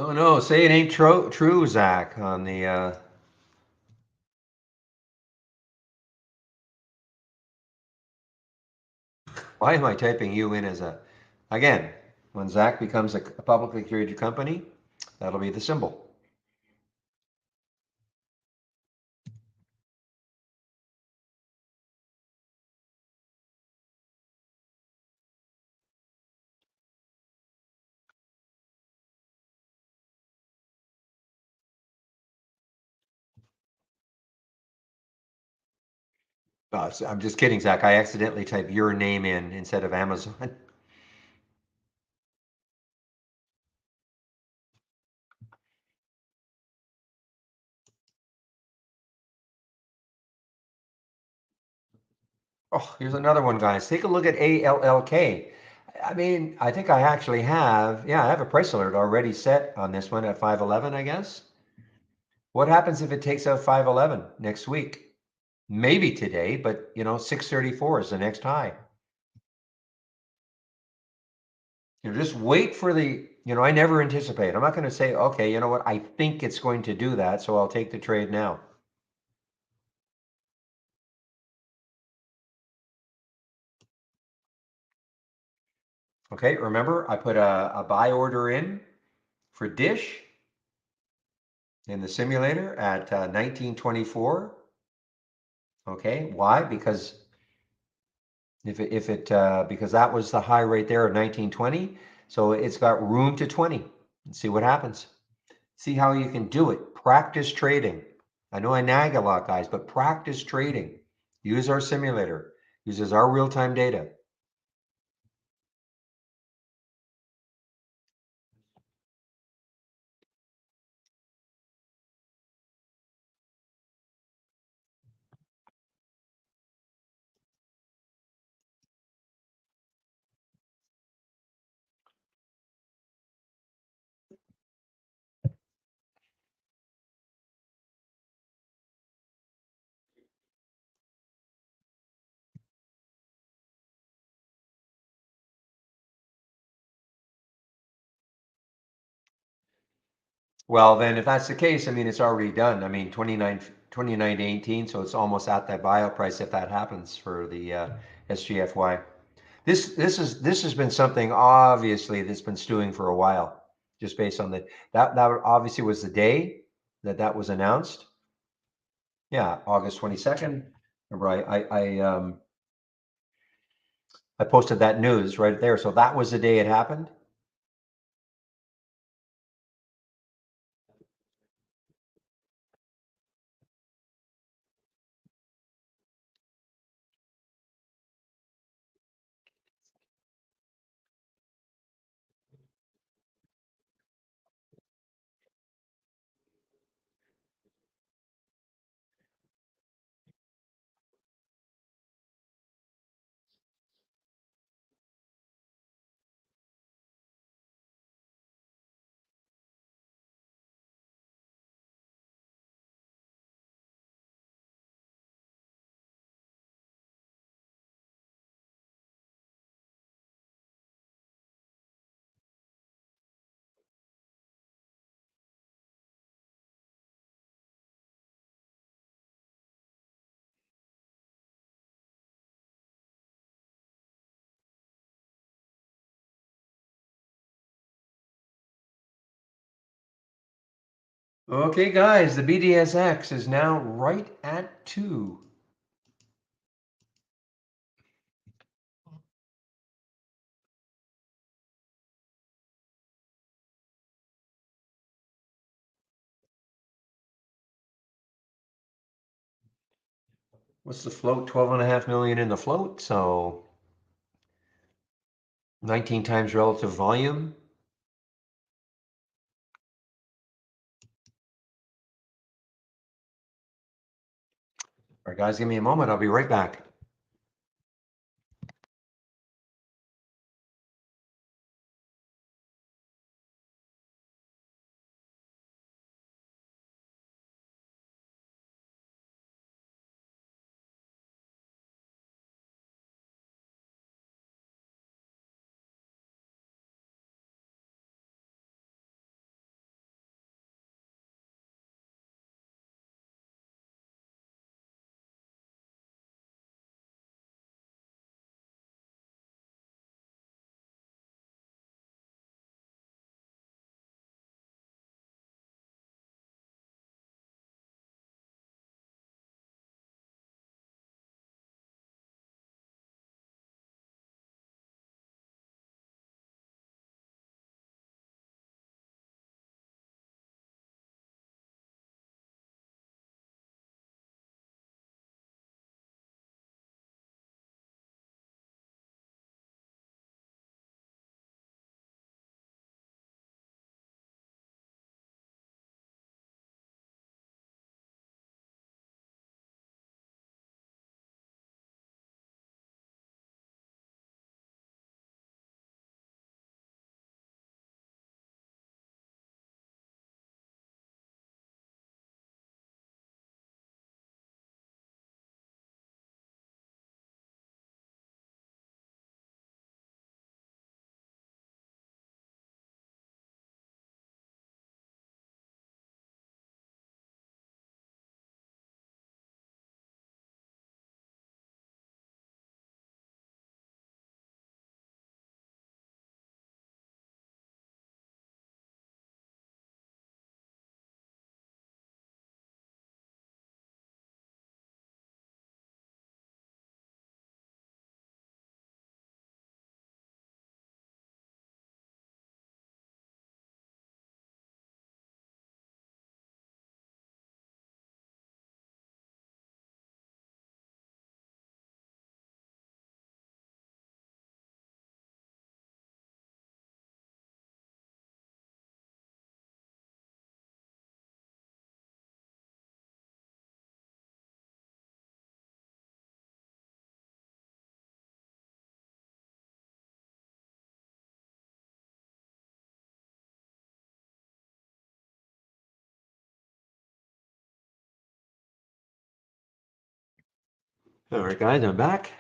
Oh no, say it ain't true, Zach. On the why am I typing you in as a again? When Zach becomes a publicly traded company, that'll be the symbol. I'm just kidding, Zach. I accidentally typed your name in instead of Amazon. Oh, here's another one, guys. Take a look at ALLK. I mean, I think I actually have, yeah, I have a price alert already set on this one at 511, I guess. What happens if it takes out 511 next week? Maybe today, but 634 is the next high. Just wait for I never anticipate. I'm not going to say, okay, you know what, I think it's going to do that, so I'll take the trade now. Okay, remember, I put a buy order in for Dish in the simulator at 1924. Okay, why? Because because that was the high right there of 1920, so it's got room to 20. Let's see what happens. See how you can do it. Practice trading. I know I nag a lot, guys, but practice trading. Use our simulator. Uses our real-time data. Well, then if that's the case, I mean, it's already done. I mean, 29 to 18, so it's almost at that buyout price if that happens for the SGFY. This has been something obviously that's been stewing for a while, just based on that obviously was the day that was announced. Yeah, August 22nd. Remember, I posted that news right there, so that was the day it happened. Okay, guys, the BDSX is now right at 2. What's the float? 12.5 million in the float. So 19 times relative volume. All right, guys, give me a moment. I'll be right back. All right, guys, I'm back.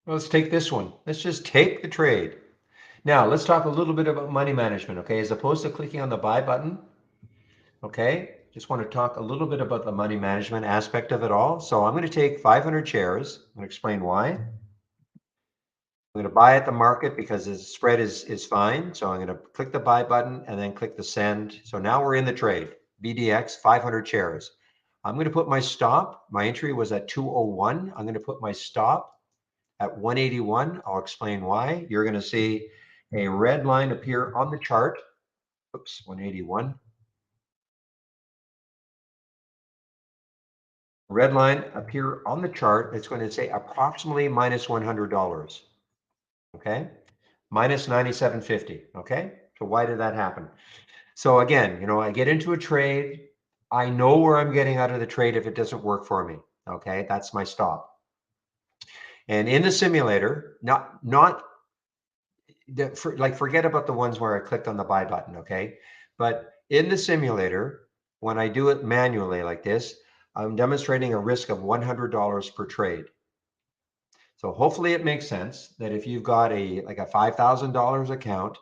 Let's take this one. Let's just take the trade. Now, let's talk a little bit about money management, okay? As opposed to clicking on the buy button, okay? Just want to talk a little bit about the money management aspect of it all. So I'm going to take 500 shares. I'm going to explain why. I'm going to buy at the market because the spread is fine. So I'm going to click the buy button and then click the send. So now we're in the trade. BDX 500 shares. I'm going to put my stop. My entry was at 201. I'm going to put my stop at 181. I'll explain why. You're going to see a red line appear on the chart. Oops, 181. Red line appear on the chart. It's going to say approximately minus $100. Okay, minus 97.50. Okay, so why did that happen? So again, I get into a trade. I know where I'm getting out of the trade if it doesn't work for me. Okay, that's my stop. And in the simulator, not forget about the ones where I clicked on the buy button. Okay, but in the simulator, when I do it manually like this, I'm demonstrating a risk of $100 per trade. So hopefully it makes sense that if you've got a $5,000 account,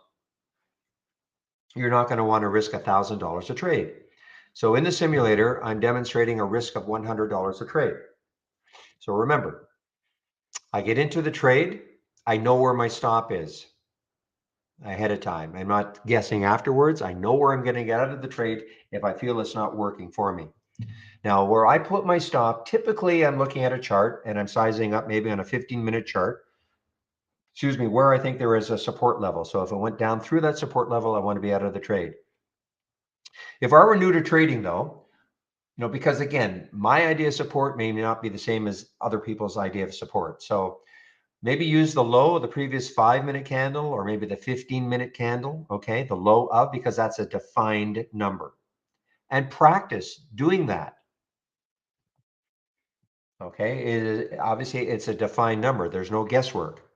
you're not going to want to risk $1,000 a trade. So in the simulator, I'm demonstrating a risk of $100 a trade. So remember, I get into the trade, I know where my stop is ahead of time. I'm not guessing afterwards. I know where I'm going to get out of the trade if I feel it's not working for me. Now, where I put my stop, typically I'm looking at a chart and I'm sizing up maybe on a 15-minute chart, excuse me, where I think there is a support level. So if it went down through that support level, I want to be out of the trade. If I were new to trading though, because again, my idea of support may not be the same as other people's idea of support. So maybe use the low of the previous 5-minute candle or maybe the 15-minute candle, okay? The low of, because that's a defined number. And practice doing that, okay? Obviously, it's a defined number. There's no guesswork.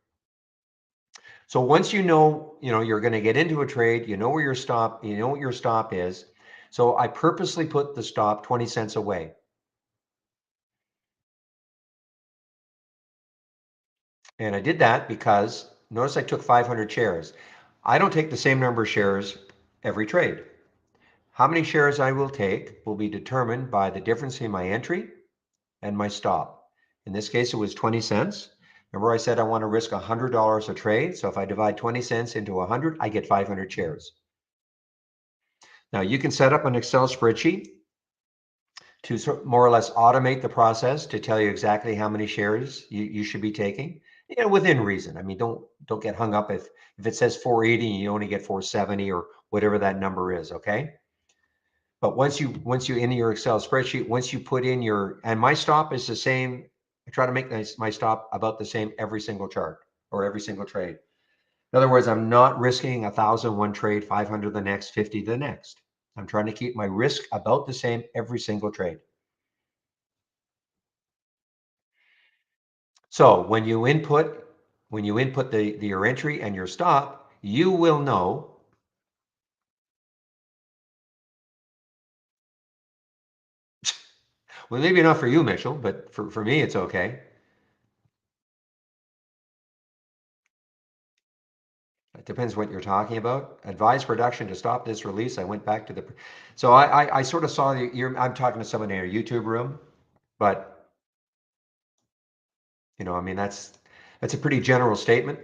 So once you're going to get into a trade, you know where your stop, you know what your stop is. So I purposely put the stop 20 cents away. And I did that because notice I took 500 shares. I don't take the same number of shares every trade. How many shares I will take will be determined by the difference in my entry and my stop. In this case, it was 20 cents. Remember I said I want to risk $100 a trade. So if I divide 20 cents into 100, I get 500 shares. Now you can set up an Excel spreadsheet to more or less automate the process to tell you exactly how many shares you should be taking, within reason. I mean, don't get hung up if it says 480 and you only get 470 or whatever that number is, okay? But once you in your Excel spreadsheet, once you put in and my stop is the same. I try to make my stop about the same every single chart or every single trade. In other words, I'm not risking 1,000 one trade, 500 the next, 50 the next. I'm trying to keep my risk about the same every single trade. So when you input your entry and your stop, you will know. Well, maybe not for you, Mitchell, but for me, it's okay. It depends what you're talking about. Advise production to stop this release. I went back to so I sort of saw I'm talking to someone in a YouTube room, but I mean that's a pretty general statement.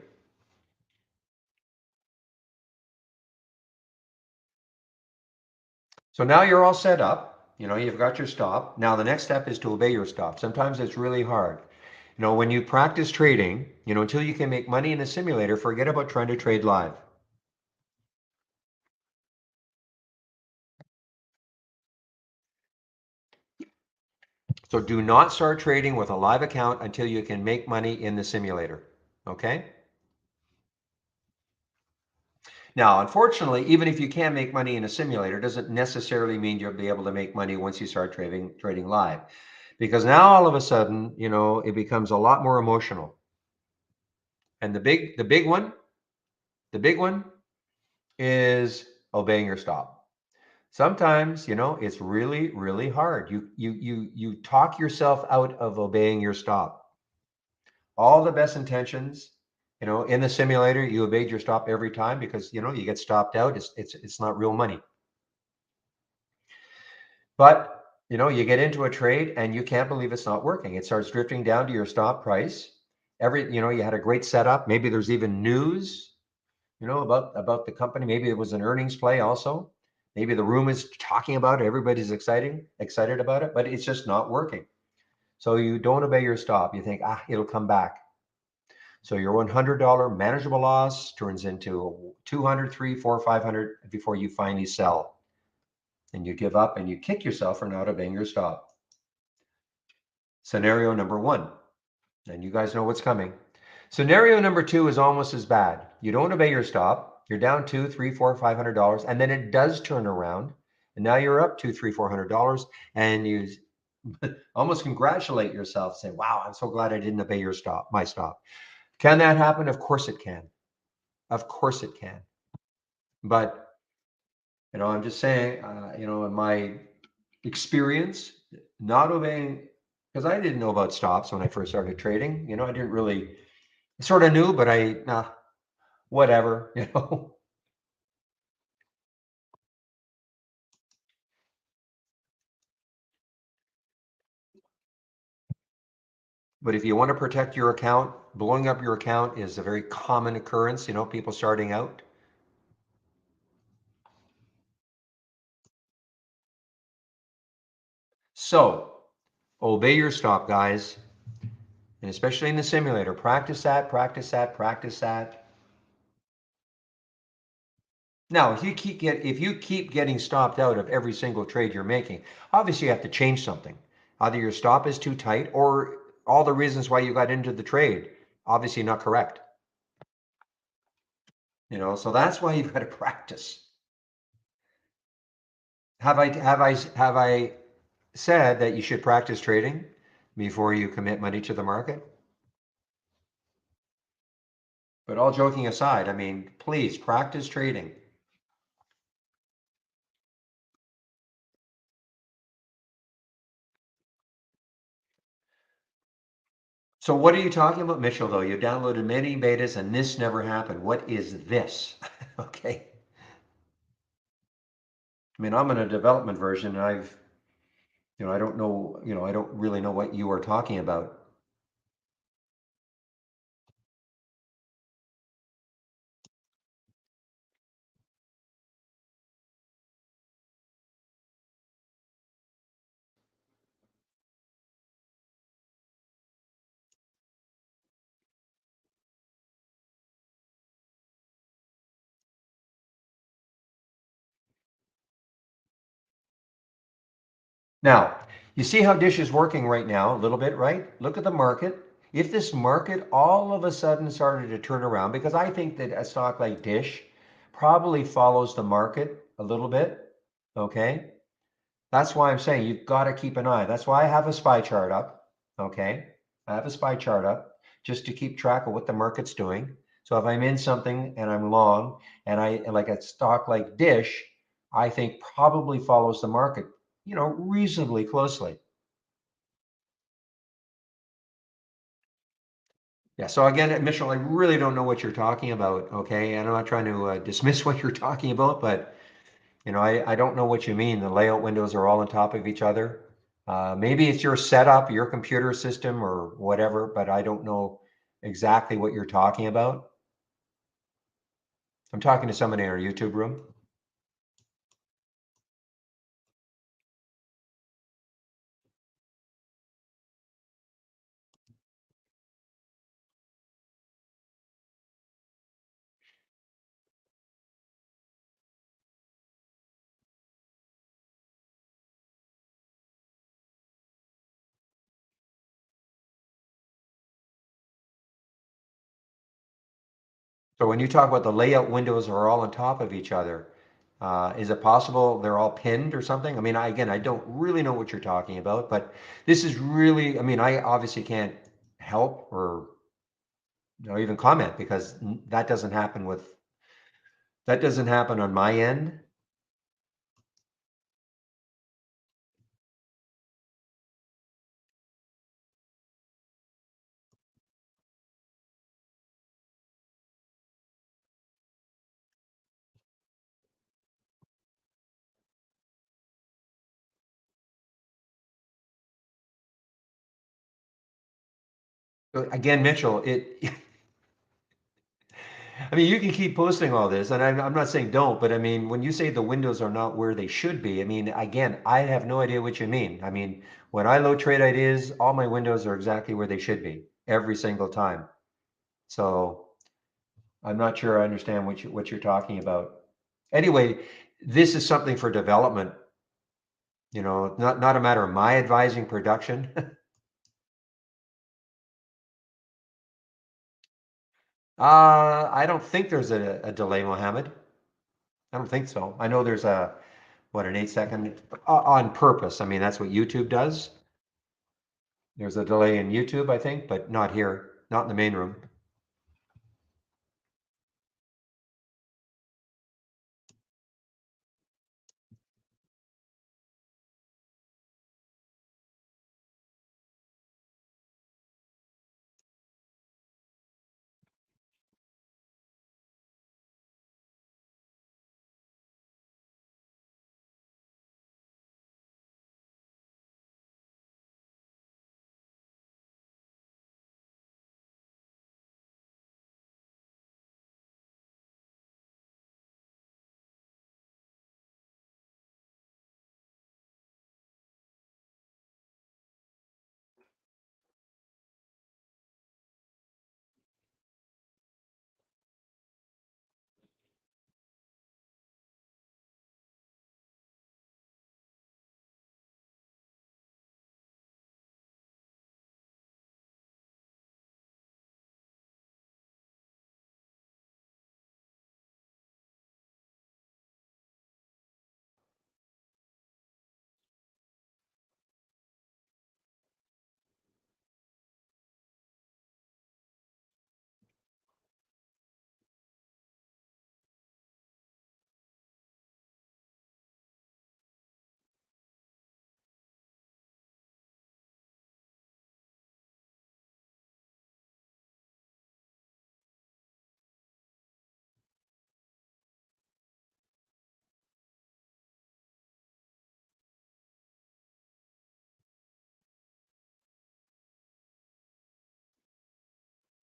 So now you're all set up. You've got your stop. Now the next step is to obey your stop. Sometimes it's really hard. When you practice trading, until you can make money in a simulator, forget about trying to trade live. So do not start trading with a live account until you can make money in the simulator. Okay? Now, unfortunately, even if you can make money in a simulator, doesn't necessarily mean you'll be able to make money once you start trading live. Because now all of a sudden, it becomes a lot more emotional. And the big one is obeying your stop. Sometimes, it's really, really hard. You talk yourself out of obeying your stop. All the best intentions, in the simulator, you obeyed your stop every time because you get stopped out. It's not real money. But you get into a trade and you can't believe it's not working. It starts drifting down to your stop price. You had a great setup. Maybe there's even news, about the company. Maybe it was an earnings play also. Maybe the room is talking about it. Everybody's excited about it, but it's just not working. So you don't obey your stop. You think, it'll come back. So your $100 manageable loss turns into 200, 3, 4, 500 before you finally sell. And you give up and you kick yourself for not obeying your stop. Scenario number one, and you guys know what's coming. Scenario number two is almost as bad. You don't obey your stop. You're down $2, $3, $4, $500, and then it does turn around, and now you're up $2, $3, $400, and you almost congratulate yourself, say, "Wow, I'm so glad I didn't obey my stop." Can that happen? Of course it can. Of course it can. But I'm just saying, in my experience, not obeying, because I didn't know about stops when I first started trading. I didn't really, sort of knew, but whatever. But if you want to protect your account, blowing up your account is a very common occurrence. People starting out. So obey your stop, guys, and especially in the simulator. Practice that, practice that, practice that. Now, if you keep getting stopped out of every single trade you're making, obviously you have to change something. Either your stop is too tight, or all the reasons why you got into the trade obviously not correct. So that's why you've got to practice. Have I said that you should practice trading before you commit money to the market? But all joking aside, I mean, please practice trading. So what are you talking about, Mitchell, though? You downloaded many betas and this never happened. What is this? Okay. I mean, I'm in a development version and I don't know, I don't really know what you are talking about. Now, you see how Dish is working right now a little bit, right? Look at the market. If this market all of a sudden started to turn around, because I think that a stock like Dish probably follows the market a little bit, okay? That's why I'm saying you've got to keep an eye. That's why I have a SPY chart up, okay? I have a SPY chart up just to keep track of what the market's doing. So if I'm in something and I'm long, and I like a stock like Dish, I think probably follows the market, reasonably closely. Yeah. So again, Mitchell, I really don't know what you're talking about. Okay, and I'm not trying to dismiss what you're talking about, but I don't know what you mean. The layout windows are all on top of each other. Maybe it's your setup, your computer system, or whatever, but I don't know exactly what you're talking about. I'm talking to somebody in our YouTube room. So when you talk about the layout windows are all on top of each other, is it possible they're all pinned or something? I mean, again, I don't really know what you're talking about, but this is really, I mean, I obviously can't help or even comment because that doesn't happen on my end. Again, Mitchell, I mean, you can keep posting all this, and I'm not saying don't, but I mean, when you say the windows are not where they should be, I mean, again, I have no idea what you mean. I mean, when I load trade ideas, all my windows are exactly where they should be every single time. So I'm not sure I understand what you're talking about. Anyway, this is something for development, not a matter of my advising production. I don't think there's a delay, Mohammed. I don't think so. I know there's an 8 second on purpose. I mean, that's what YouTube does. There's a delay in YouTube, I think, but not here, not in the main room.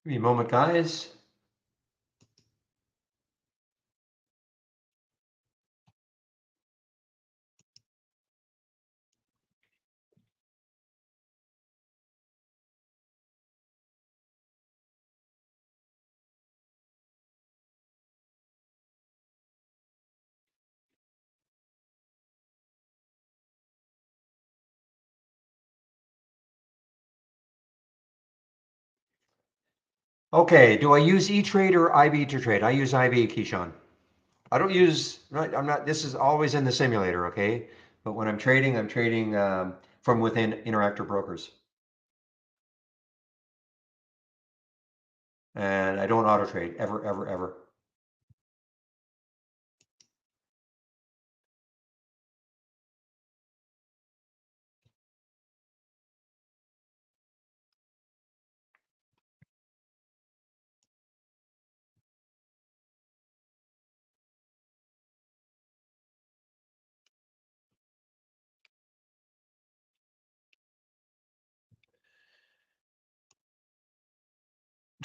Give me a moment, guys. Okay, do I use E-Trade or IB to trade? I use IB, Keyshawn. I don't use, I'm not, this is always in the simulator, okay? But when I'm trading from within Interactive Brokers. And I don't auto trade ever, ever, ever.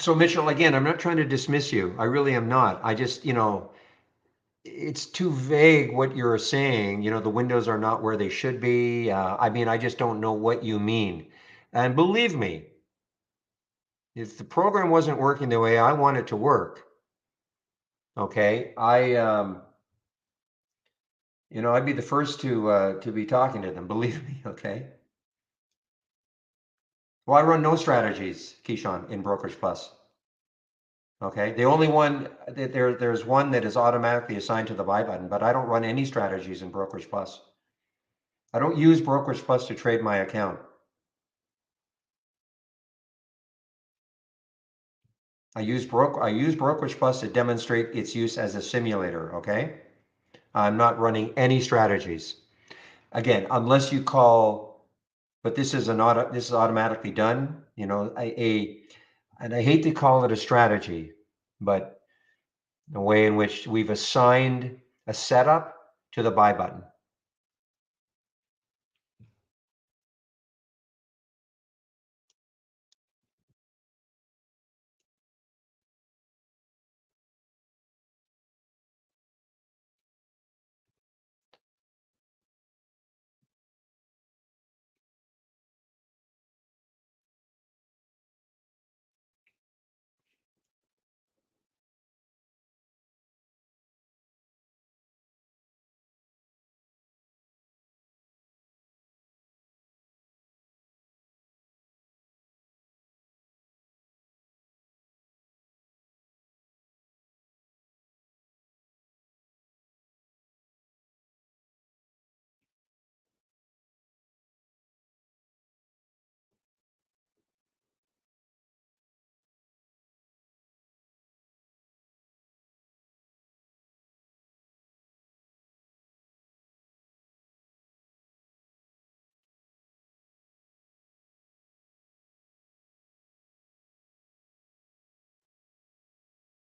So Mitchell, again, I'm not trying to dismiss you. I really am not. I just, it's too vague what you're saying. The windows are not where they should be. I mean, I just don't know what you mean. And believe me, if the program wasn't working the way I want it to work, okay, I'd be the first to be talking to them. Believe me, okay. Well, I run no strategies, Keyshawn, in Brokers Plus. Okay, the only one that there's one that is automatically assigned to the buy button, but I don't run any strategies in Brokers Plus. I don't use Brokers Plus to trade my account. I use Brokerage Plus to demonstrate its use as a simulator, okay? I'm not running any strategies. Again, unless you call, but this is automatically done, and I hate to call it a strategy, but the way in which we've assigned a setup to the buy button.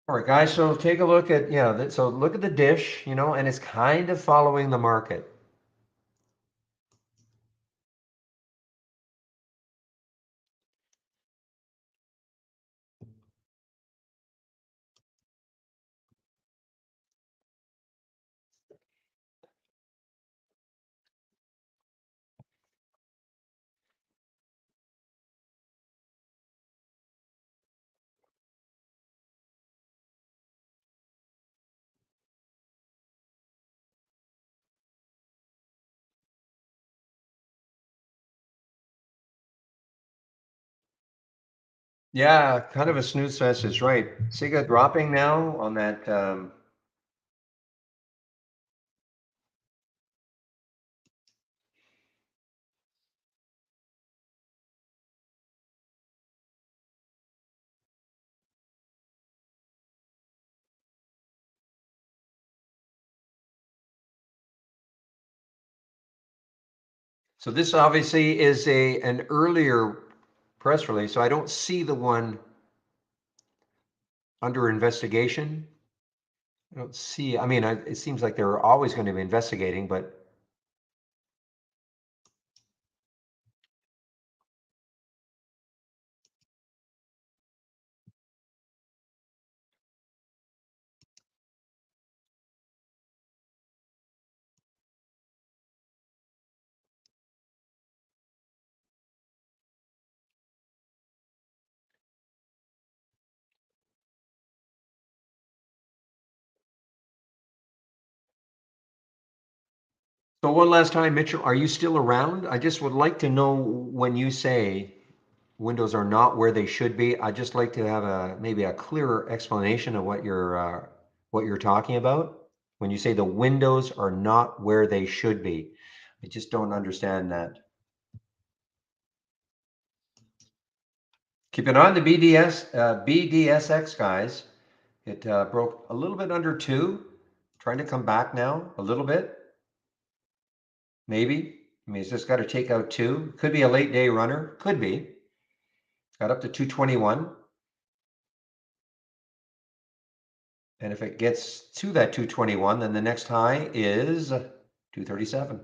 All right, guys, so take a look at, so look at the dish, and it's kind of following the market. Yeah, kind of a snooze fest is right. Siga dropping now on that. So this obviously is an earlier press release, so I don't see the one under investigation. I don't see, I mean, it seems like they're always going to be investigating, but So one last time, Mitchell, are you still around? I just would like to know when you say windows are not where they should be. I'd just like to have maybe a clearer explanation of what you're talking about when you say the windows are not where they should be. I just don't understand that. Keep an eye on the BDSX guys. It broke a little bit under two, trying to come back now a little bit, maybe. I mean, it's just got to take out two. Could be a late day runner. Could be. Got up to 221. And if it gets to that 221, then the next high is 237.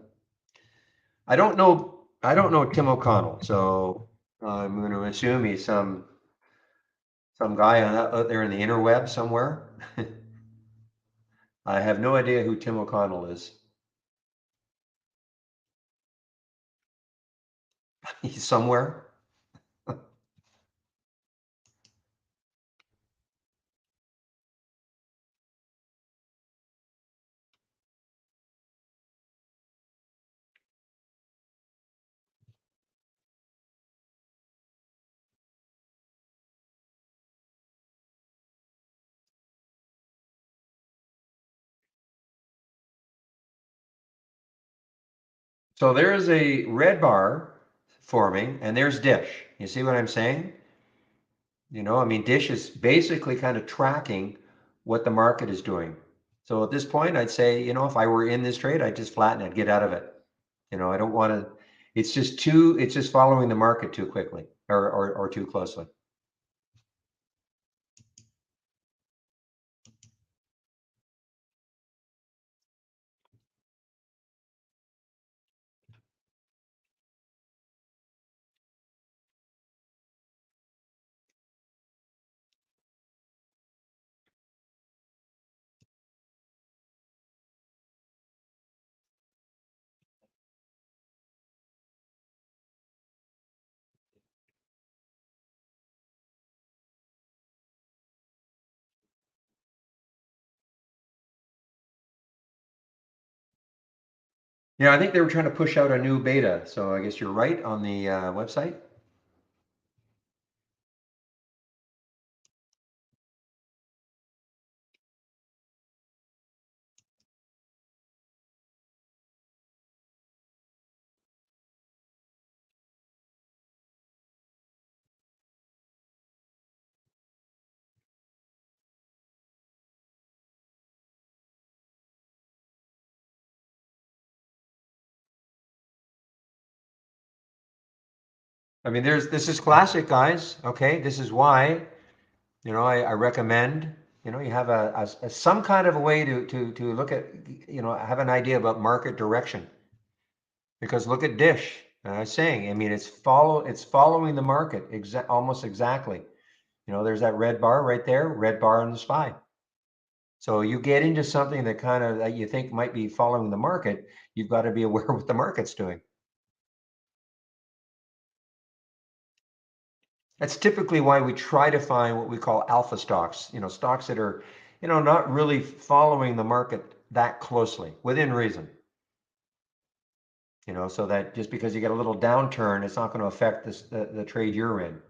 I don't know. I don't know Tim O'Connell, so I'm going to assume he's some guy out there in the interweb somewhere. I have no idea who Tim O'Connell is. He's somewhere. So there is a red bar forming, and there's Dish. You see what I'm saying? I mean, Dish is basically kind of tracking what the market is doing. So at this point, I'd say, if I were in this trade, I'd just flatten it, get out of it. I don't want to, it's just following the market too quickly or too closely. Yeah, I think they were trying to push out a new beta. So I guess you're right on the website. I mean, this is classic, guys. Okay, this is why I recommend you have some kind of a way to look at have an idea about market direction because look at Dish. I was saying, I mean, it's following the market almost exactly. There's that red bar right there, red bar on the SPY. So you get into something that you think might be following the market, you've got to be aware of what the market's doing. That's typically why we try to find what we call alpha stocks, stocks that are, not really following the market that closely within reason. So that just because you get a little downturn, it's not going to affect the trade you're in.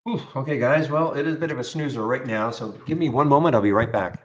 Whew, okay, guys. Well, it is a bit of a snoozer right now, so give me one moment. I'll be right back.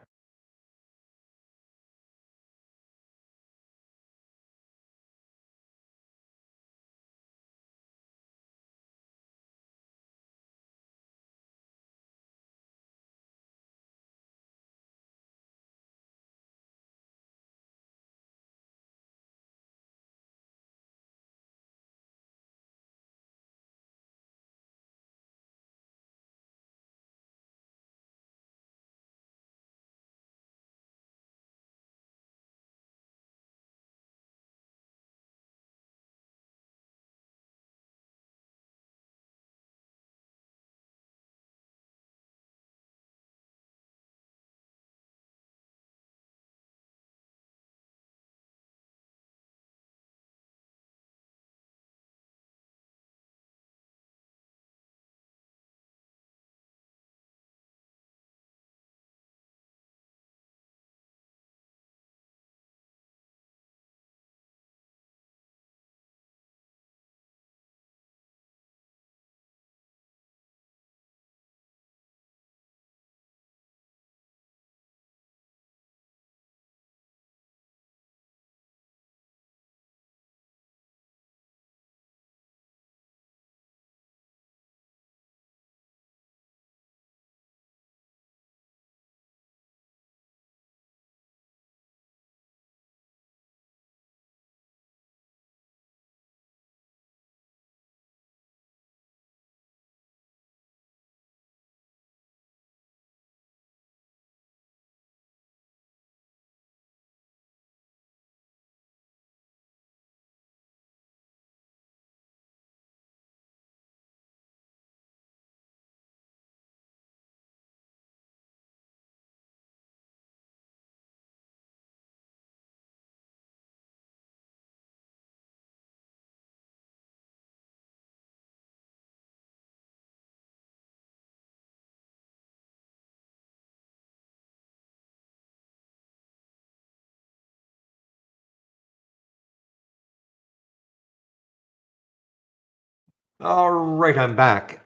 All right, I'm back.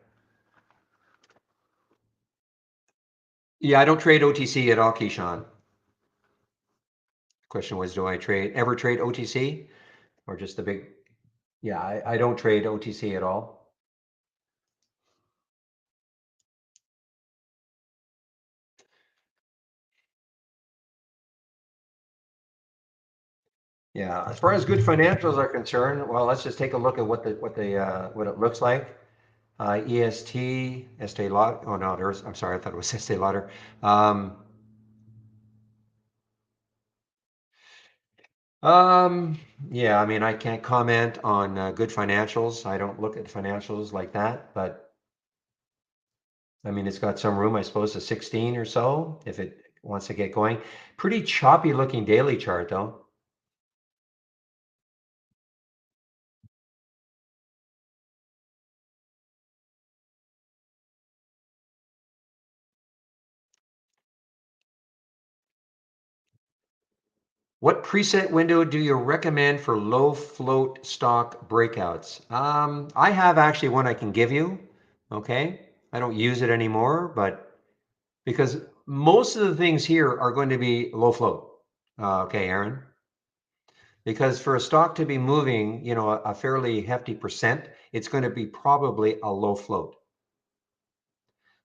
Yeah, I don't trade OTC at all, Keyshawn. Question was, do I ever trade OTC or just the big? Yeah, I don't trade OTC at all. Yeah, as far as good financials are concerned, well, let's just take a look at what it looks like. EST, Estee Lauder. Oh no, there's. I'm sorry, I thought it was Estee Lauder. Um, um, yeah, I mean, I can't comment on good financials. I don't look at financials like that, but I mean, it's got some room, I suppose, to 16 or so if it wants to get going. Pretty choppy looking daily chart though. What preset window do you recommend for low float stock breakouts? I have actually one I can give you. Okay. I don't use it anymore, but because most of the things here are going to be low float. Okay, Aaron. Because for a stock to be moving, a fairly hefty percent, it's going to be probably a low float.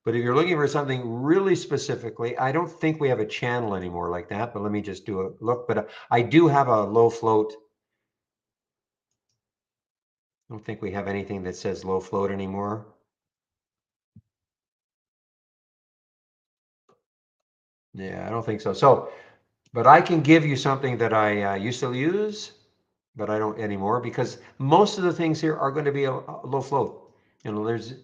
But if you're looking for something really specifically, I don't think we have a channel anymore like that, but let me just do a look. But I do have a low float. I don't think we have anything that says low float anymore. Yeah, I don't think so. So, but I can give you something that I used to use, but I don't anymore because most of the things here are going to be a low float. There's,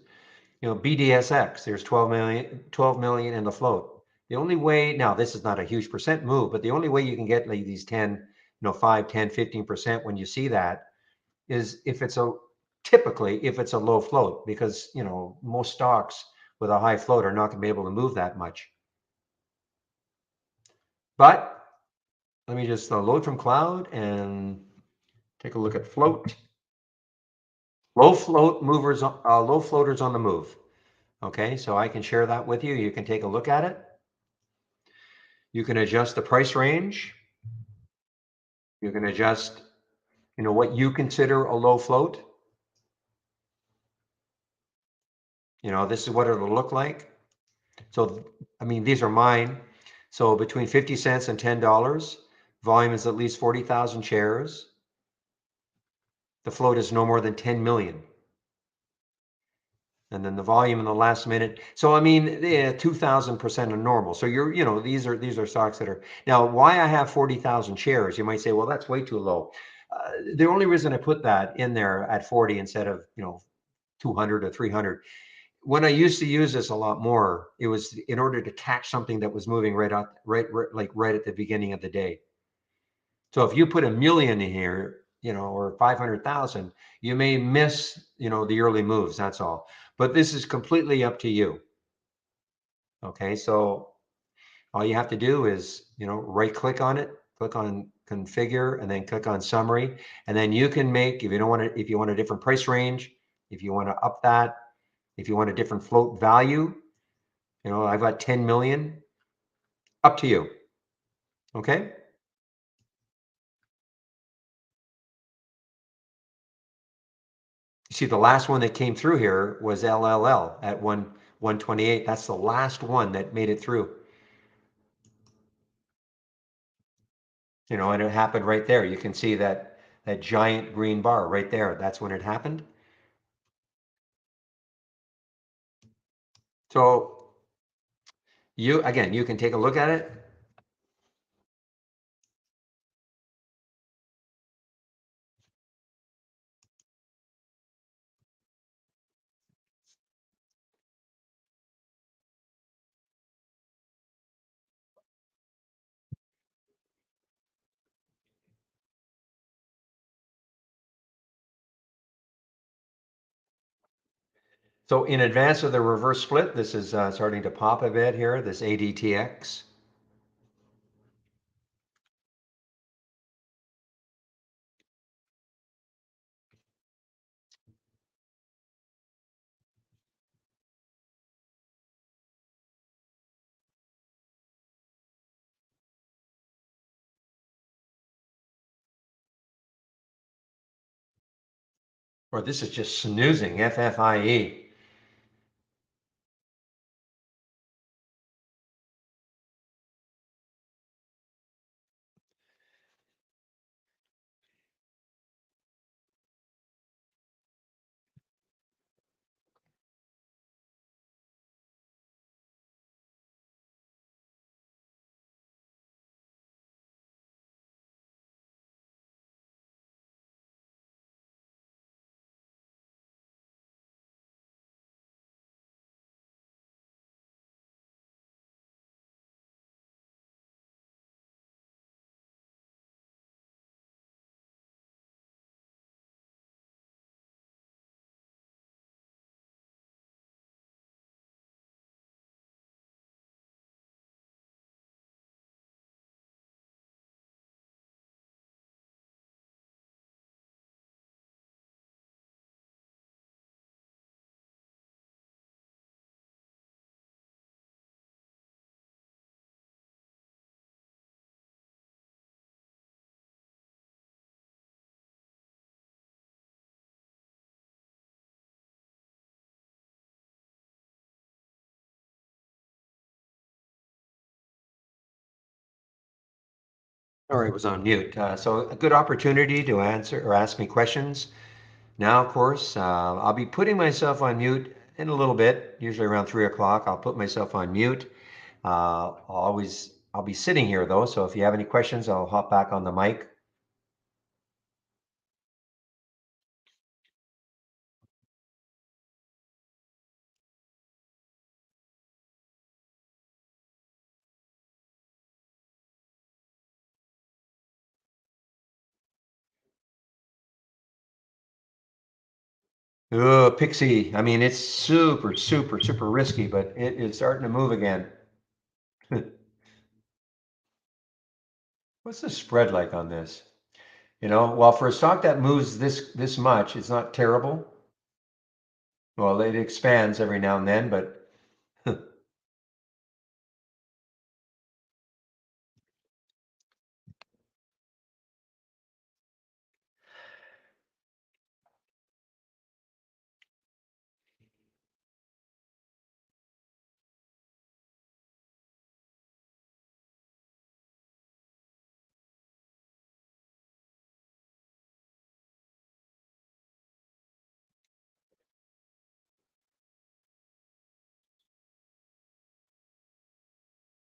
BDSX, there's 12 million in the float. The only way, now this is not a huge percent move, but the only way you can get like these 10, 5, 10, 15% when you see that is if it's a typically if it's a low float because, most stocks with a high float are not going to be able to move that much. But let me just load from cloud and take a look at float. Low floaters on the move. Okay, so I can share that with you. You can take a look at it. You can adjust the price range. You can adjust, what you consider a low float. This is what it'll look like. So, I mean, these are mine. So between 50 cents and $10, volume is at least 40,000 shares. The float is no more than 10 million. And then the volume in the last minute. So I mean, yeah, 2,000% of normal. So these are stocks that are now. Why I have 40,000 shares? You might say, well, that's way too low. The only reason I put that in there at 40 instead of 200 or 300. When I used to use this a lot more, it was in order to catch something that was moving right at the beginning of the day. So if you put a million in here, or 500,000, you may miss, the early moves. That's all. But this is completely up to you. Okay. So all you have to do is, right click on it, click on configure, and then click on summary. And then you can make, if you don't want to, if you want a different price range, if you want to up that, if you want a different float value, I've got 10 million, up to you. Okay. You see, the last one that came through here was LLL at 128. That's the last one that made it through. And it happened right there. You can see that giant green bar right there. That's when it happened. So you can take a look at it. So in advance of the reverse split, this is starting to pop a bit here, this ADTX. Or this is just snoozing, FFIE. Sorry, it was on mute. So a good opportunity to answer or ask me questions. Now, of course, I'll be putting myself on mute in a little bit, usually around 3 o'clock. I'll put myself on mute. I'll be sitting here though, so if you have any questions, I'll hop back on the mic. Oh, Pixie. I mean, it's super, super, super risky, but it is starting to move again. What's the spread like on this? Well, for a stock that moves this much, it's not terrible. Well, it expands every now and then, but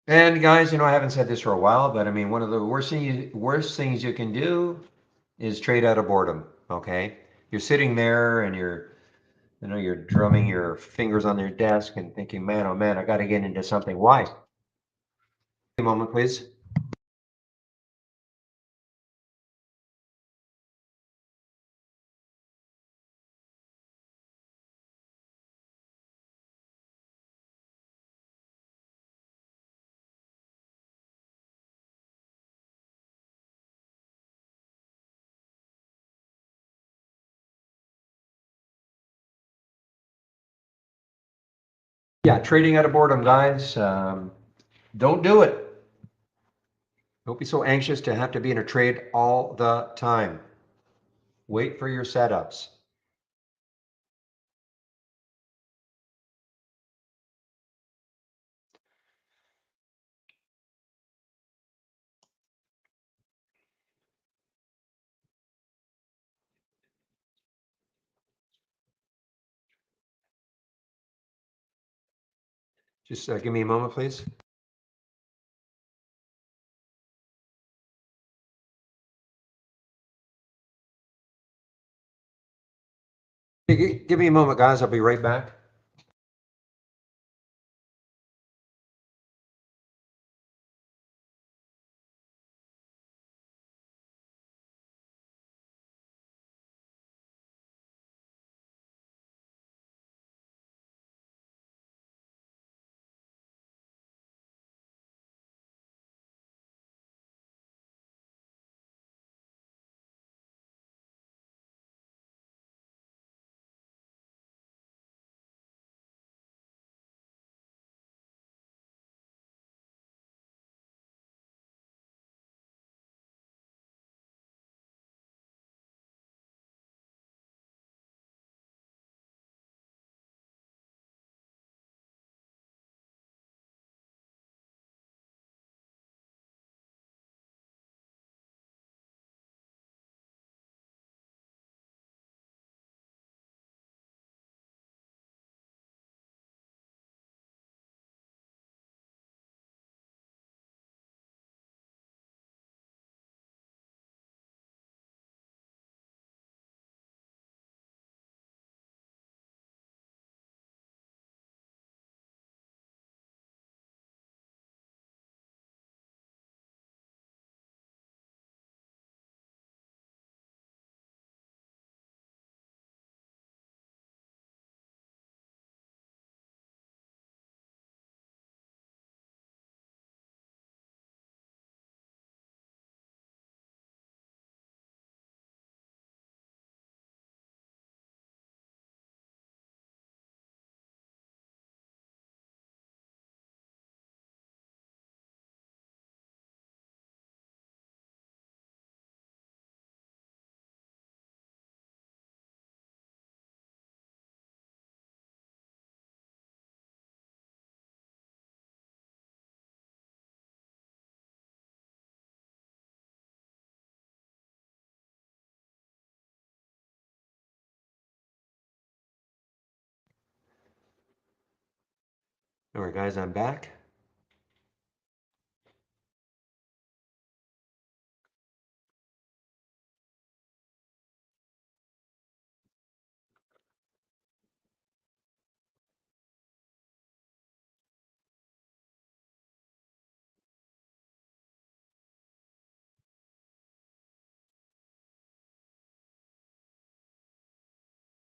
and guys, I haven't said this for a while, but I mean, one of the worst things you can do is trade out of boredom. Okay, you're sitting there and you're drumming your fingers on your desk and thinking, man, oh man, I got to get into something. Why? A moment, please. Yeah, trading out of boredom, guys. Don't do it. Don't be so anxious to have to be in a trade all the time. Wait for your setups. Just give me a moment, please. Give me a moment, guys. I'll be right back. All right, guys, I'm back.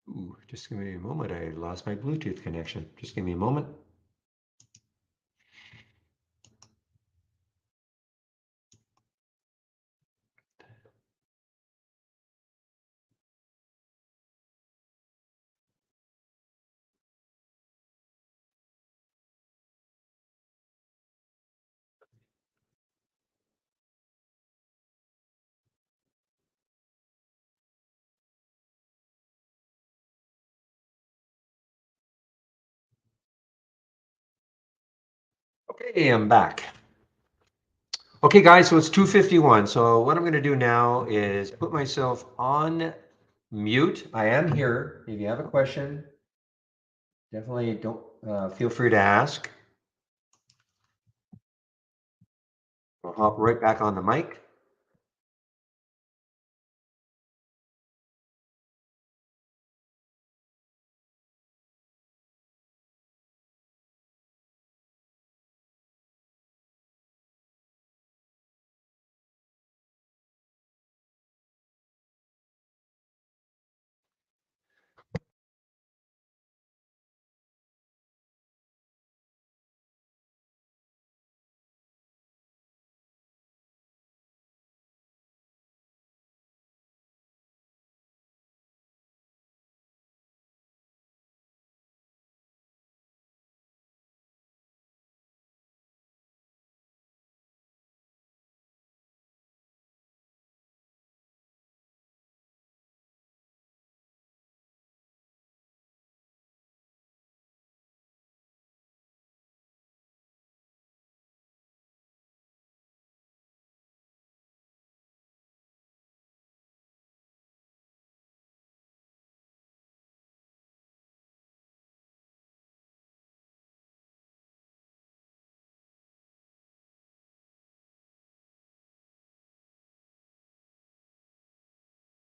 Ooh, just give me a moment. I lost my Bluetooth connection. Just give me a moment. Okay, I'm back. Okay, guys, so it's 2:51. So what I'm going to do now is put myself on mute. I am here. If you have a question, definitely don't feel free to ask. I'll hop right back on the mic.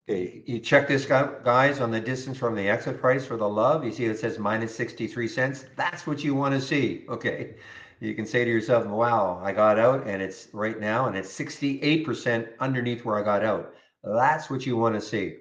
Okay, you check this guys, on the distance from the exit price for the love. You see it says minus 63 cents. That's what you want to see. Okay. You can say to yourself, wow, I got out and it's right now and it's 68% underneath where I got out. That's what you want to see.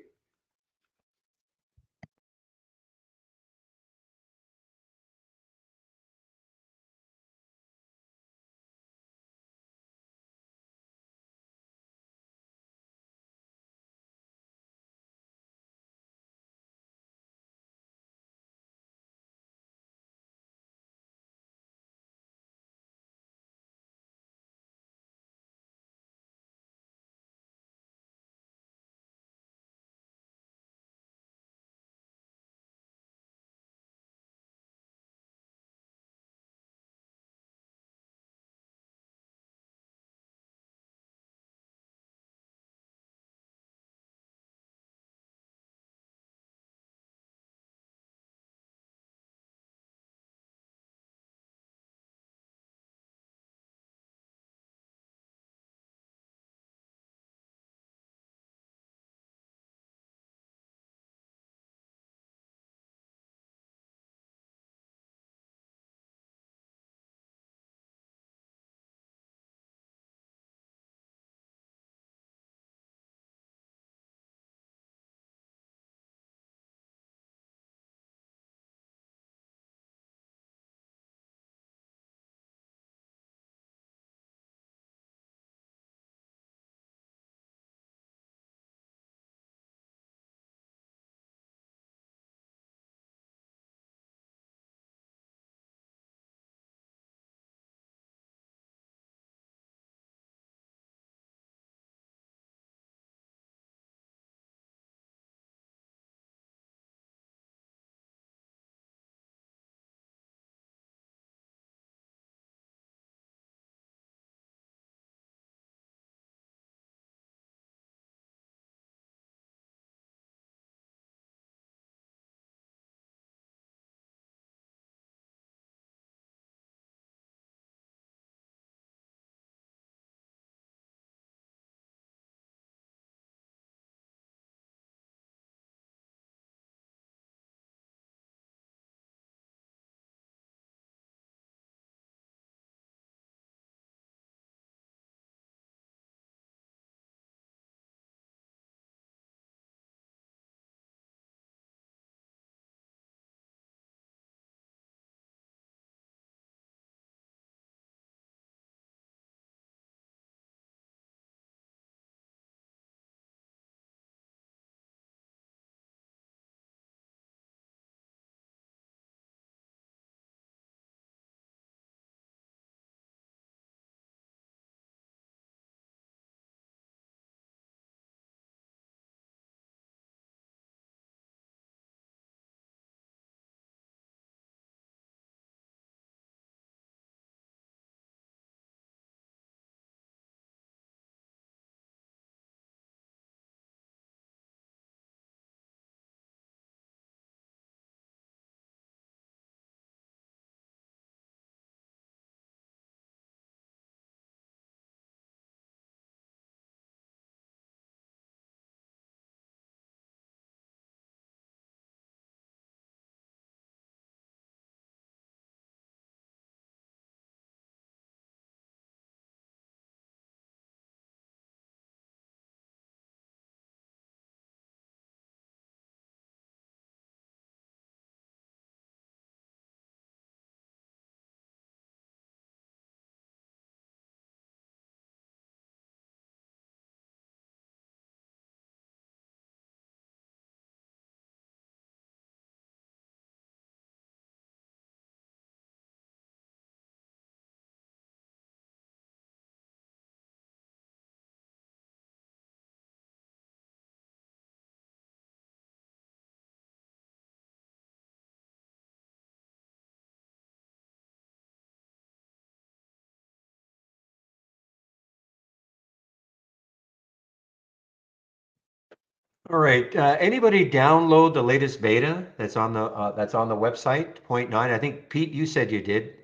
All right. Anybody download the latest beta that's on the website, point nine? I think Pete, you said you did.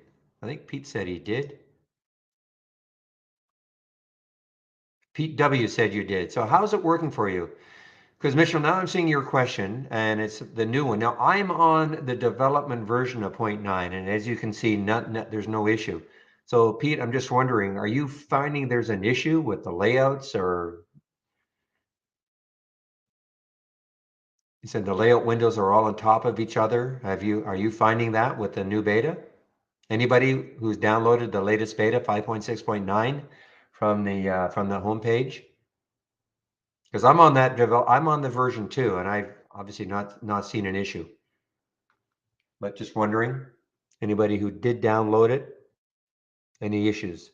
I think Pete said he did. Pete W said you did. So how's it working for you? Because Mitchell, now I'm seeing your question, and it's the new one. Now I'm on the development version of point nine, and as you can see, there's no issue. So Pete, I'm just wondering, are you finding there's an issue with the layouts, or you said the layout windows are all on top of each other? Are you finding that with the new beta? Anybody who's downloaded the latest beta 5.6.9 from the homepage? Because I'm on the version 2, and I've obviously not seen an issue. But just wondering, anybody who did download it, any issues?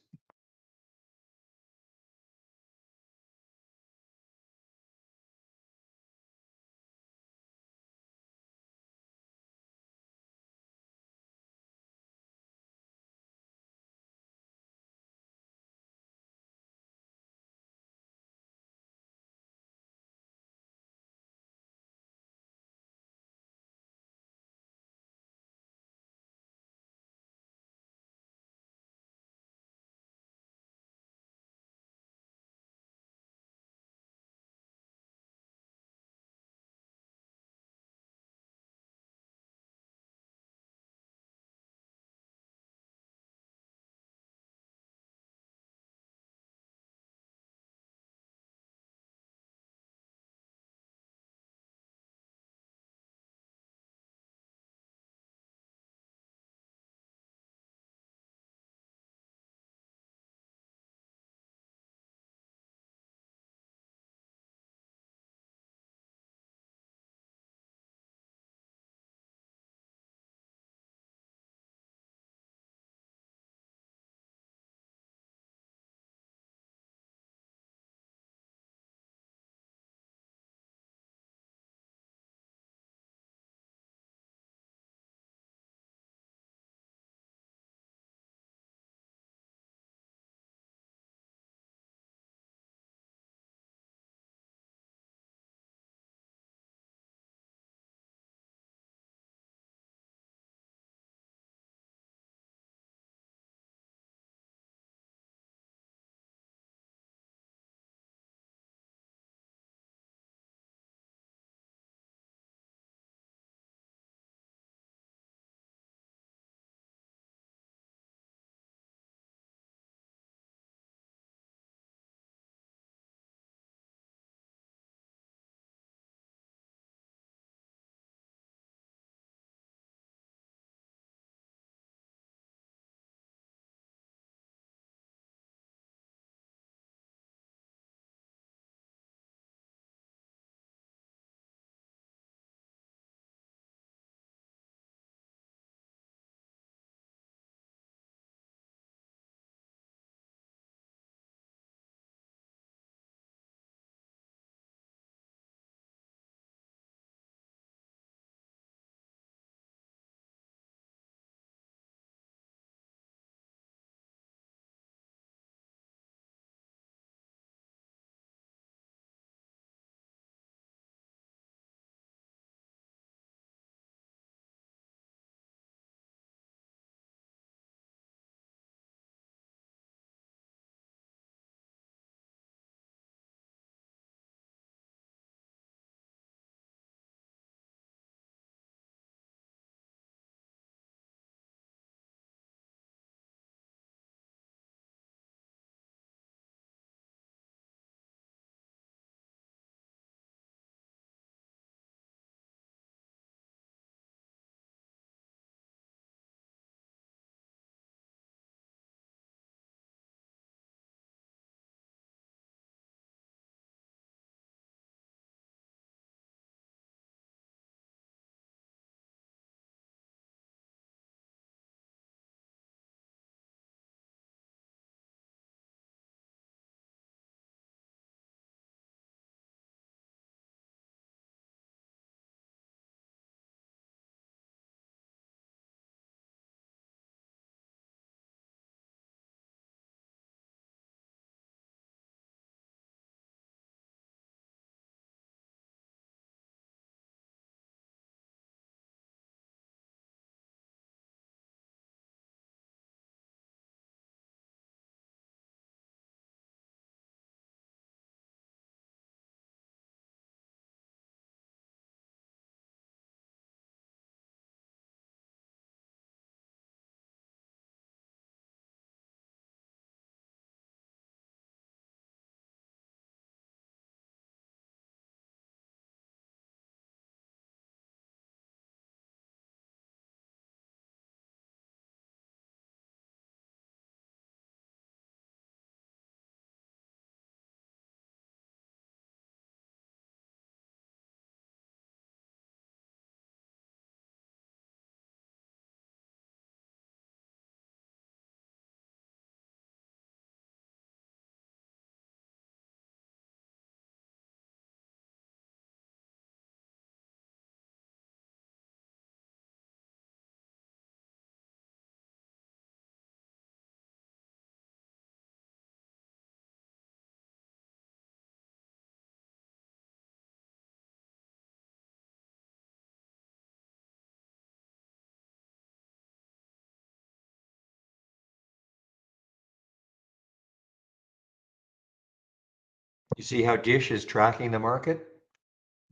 You see how Dish is tracking the market,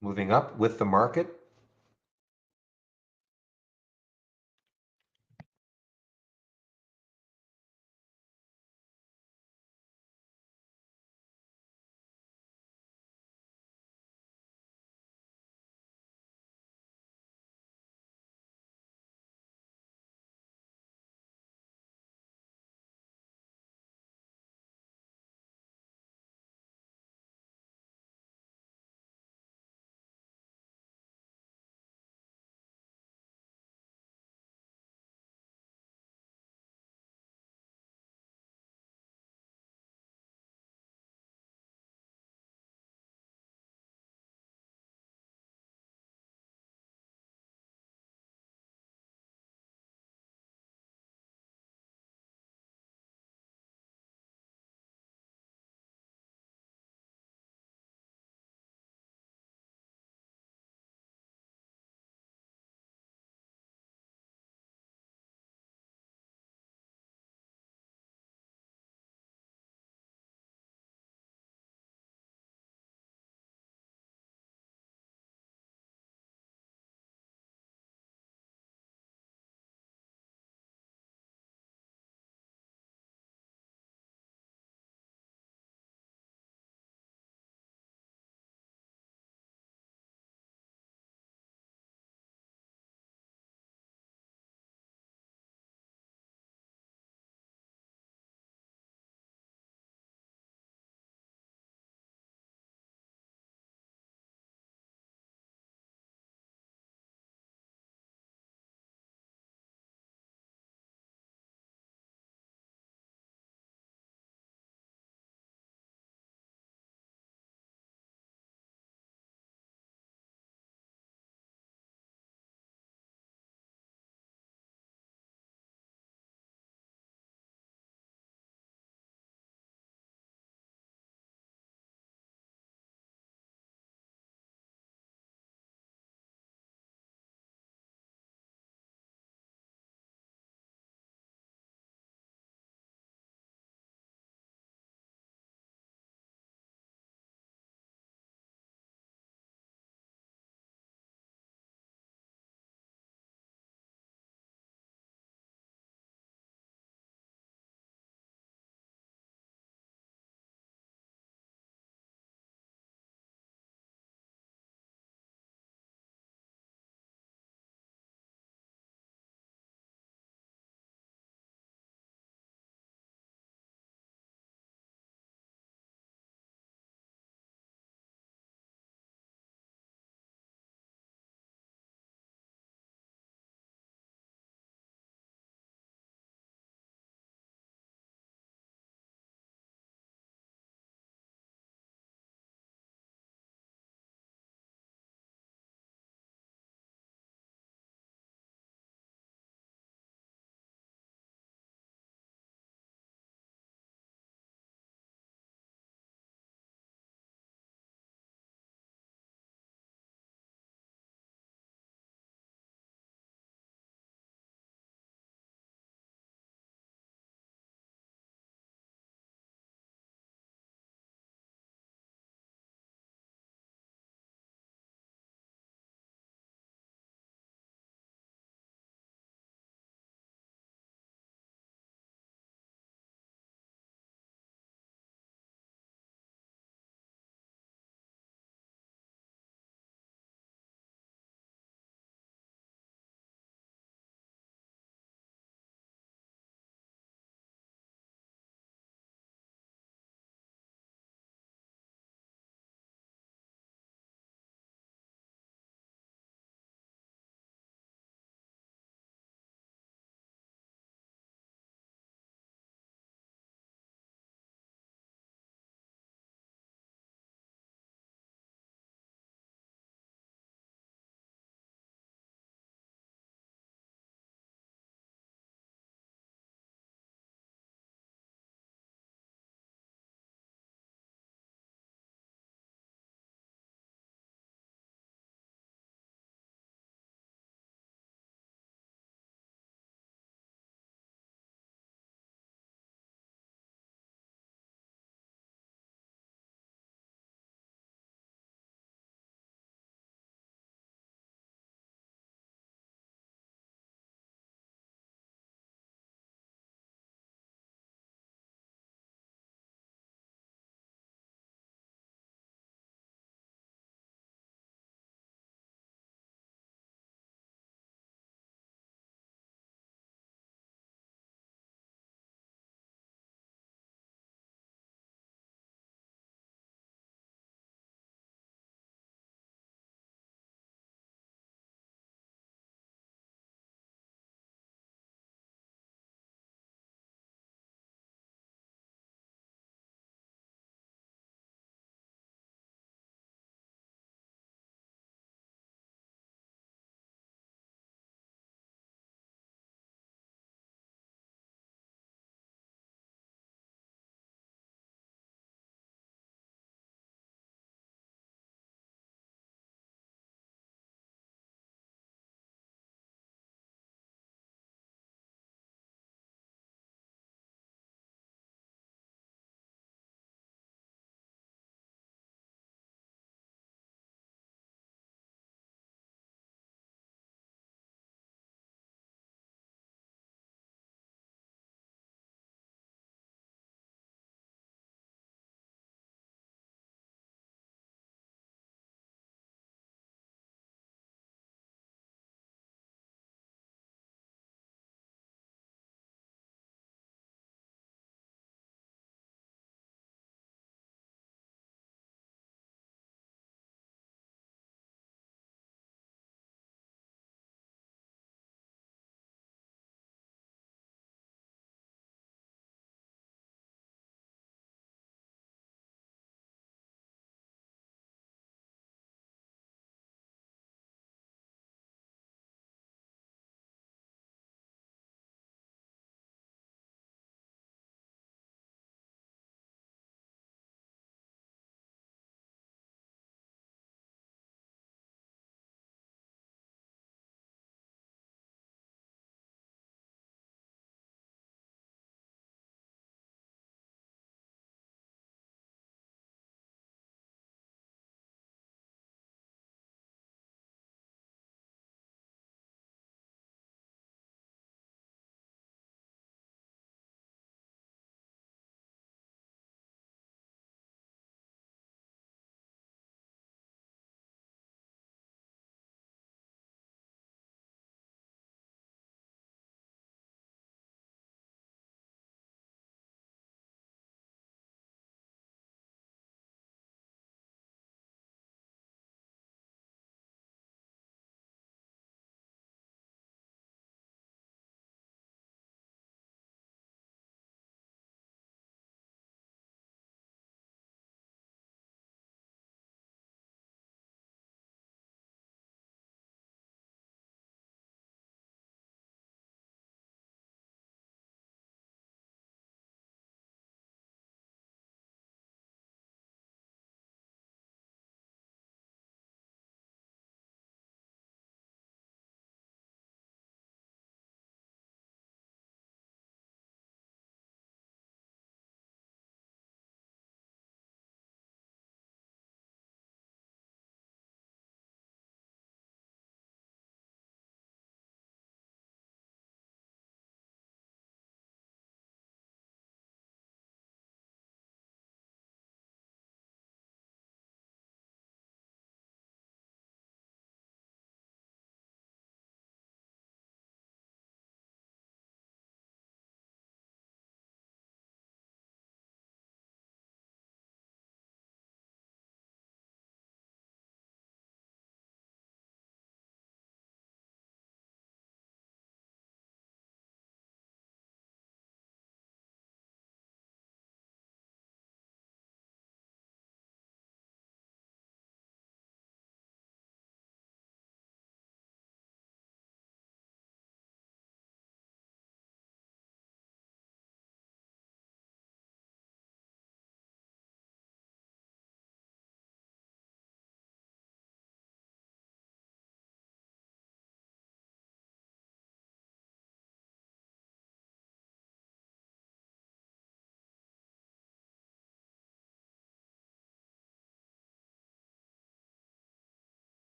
moving up with the market?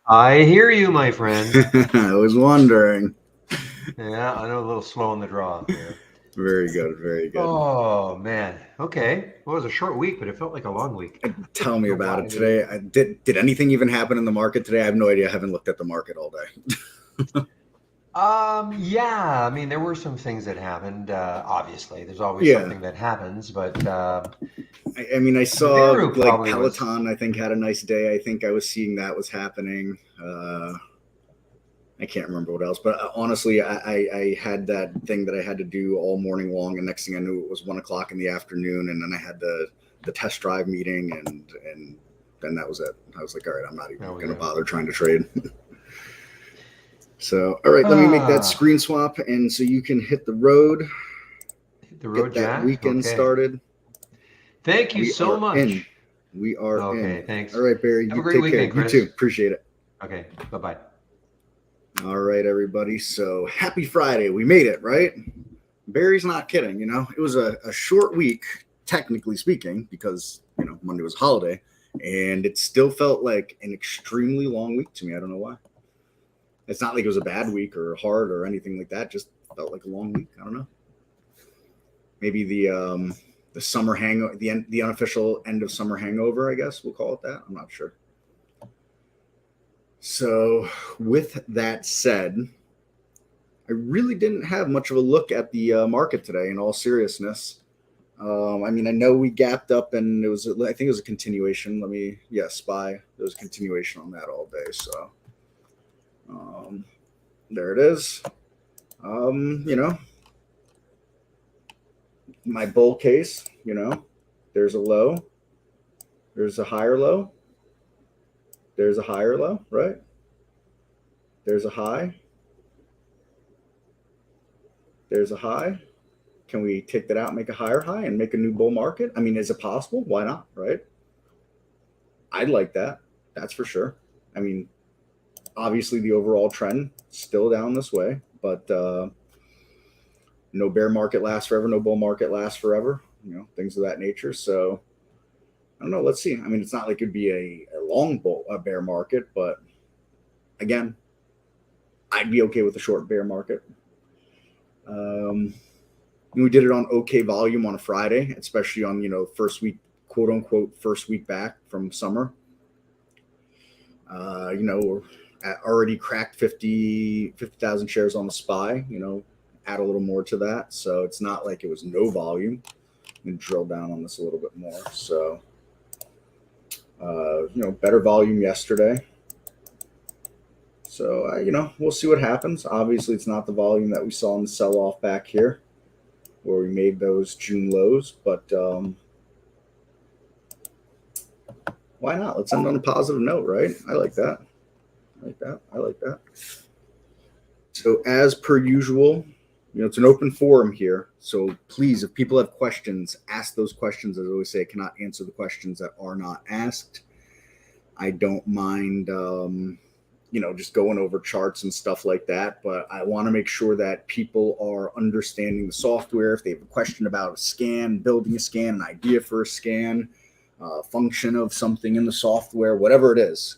I hear you, my friend. I was wondering. Yeah, I know a little slow on the draw there. Very good, very good. Oh man. Okay. Well, it was a short week, but it felt like a long week. I Tell don't me know about why. it today. Did anything even happen in the market today? I have no idea. I haven't looked at the market all day. Yeah. I mean, there were some things that happened. Obviously, there's always Yeah, something that happens, but I mean, I saw Nibiru like probably was. Peloton. I think had a nice day. I think I was seeing that was happening. I can't remember what else, but honestly, I had that thing that I had to do all morning long, and next thing I knew, it was 1 o'clock in the afternoon, and then I had the test drive meeting, and then that was it. I was like, all right, I'm not even That was going to it. bother trying to trade. So, all right, let me make that Ah, screen swap, and so you can hit the road, hit the road, get that Jack. weekend Okay. started. Thank you We so are in. much. We are in. Okay. Thanks. All right, Barry, Have a you great take care. weekend, You too. Chris. Appreciate it. Okay. Bye bye. All right, everybody. So happy Friday. We made it, right? Barry's not kidding. It was a short week, technically speaking, because, Monday was a holiday, and it still felt like an extremely long week to me. I don't know why. It's not like it was a bad week or hard or anything like that. Just felt like a long week. I don't know. Maybe the summer hangover, the unofficial end of summer hangover, I guess we'll call it that. I'm not sure. So, with that said, I really didn't have much of a look at the market today. In all seriousness, I mean, I know we gapped up, and I think it was a continuation. SPY. There was a continuation on that all day. So, um, there it is. You know, my bull case. There's a low. There's a higher low. There's a higher low, right? There's a high. There's a high. Can we take that out, make a higher high, and make a new bull market? I mean, is it possible? Why not, right? I'd like that. That's for sure. I mean, obviously the overall trend still down this way, but no bear market lasts forever, no bull market lasts forever. Things of that nature. So I don't know. Let's see. I mean, it's not like it'd be a long bear market, but again, I'd be okay with a short bear market. We did it on okay volume on a Friday, especially on first week, quote unquote, first week back from summer. We're already cracked 50,000 shares on the SPY. Add a little more to that, so it's not like it was no volume. And drill down on this a little bit more. So, better volume yesterday. So, we'll see what happens. Obviously, it's not the volume that we saw in the sell-off back here, where we made those June lows, but why not? Let's end on a positive note, right? I like that. I like that. So, as per usual, it's an open forum here. So, please, if people have questions, ask those questions. As I always say, I cannot answer the questions that are not asked. I don't mind, just going over charts and stuff like that. But I want to make sure that people are understanding the software. If they have a question about a scan, building a scan, an idea for a scan, function of something in the software, whatever it is,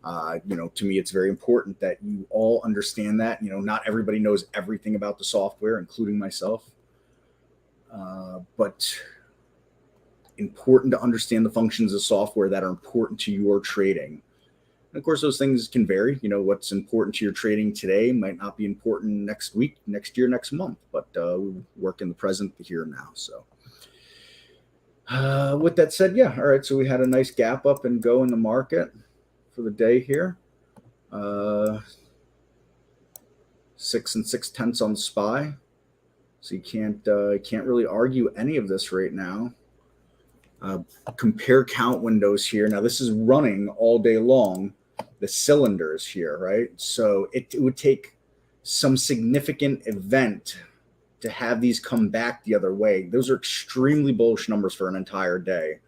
to me, it's very important that you all understand that. Not everybody knows everything about the software, including myself. But important to understand the functions of software that are important to your trading. And of course, those things can vary. What's important to your trading today might not be important next week, next year, next month. But we work in the present, the here and now. So, with that said, yeah. All right. So we had a nice gap up and go in the market for the day here. 6 6/10 on the SPY. So you can't really argue any of this right now. Compare count windows here. Now this is running all day long. The cylinders here, right? So it would take some significant event to have these come back the other way. Those are extremely bullish numbers for an entire day.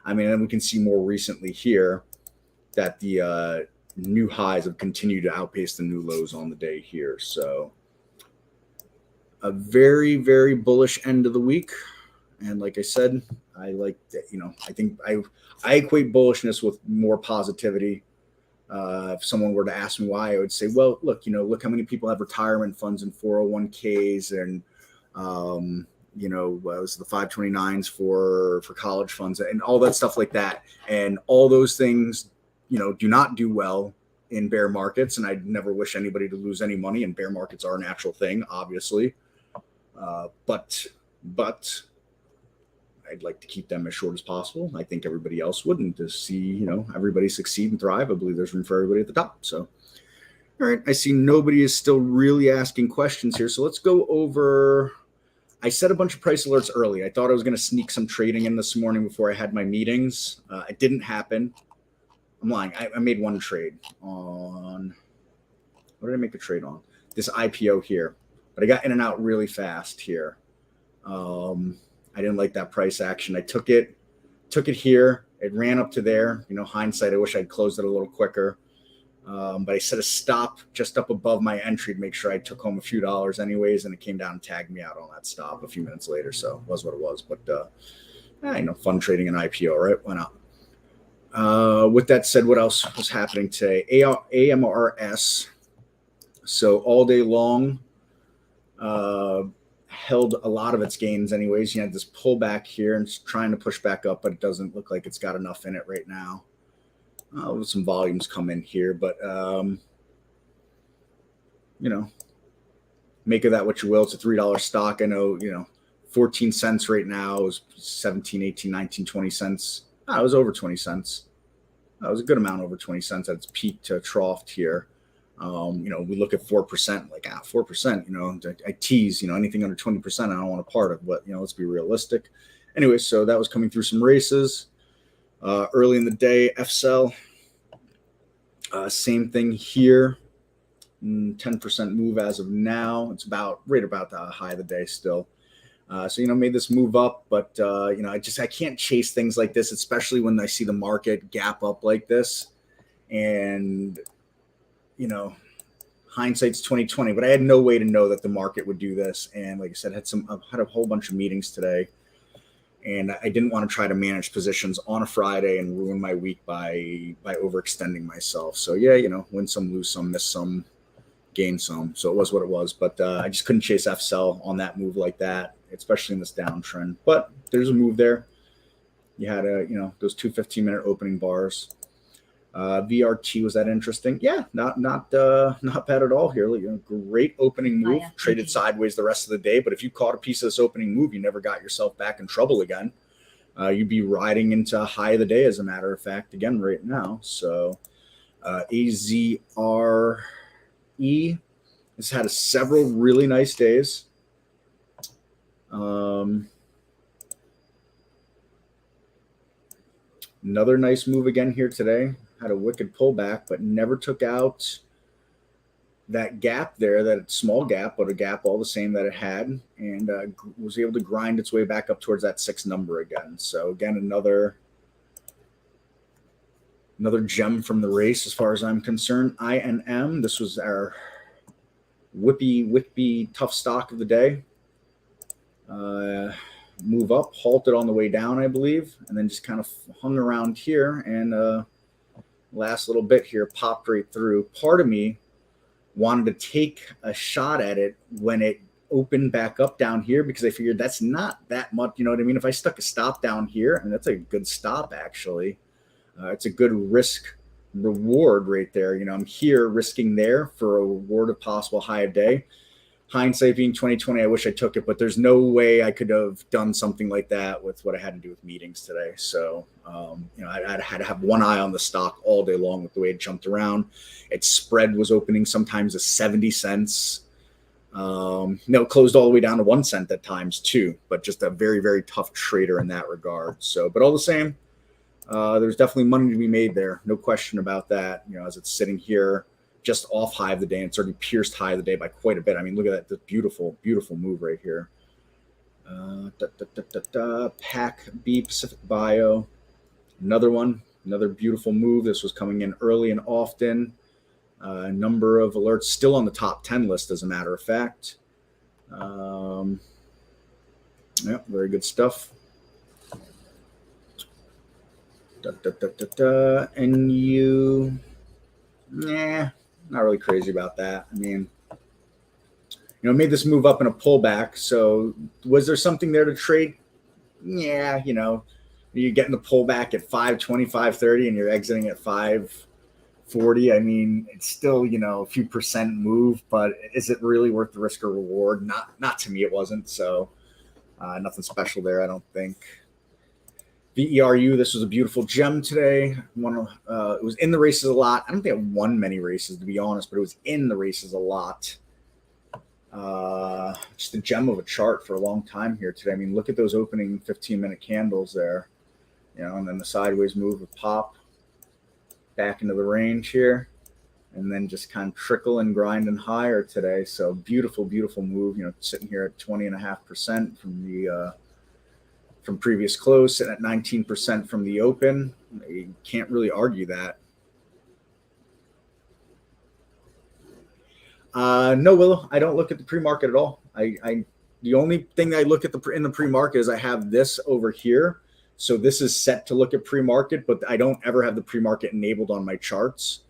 I mean, and we can see more recently here that the new highs have continued to outpace the new lows on the day here. So a very, very bullish end of the week. And like I said, I like that, I think I equate bullishness with more positivity. If someone were to ask me why, I would say, well, look, look how many people have retirement funds and 401ks and, what was the 529s for college funds and all that stuff like that. And all those things, do not do well in bear markets. And I'd never wish anybody to lose any money. And bear markets are a natural thing, obviously. But I'd like to keep them as short as possible. I think everybody else would, and to see, everybody succeed and thrive. I believe there's room for everybody at the top. So, all right, I see nobody is still really asking questions here. So let's go over. I set a bunch of price alerts early. I thought I was going to sneak some trading in this morning before I had my meetings. It didn't happen. I'm lying. I made one trade on. What did I make the trade on? This IPO here, but I got in and out really fast here. I didn't like that price action. I took it here. It ran up to there. Hindsight, I wish I'd closed it a little quicker. But I set a stop just up above my entry to make sure I took home a few dollars anyways, and it came down and tagged me out on that stop a few minutes later. So it was what it was. But fun trading an IPO, right? Why not? With that said, what else was happening today? AMRS. So all day long, held a lot of its gains anyways. You had this pullback here and it's trying to push back up, but it doesn't look like it's got enough in it right now. Some volumes come in here, but make of that what you will. It's a $3 stock. I know, 14 cents right now is 17, 18, 19, 20 cents. It was over 20 cents. That was a good amount over 20 cents at its peak to troughed here. We look at 4%, like 4%, I tease, anything under 20%, I don't want a part of, but, let's be realistic. Anyway, so that was coming through some races, early in the day, FCell, same thing here, 10% move as of now. It's right about the high of the day still. So, made this move up, but, I can't chase things like this, especially when I see the market gap up like this. And, hindsight's 2020, but I had no way to know that the market would do this. And like I said, I had a whole bunch of meetings today, and I didn't want to try to manage positions on a Friday and ruin my week by overextending myself. So win some, lose some, miss some, gain some. So it was what it was, but I just couldn't chase FCell on that move like that, especially in this downtrend. But there's a move there. You had those 2 15-minute opening bars. VRT, was that interesting? Yeah, not bad at all here. Great opening move. Traded sideways the rest of the day, but if you caught a piece of this opening move, you never got yourself back in trouble again. You'd be riding into high of the day, as a matter of fact, again right now. So AZRE has had several really nice days. Another nice move again here today. Had a wicked pullback, but never took out that gap there, that small gap, but a gap all the same that it had, and was able to grind its way back up towards that 6 number again. So again, another gem from the race as far as I'm concerned. INM, this was our whippy tough stock of the day. Move up, halted on the way down, I believe, and then just kind of hung around here, and last little bit here popped right through. Part of me wanted to take a shot at it when it opened back up down here, because I figured that's not that much, you know what I mean? If I stuck a stop down here, and that's a good stop actually, it's a good risk reward right there. I'm here risking there for a reward of possible high a day. Hindsight being 2020, I wish I took it, but there's no way I could have done something like that with what I had to do with meetings today. So, I had to have one eye on the stock all day long with the way it jumped around. Its spread was opening sometimes at 70 cents. Closed all the way down to 1 cent at times too, but just a very, very tough trader in that regard. So, but all the same, there's definitely money to be made there. No question about that. As it's sitting here, just off high of the day, and it's already pierced high of the day by quite a bit. I mean, look at that, this beautiful move right here. PAC-B, Pacific Bio, another beautiful move. This was coming in early and often. A number of alerts still on the top 10 list, as a matter of fact. Very good stuff. NU. Nah, not really crazy about that. I mean, made this move up in a pullback. So was there something there to trade? Yeah, you're getting the pullback at 520, 530, and you're exiting at 540. I mean, it's still, a few percent move, but is it really worth the risk or reward? Not to me, it wasn't. So nothing special there, I don't think. VERU, this was a beautiful gem today. It was in the races a lot. I don't think it won many races, to be honest, but it was in the races a lot. Just a gem of a chart for a long time here today. I mean, look at those opening 15-minute candles there, and then the sideways move with pop back into the range here, and then just kind of trickle and grinding higher today. So beautiful, beautiful move, sitting here at 20.5% from previous close, sitting at 19% from the open. You can't really argue that. No, Willow, I don't look at the pre-market at all. The only thing I look at in the pre-market is I have this over here. So this is set to look at pre-market, but I don't ever have the pre-market enabled on my charts.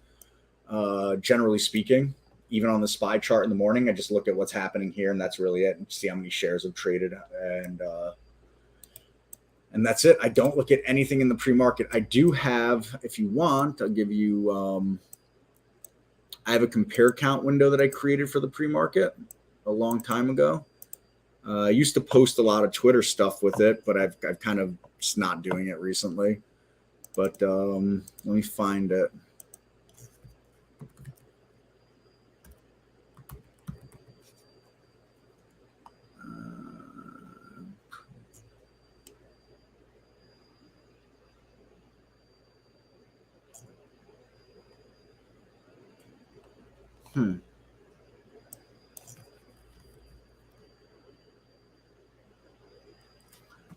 Generally speaking, even on the SPY chart in the morning, I just look at what's happening here, and that's really it, and see how many shares have traded, and that's it. I don't look at anything in the pre-market. I do have, if you want, I'll give you. I have a compare count window that I created for the pre-market a long time ago. I used to post a lot of Twitter stuff with it, but I've kind of just not doing it recently. But let me find it.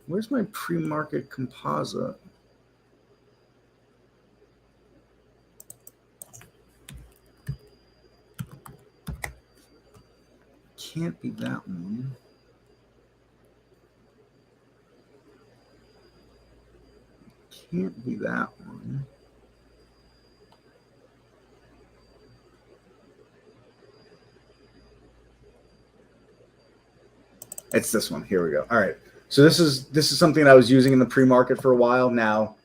Where's my pre-market composite? Can't be that one. Can't be that one. It's this one. Here we go. All right. So this is something that I was using in the pre-market for a while now.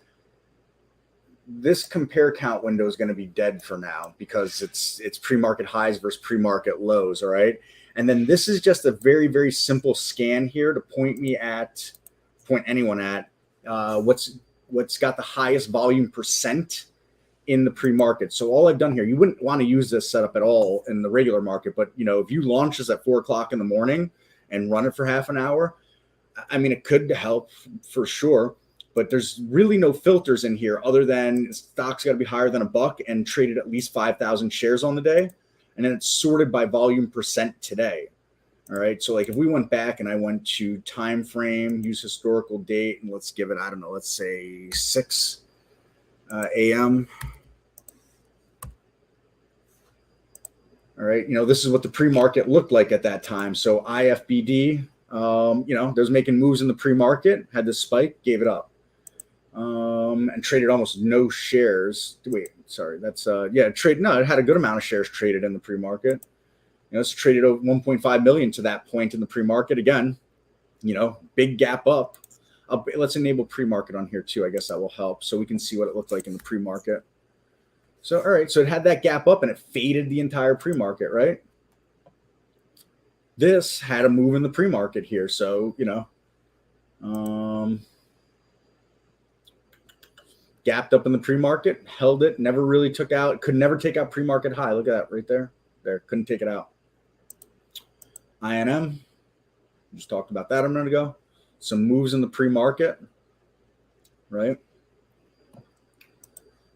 This compare count window is going to be dead for now because it's pre-market highs versus pre-market lows. All right. And then this is just a very, very simple scan here to point anyone at what's got the highest volume percent in the pre-market. So all I've done here, you wouldn't want to use this setup at all in the regular market, but if you launch this at 4:00 in the morning and run it for half an hour, I mean, it could help for sure, but there's really no filters in here other than stock's got to be higher than $1 and traded at least 5,000 shares on the day. And then it's sorted by volume percent today. All right. So like if we went back and I went to time frame, use historical date, and let's give it, I don't know, let's say 6 a.m. All right. This is what the pre-market looked like at that time. So IFBD, there's making moves in the pre-market, had this spike, gave it up, and traded almost no shares. Wait, sorry. That's, it had a good amount of shares traded in the pre-market. It's traded over 1.5 million to that point in the pre-market. Again, big gap up. Let's enable pre-market on here too. I guess that will help so we can see what it looked like in the pre-market. So, all right, so it had that gap up and it faded the entire pre-market, right? This had a move in the pre-market here. So, gapped up in the pre-market, held it, never really took out, could never take out pre-market high. Look at that right there. There, couldn't take it out. INM, just talked about that a minute ago. Some moves in the pre-market, right?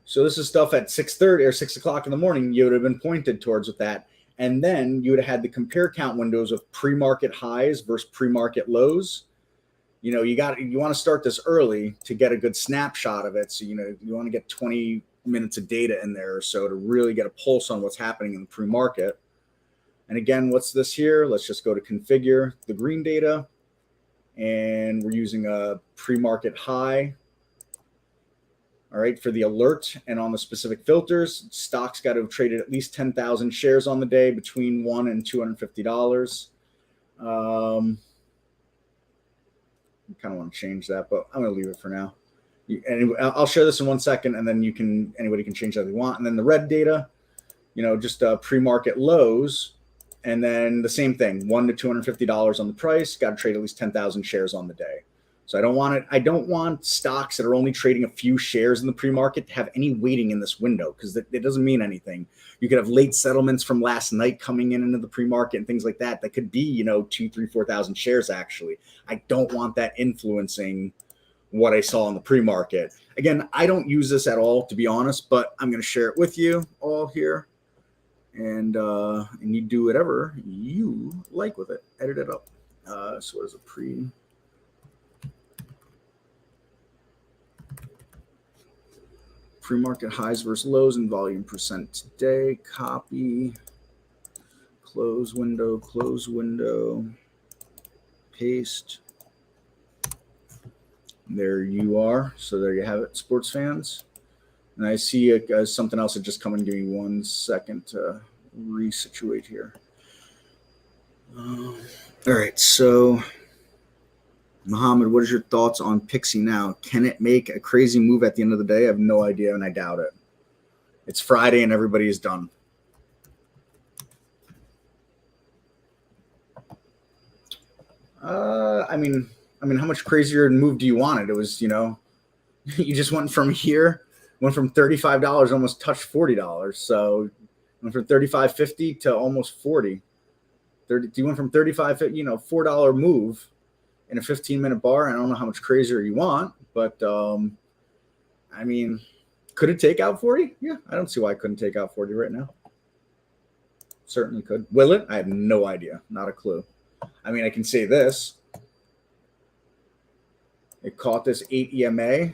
So this is stuff at 6:30 or 6:00 in the morning you would have been pointed towards with that. And then you would have had the compare count windows of pre-market highs versus pre-market lows. You want to start this early to get a good snapshot of it. So, you want to get 20 minutes of data in there or so to really get a pulse on what's happening in the pre-market. And again, what's this here? Let's just go to configure the green data. And we're using a pre-market high. All right, for the alert and on the specific filters, stocks got to have traded at least 10,000 shares on the day between $1 and $250. I kind of want to change that, but I'm going to leave it for now. And I'll share this in 1 second, and then anybody can change that if they want. And then the red data, just pre-market lows, and then the same thing, $1 to $250 on the price. Got to trade at least 10,000 shares on the day. So I don't want stocks that are only trading a few shares in the pre-market to have any weighting in this window, because it doesn't mean anything. You could have late settlements from last night coming into the pre-market and things like that. That could be 2,000, 3,000, 4,000 shares actually. I don't want that influencing what I saw in the pre-market. Again, I don't use this at all, to be honest, but I'm going to share it with you all here, and you do whatever you like with it. Edit it up. So what is a pre-market highs versus lows and volume percent today? Copy, close window, paste. There you are. So there you have it, sports fans. And I see something else had just come in. Give me 1 second to resituate here. All right. So, Mohammed, what is your thoughts on Pixie now? Can it make a crazy move at the end of the day? I have no idea, and I doubt it. It's Friday, and everybody is done. I mean, how much crazier move do you want it? It was, you just went from $35, almost touched $40. So went from $35.50 to almost $40. You went from $35, $4 move in a 15-minute bar. I don't know how much crazier you want, but could it take out 40? Yeah, I don't see why I couldn't take out 40 right now. Certainly could. Will it? I have no idea. Not a clue. I can say this. It caught this 8 EMA,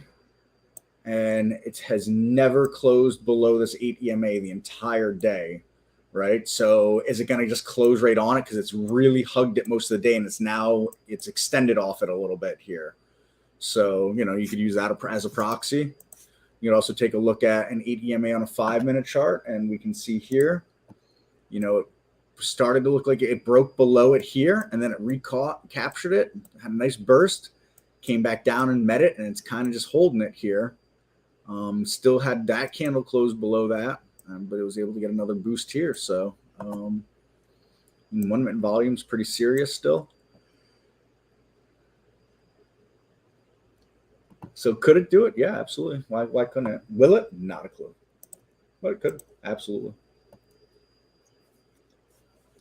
and it has never closed below this 8 EMA the entire day, right? So is it going to just close right on it because it's really hugged it most of the day, and it's extended off it a little bit here. So, you could use that as a proxy. You could also take a look at an 8 EMA on a 5-minute chart, and we can see here, it started to look like it broke below it here, and then it captured it, had a nice burst, came back down and met it, and it's kind of just holding it here. Still had that candle close below that, but it was able to get another boost here. So 1 minute volume's pretty serious still. So could it do it? Yeah, absolutely. Why couldn't it? Will it? Not a clue. But it could. Absolutely.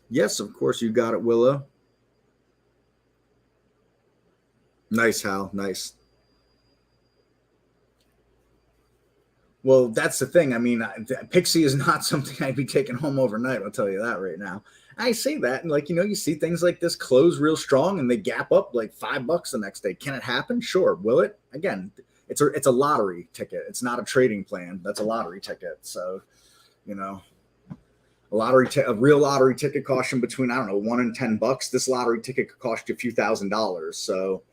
Yes, of course you got it, Willow. Nice, Hal. Nice. Well, that's the thing. Pixie is not something I'd be taking home overnight. I'll tell you that right now. I say that, and you see things like this close real strong, and they gap up like $5 the next day. Can it happen? Sure. Will it? Again, it's a lottery ticket. It's not a trading plan. That's a lottery ticket. So, a real lottery ticket costs you between, I don't know, $1 and $10. This lottery ticket could cost you a few $1,000s. So,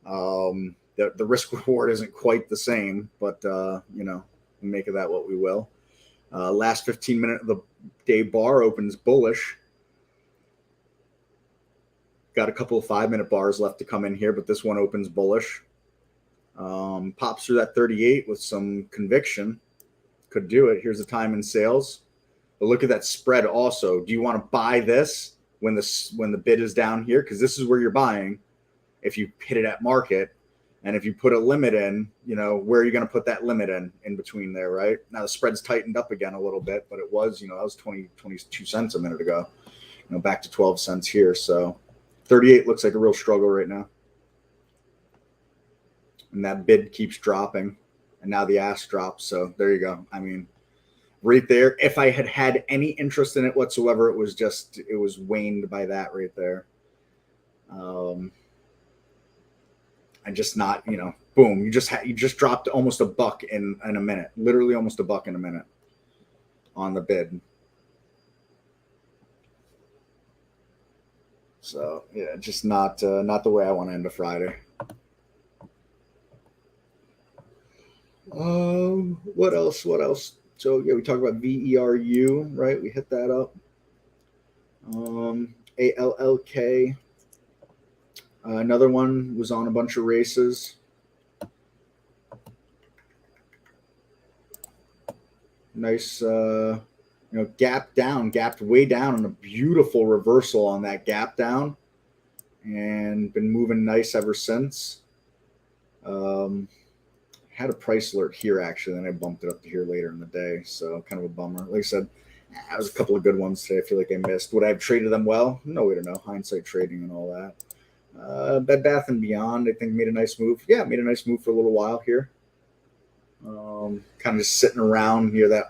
the risk reward isn't quite the same, but make of that what we will. Last 15 minute of the day bar opens bullish. Got a couple of 5-minute bars left to come in here, but this one opens bullish. Pops through that 38 with some conviction. Could do it. Here's the time in sales. But look at that spread also. Do you want to buy this when the bid is down here? Because this is where you're buying if you hit it at market. And if you put a limit in, where are you going to put that limit in between there, right? Now the spread's tightened up again a little bit, but it was, that was 22 cents a minute ago, back to 12 cents here. So 38 looks like a real struggle right now. And that bid keeps dropping, and now the ask drops. So there you go. Right there, if I had any interest in it whatsoever, it was waned by that right there. And just not, boom, you just dropped almost $1 in a minute, literally almost $1 in a minute on the bid. So yeah, just not the way I want to end a Friday. What else? What else? So yeah, we talked about VERU, right? We hit that up. ALLK. Another one was on a bunch of races. Nice, gap down, gapped way down, and a beautiful reversal on that gap down, and been moving nice ever since. Had a price alert here actually, then I bumped it up to here later in the day, so kind of a bummer. Like I said, there was a couple of good ones today. I feel like I missed. Would I have traded them well? No way to know. Hindsight trading and all that. Bed Bath and Beyond, I think, made a nice move. Yeah, made a nice move for a little while here. Kind of just sitting around near that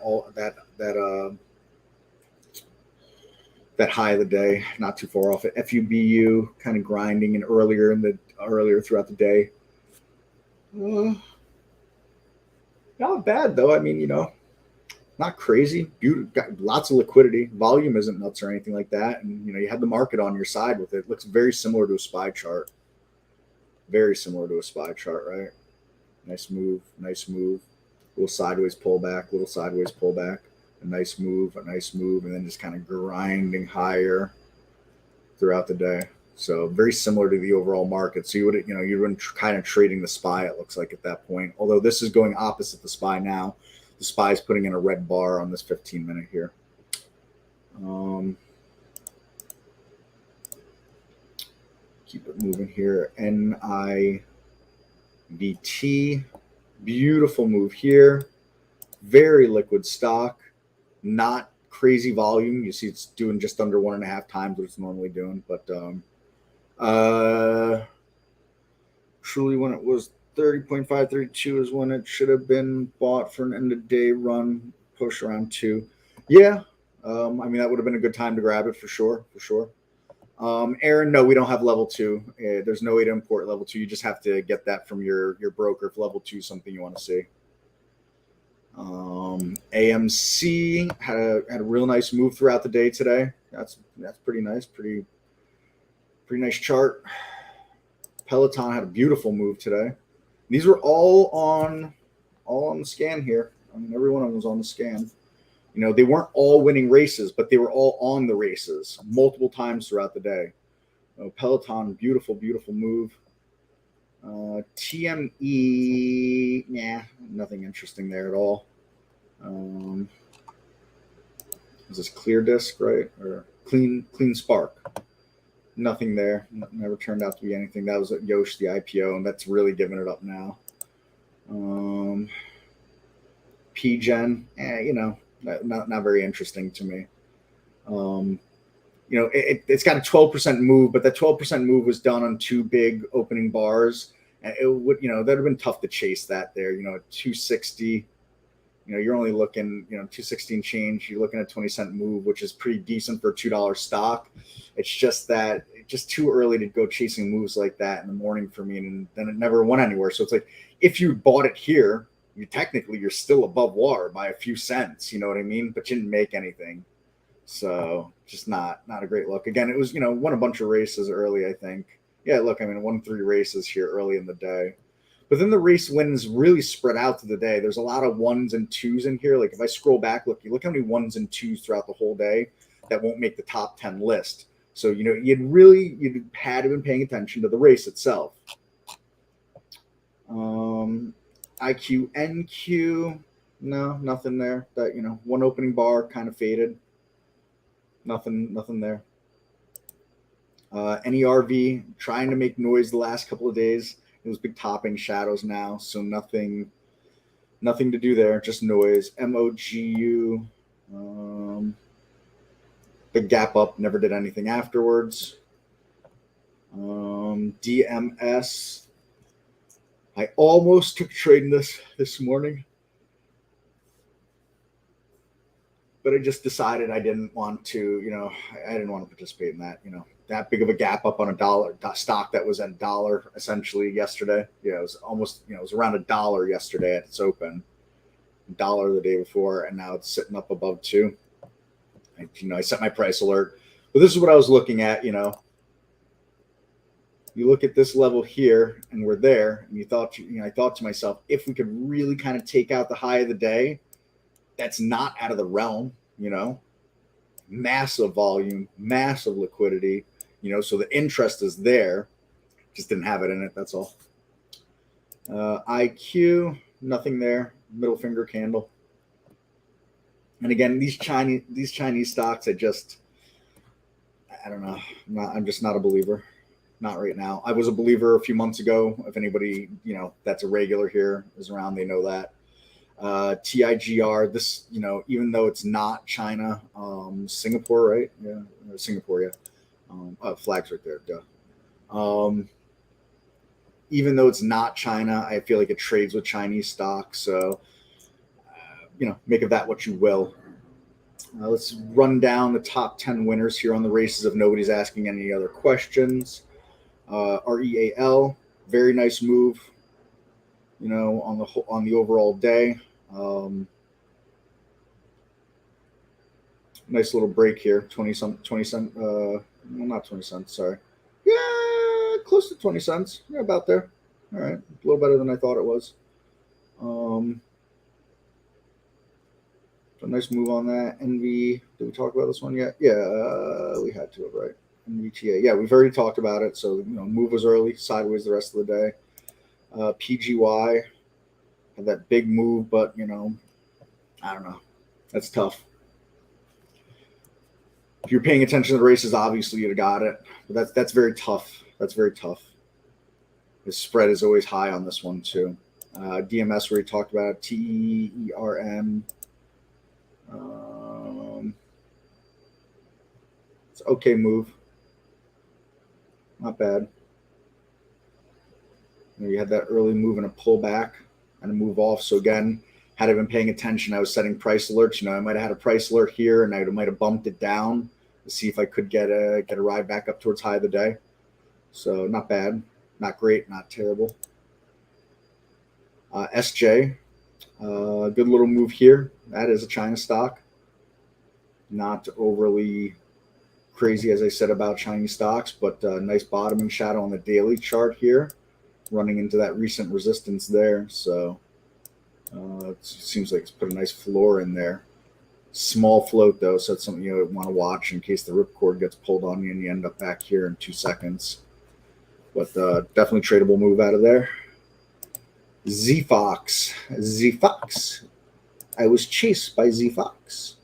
high of the day, not too far off it. FUBU kind of grinding and earlier throughout the day. Not bad though. I mean, not crazy. Got lots of liquidity. Volume isn't nuts or anything like that. And you had the market on your side with it. It looks very similar to a SPY chart. Very similar to a SPY chart, right? Nice move. Nice move. Little sideways pullback. Little sideways pullback. A nice move. A nice move, and then just kind of grinding higher throughout the day. So very similar to the overall market. So you've been kind of trading the SPY, it looks like, at that point. Although this is going opposite the SPY now. The SPY is putting in a red bar on this 15-minute here. Keep it moving here. NIVT, beautiful move here. Very liquid stock, not crazy volume. You see it's doing just under 1.5 times what it's normally doing, but truly when it was 30.5, 32 is when it should have been bought for an end of day run, push around 2. Yeah. I mean, that would have been a good time to grab it for sure. Aaron, no, we don't have level 2. There's no way to import level 2. You just have to get that from your broker if level 2 is something you want to see. AMC had a real nice move throughout the day today. That's pretty nice. Pretty nice chart. Peloton had a beautiful move today. These were all on the scan here. I mean, every one of them was on the scan. They weren't all winning races, but they were all on the races multiple times throughout the day. Peloton, beautiful move. TME, nothing interesting there at all. Is this Clear Disc, right? Or Clean Spark? Nothing there. Never turned out to be anything. That was at Yosh, the IPO, and that's really giving it up now. PGen, not very interesting to me. It's got a 12% move, but that 12% move was done on 2 big opening bars. And it would, that'd have been tough to chase that there. At 260, you're only looking, 260 and change. You're looking at 20-cent move, which is pretty decent for a $2 stock. It's just that just too early to go chasing moves like that in the morning for me, and then it never went anywhere. So it's like if you bought it here, you're still above water by a few cents. You know what I mean? But you didn't make anything. So just not a great look. Again, it was, won a bunch of races early, I think. Yeah, look, I mean, won 3 races here early in the day. But then the race wins really spread out to the day. There's a lot of 1s and 2s in here. Like if I scroll back, look how many 1s and 2s throughout the whole day that won't make the top 10 list. So, you'd had to been paying attention to the race itself. IQ, NQ, no, nothing there. That, one opening bar kind of faded. Nothing there. NERV, trying to make noise the last couple of days. It was big topping shadows now, so nothing to do there, just noise. MOGU, big gap up, never did anything afterwards. DMS, I almost took trade in this morning, but I just decided I didn't want to, I didn't want to participate in that, that big of a gap up on a stock that was at $1 essentially yesterday. Yeah, it was almost, it was around $1 yesterday at its open, $1 the day before, and now it's sitting up above 2. I set my price alert, but this is what I was looking at. you look at this level here, and we're there, and I thought to myself, if we could really kind of take out the high of the day, that's not out of the realm, massive volume, massive liquidity, so the interest is there, just didn't have it in it. That's all. IQ, nothing there. Middle finger candle. And again, these Chinese stocks, I don't know. I'm just not a believer. Not right now. I was a believer a few months ago. If anybody, that's a regular here is around, they know that. TIGR, this, even though it's not China, Singapore, right? Yeah, Singapore, yeah. Flags right there, duh. Even though it's not China, I feel like it trades with Chinese stocks. So, make of that what you will. Let's run down the top 10 winners here on the races if nobody's asking any other questions. REAL, very nice move, on the overall day. Nice little break here, 20 cents, well, not 20 cents, sorry. Yeah, close to 20 cents. Yeah, about there. All right, a little better than I thought it was. So nice move on that. NV, did we talk about this one yet? Yeah, we had to have, right? NVTA, yeah, we've already talked about it. So, move was early, sideways the rest of the day. PGY had that big move, but, I don't know. That's tough. If you're paying attention to the races, obviously you'd have got it. But that's very tough. That's very tough. The spread is always high on this one, too. DMS, where we talked about it, TERM. It's an okay move. Not bad. You had that early move and a pullback and a move off. So again, had I been paying attention, I was setting price alerts. I might have had a price alert here, and I might have bumped it down to see if I could get a ride back up towards high of the day. So not bad, not great, not terrible. SJ, good little move here. That is a China stock. Not overly crazy, as I said, about Chinese stocks, but nice bottoming shadow on the daily chart here, running into that recent resistance there. So it seems like it's put a nice floor in there. Small float, though, so that's something you want to watch in case the ripcord gets pulled on you and you end up back here in 2 seconds. But definitely tradable move out of there. ZFox. I was chased by ZFox.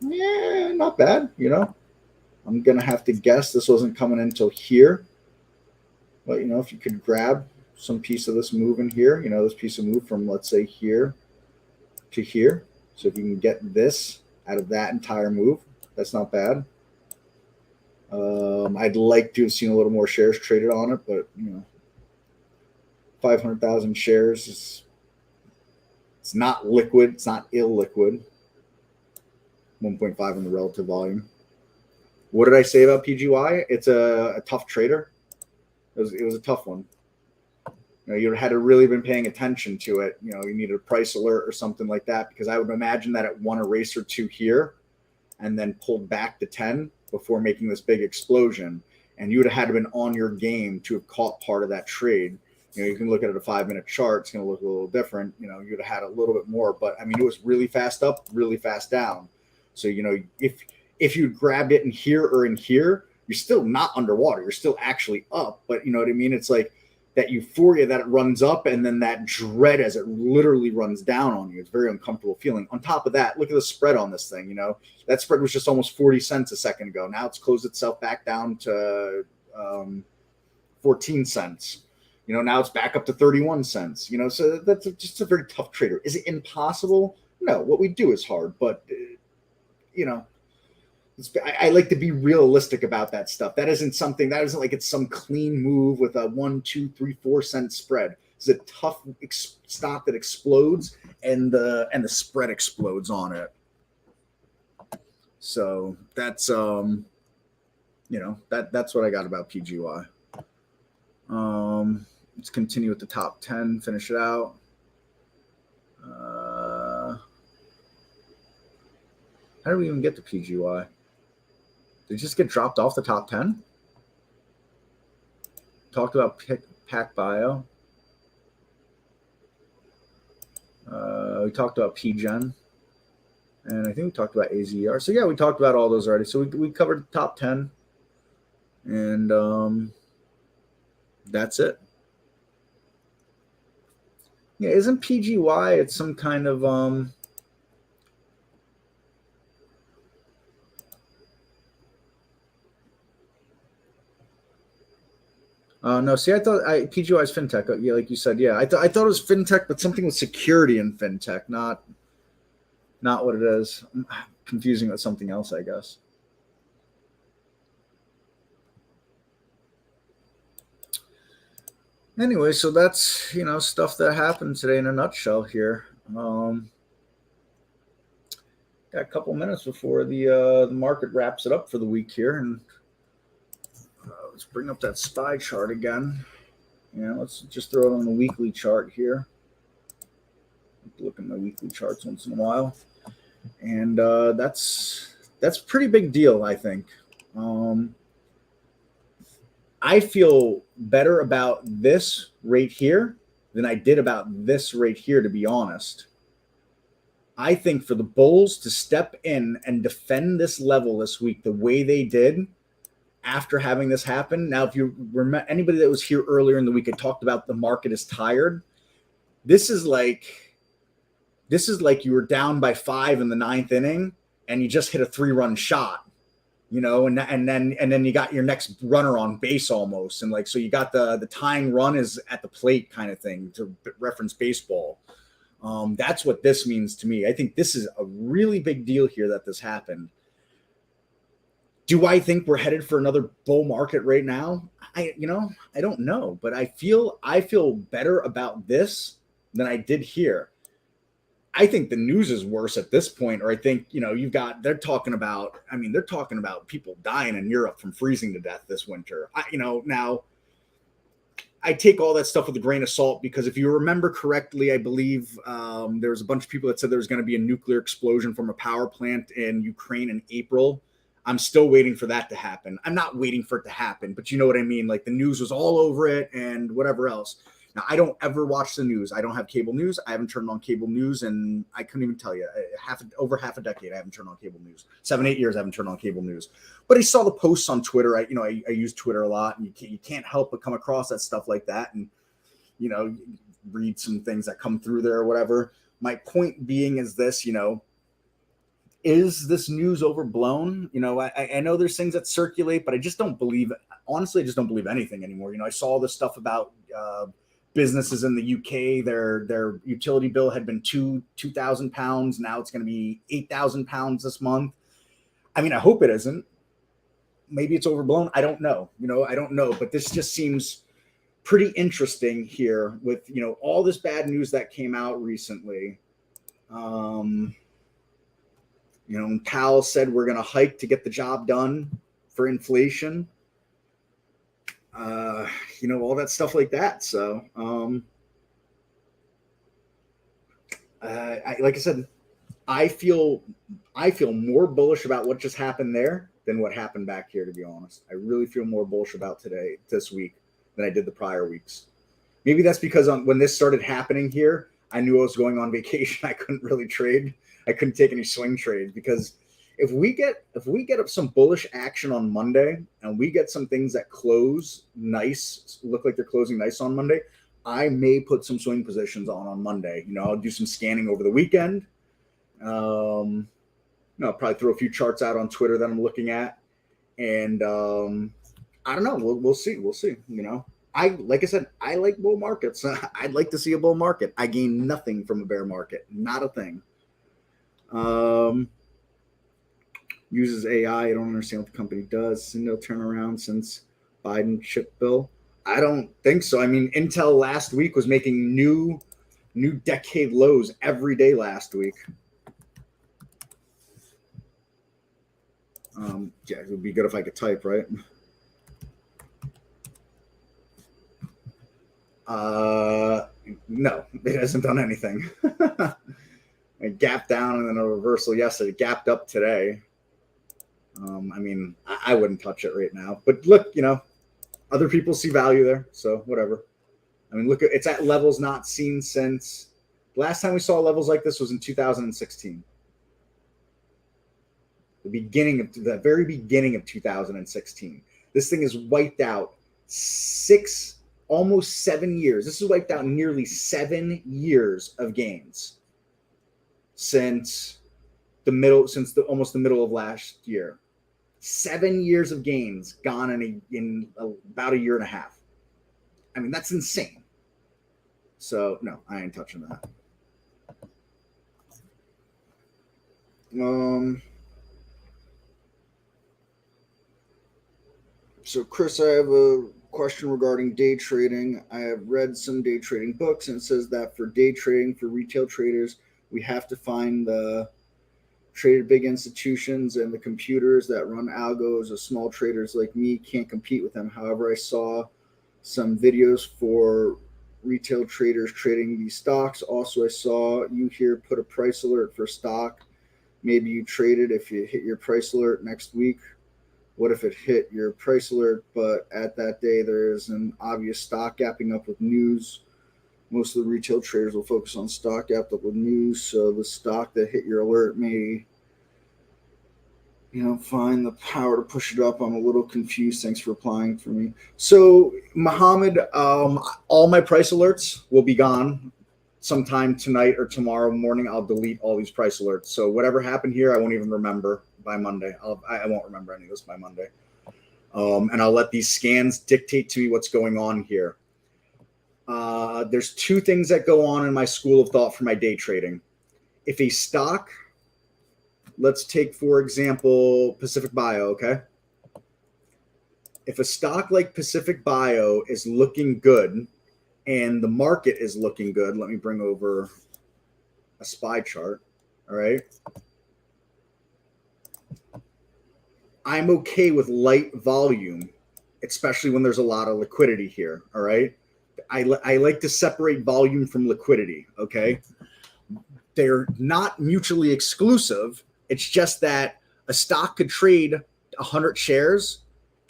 Yeah, not bad, I'm going to have to guess this wasn't coming until here. But, if you could grab some piece of this move in here, this piece of move from, let's say, here to here. So if you can get this out of that entire move, that's not bad. I'd like to have seen a little more shares traded on it, but, 500,000 shares it's not liquid. It's not illiquid. 1.5 in the relative volume. What did I say about PGY? It's a tough trader. It was a tough one. You had to really been paying attention to it. You needed a price alert or something like that, because I would imagine that it won a race or two here and then pulled back to 10 before making this big explosion. And you would have had to been on your game to have caught part of that trade. You can look at it a 5-minute chart. It's going to look a little different. You'd have had a little bit more. But, it was really fast up, really fast down. So, if you grabbed it in here or in here, you're still not underwater. You're still actually up. But you know what I mean? It's like that euphoria that it runs up, and then that dread as it literally runs down on you. It's a very uncomfortable feeling. On top of that, look at the spread on this thing. That spread was just almost 40 cents a second ago. Now it's closed itself back down to 14 cents. Now it's back up to 31 cents. So that's just a very tough trader. Is it impossible? No, what we do is hard, but I like to be realistic about that stuff. That isn't like it's some clean move with a 1, 2, 3, 4 cent spread. It's a tough stock that explodes, and the spread explodes on it. So that's that's what I got about PGY. Let's continue with the top 10, finish it out. How do we even get to PGY? Did it just get dropped off the top 10? Talked about Pac Bio. We talked about PGen. And I think we talked about AZR. So, yeah, we talked about all those already. So, we covered the top 10. And that's it. Yeah, isn't PGY? It's some kind of no, see, I thought PGY is fintech. Yeah, like you said, yeah, I thought it was fintech, but something with security in fintech, not what it is. I'm confusing with something else, I guess. Anyway, so that's stuff that happened today in a nutshell here. Got a couple minutes before the market wraps it up for the week here, and let's bring up that SPY chart again. Let's just throw it on the weekly chart here. Look at my weekly charts once in a while, and that's a pretty big deal, I think. I feel better about this right here than I did about this right here, to be honest. I think for the bulls to step in and defend this level this week the way they did after having this happen. Now, if you remember, anybody that was here earlier in the week had talked about the market is tired. This is like you were down by 5 in the 9th inning and you just hit a 3-run shot. And then you got your next runner on base almost. And so you got the tying run is at the plate kind of thing, to reference baseball. That's what this means to me. I think this is a really big deal here that this happened. Do I think we're headed for another bull market right now? I don't know, but I feel better about this than I did here. I think the news is worse at this point, or I think, they're talking about people dying in Europe from freezing to death this winter. Now I take all that stuff with a grain of salt, because if you remember correctly, I believe there was a bunch of people that said there was going to be a nuclear explosion from a power plant in Ukraine in April. I'm still waiting for that to happen. I'm not waiting for it to happen, but you know what I mean? Like, the news was all over it and whatever else. Now, I don't ever watch the news. I don't have cable news. I haven't turned on cable news, and I couldn't even tell you, over half a decade, I haven't turned on cable news. 7-8 years, I haven't turned on cable news. But I saw the posts on Twitter. I use Twitter a lot, and you can't help but come across that stuff like that, and read some things that come through there or whatever. My point being is this, is this news overblown? I know there's things that circulate, but I just don't believe, honestly, I just don't believe anything anymore. I saw this stuff about businesses in the UK, their utility bill had been £2,000. Now it's going to be £8,000 this month. I mean, I hope it isn't. Maybe it's overblown. I don't know. I don't know. But this just seems pretty interesting here with, all this bad news that came out recently. Powell said we're going to hike to get the job done for inflation. All that stuff like that. So, like I said, I feel more bullish about what just happened there than what happened back here, to be honest. I really feel more bullish about this week than I did the prior weeks. Maybe that's because when this started happening here, I knew I was going on vacation. I couldn't really trade. I couldn't take any swing trades, because if we get up some bullish action on Monday and we get some things that close nice, look like they're closing nice on Monday, I may put some swing positions on Monday. I'll do some scanning over the weekend. I'll probably throw a few charts out on Twitter that I'm looking at, and I don't know. We'll see. We'll see. Like I said, I like bull markets. I'd like to see a bull market. I gain nothing from a bear market, not a thing. Uses AI. I don't understand what the company does. And they'll turn around since Biden chip bill. I don't think so. I mean, Intel last week was making new decade lows every day last week. Yeah, it would be good if I could type, right? No, it hasn't done anything. It gapped down and then a reversal yesterday. It gapped up today. I mean, I wouldn't touch it right now. But look, Other people see value there, so whatever. I mean, look, it's at levels not seen since the last time we saw levels like this was in 2016. The very beginning of 2016. This thing is wiped out almost 7 years. This is wiped out nearly 7 years of gains since almost the middle of last year. 7 years of gains gone in about a year and a half. I mean, that's insane. So no, I ain't touching that. So Chris, I have a question regarding day trading. I have read some day trading books, and it says that for day trading for retail traders, we have to find the traded big institutions, and the computers that run algos of small traders like me can't compete with them. However, I saw some videos for retail traders trading these stocks. Also, I saw you here put a price alert for stock. Maybe you traded if you hit your price alert next week. What if it hit your price alert, but at that day there is an obvious stock gapping up with news? Most of the retail traders will focus on stock gapped up with news, so the stock that hit your alert may, find the power to push it up. I'm a little confused. Thanks for replying for me. So, Mohammed, all my price alerts will be gone sometime tonight or tomorrow morning. I'll delete all these price alerts. So whatever happened here, I won't even remember by Monday. I won't remember any of this by Monday. And I'll let these scans dictate to me what's going on here. There's two things that go on in my school of thought for my day trading. If a stock, let's take, for example, Pacific Bio, okay? If a stock like Pacific Bio is looking good and the market is looking good, let me bring over a SPY chart, all right? I'm okay with light volume, especially when there's a lot of liquidity here, all right? I like to separate volume from liquidity, okay? They're not mutually exclusive. It's just that a stock could trade 100 shares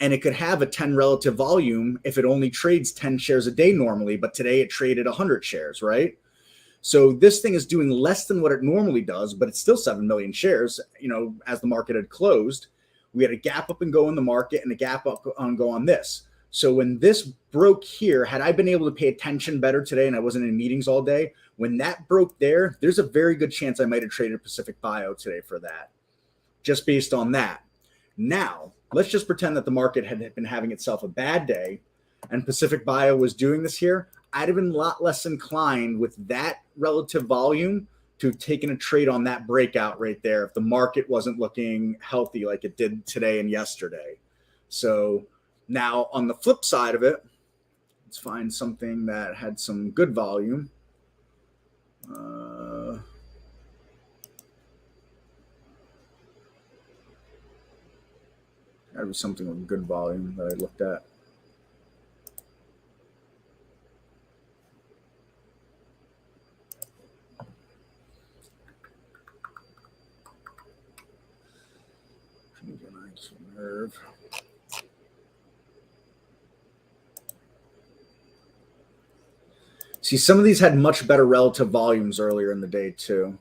and it could have a 10 relative volume if it only trades 10 shares a day normally, but today it traded 100 shares, right? So this thing is doing less than what it normally does, but it's still 7 million shares, as the market had closed. We had a gap up and go in the market and a gap up and go on this. So when this broke here, had I been able to pay attention better today and I wasn't in meetings all day, when that broke there, there's a very good chance I might have traded Pacific Bio today for that, just based on that. Now, let's just pretend that the market had been having itself a bad day and Pacific Bio was doing this here. I'd have been a lot less inclined with that relative volume to have taken a trade on that breakout right there if the market wasn't looking healthy like it did today and yesterday. So now on the flip side of it, let's find something that had some good volume. That was something with good volume that I looked at. Nerve. See, some of these had much better relative volumes earlier in the day too.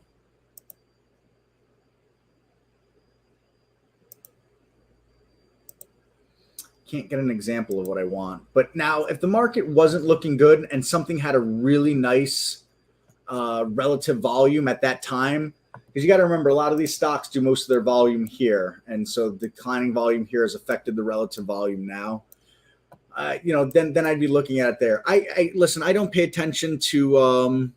Can't get an example of what I want. But now, if the market wasn't looking good and something had a really nice relative volume at that time, because you got to remember, a lot of these stocks do most of their volume here. And so declining volume here has affected the relative volume now. Then I'd be looking at it there. Listen, I don't pay attention to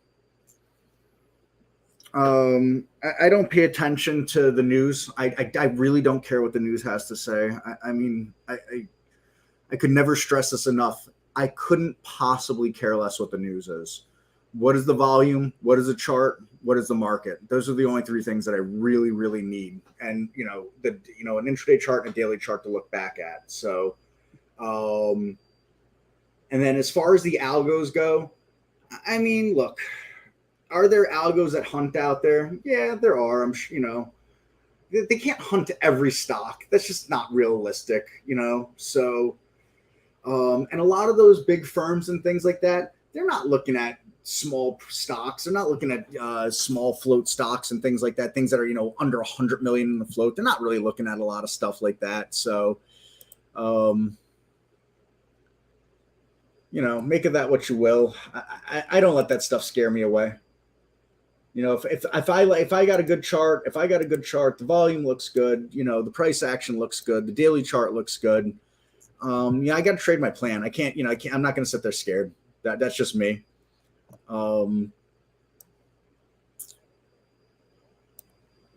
I don't pay attention to the news. I really don't care what the news has to say. I could never stress this enough. I couldn't possibly care less what the news is. What is the volume? What is the chart? What is the market? Those are the only three things that I really, really need. And, an intraday chart and a daily chart to look back at. So, and then as far as the algos go, I mean, look, are there algos that hunt out there? Yeah, there are. I'm sure, they can't hunt every stock. That's just not realistic, So And a lot of those big firms and things like that, they're not looking at small stocks. They're not looking at small float stocks and things like that, things that are, under 100 million in the float. They're not really looking at a lot of stuff like that. So, make of that what you will. I don't let that stuff scare me away. If I got a good chart, the volume looks good. The price action looks good. The daily chart looks good. I got to trade my plan. I can't. I'm not going to sit there scared. That's just me.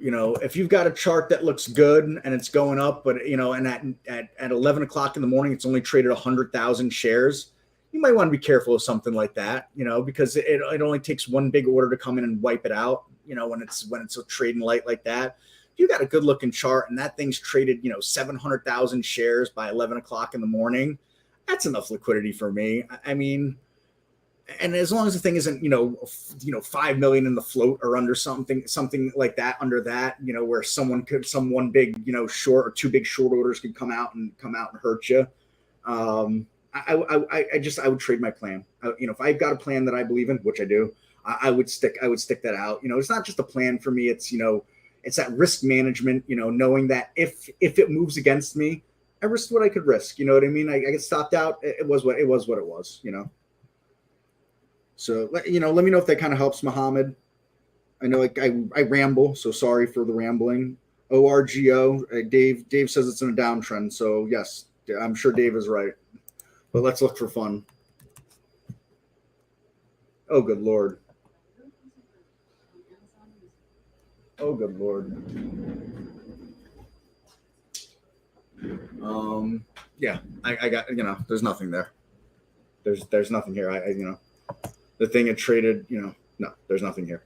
If you've got a chart that looks good and it's going up, but and at 11 o'clock in the morning, it's only traded 100,000 shares. You might want to be careful of something like that, because it only takes one big order to come in and wipe it out. When it's a trading light like that. If you got a good looking chart and that thing's traded, 700,000 shares by 11 o'clock in the morning, that's enough liquidity for me. I mean, and as long as the thing isn't 5 million in the float or under something like that, under that, where some one big short or two big short orders could come out and hurt you. I would trade my plan. If I've got a plan that I believe in, which I do, I would stick that out. It's not just a plan for me. It's it's that risk management. Knowing that if it moves against me, I risked what I could risk. You know what I mean? I get stopped out. It was what it was. So let me know if that kind of helps, Muhammad. I know I ramble, so sorry for the rambling. ORGO, Dave says it's in a downtrend. So yes, I'm sure Dave is right. But let's look for fun. Oh, good Lord. Oh, good Lord. Yeah, I got, there's nothing there. There's nothing here. The thing it traded, no, there's nothing here.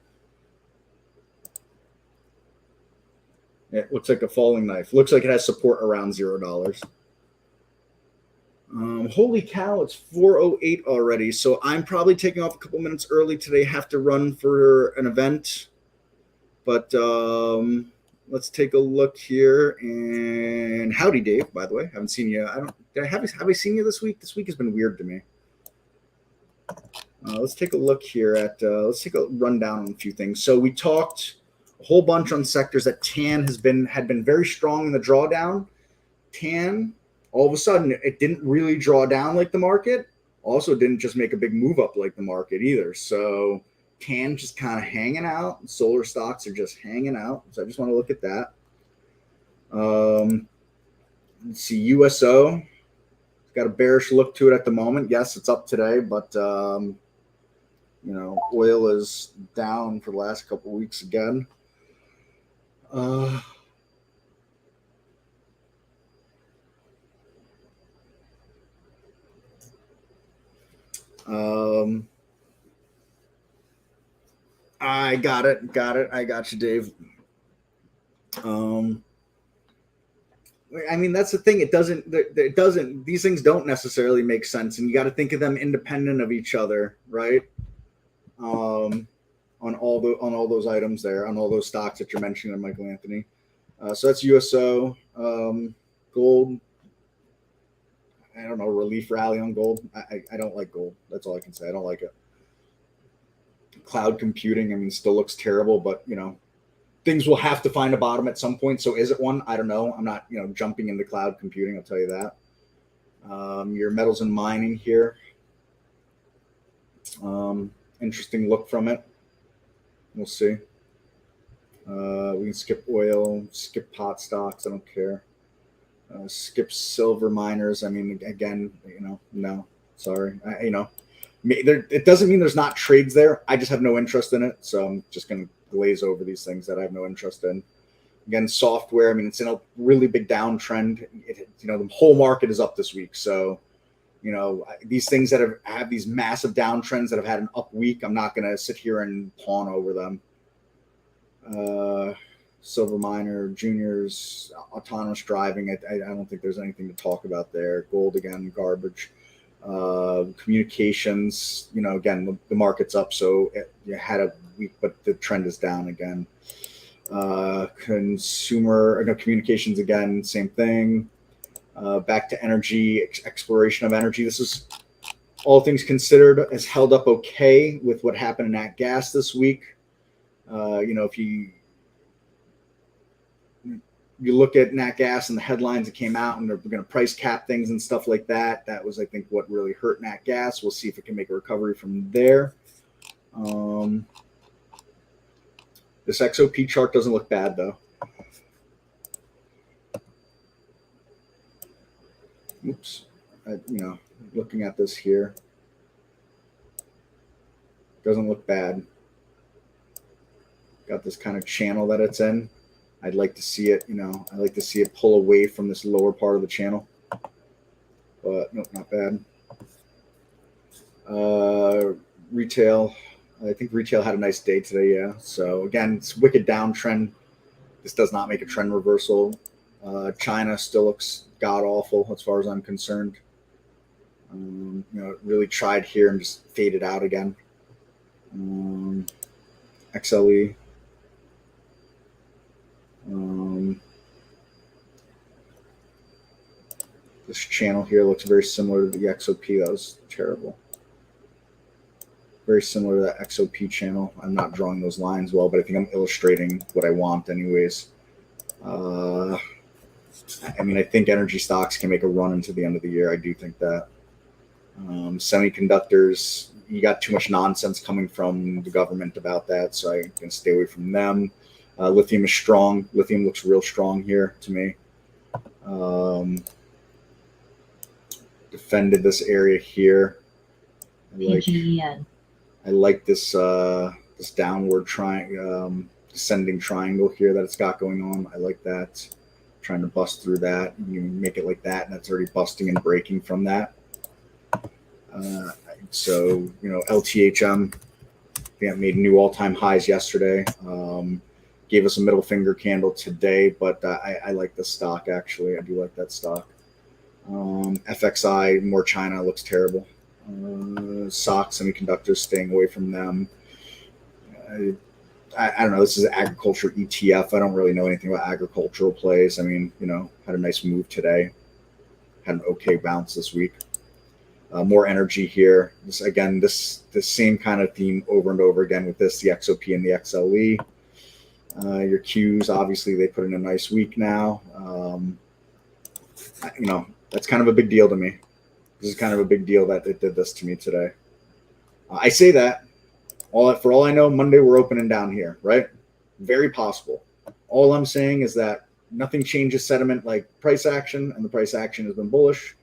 It looks like a falling knife. Looks like it has support around $0. Holy cow, it's 4:08 already. So I'm probably taking off a couple minutes early today. Have to run for an event. But let's take a look here. And howdy, Dave, by the way. Haven't seen you. Have I seen you this week? This week has been weird to me. Let's take a look here at let's take a rundown on a few things. So we talked a whole bunch on sectors that TAN had been very strong in the drawdown. TAN, all of a sudden, it didn't really draw down like the market. Also didn't just make a big move up like the market either. So TAN just kind of hanging out. Solar stocks are just hanging out. So I just want to look at that. Let's see, USO. It's got a bearish look to it at the moment. Yes, it's up today, but oil is down for the last couple of weeks again. I got it. I got you, Dave. I mean, that's the thing. It doesn't. These things don't necessarily make sense, and you got to think of them independent of each other, right? On all those items there, on all those stocks that you're mentioning, Michael Anthony. So that's USO. Gold. I don't know, relief rally on gold. I don't like gold. That's all I can say. I don't like it. Cloud computing, I mean, still looks terrible, but things will have to find a bottom at some point. So is it one? I don't know. I'm not, jumping into cloud computing. I'll tell you that. Your metals and mining here. Interesting look from it. We'll see. We can skip oil, skip pot stocks. I don't care. Skip silver miners. I mean, again, no, sorry. It doesn't mean there's not trades there. I just have no interest in it. So I'm just going to glaze over these things that I have no interest in. Again, software. I mean, it's in a really big downtrend. The whole market is up this week. So, these things that have these massive downtrends that have had an up week, I'm not going to sit here and pawn over them. Silver miner, juniors, autonomous driving. I don't think there's anything to talk about there. Gold, again, garbage. Communications, again, the market's up, so you had a week, but the trend is down again. Communications, again, same thing. Back to energy, exploration of energy. This is, all things considered, has held up okay with what happened in nat gas this week. If you look at nat gas and the headlines that came out, and they're going to price cap things and stuff like that, that was, I think, what really hurt nat gas. We'll see if it can make a recovery from there. This XOP chart doesn't look bad, though. Oops. Looking at this here, doesn't look bad. Got this kind of channel that it's in. I'd like to see it, I'd like to see it pull away from this lower part of the channel. But nope, not bad. Retail. I think retail had a nice day today, yeah. So again, it's wicked downtrend. This does not make a trend reversal. China still looks god awful as far as I'm concerned. It really tried here and just faded out again. XLE. This channel here looks very similar to the XOP. That was terrible. Very similar to that XOP channel. I'm not drawing those lines well, but I think I'm illustrating what I want anyways. I think energy stocks can make a run into the end of the year. I do think that. Semiconductors, you got too much nonsense coming from the government about that, so I'm going to stay away from them. Lithium is strong. Lithium looks real strong here to me. Defended this area here. I like this this downward descending triangle here that it's got going on. I like that. Trying to bust through that. You make it like that, and that's already busting and breaking from that. LTHM, I made new all-time highs yesterday. Gave us a middle finger candle today, but I like this stock, actually. I do like that stock. FXI, more China, looks terrible. SOC, semiconductors, staying away from them. I don't know. This is an agriculture ETF. I don't really know anything about agricultural plays. Had a nice move today. Had an okay bounce this week. More energy here. This same kind of theme over and over again with this, the XOP and the XLE. Your Qs, obviously, they put in a nice week now. That's kind of a big deal to me. This is kind of a big deal that it did this to me today. I say that. For all I know, Monday we're opening down here, right? Very possible. All I'm saying is that nothing changes sentiment like price action, and the price action has been bullish.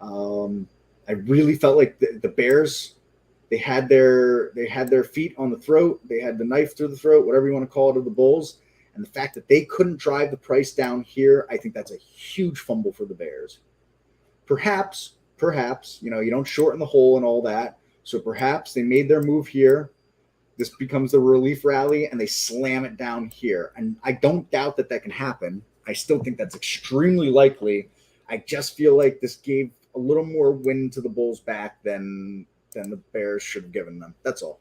I really felt like the Bears, they had their feet on the throat, they had the knife through the throat, whatever you want to call it, of the Bulls. And the fact that they couldn't drive the price down here, I think that's a huge fumble for the Bears. Perhaps, you don't shorten the hole and all that. So perhaps they made their move here. This becomes the relief rally, and they slam it down here. And I don't doubt that can happen. I still think that's extremely likely. I just feel like this gave a little more wind to the Bulls back than the Bears should have given them. That's all.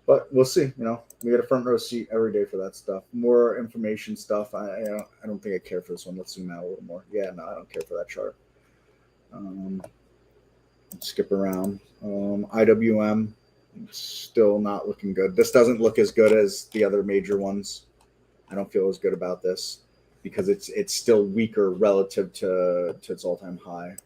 But we'll see. We get a front row seat every day for that stuff. More information stuff. I don't think I care for this one. Let's zoom out a little more. Yeah, no, I don't care for that chart. Skip around. IWM, still not looking good. This doesn't look as good as the other major ones. I don't feel as good about this because it's still weaker relative to its all-time high.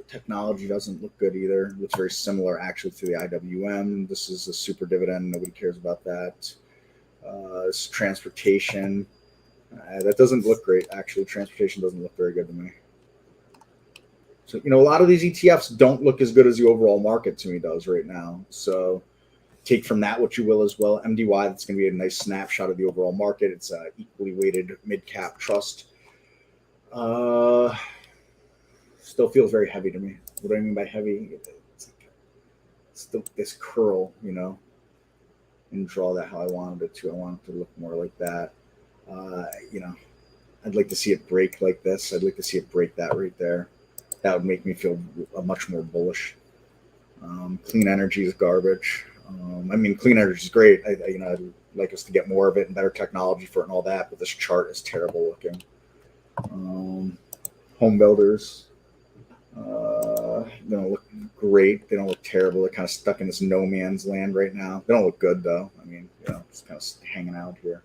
Technology doesn't look good either. It looks very similar actually to the IWM. This is a super dividend. Nobody cares about that. This transportation. That doesn't look great, actually. Transportation doesn't look very good to me. So, a lot of these ETFs don't look as good as the overall market to me does right now. So take from that what you will as well. MDY, that's going to be a nice snapshot of the overall market. It's an equally weighted mid-cap trust. Still feels very heavy to me. What do I mean by heavy? It's still this curl, and draw that how I wanted it to. I want it to look more like that. I'd like to see it break like this. I'd like to see it break that right there. That would make me feel much more bullish. Clean energy is garbage. Clean energy is great. like us to get more of it and better technology for it and all that. But this chart is terrible looking. Home builders, they don't look great. They don't look terrible. They're kind of stuck in this no man's land right now. They don't look good though. I mean, just kind of hanging out here.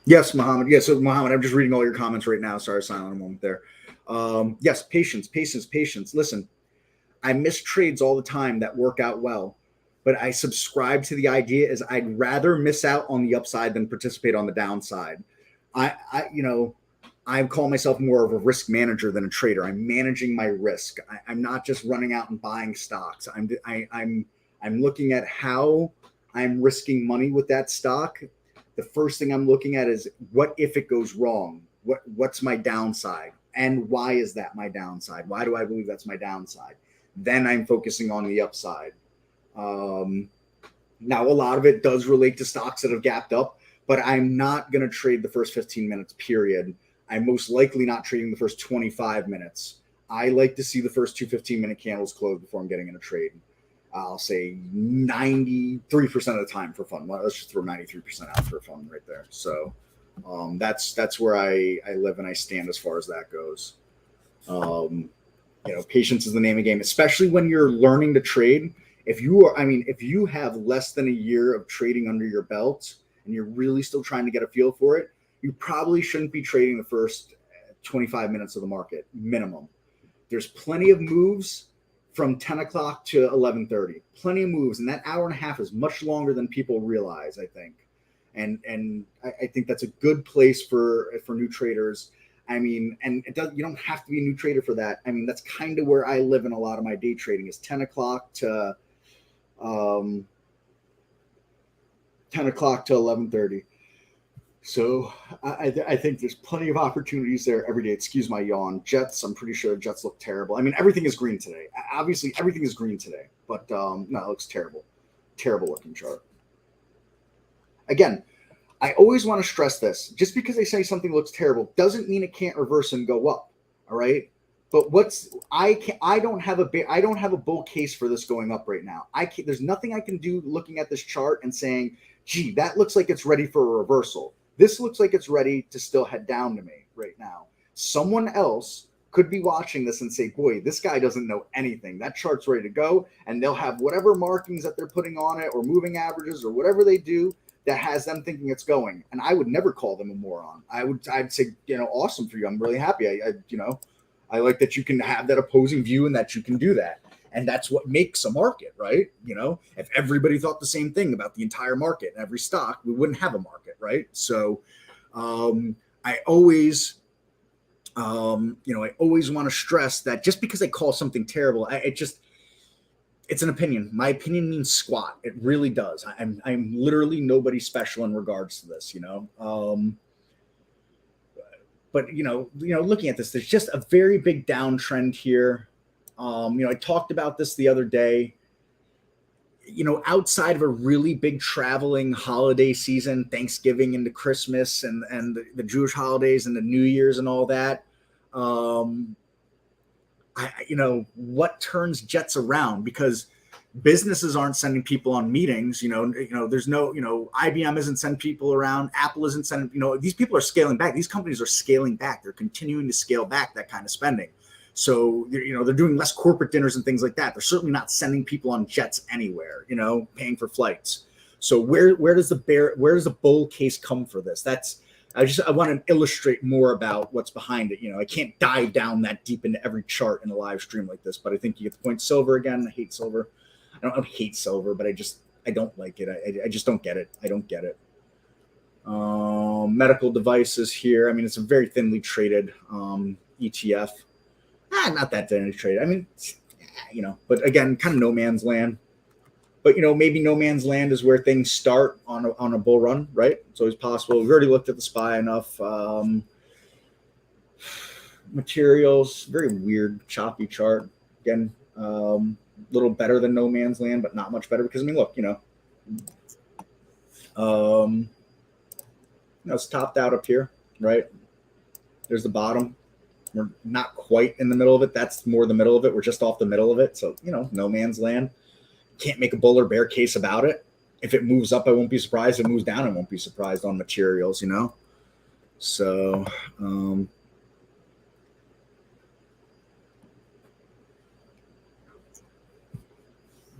Yes, Mohammed. Yes, so Mohammed, I'm just reading all your comments right now. Sorry, silent a moment there. Yes, patience. Listen, I miss trades all the time that work out well, but I subscribe to the idea is I'd rather miss out on the upside than participate on the downside. I call myself more of a risk manager than a trader. I'm managing my risk. I'm not just running out and buying stocks. I'm looking at how I'm risking money with that stock. The first thing I'm looking at is what if it goes wrong? What's my downside? And why is that my downside? Why do I believe that's my downside? Then I'm focusing on the upside. Now, a lot of it does relate to stocks that have gapped up, but I'm not going to trade the first 15 minutes, period. I'm most likely not trading the first 25 minutes. I like to see the first two 15-minute candles close before I'm getting in a trade. I'll say 93% of the time for fun. Well, let's just throw 93% out for fun right there. So that's where I live and I stand as far as that goes. Patience is the name of the game, especially when you're learning to trade. If you have less than a year of trading under your belt and you're really still trying to get a feel for it, you probably shouldn't be trading the first 25 minutes of the market minimum. There's plenty of moves from 10 o'clock to 11:30, plenty of moves. And that hour and a half is much longer than people realize, I think. And I think that's a good place for new traders. I mean, and you don't have to be a new trader for that. I mean, that's kind of where I live in a lot of my day trading is 10 o'clock to 11:30. So I think there's plenty of opportunities there every day. Excuse my yawn. Jets, I'm pretty sure Jets look terrible. I mean, everything is green today. Obviously, everything is green today. But no, it looks terrible. Terrible looking chart. Again, I always want to stress this. Just because they say something looks terrible doesn't mean it can't reverse and go up. All right. But I don't have a bull case for this going up right now. There's nothing I can do looking at this chart and saying, gee, that looks like it's ready for a reversal. This looks like it's ready to still head down to me right now. Someone else could be watching this and say, boy, this guy doesn't know anything. That chart's ready to go. And they'll have whatever markings that they're putting on it or moving averages or whatever they do that has them thinking it's going. And I would never call them a moron. I'd say, awesome for you. I'm really happy. I like that you can have that opposing view and that you can do that. And that's what makes a market, right? If everybody thought the same thing about the entire market and every stock, we wouldn't have a market, right? So I always want to stress that just because I call something terrible, it's an opinion. My opinion means squat. It really does. I'm literally nobody special in regards to this, But looking at this, there's just a very big downtrend here. I talked about this the other day. Outside of a really big traveling holiday season, Thanksgiving into Christmas and the Jewish holidays and the New Year's and all that, what turns Jets around? Because businesses aren't sending people on meetings. There's no, IBM isn't sending people around. Apple isn't sending, these people are scaling back. These companies are scaling back. They're continuing to scale back that kind of spending. So, they're doing less corporate dinners and things like that. They're certainly not sending people on jets anywhere, paying for flights. So where does the bull case come for this? I want to illustrate more about what's behind it. I can't dive down that deep into every chart in a live stream like this, but I think you get the point. Silver again. I hate silver. I don't hate silver, but I don't like it. I just don't get it. I don't get it. Medical devices here. I mean, it's a very thinly traded ETF. Not that thinly traded. I mean, but again, kind of no man's land. But maybe no man's land is where things start on a bull run, right? It's always possible. We've already looked at the SPY enough. Materials, very weird, choppy chart. Again, Little better than no man's land, but not much better because I mean, look, it's topped out up here, right? There's the bottom. We're not quite in the middle of it. That's more the middle of it. We're just off the middle of it. So, no man's land. Can't make a bull or bear case about it. If it moves up, I won't be surprised. If it moves down, I won't be surprised on materials, So,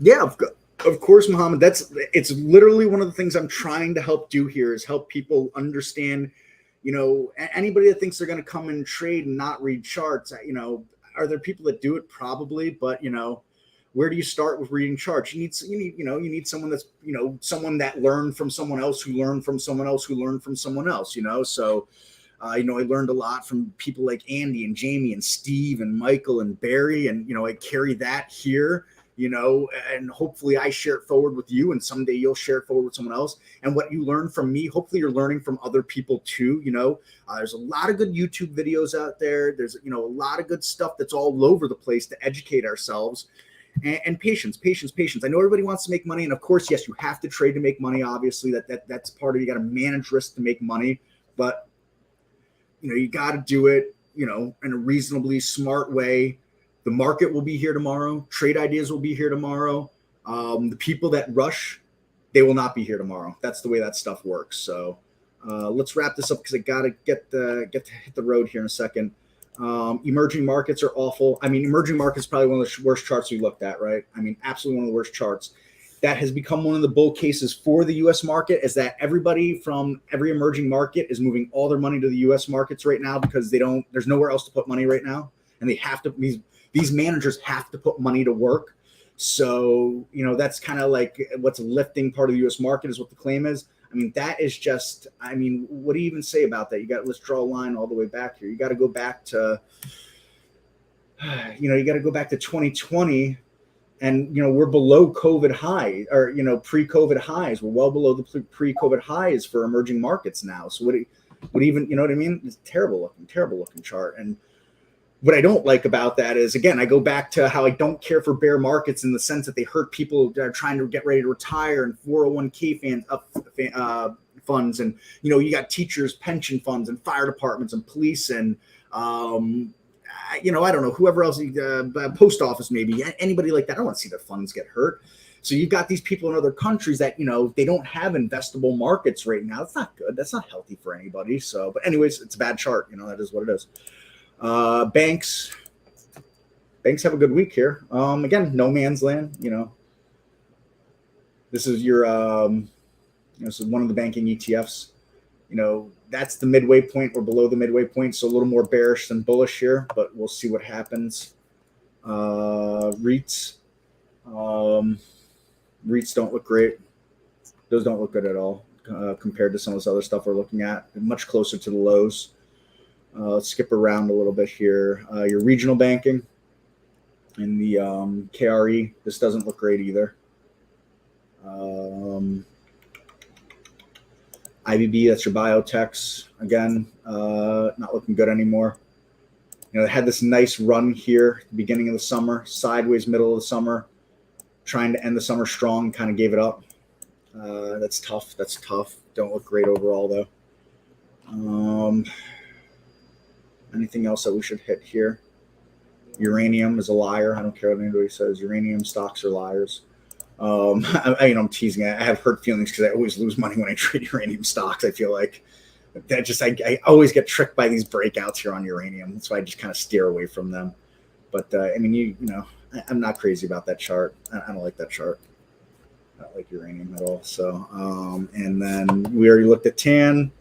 yeah, of course, Muhammad. It's literally one of the things I'm trying to help do here is help people understand. Anybody that thinks they're going to come and trade and not read charts, are there people that do it? Probably, but where do you start with reading charts? You need someone that's someone that learned from someone else who learned from someone else who learned from someone else. So. I learned a lot from people like Andy and Jamie and Steve and Michael and Barry, and I carry that here. And hopefully I share it forward with you, and someday you'll share it forward with someone else. And what you learn from me, hopefully you're learning from other people too. There's a lot of good YouTube videos out there. There's, a lot of good stuff that's all over the place to educate ourselves. And patience. I know everybody wants to make money. And of course, yes, you have to trade to make money. Obviously that's part of, you got to manage risk to make money, but you got to do it, in a reasonably smart way. The market will be here tomorrow. Trade ideas will be here tomorrow. The people that rush, they will not be here tomorrow. That's the way that stuff works. So let's wrap this up because I got to get to hit the road here in a second. Emerging markets are awful. I mean, emerging markets is probably one of the worst charts we looked at, right? I mean, absolutely one of the worst charts. That has become one of the bull cases for the U.S. market, is that everybody from every emerging market is moving all their money to the U.S. markets right now because there's nowhere else to put money right now. And they have to, these managers have to put money to work. So, that's kind of like what's lifting part of the U.S. market is what the claim is. I mean, that is just, what do you even say about that? Let's draw a line all the way back here. You got to go back to, 2020. And, we're below COVID high or, pre-COVID highs. We're well below the pre-COVID highs for emerging markets now. So what even, you know what I mean? It's terrible looking chart. And what I don't like about that is, again, I go back to how I don't care for bear markets in the sense that they hurt people that are trying to get ready to retire, and 401k funds. And, you got teachers, pension funds, and fire departments and police and, I don't know, whoever else, post office, maybe anybody like that. I don't want to see their funds get hurt. So you've got these people in other countries that, they don't have investable markets right now. It's not good. That's not healthy for anybody. So, but anyways, it's a bad chart. That is what it is. Banks have a good week here. Again, no man's land. This is your, this is one of the banking ETFs. That's the midway point. We're below the midway point, so a little more bearish than bullish here, but we'll see what happens. REITs don't look great. Those don't look good at all compared to some of this other stuff we're looking at. They're much closer to the lows. Let's skip around a little bit here. Your regional banking and the KRE, this doesn't look great either. IBB, that's your biotechs. Again, not looking good anymore. They had this nice run here at the beginning of the summer, sideways middle of the summer, trying to end the summer strong, kind of gave it up. That's tough. Don't look great overall, though. Anything else that we should hit here? Uranium is a liar. I don't care what anybody says. Uranium stocks are liars. I'm teasing. I have hurt feelings because I always lose money when I trade uranium stocks. I feel like that I always get tricked by these breakouts here on uranium. That's why I just kind of steer away from them. But I'm not crazy about that chart. I don't like that chart. I don't like uranium at all. So, and then we already looked at tan,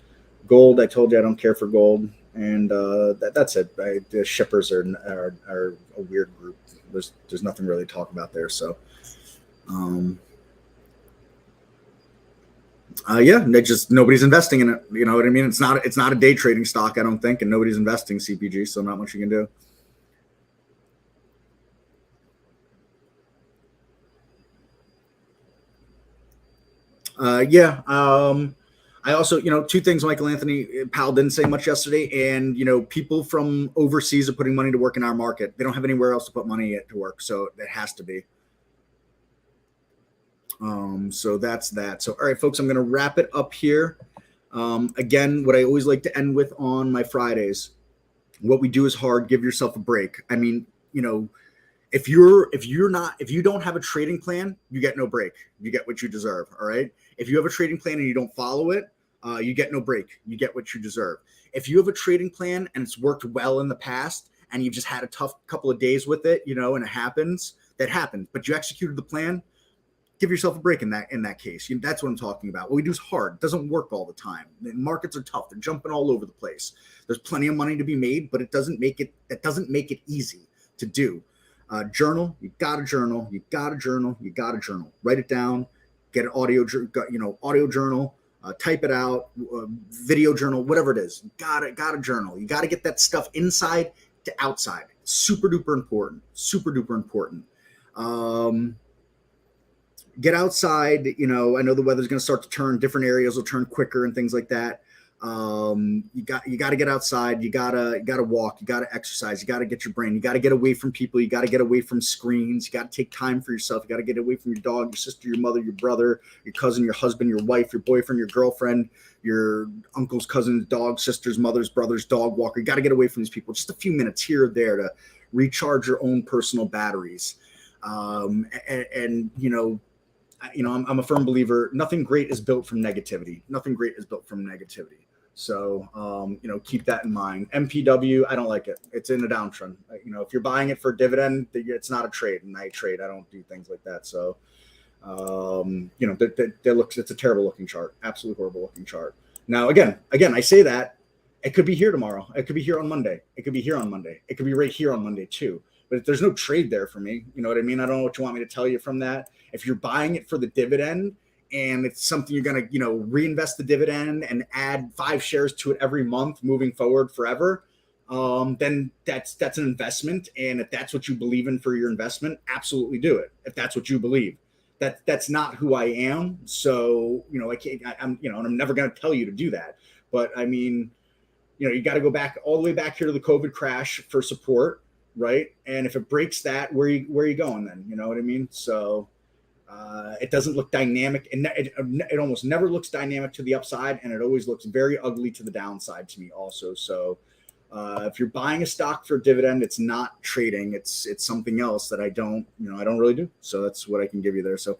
gold. I told you I don't care for gold, and that's it. The shippers are a weird group. There's nothing really to talk about there. So. Nobody's investing in it. You know what I mean? It's not a day trading stock, I don't think, and nobody's investing CPG, so not much you can do. I also, two things Michael Anthony Powell didn't say much yesterday. And, people from overseas are putting money to work in our market. They don't have anywhere else to put money to work. So it has to be. So that's that. So, all right, folks, I'm going to wrap it up here. Again, what I always like to end with on my Fridays, what we do is hard. Give yourself a break. I mean, if you don't have a trading plan, you get no break. You get what you deserve. All right. If you have a trading plan and you don't follow it, you get no break. You get what you deserve. If you have a trading plan and it's worked well in the past and you've just had a tough couple of days with it, and it happens, that happens, but you executed the plan, give yourself a break in that case. That's what I'm talking about. What we do is hard. It doesn't work all the time. The markets are tough. They're jumping all over the place. There's plenty of money to be made, but that doesn't make it easy to do. Journal. You gotta journal. You gotta journal. You gotta journal. Write it down. Get an audio journal. Type it out. Video journal. Whatever it is. You gotta journal. You gotta get that stuff inside to outside. Super duper important. Super duper important. Get outside. I know the weather's going to start to turn. Different areas will turn quicker and things like that. You got to get outside. You gotta walk. You gotta exercise. You gotta get your brain. You gotta get away from people. You gotta get away from screens. You gotta take time for yourself. You gotta get away from your dog, your sister, your mother, your brother, your cousin, your husband, your wife, your boyfriend, your girlfriend, your uncle's cousin's dog, sister's mother's brother's dog walker. You gotta get away from these people. Just a few minutes here or there to recharge your own personal batteries. I'm a firm believer. Nothing great is built from negativity. Nothing great is built from negativity. So, keep that in mind. MPW, I don't like it. It's in a downtrend. If you're buying it for dividend, it's not a trade. And I trade. I don't do things like that. So, it's a terrible looking chart. Absolutely horrible looking chart. Now, again, I say that it could be here tomorrow. It could be here on Monday. It could be here on Monday. It could be right here on Monday too. But if there's no trade there for me, you know what I mean? I don't know what you want me to tell you from that. If you're buying it for the dividend and it's something you're going to, reinvest the dividend and add 5 shares to it every month moving forward forever, then that's an investment. And if that's what you believe in for your investment, absolutely do it. If that's what you believe. That's not who I am. So, I'm never going to tell you to do that. But I mean, you got to go back all the way back here to the COVID crash for support. Right. And if it breaks that, where are you going then? You know what I mean? So it doesn't look dynamic, and it almost never looks dynamic to the upside, and it always looks very ugly to the downside to me also. So if you're buying a stock for a dividend, it's not trading. It's something else that I don't really do. So that's what I can give you there. So,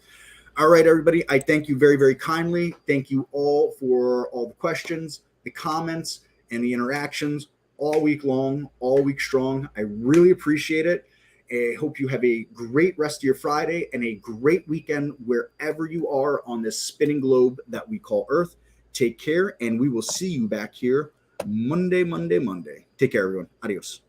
all right, everybody, I thank you very, very kindly. Thank you all for all the questions, the comments, and the interactions all week long, all week strong. I really appreciate it. I hope you have a great rest of your Friday and a great weekend wherever you are on this spinning globe that we call Earth. Take care, and we will see you back here Monday. Take care, everyone. Adios.